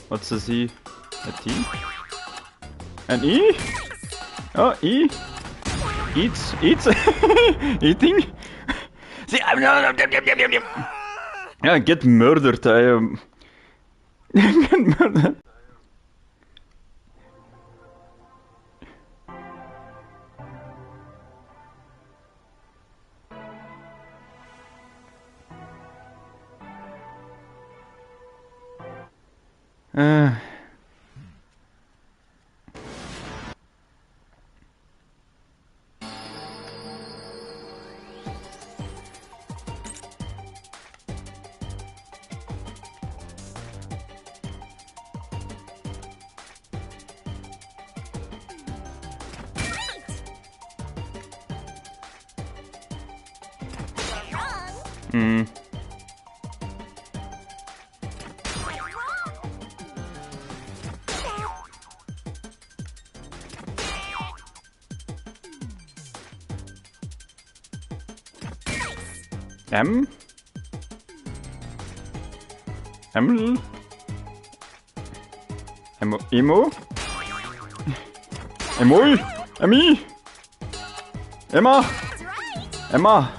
What's the Z? A T? An E? Oh, E! Eats! Eating? See, I'm not... Yeah, get murdered, I am... Get murdered. Hmm. M? Emil? Emo? Emil? Emmy? Emma? Emma?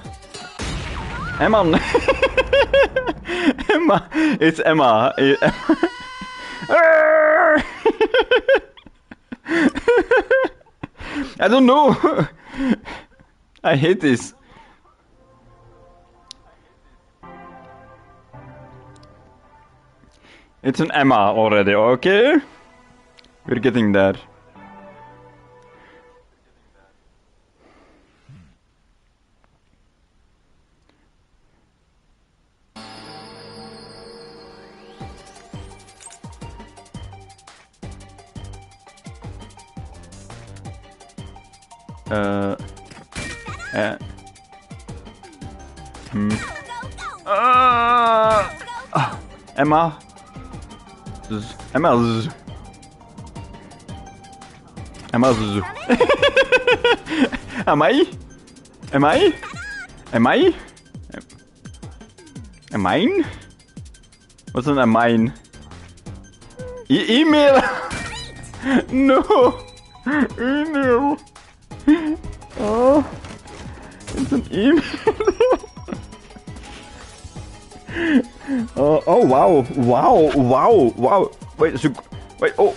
Emma? Emma? It's Emma. I don't know. I hate this. It's an Emma already, okay? We're getting there. Emma. Emma. Emma. Am I? Am I? Am I? Am I? What's an am I? Email. No. Email. Oh. It's an email. Oh wow, wow, wow, wow. Wait, oh.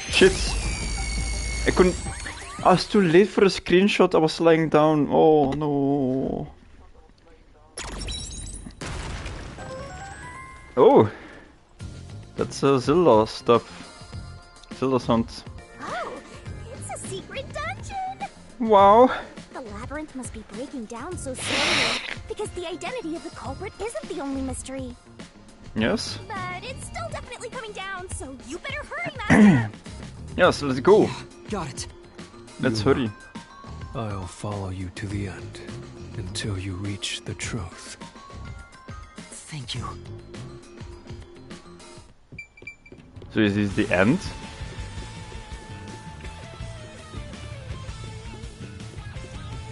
Shit. I couldn't. I was too late for a screenshot, I was lying down. Oh no. Oh. That's Zelda stuff. Zelda sounds. Oh, it's a secret dungeon! Wow. The labyrinth must be breaking down so slowly, because the identity of the culprit isn't the only mystery. Yes. But it's still definitely coming down, so you better hurry, Master! Yes, let's go. Got it. Let's hurry. I'll follow you to the end, until you reach the truth. Thank you. So is this the end?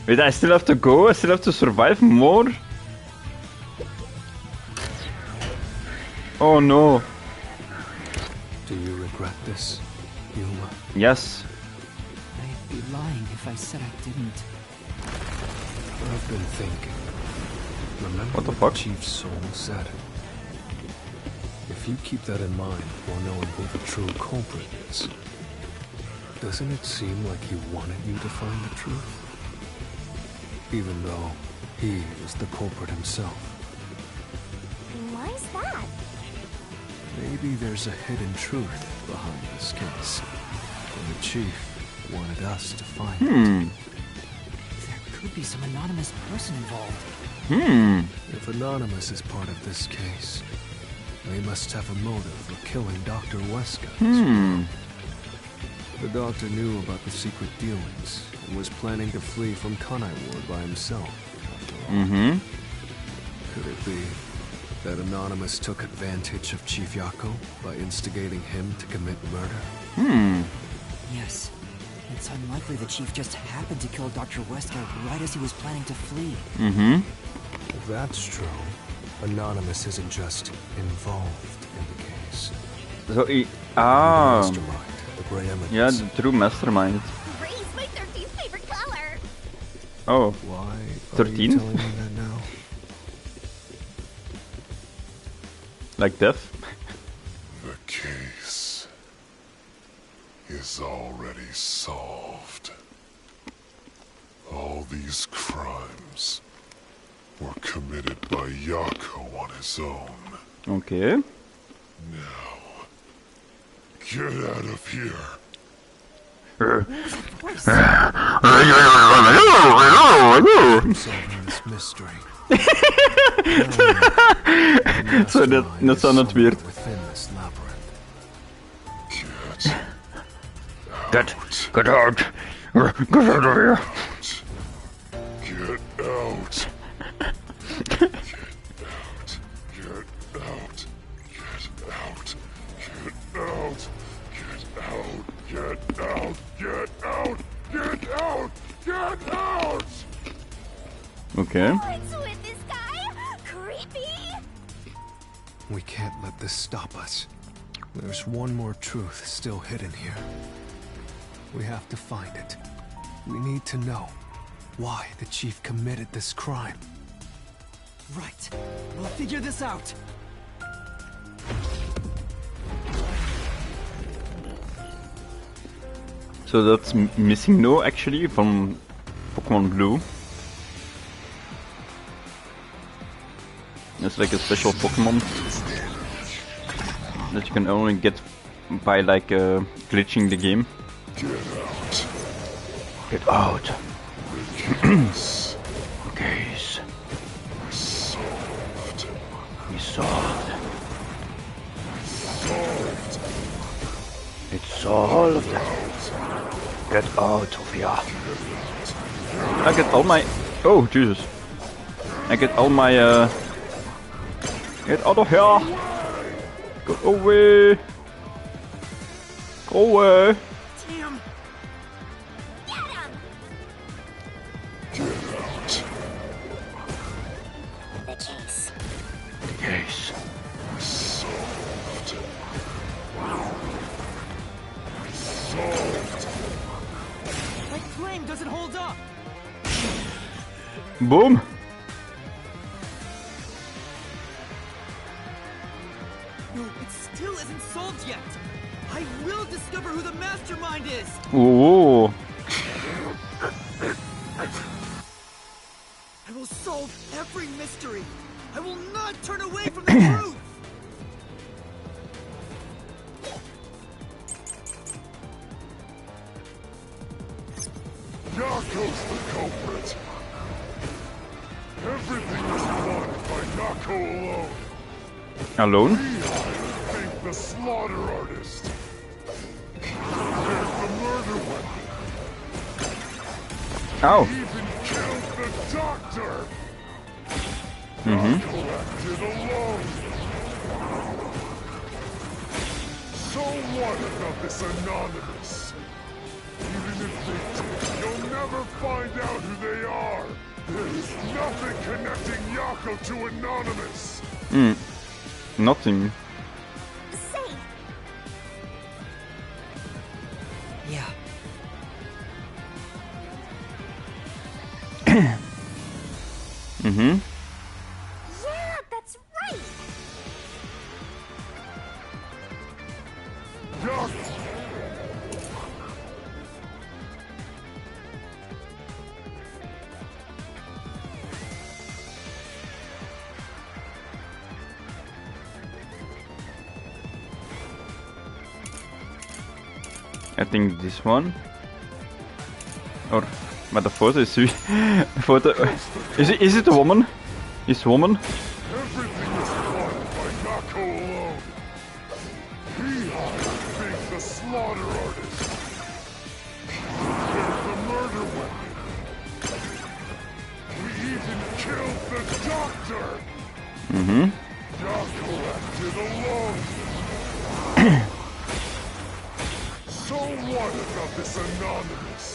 Wait, I still have to go? I still have to survive more? Oh no. Do you regret this, Yuma? Yes. I'd be lying if I said I didn't. I've been thinking. Remember what the fuck? Chief Soul said? If you keep that in mind while knowing who the true culprit is, doesn't it seem like he wanted you to find the truth? Even though he was the culprit himself. Why is that? Maybe there's a hidden truth behind this case, and the chief wanted us to find it. There could be some anonymous person involved. If Anonymous is part of this case, they must have a motive for killing Dr. Wesker as well. The doctor knew about the secret dealings and was planning to flee from Kanai Ward by himself. Could it be that Anonymous took advantage of Chief Yako by instigating him to commit murder? Yes. It's unlikely the chief just happened to kill Dr. Wesker right as he was planning to flee. If that's true, Anonymous isn't just involved in the case. So he... Mastermind, the Grey Eminence. Yeah, the true mastermind. Gray's my 13th favorite color! Oh. Why 13? are you telling me that now? Like death? The case is already solved. All these crimes were committed by Yako on his own. Okay. Now, get out of here. Solving this mystery. So that's not weird. Within this labyrinth. Get out. Get out of here. Get out. Okay. What's with this guy? Creepy! We can't let this stop us. There's one more truth still hidden here. We have to find it. We need to know why the chief committed this crime. Right. We'll figure this out. So that's missing no actually from Pokemon Blue. It's like a special Pokemon that you can only get by like glitching the game. Get out. Case. We solved. It's solved. Get out of here. I get all my... Oh, Jesus. I get all my... Get out of here. Go away. Go away. Damn. The case. The case. Solved. My flame doesn't hold up. Boom. No, it still isn't solved yet. I will discover who the mastermind is. Ooh. I will solve every mystery. I will not turn away from the truth. Yako's the culprit. Everything was won by Yako alone. Alone? Think the slaughter artist. There's the murder weapon. Ow. He even killed the doctor. Mm-hmm. Yako acted alone. So what about this Anonymous? Even if they did, you'll never find out who they are. There is nothing connecting Yako to Anonymous. Nothing. Say. Yeah. Mm-hmm. Yeah, that's right. Yako. I think this one. Or, but the photo is... the photo... Is it a woman? Is woman? Everything is won by Yako alone. He being the slaughter artist. There's the murder weapon. We even killed the doctor. Mm-hmm. Yako acted alone. So what about this Anonymous?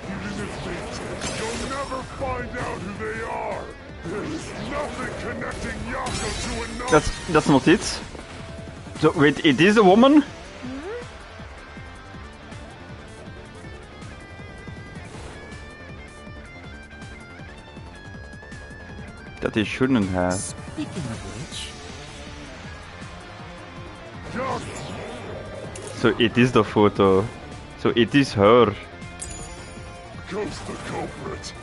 Even if they did, you'll never find out who they are. There is nothing connecting Yako to Anonymous. That's not it. So wait, it is a woman? That they shouldn't have. Speaking of which... So it is the photo. So it is her. Goes the culprit.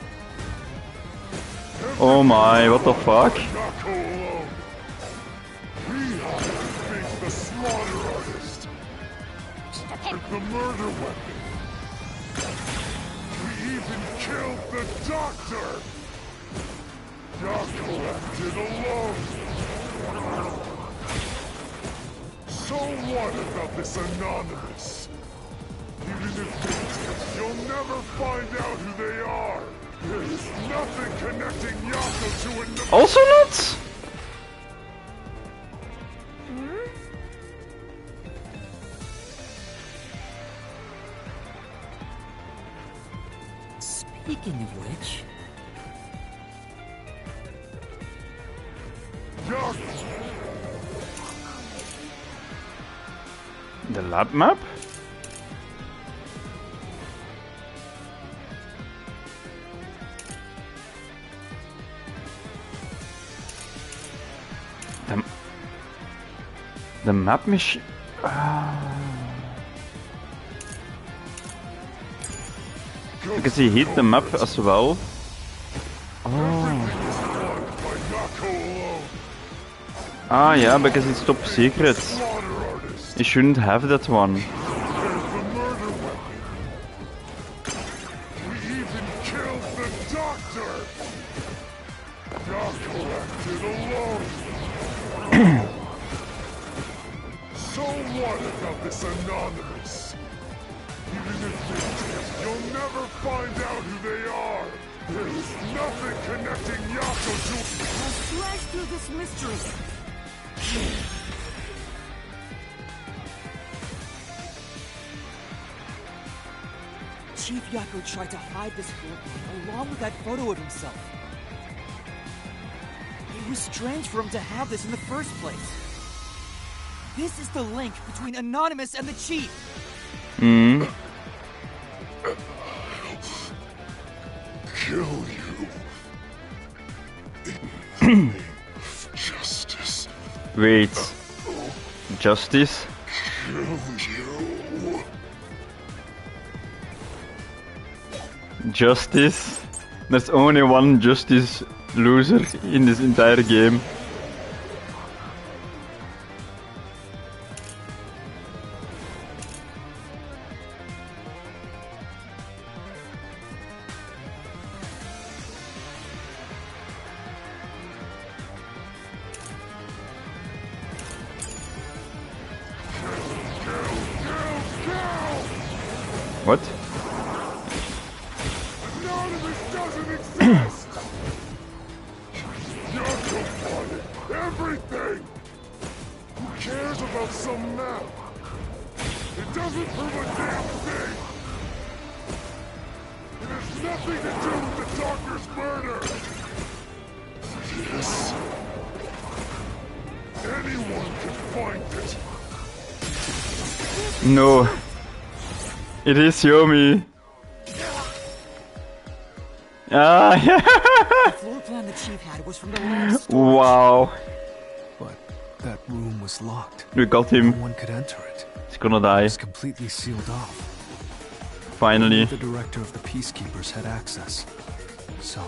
Oh my, what the fuck? Yako alone. He being the slaughter artist. With the murder weapon. We even killed the doctor. Yako acted alone. So what about this Anonymous? Even if they did, you'll never find out who they are. There is nothing connecting Yako to Anonymous. Also not? Speaking of which... The lab map? The map machine. Because he hit the map as well. Oh. Ah, yeah, because it's top secret. You shouldn't have that one. So what about this Anonymous? Even if they did, you'll never find out who they are. There is nothing connecting Yako to... Let's flash through this mystery. Chief Yako tried to hide this floor plan along with that photo of himself. It was strange for him to have this in the first place. This is the link between Anonymous and the Chief. Kill you. In the name of justice. Wait. Justice? Kill you. Justice? There's only one justice loser in this entire game. What? Anonymous doesn't exist! Yako wanted everything! Who cares about some map? It doesn't prove a damn thing! It has nothing to do with the doctor's murder! Yes. Anyone can find it! No. It is Yomi. Ah, The floor plan the Chief had was from the lab storage. wow. But that room was locked. We got him. No one could enter it. He's gonna die. It was completely sealed off. Finally. Only the director of the Peacekeepers had access. So,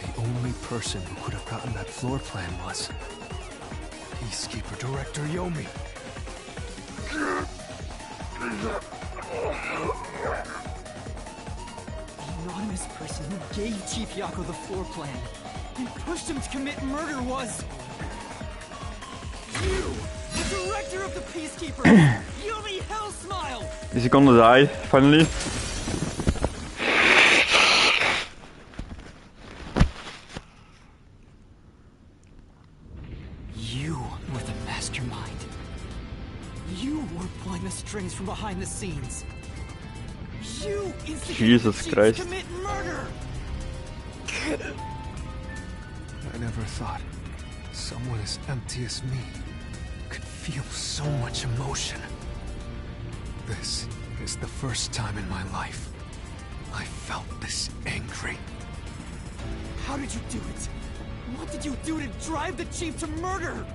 the only person who could have gotten that floor plan was Peacekeeper Director Yomi. The anonymous person who gave Chief Yako the floor plan and pushed him to commit murder was... you! The director of the Peacekeepers! Yomi Hellsmile! Is he gonna die, finally? You were the mastermind. You were pulling the strings from behind the scenes. You instigated Jesus the Chief Christ. to commit murder! I never thought someone as empty as me could feel so much emotion. This is the first time in my life I felt this angry. How did you do it? What did you do to drive the Chief to murder?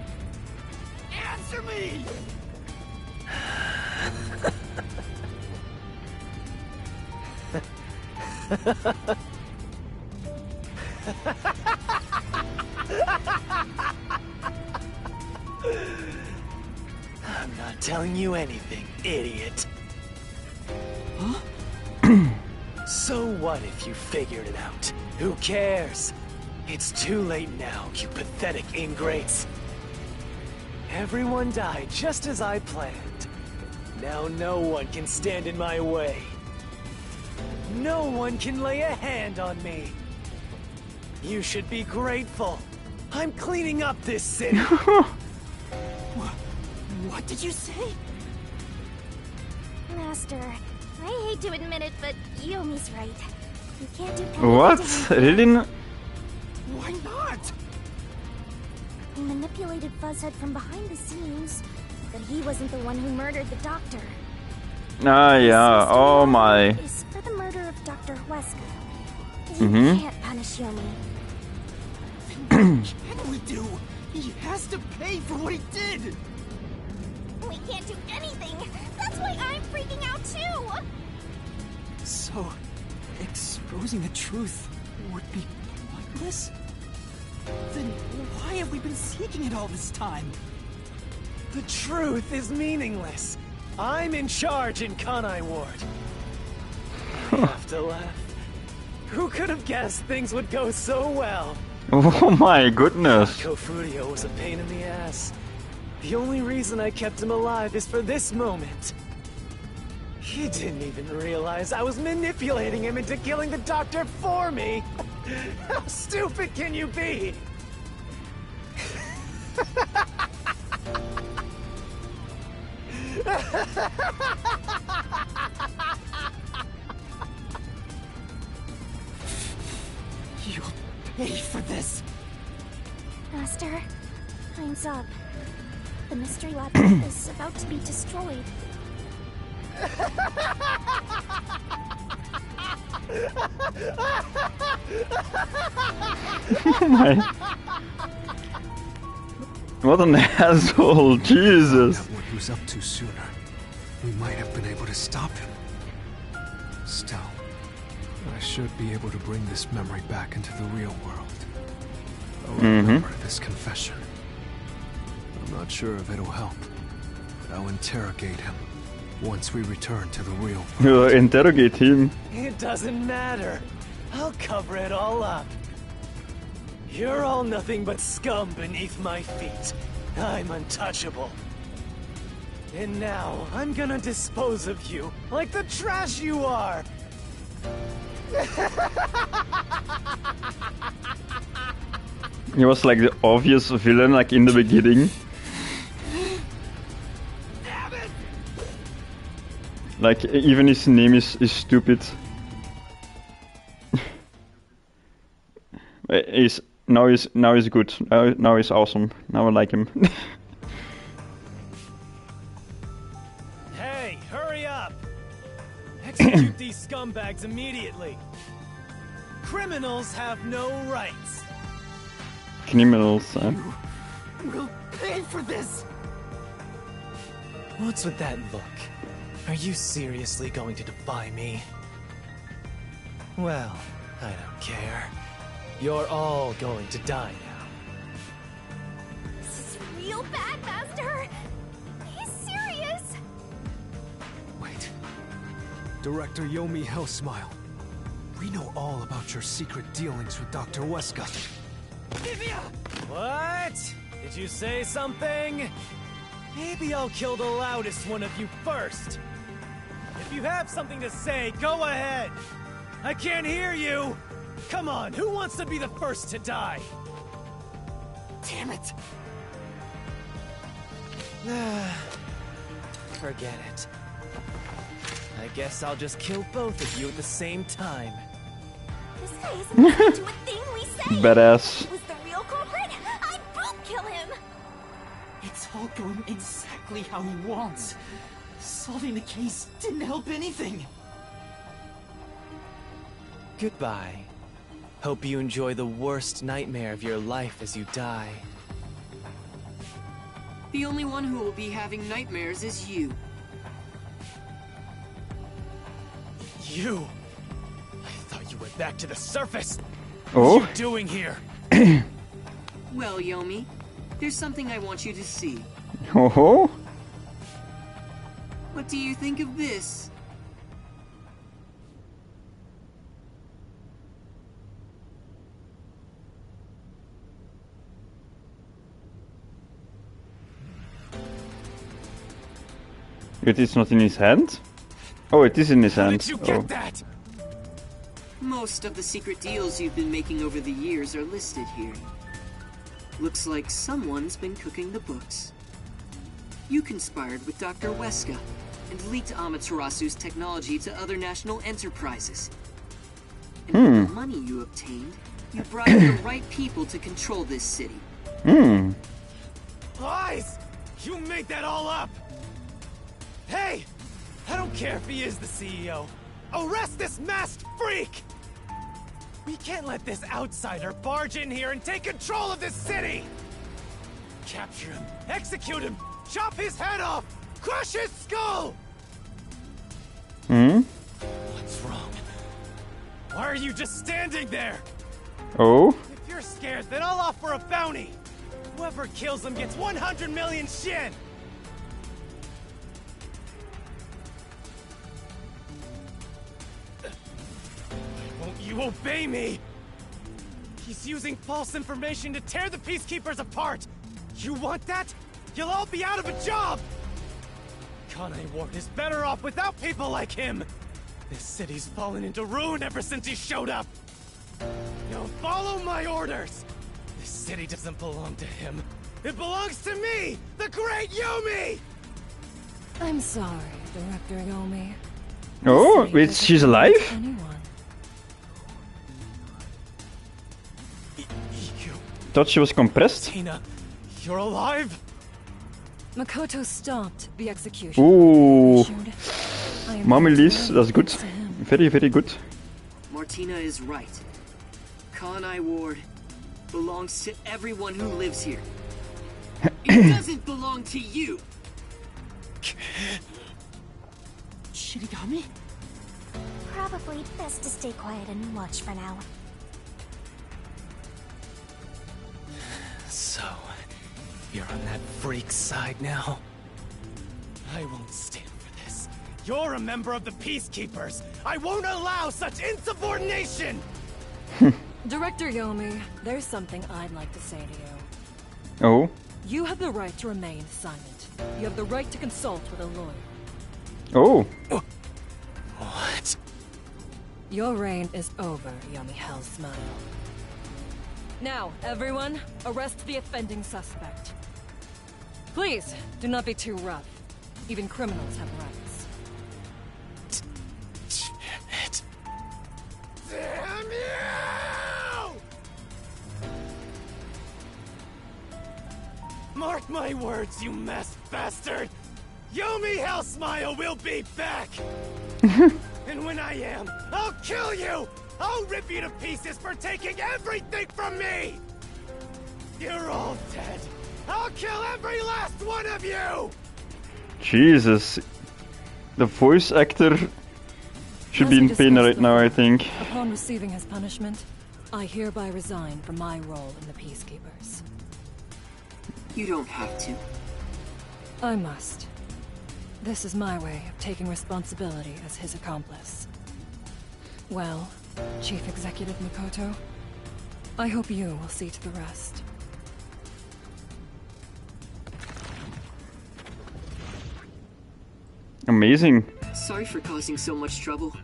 Answer me! I'm not telling you anything, idiot. Huh? So what if you figured it out? Who cares? It's too late now, you pathetic ingrates. Everyone died just as I planned. Now no one can stand in my way. No one can lay a hand on me. You should be grateful. I'm cleaning up this city. What did you say? Master, I hate to admit it, but Yomi's right. You can't do What? Really? Why not? He manipulated Fuzzhead from behind the scenes, but he wasn't the one who murdered the doctor. Ah, yeah. Oh my. Is for the murder of Dr. Wesker. You can't punish Yomi. What can we do? He has to pay for what he did! We can't do anything! That's why I'm freaking out too! So, exposing the truth would be pointless? Then why have we been seeking it all this time? The truth is meaningless. I'm in charge in Kanai Ward. I have to laugh. Who could have guessed things would go so well? Oh my goodness. Kofurio was a pain in the ass. The only reason I kept him alive is for this moment. He didn't even realize I was manipulating him into killing the doctor for me. How stupid can you be? You'll pay for this. Master, time's up. The mystery lab is about to be destroyed. Oh my. What an asshole, Jesus. What he was up to sooner. We might have been able to stop him. Still, I should be able to bring this memory back into the real world. I'll remember this confession. I'm not sure if it'll help, but I'll interrogate him once we return to the real world. Interrogate him. It doesn't matter. I'll cover it all up. You're all nothing but scum beneath my feet. I'm untouchable. And now, I'm gonna dispose of you, like the trash you are! He was like the obvious villain, like in the beginning. Like, even his name is stupid. Now he's good. Now he's awesome. Now I like him. Hey, hurry up! Execute these scumbags immediately! Criminals have no rights! Criminals, We'll pay for this! What's with that look? Are you seriously going to defy me? Well, I don't care. You're all going to die now. This is real bad, Master! He's serious! Wait. Director Yomi Hellsmile. We know all about your secret dealings with Dr. Wesker. What? Did you say something? Maybe I'll kill the loudest one of you first. If you have something to say, go ahead. I can't hear you. Come on, who wants to be the first to die? Damn it. Forget it. I guess I'll just kill both of you at the same time. This guy isn't listening to a thing we say! Badass. He was the real culprit? I'd both kill him! It's all going exactly how he wants. Solving the case didn't help anything. Goodbye. Hope you enjoy the worst nightmare of your life as you die. The only one who will be having nightmares is you. You? I thought you went back to the surface. Oh? What are you doing here? Well, Yomi, there's something I want you to see. Oh? What do you think of this? It is not in his hand? Oh, it is in his hand. Did you get that? Most of the secret deals you've been making over the years are listed here. Looks like someone's been cooking the books. You conspired with Dr. Wesker and leaked Amaterasu's technology to other national enterprises. And with the money you obtained, you brought in the right people to control this city. Hmm. Lies! You made that all up! Hey! I don't care if he is the CEO. Arrest this masked freak! We can't let this outsider barge in here and take control of this city! Capture him, execute him, chop his head off, crush his skull! Hmm? What's wrong? Why are you just standing there? Oh? If you're scared, then I'll offer a bounty. Whoever kills him gets 100 million shin! Won't you obey me? He's using false information to tear the Peacekeepers apart! You want that? You'll all be out of a job! Kanai Ward is better off without people like him! This city's fallen into ruin ever since he showed up! Now follow my orders! This city doesn't belong to him. It belongs to me! The great Yomi! I'm sorry, Director Yomi. Oh, wait, she's alive? Thought she was compressed. Tina, you're alive? Makoto stopped the execution. Ooh. I am Mommy Lies, that's good. Very, very good. Martina is right. Kanai Ward belongs to everyone who lives here. It doesn't belong to you! Shinigami? Probably best to stay quiet and watch for now. So, you're on that freak's side now? I won't stand for this. You're a member of the Peacekeepers. I won't allow such insubordination! Director Yomi, there's something I'd like to say to you. Oh? You have the right to remain silent. You have the right to consult with a lawyer. Oh. What? Your reign is over, Yomi Hell Smile. Now, everyone, arrest the offending suspect. Please, do not be too rough. Even criminals have rights. Damn it. Damn you! Mark my words, you masked bastard! Yomi Hellsmile will be back! And when I am, I'll kill you! I'll rip you to pieces for taking everything from me! You're all dead! I'll kill every last one of you! Jesus. The voice actor should be in pain right now, I think. Upon receiving his punishment, I hereby resign from my role in the Peacekeepers. You don't have to. I must. This is my way of taking responsibility as his accomplice. Well, Chief Executive Makoto, I hope you will see to the rest. Amazing. Sorry for causing so much trouble.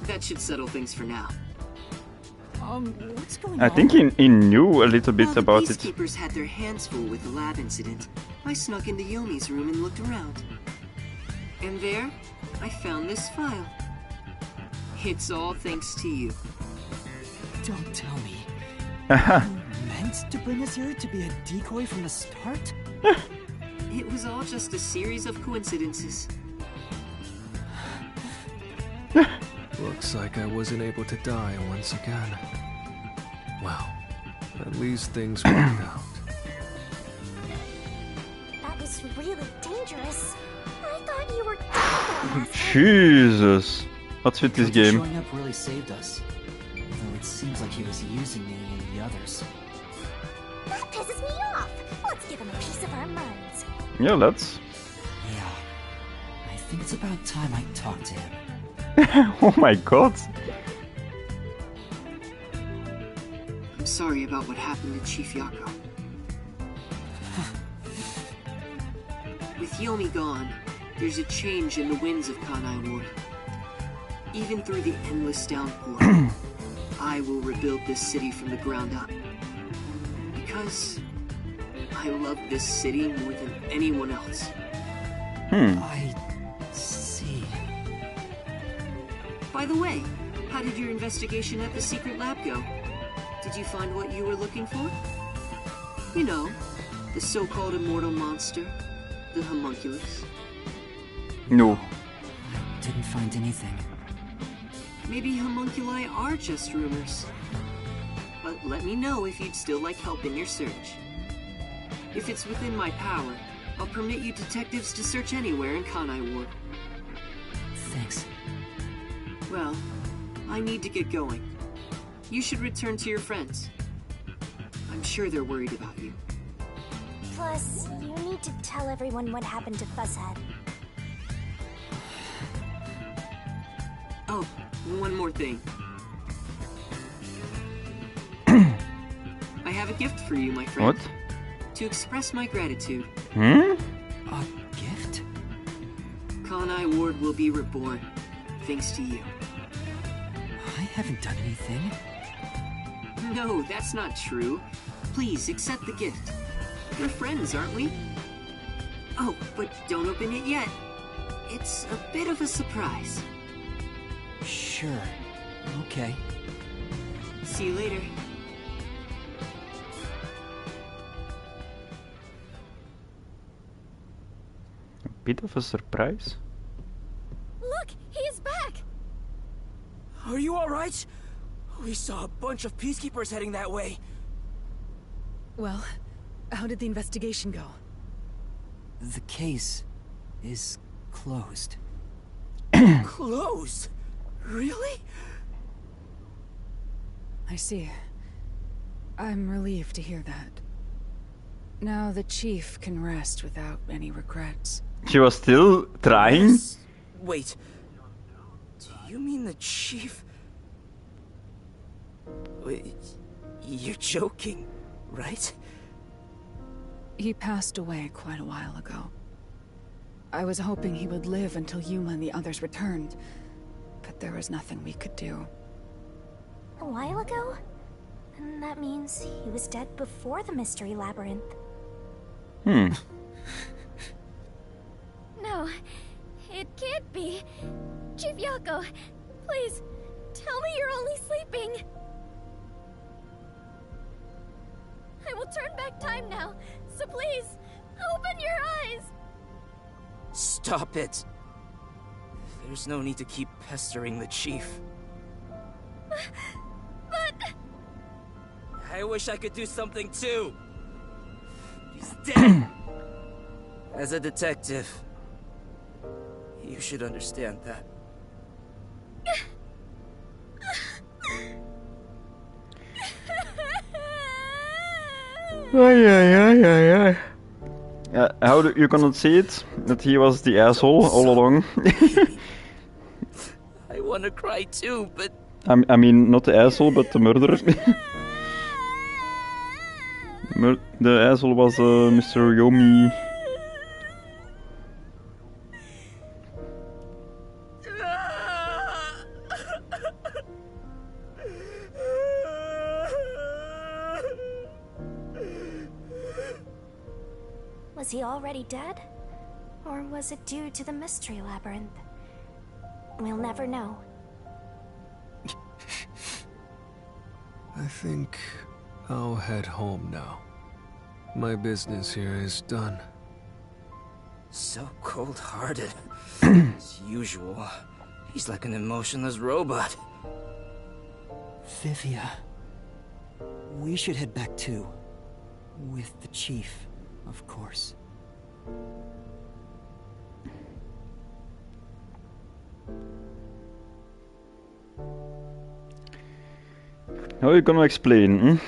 That should settle things for now. What's going I think he knew a little bit about the it. Peacekeepers had their hands full with the lab incident. I snuck into Yomi's room and looked around. And there, I found this file. It's all thanks to you. Don't tell me. You meant to bring us here to be a decoy from the start? It was all just a series of coincidences. Looks like I wasn't able to die once again. Well, at least things worked out. That was really dangerous. I thought you were dead. Jesus. What's with this game? Showing up really saved us. Though it seems like he was using me and the others. That pisses me off. Let's give him a piece of our minds. Yeah, let's. Yeah. I think it's about time I talked to him. Oh my god. I'm sorry about what happened to Chief Yako. With Yomi gone, there's a change in the winds of Kanai Ward. Even through the endless downpour, I will rebuild this city from the ground up. Because I love this city more than anyone else. I see. By the way, how did your investigation at the secret lab go? Did you find what you were looking for? You know, the so-called immortal monster, the homunculus. No. Didn't find anything. Maybe homunculi are just rumors. But let me know if you'd still like help in your search. If it's within my power, I'll permit you detectives to search anywhere in Kanai Ward. Thanks. Well, I need to get going. You should return to your friends. I'm sure they're worried about you. Plus, you need to tell everyone what happened to Fuzzhead. Oh, one more thing. I have a gift for you, my friend. What? To express my gratitude. Hmm? A gift? Kanai Ward will be reborn, thanks to you. I haven't done anything. No, that's not true. Please, accept the gift. We're friends, aren't we? Oh, but don't open it yet. It's a bit of a surprise. Sure. Okay. See you later. Bit of a surprise. Look, he's back! Are you alright? We saw a bunch of peacekeepers heading that way. Well, how did the investigation go? The case is closed. Closed? Really? I see. I'm relieved to hear that. Now the chief can rest without any regrets. She was still trying? Wait. Do you mean the chief? Wait, you're joking, right? He passed away quite a while ago. I was hoping he would live until Yuma and the others returned, but there was nothing we could do. A while ago? And that means he was dead before the Mystery Labyrinth. Hmm. No, it can't be. Chief Yako, please, tell me you're only sleeping. I will turn back time now, so please, open your eyes. Stop it. There's no need to keep pestering the chief. But... I wish I could do something too. He's dead. As a detective, you should understand that. How do you cannot see it? That he was the asshole all along. I want to cry too, but I mean, not the asshole, but the murderer. The asshole was Mr. Yomi. Was he already dead? Or was it due to the Mystery Labyrinth? We'll never know. I think I'll head home now. My business here is done. so cold-hearted. As usual, he's like an emotionless robot. Vivia, we should head back too. With the chief, of course. How are you gonna explain?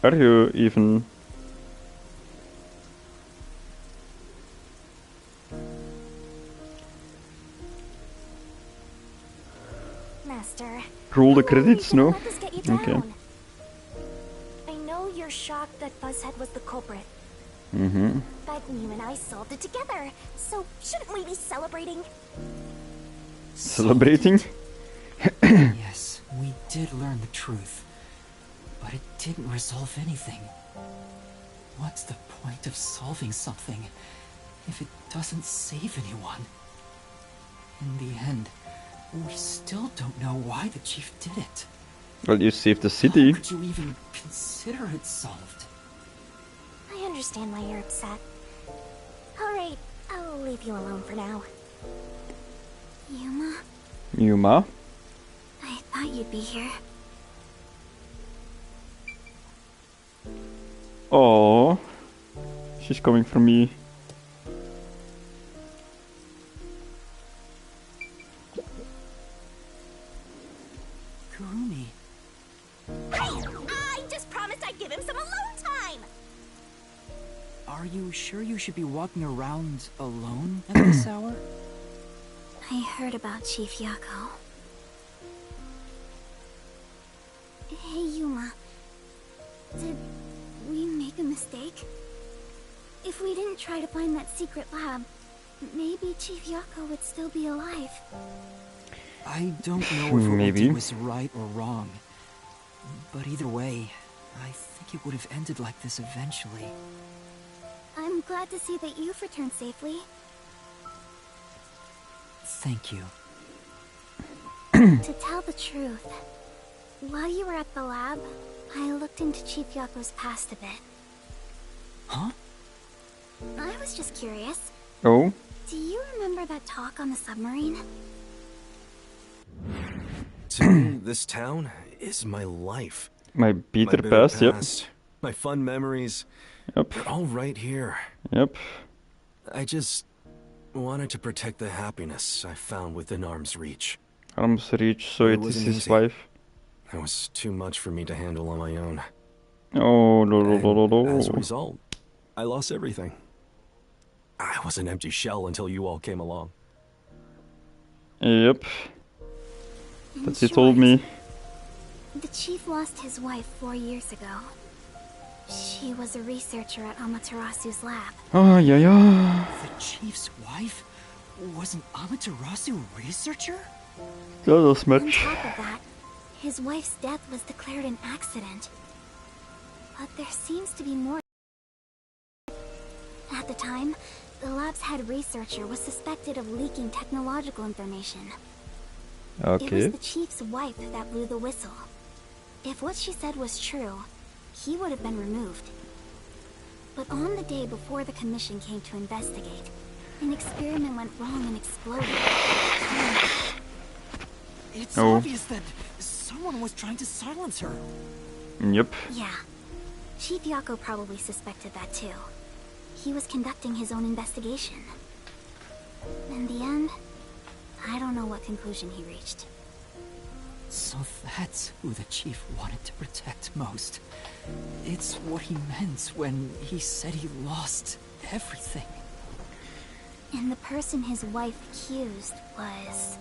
Are you even... Master. Roll the credits, no? Okay. I know you're shocked that Fuzzhead was the culprit. Mm-hmm. But you and I solved it together, so shouldn't we be celebrating? Celebrating? Yes, we did learn the truth. But it didn't resolve anything. What's the point of solving something if it doesn't save anyone? In the end, we still don't know why the chief did it. Well, you saved the city. How could you even consider it solved? understand why you're upset. Alright, I'll leave you alone for now. Yuma? Yuma? I thought you'd be here. Oh, she's coming for me. Kurumi. Hey! I just promised I'd give him some alone time! Are you sure you should be walking around alone at this hour? I heard about Chief Yako. Hey, Yuma. Did we make a mistake? If we didn't try to find that secret lab, maybe Chief Yako would still be alive. I don't know if Maybe. it was right or wrong. But either way, I think it would have ended like this eventually. I'm glad to see that you've returned safely. Thank you. To tell the truth, while you were at the lab, I looked into Chief Yako's past a bit. Huh? I was just curious. Oh? Do you remember that talk on the submarine? To me, this town is my life. My bitter past, yep. My fun memories. Yep. They're all right here. Yep. I just wanted to protect the happiness I found within arm's reach. Arm's reach, so it is wasn't his easy. wife. It was too much for me to handle on my own. Oh, no. As a result, I lost everything. I was an empty shell until you all came along. Yep. That's he told me. The chief lost his wife 4 years ago. She was a researcher at Amaterasu's lab. Oh, yeah. The chief's wife was an Amaterasu researcher? Dat was On match. top of that, his wife's death was declared an accident. But there seems to be more. At the time, the lab's head researcher was suspected of leaking technological information. It was Okay. the chief's wife that blew the whistle. If what she said was true, he would have been removed. But on the day before the commission came to investigate, an experiment went wrong and exploded. It's Oh. obvious that someone was trying to silence her. Yep. Yeah. Chief Yako probably suspected that too. He was conducting his own investigation. In the end, I don't know what conclusion he reached. So that's who the chief wanted to protect most. It's what he meant when he said he lost everything. And the person his wife accused was...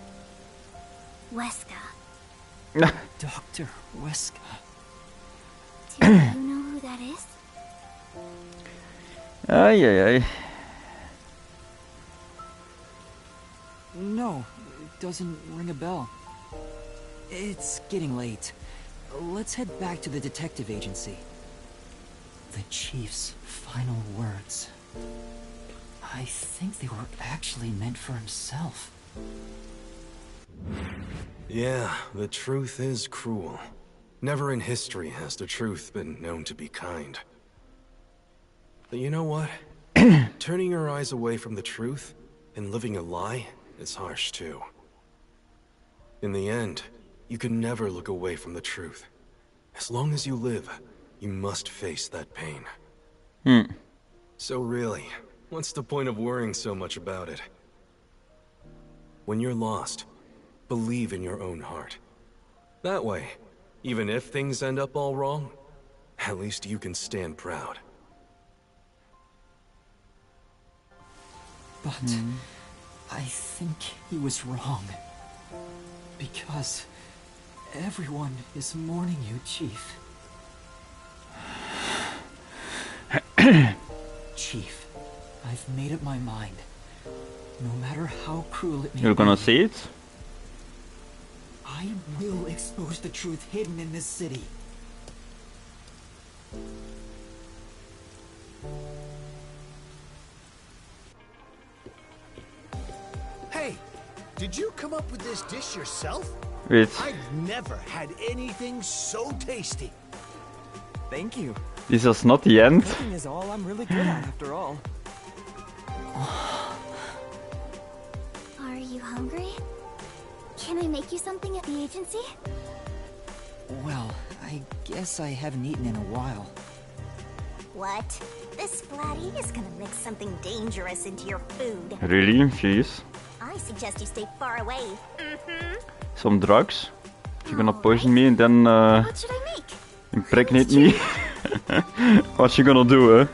Weska. Dr. Weska. Do you know who that is? Ay. No, it doesn't ring a bell. It's getting late. Let's head back to the detective agency. The chief's final words. I think they were actually meant for himself. Yeah, the truth is cruel. Never in history has the truth been known to be kind. But you know what? Turning your eyes away from the truth and living a lie is harsh too. In the end, you can never look away from the truth. As long as you live, you must face that pain. So really, what's the point of worrying so much about it? When you're lost, believe in your own heart. That way, even if things end up all wrong, at least you can stand proud. But I think he was wrong. Because everyone is mourning you, Chief. Chief, I've made up my mind. No matter how cruel it may be, You're gonna see it? I will expose the truth hidden in this city. Hey, did you come up with this dish yourself? Wait. I've never had anything so tasty. Thank you. This is not the end. Cooking is all I'm really good at, after all. Are you hungry? Can I make you something at the agency? Well, I guess I haven't eaten in a while. What? This Splatty is gonna mix something dangerous into your food. Really? Jeez. I suggest you stay far away. Some drugs? You're gonna poison me and then What should I make? impregnate me? What you gonna do, eh?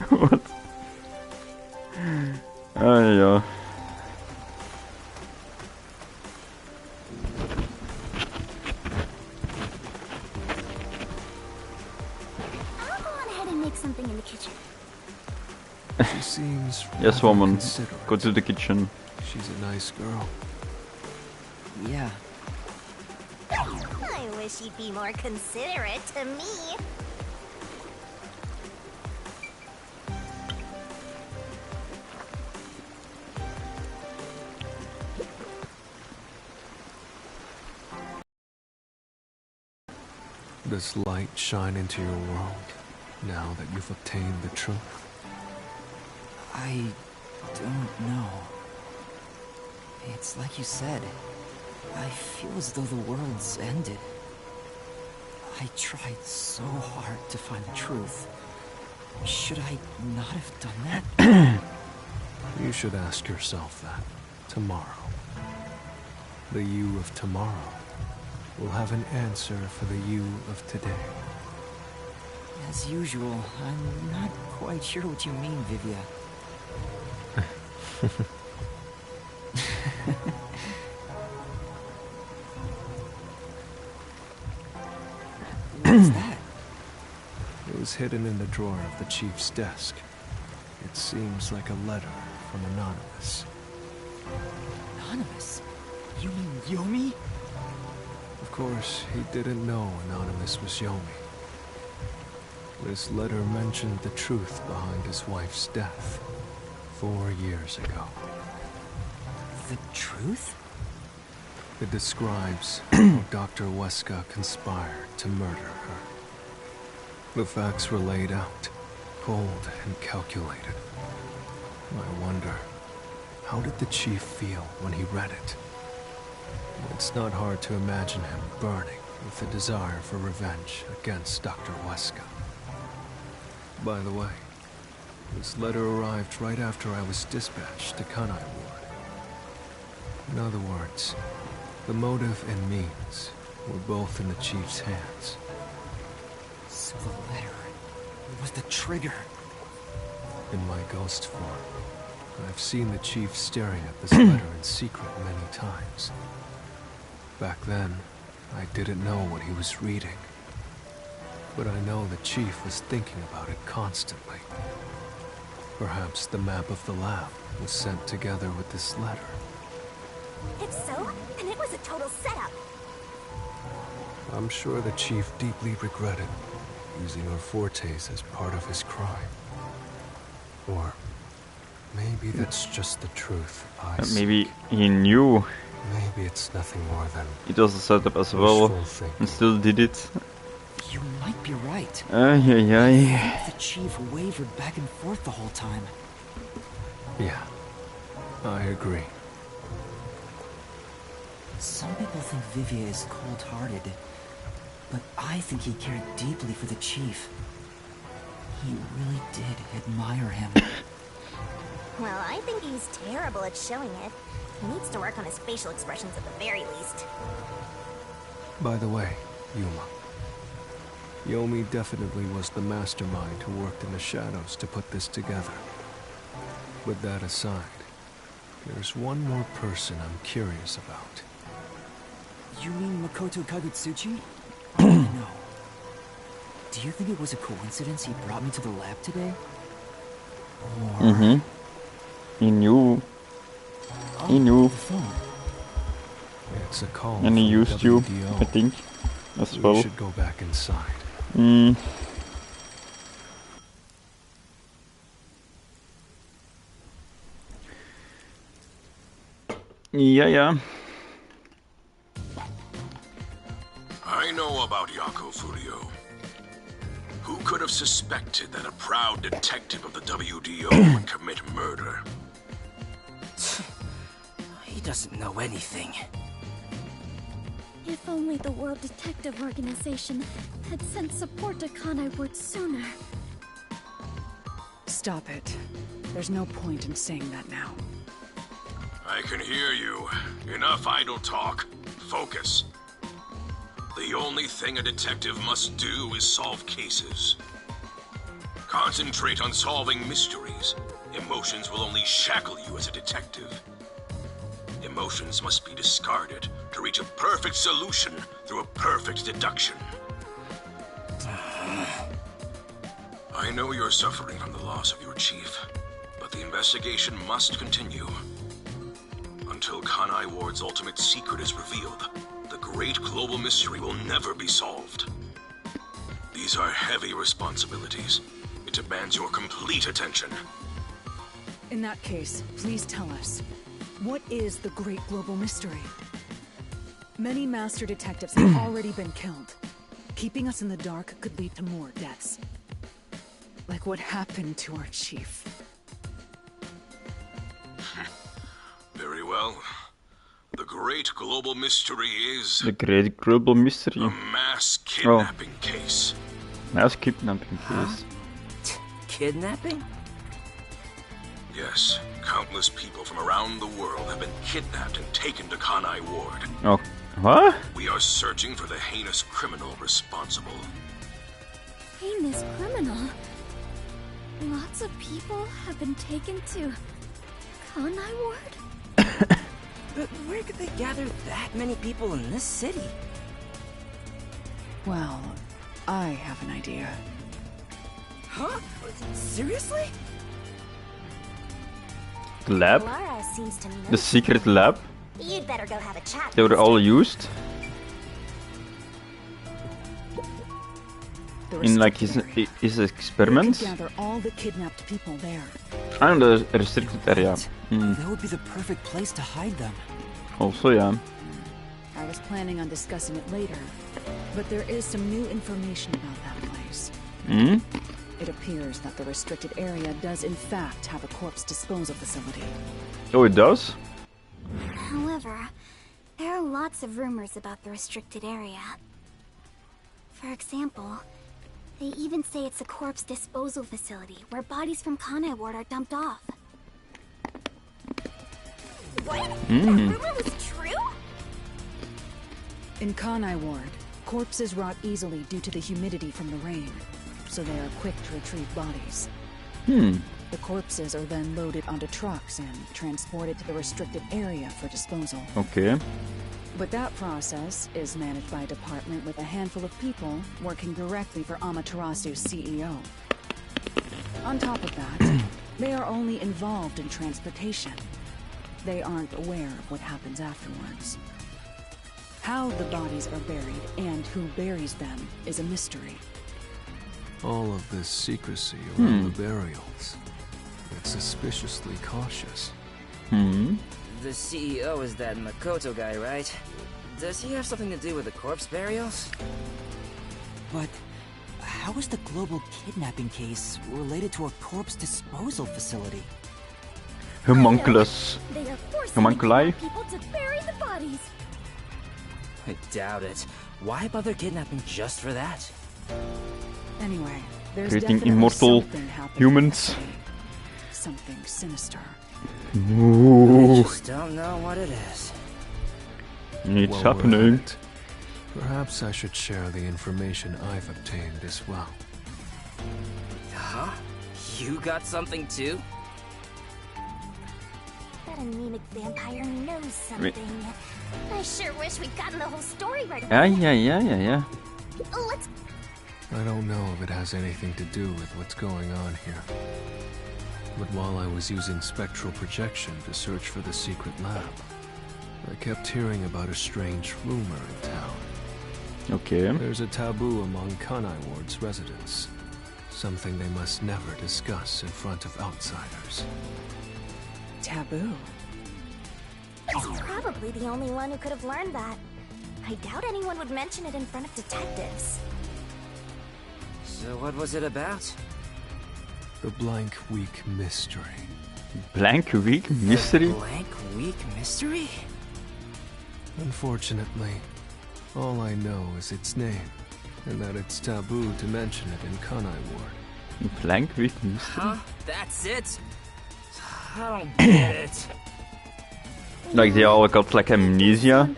What? Yeah. I'll go on ahead and make something in the kitchen. She seems Yes, rather woman. considerate. Go to the kitchen. She's a nice girl. Yeah. I wish you'd be more considerate to me. Does light shine into your world now that you've obtained the truth? I don't know. It's like you said. I feel as though the world's ended. I tried so hard to find the truth. Should I not have done that? You should ask yourself that tomorrow. The you of tomorrow will have an answer for the you of today. As usual, I'm not quite sure what you mean, Vivia. What's that? It was hidden in the drawer of the chief's desk. It seems like a letter from Anonymous. Anonymous? You mean Yomi? Of course, he didn't know Anonymous was Yomi. This letter mentioned the truth behind his wife's death 4 years ago. The truth? It describes how Dr. Weska conspired to murder her. The facts were laid out, cold and calculated. I wonder, how did the chief feel when he read it? It's not hard to imagine him burning with a desire for revenge against Dr. Weska. By the way, this letter arrived right after I was dispatched to Kanai Ward. In other words, the motive and means were both in the chief's hands. So the letter was the trigger. In my ghost form, I've seen the chief staring at this letter in secret many times. Back then, I didn't know what he was reading. But I know the chief was thinking about it constantly. Perhaps the map of the lab was sent together with this letter. If so, then it was a total setup. I'm sure the chief deeply regretted using our fortes as part of his crime. Or maybe that's just the truth Maybe he knew Maybe it's nothing more than it was a setup as well and still did it. You might be right. Ay. The chief wavered back and forth the whole time. Yeah, I agree. Some people think Vivia is cold-hearted, but I think he cared deeply for the chief. He really did admire him. Well, I think he's terrible at showing it. He needs to work on his facial expressions at the very least. By the way, Yuma. Yomi definitely was the mastermind who worked in the shadows to put this together. With that aside, there's one more person I'm curious about. You mean Makoto Kagutsuchi? No. Do you think it was a coincidence he brought me to the lab today? Or... He knew. He knew. It's a call. And he used you, WDO. I think, as well. We should go back inside. Yeah. I know about Yako Furio. Who could have suspected that a proud detective of the WDO would commit murder? He doesn't know anything. If only the World Detective Organization had sent support to Kanai Ward sooner. Stop it. There's no point in saying that now. I can hear you. Enough idle talk. Focus. The only thing a detective must do is solve cases. Concentrate on solving mysteries. Emotions will only shackle you as a detective. Emotions must be discarded to reach a perfect solution through a perfect deduction. I know you're suffering from the loss of your chief, but the investigation must continue. Until Kanai Ward's ultimate secret is revealed, the great global mystery will never be solved. These are heavy responsibilities. It demands your complete attention. In that case, please tell us, what is the great global mystery? Many master detectives have already been killed. Keeping us in the dark could lead to more deaths. Like what happened to our chief. Very well. The great global mystery is... The great global mystery. A mass kidnapping case. Mass kidnapping case. Kidnapping? Yes, countless people from around the world have been kidnapped and taken to Kanai Ward. Oh, what? We are searching for the heinous criminal responsible. Heinous criminal? Lots of people have been taken to Kanai Ward? But where could they gather that many people in this city? Well, I have an idea. Huh? Seriously? The lab? Laura seems to know. The secret lab? You'd better go have a chat. They were all used? In like his experiments? We could gather all the kidnapped people there. And the restricted area. That would be the perfect place to hide them. Also, yeah. I was planning on discussing it later, but there is some new information about that place. It appears that the restricted area does in fact have a corpse disposal facility. Oh, it does? However, there are lots of rumors about the restricted area. For example, they even say it's a corpse disposal facility where bodies from Kanai Ward are dumped off. What? That rumor was true? In Kanai Ward, corpses rot easily due to the humidity from the rain, so they are quick to retrieve bodies. The corpses are then loaded onto trucks and transported to the restricted area for disposal. Okay. But that process is managed by a department with a handful of people working directly for Amaterasu's CEO. On top of that, they are only involved in transportation. They aren't aware of what happens afterwards. How the bodies are buried and who buries them is a mystery. All of this secrecy around the burials. It's suspiciously cautious. The CEO is that Makoto guy, right? Does he have something to do with the corpse burials? But how is the global kidnapping case related to a corpse disposal facility? Homunculus. They are forcing Homunculi? people to bury the bodies. I doubt it. Why bother kidnapping just for that? Anyway, there's Creating definitely immortal something happening. humans. Something sinister. Ooh. I just don't know what it is. It's While we're happening. at it, perhaps I should share the information I've obtained as well. Huh? You got something too? That anemic vampire knows something. I sure wish we'd gotten the whole story right away. Yeah. Let's... I don't know if it has anything to do with what's going on here. But while I was using spectral projection to search for the secret lab, I kept hearing about a strange rumor in town. Okay. There's a taboo among Kanai Ward's residents. Something they must never discuss in front of outsiders. Taboo? He's probably the only one who could have learned that. I doubt anyone would mention it in front of detectives. So what was it about? The Blank Week Mystery. Blank Week Mystery? Blank Week Mystery? Unfortunately, all I know is its name, and that it's taboo to mention it in Kanai Ward. Blank Week Mystery? Huh? That's it? I don't get it. Like they all got like amnesia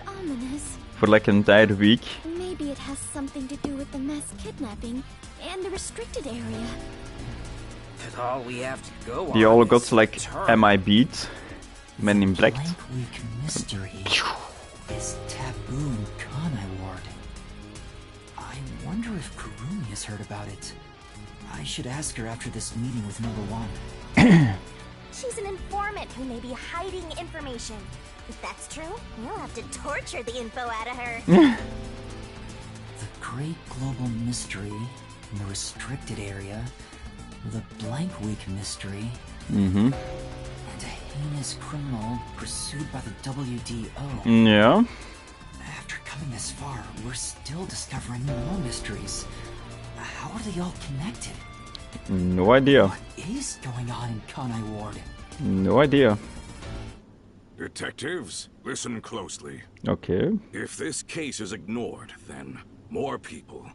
for like an entire week. Maybe it has something to do with the mass kidnapping and the restricted area. But all we have to go They on all is got like term. MIB'd, Men in Black. Blank Week Mystery is taboo in Kanai Ward. I wonder if Kurumi has heard about it. I should ask her after this meeting with number 1. She's an informant who may be hiding information. If that's true, we'll have to torture the info out of her. The Great Global Mystery in the restricted area, the Blank Week Mystery, Mm-hmm. and a heinous criminal pursued by the WDO. Yeah. After coming this far, we're still discovering more mysteries. How are they all connected? No idea. What is going on in Kanai Ward? No idea. Detectives, listen closely. Okay. If this case is ignored, then more people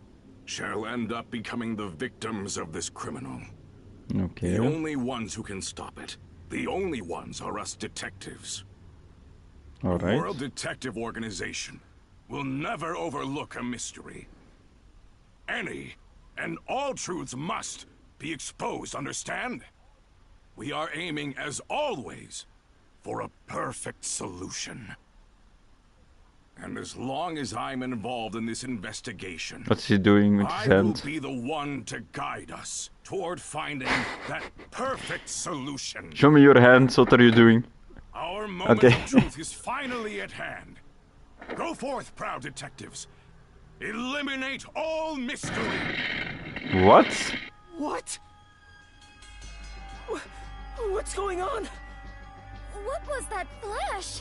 shall end up becoming the victims of this criminal. Okay. The only ones who can stop it, the only ones are us detectives. All The right. World Detective Organization will never overlook a mystery. Any and all truths must be exposed, understand? We are aiming, as always, for a perfect solution. And as long as I'm involved in this investigation, What's he doing with his I will hand? be the one to guide us toward finding that perfect solution. Show me your hands. What are you doing? Our moment Okay. of truth is finally at hand. Go forth, proud detectives. Eliminate all mystery. What? What? What's going on? What was that flash?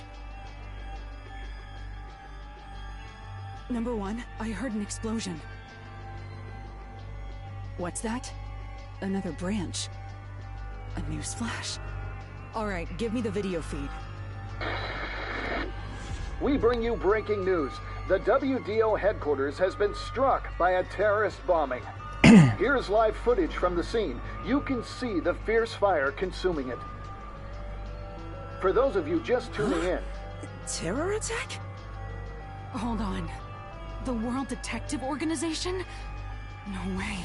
Number 1, I heard an explosion. What's that? Another branch. A news flash. Alright, give me the video feed. We bring you breaking news. The WDO headquarters has been struck by a terrorist bombing. Here's live footage from the scene. You can see the fierce fire consuming it. For those of you just tuning in... Terror attack? Hold on. The World Detective Organization? No way.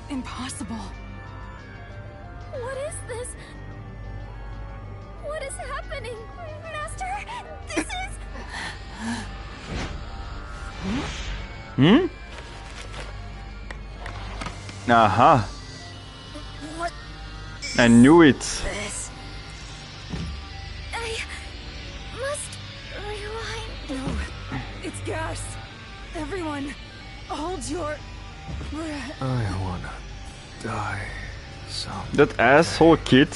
Impossible. What is this? What is happening? Master, this is... Hmm? Aha. What? I knew it. This? I must rewind. No, it's gas. Everyone, hold your breath. I wanna die some. That asshole kid.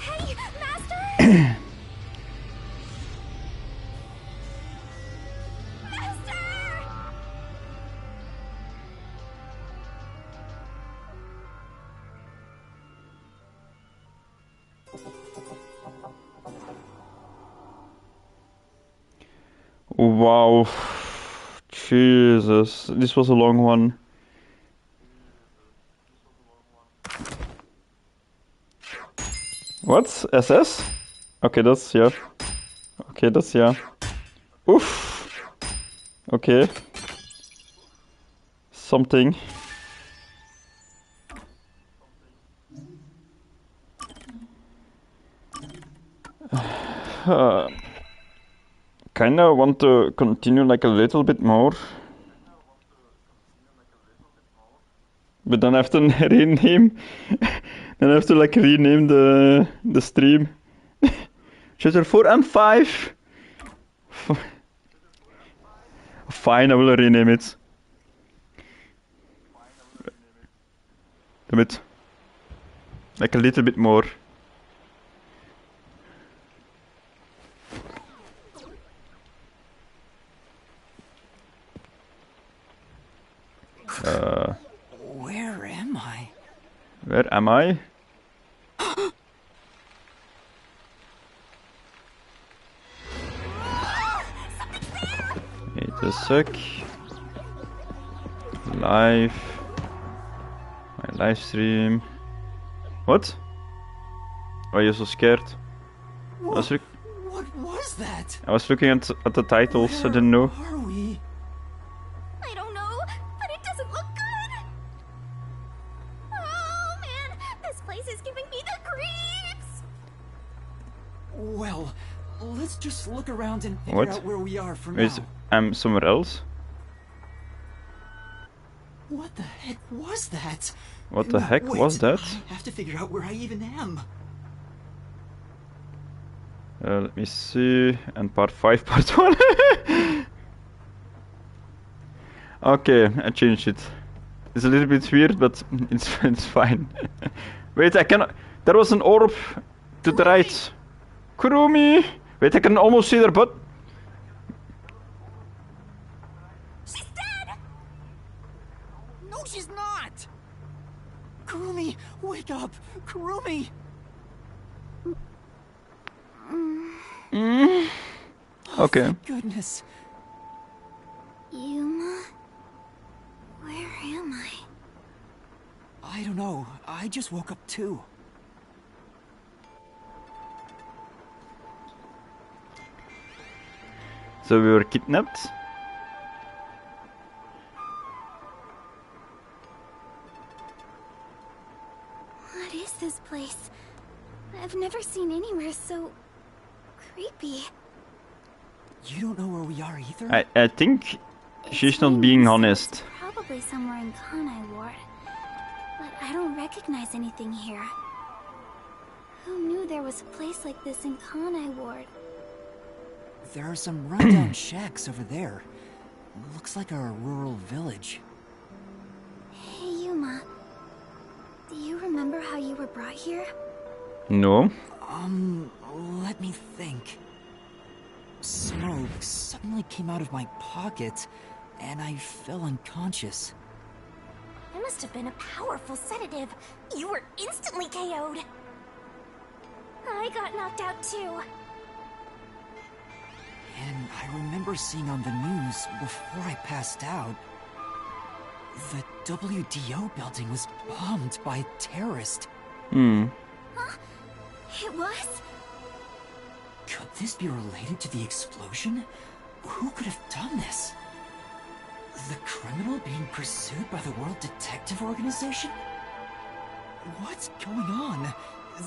Hey, Master! Wow. Jesus. This was a long one. What? SS? Okay, that's yeah. Okay, that's yeah. Oof. Okay. Something. Kinda want to continue like a little bit more. But then I have to rename. Then I have to like rename the stream. Chapter 4 and 5. Fine, I will rename it. A bit. Like a little bit more. Where am I? Wait a sec. Live. My live stream. What? Why are you so scared? What was that? I was looking at the titles, I didn't know. Are we? I don't know, but it doesn't look good. Oh man, this place is giving me the creeps. Well, let's just look around and figure What? out where we are for Wait, now. I'm somewhere else? What the heck was that? What the No, heck wait, was that? I have to figure out where I even am. Let me see. And part 5, part 1. Okay, I changed it. It's a little bit weird, but it's fine. Wait, I cannot. There was an orb to the right. Kurumi! Wait, I can almost see their butt. She's dead! No, she's not! Kurumi, wake up! Kurumi! Okay. Goodness. Yuma? Where am I? I don't know. I just woke up too. So we were kidnapped? What is this place? I've never seen anywhere so creepy. You don't know where we are either? I think she's not being honest. Probably somewhere in Kanai Ward. But I don't recognize anything here. Who knew there was a place like this in Kanai Ward? There are some rundown shacks over there. Looks like a rural village. Hey, Yuma. Do you remember how you were brought here? No. Let me think. Smoke suddenly came out of my pocket, and I fell unconscious. It must have been a powerful sedative. You were instantly KO'd. I got knocked out too. And I remember seeing on the news before I passed out, the WDO building was bombed by a terrorist. Hmm. Huh? It was? Could this be related to the explosion? Who could have done this? The criminal being pursued by the World Detective Organization? What's going on?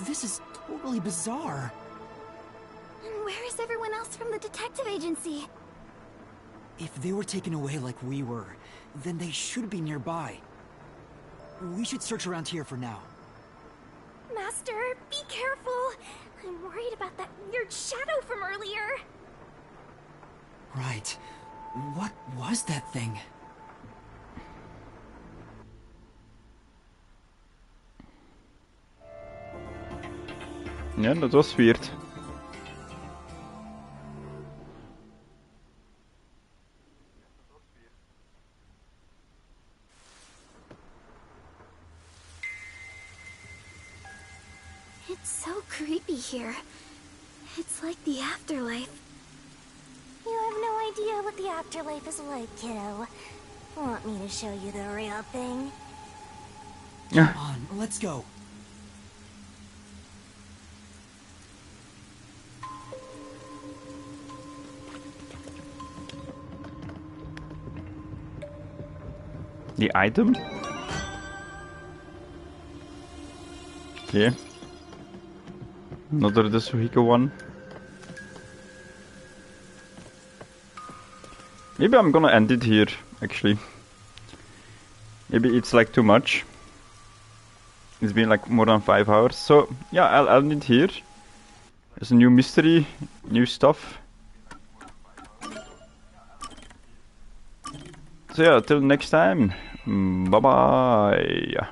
This is totally bizarre. And where is everyone else from the detective agency? If they were taken away like we were, then they should be nearby. We should search around here for now. Master, be careful. I'm worried about that weird shadow from earlier. Right. What was that thing? Ja, dat was weird. It's so creepy here. It's like the afterlife. You have no idea what the afterlife is like, kiddo. Want me to show you the real thing? Come on, let's go. The item? Okay. Another the Suhiko one. Maybe I'm gonna end it here, actually. Maybe it's like too much. It's been like more than 5 hours. So yeah, I'll end it here. There's a new mystery, new stuff. So yeah, till next time. Bye bye.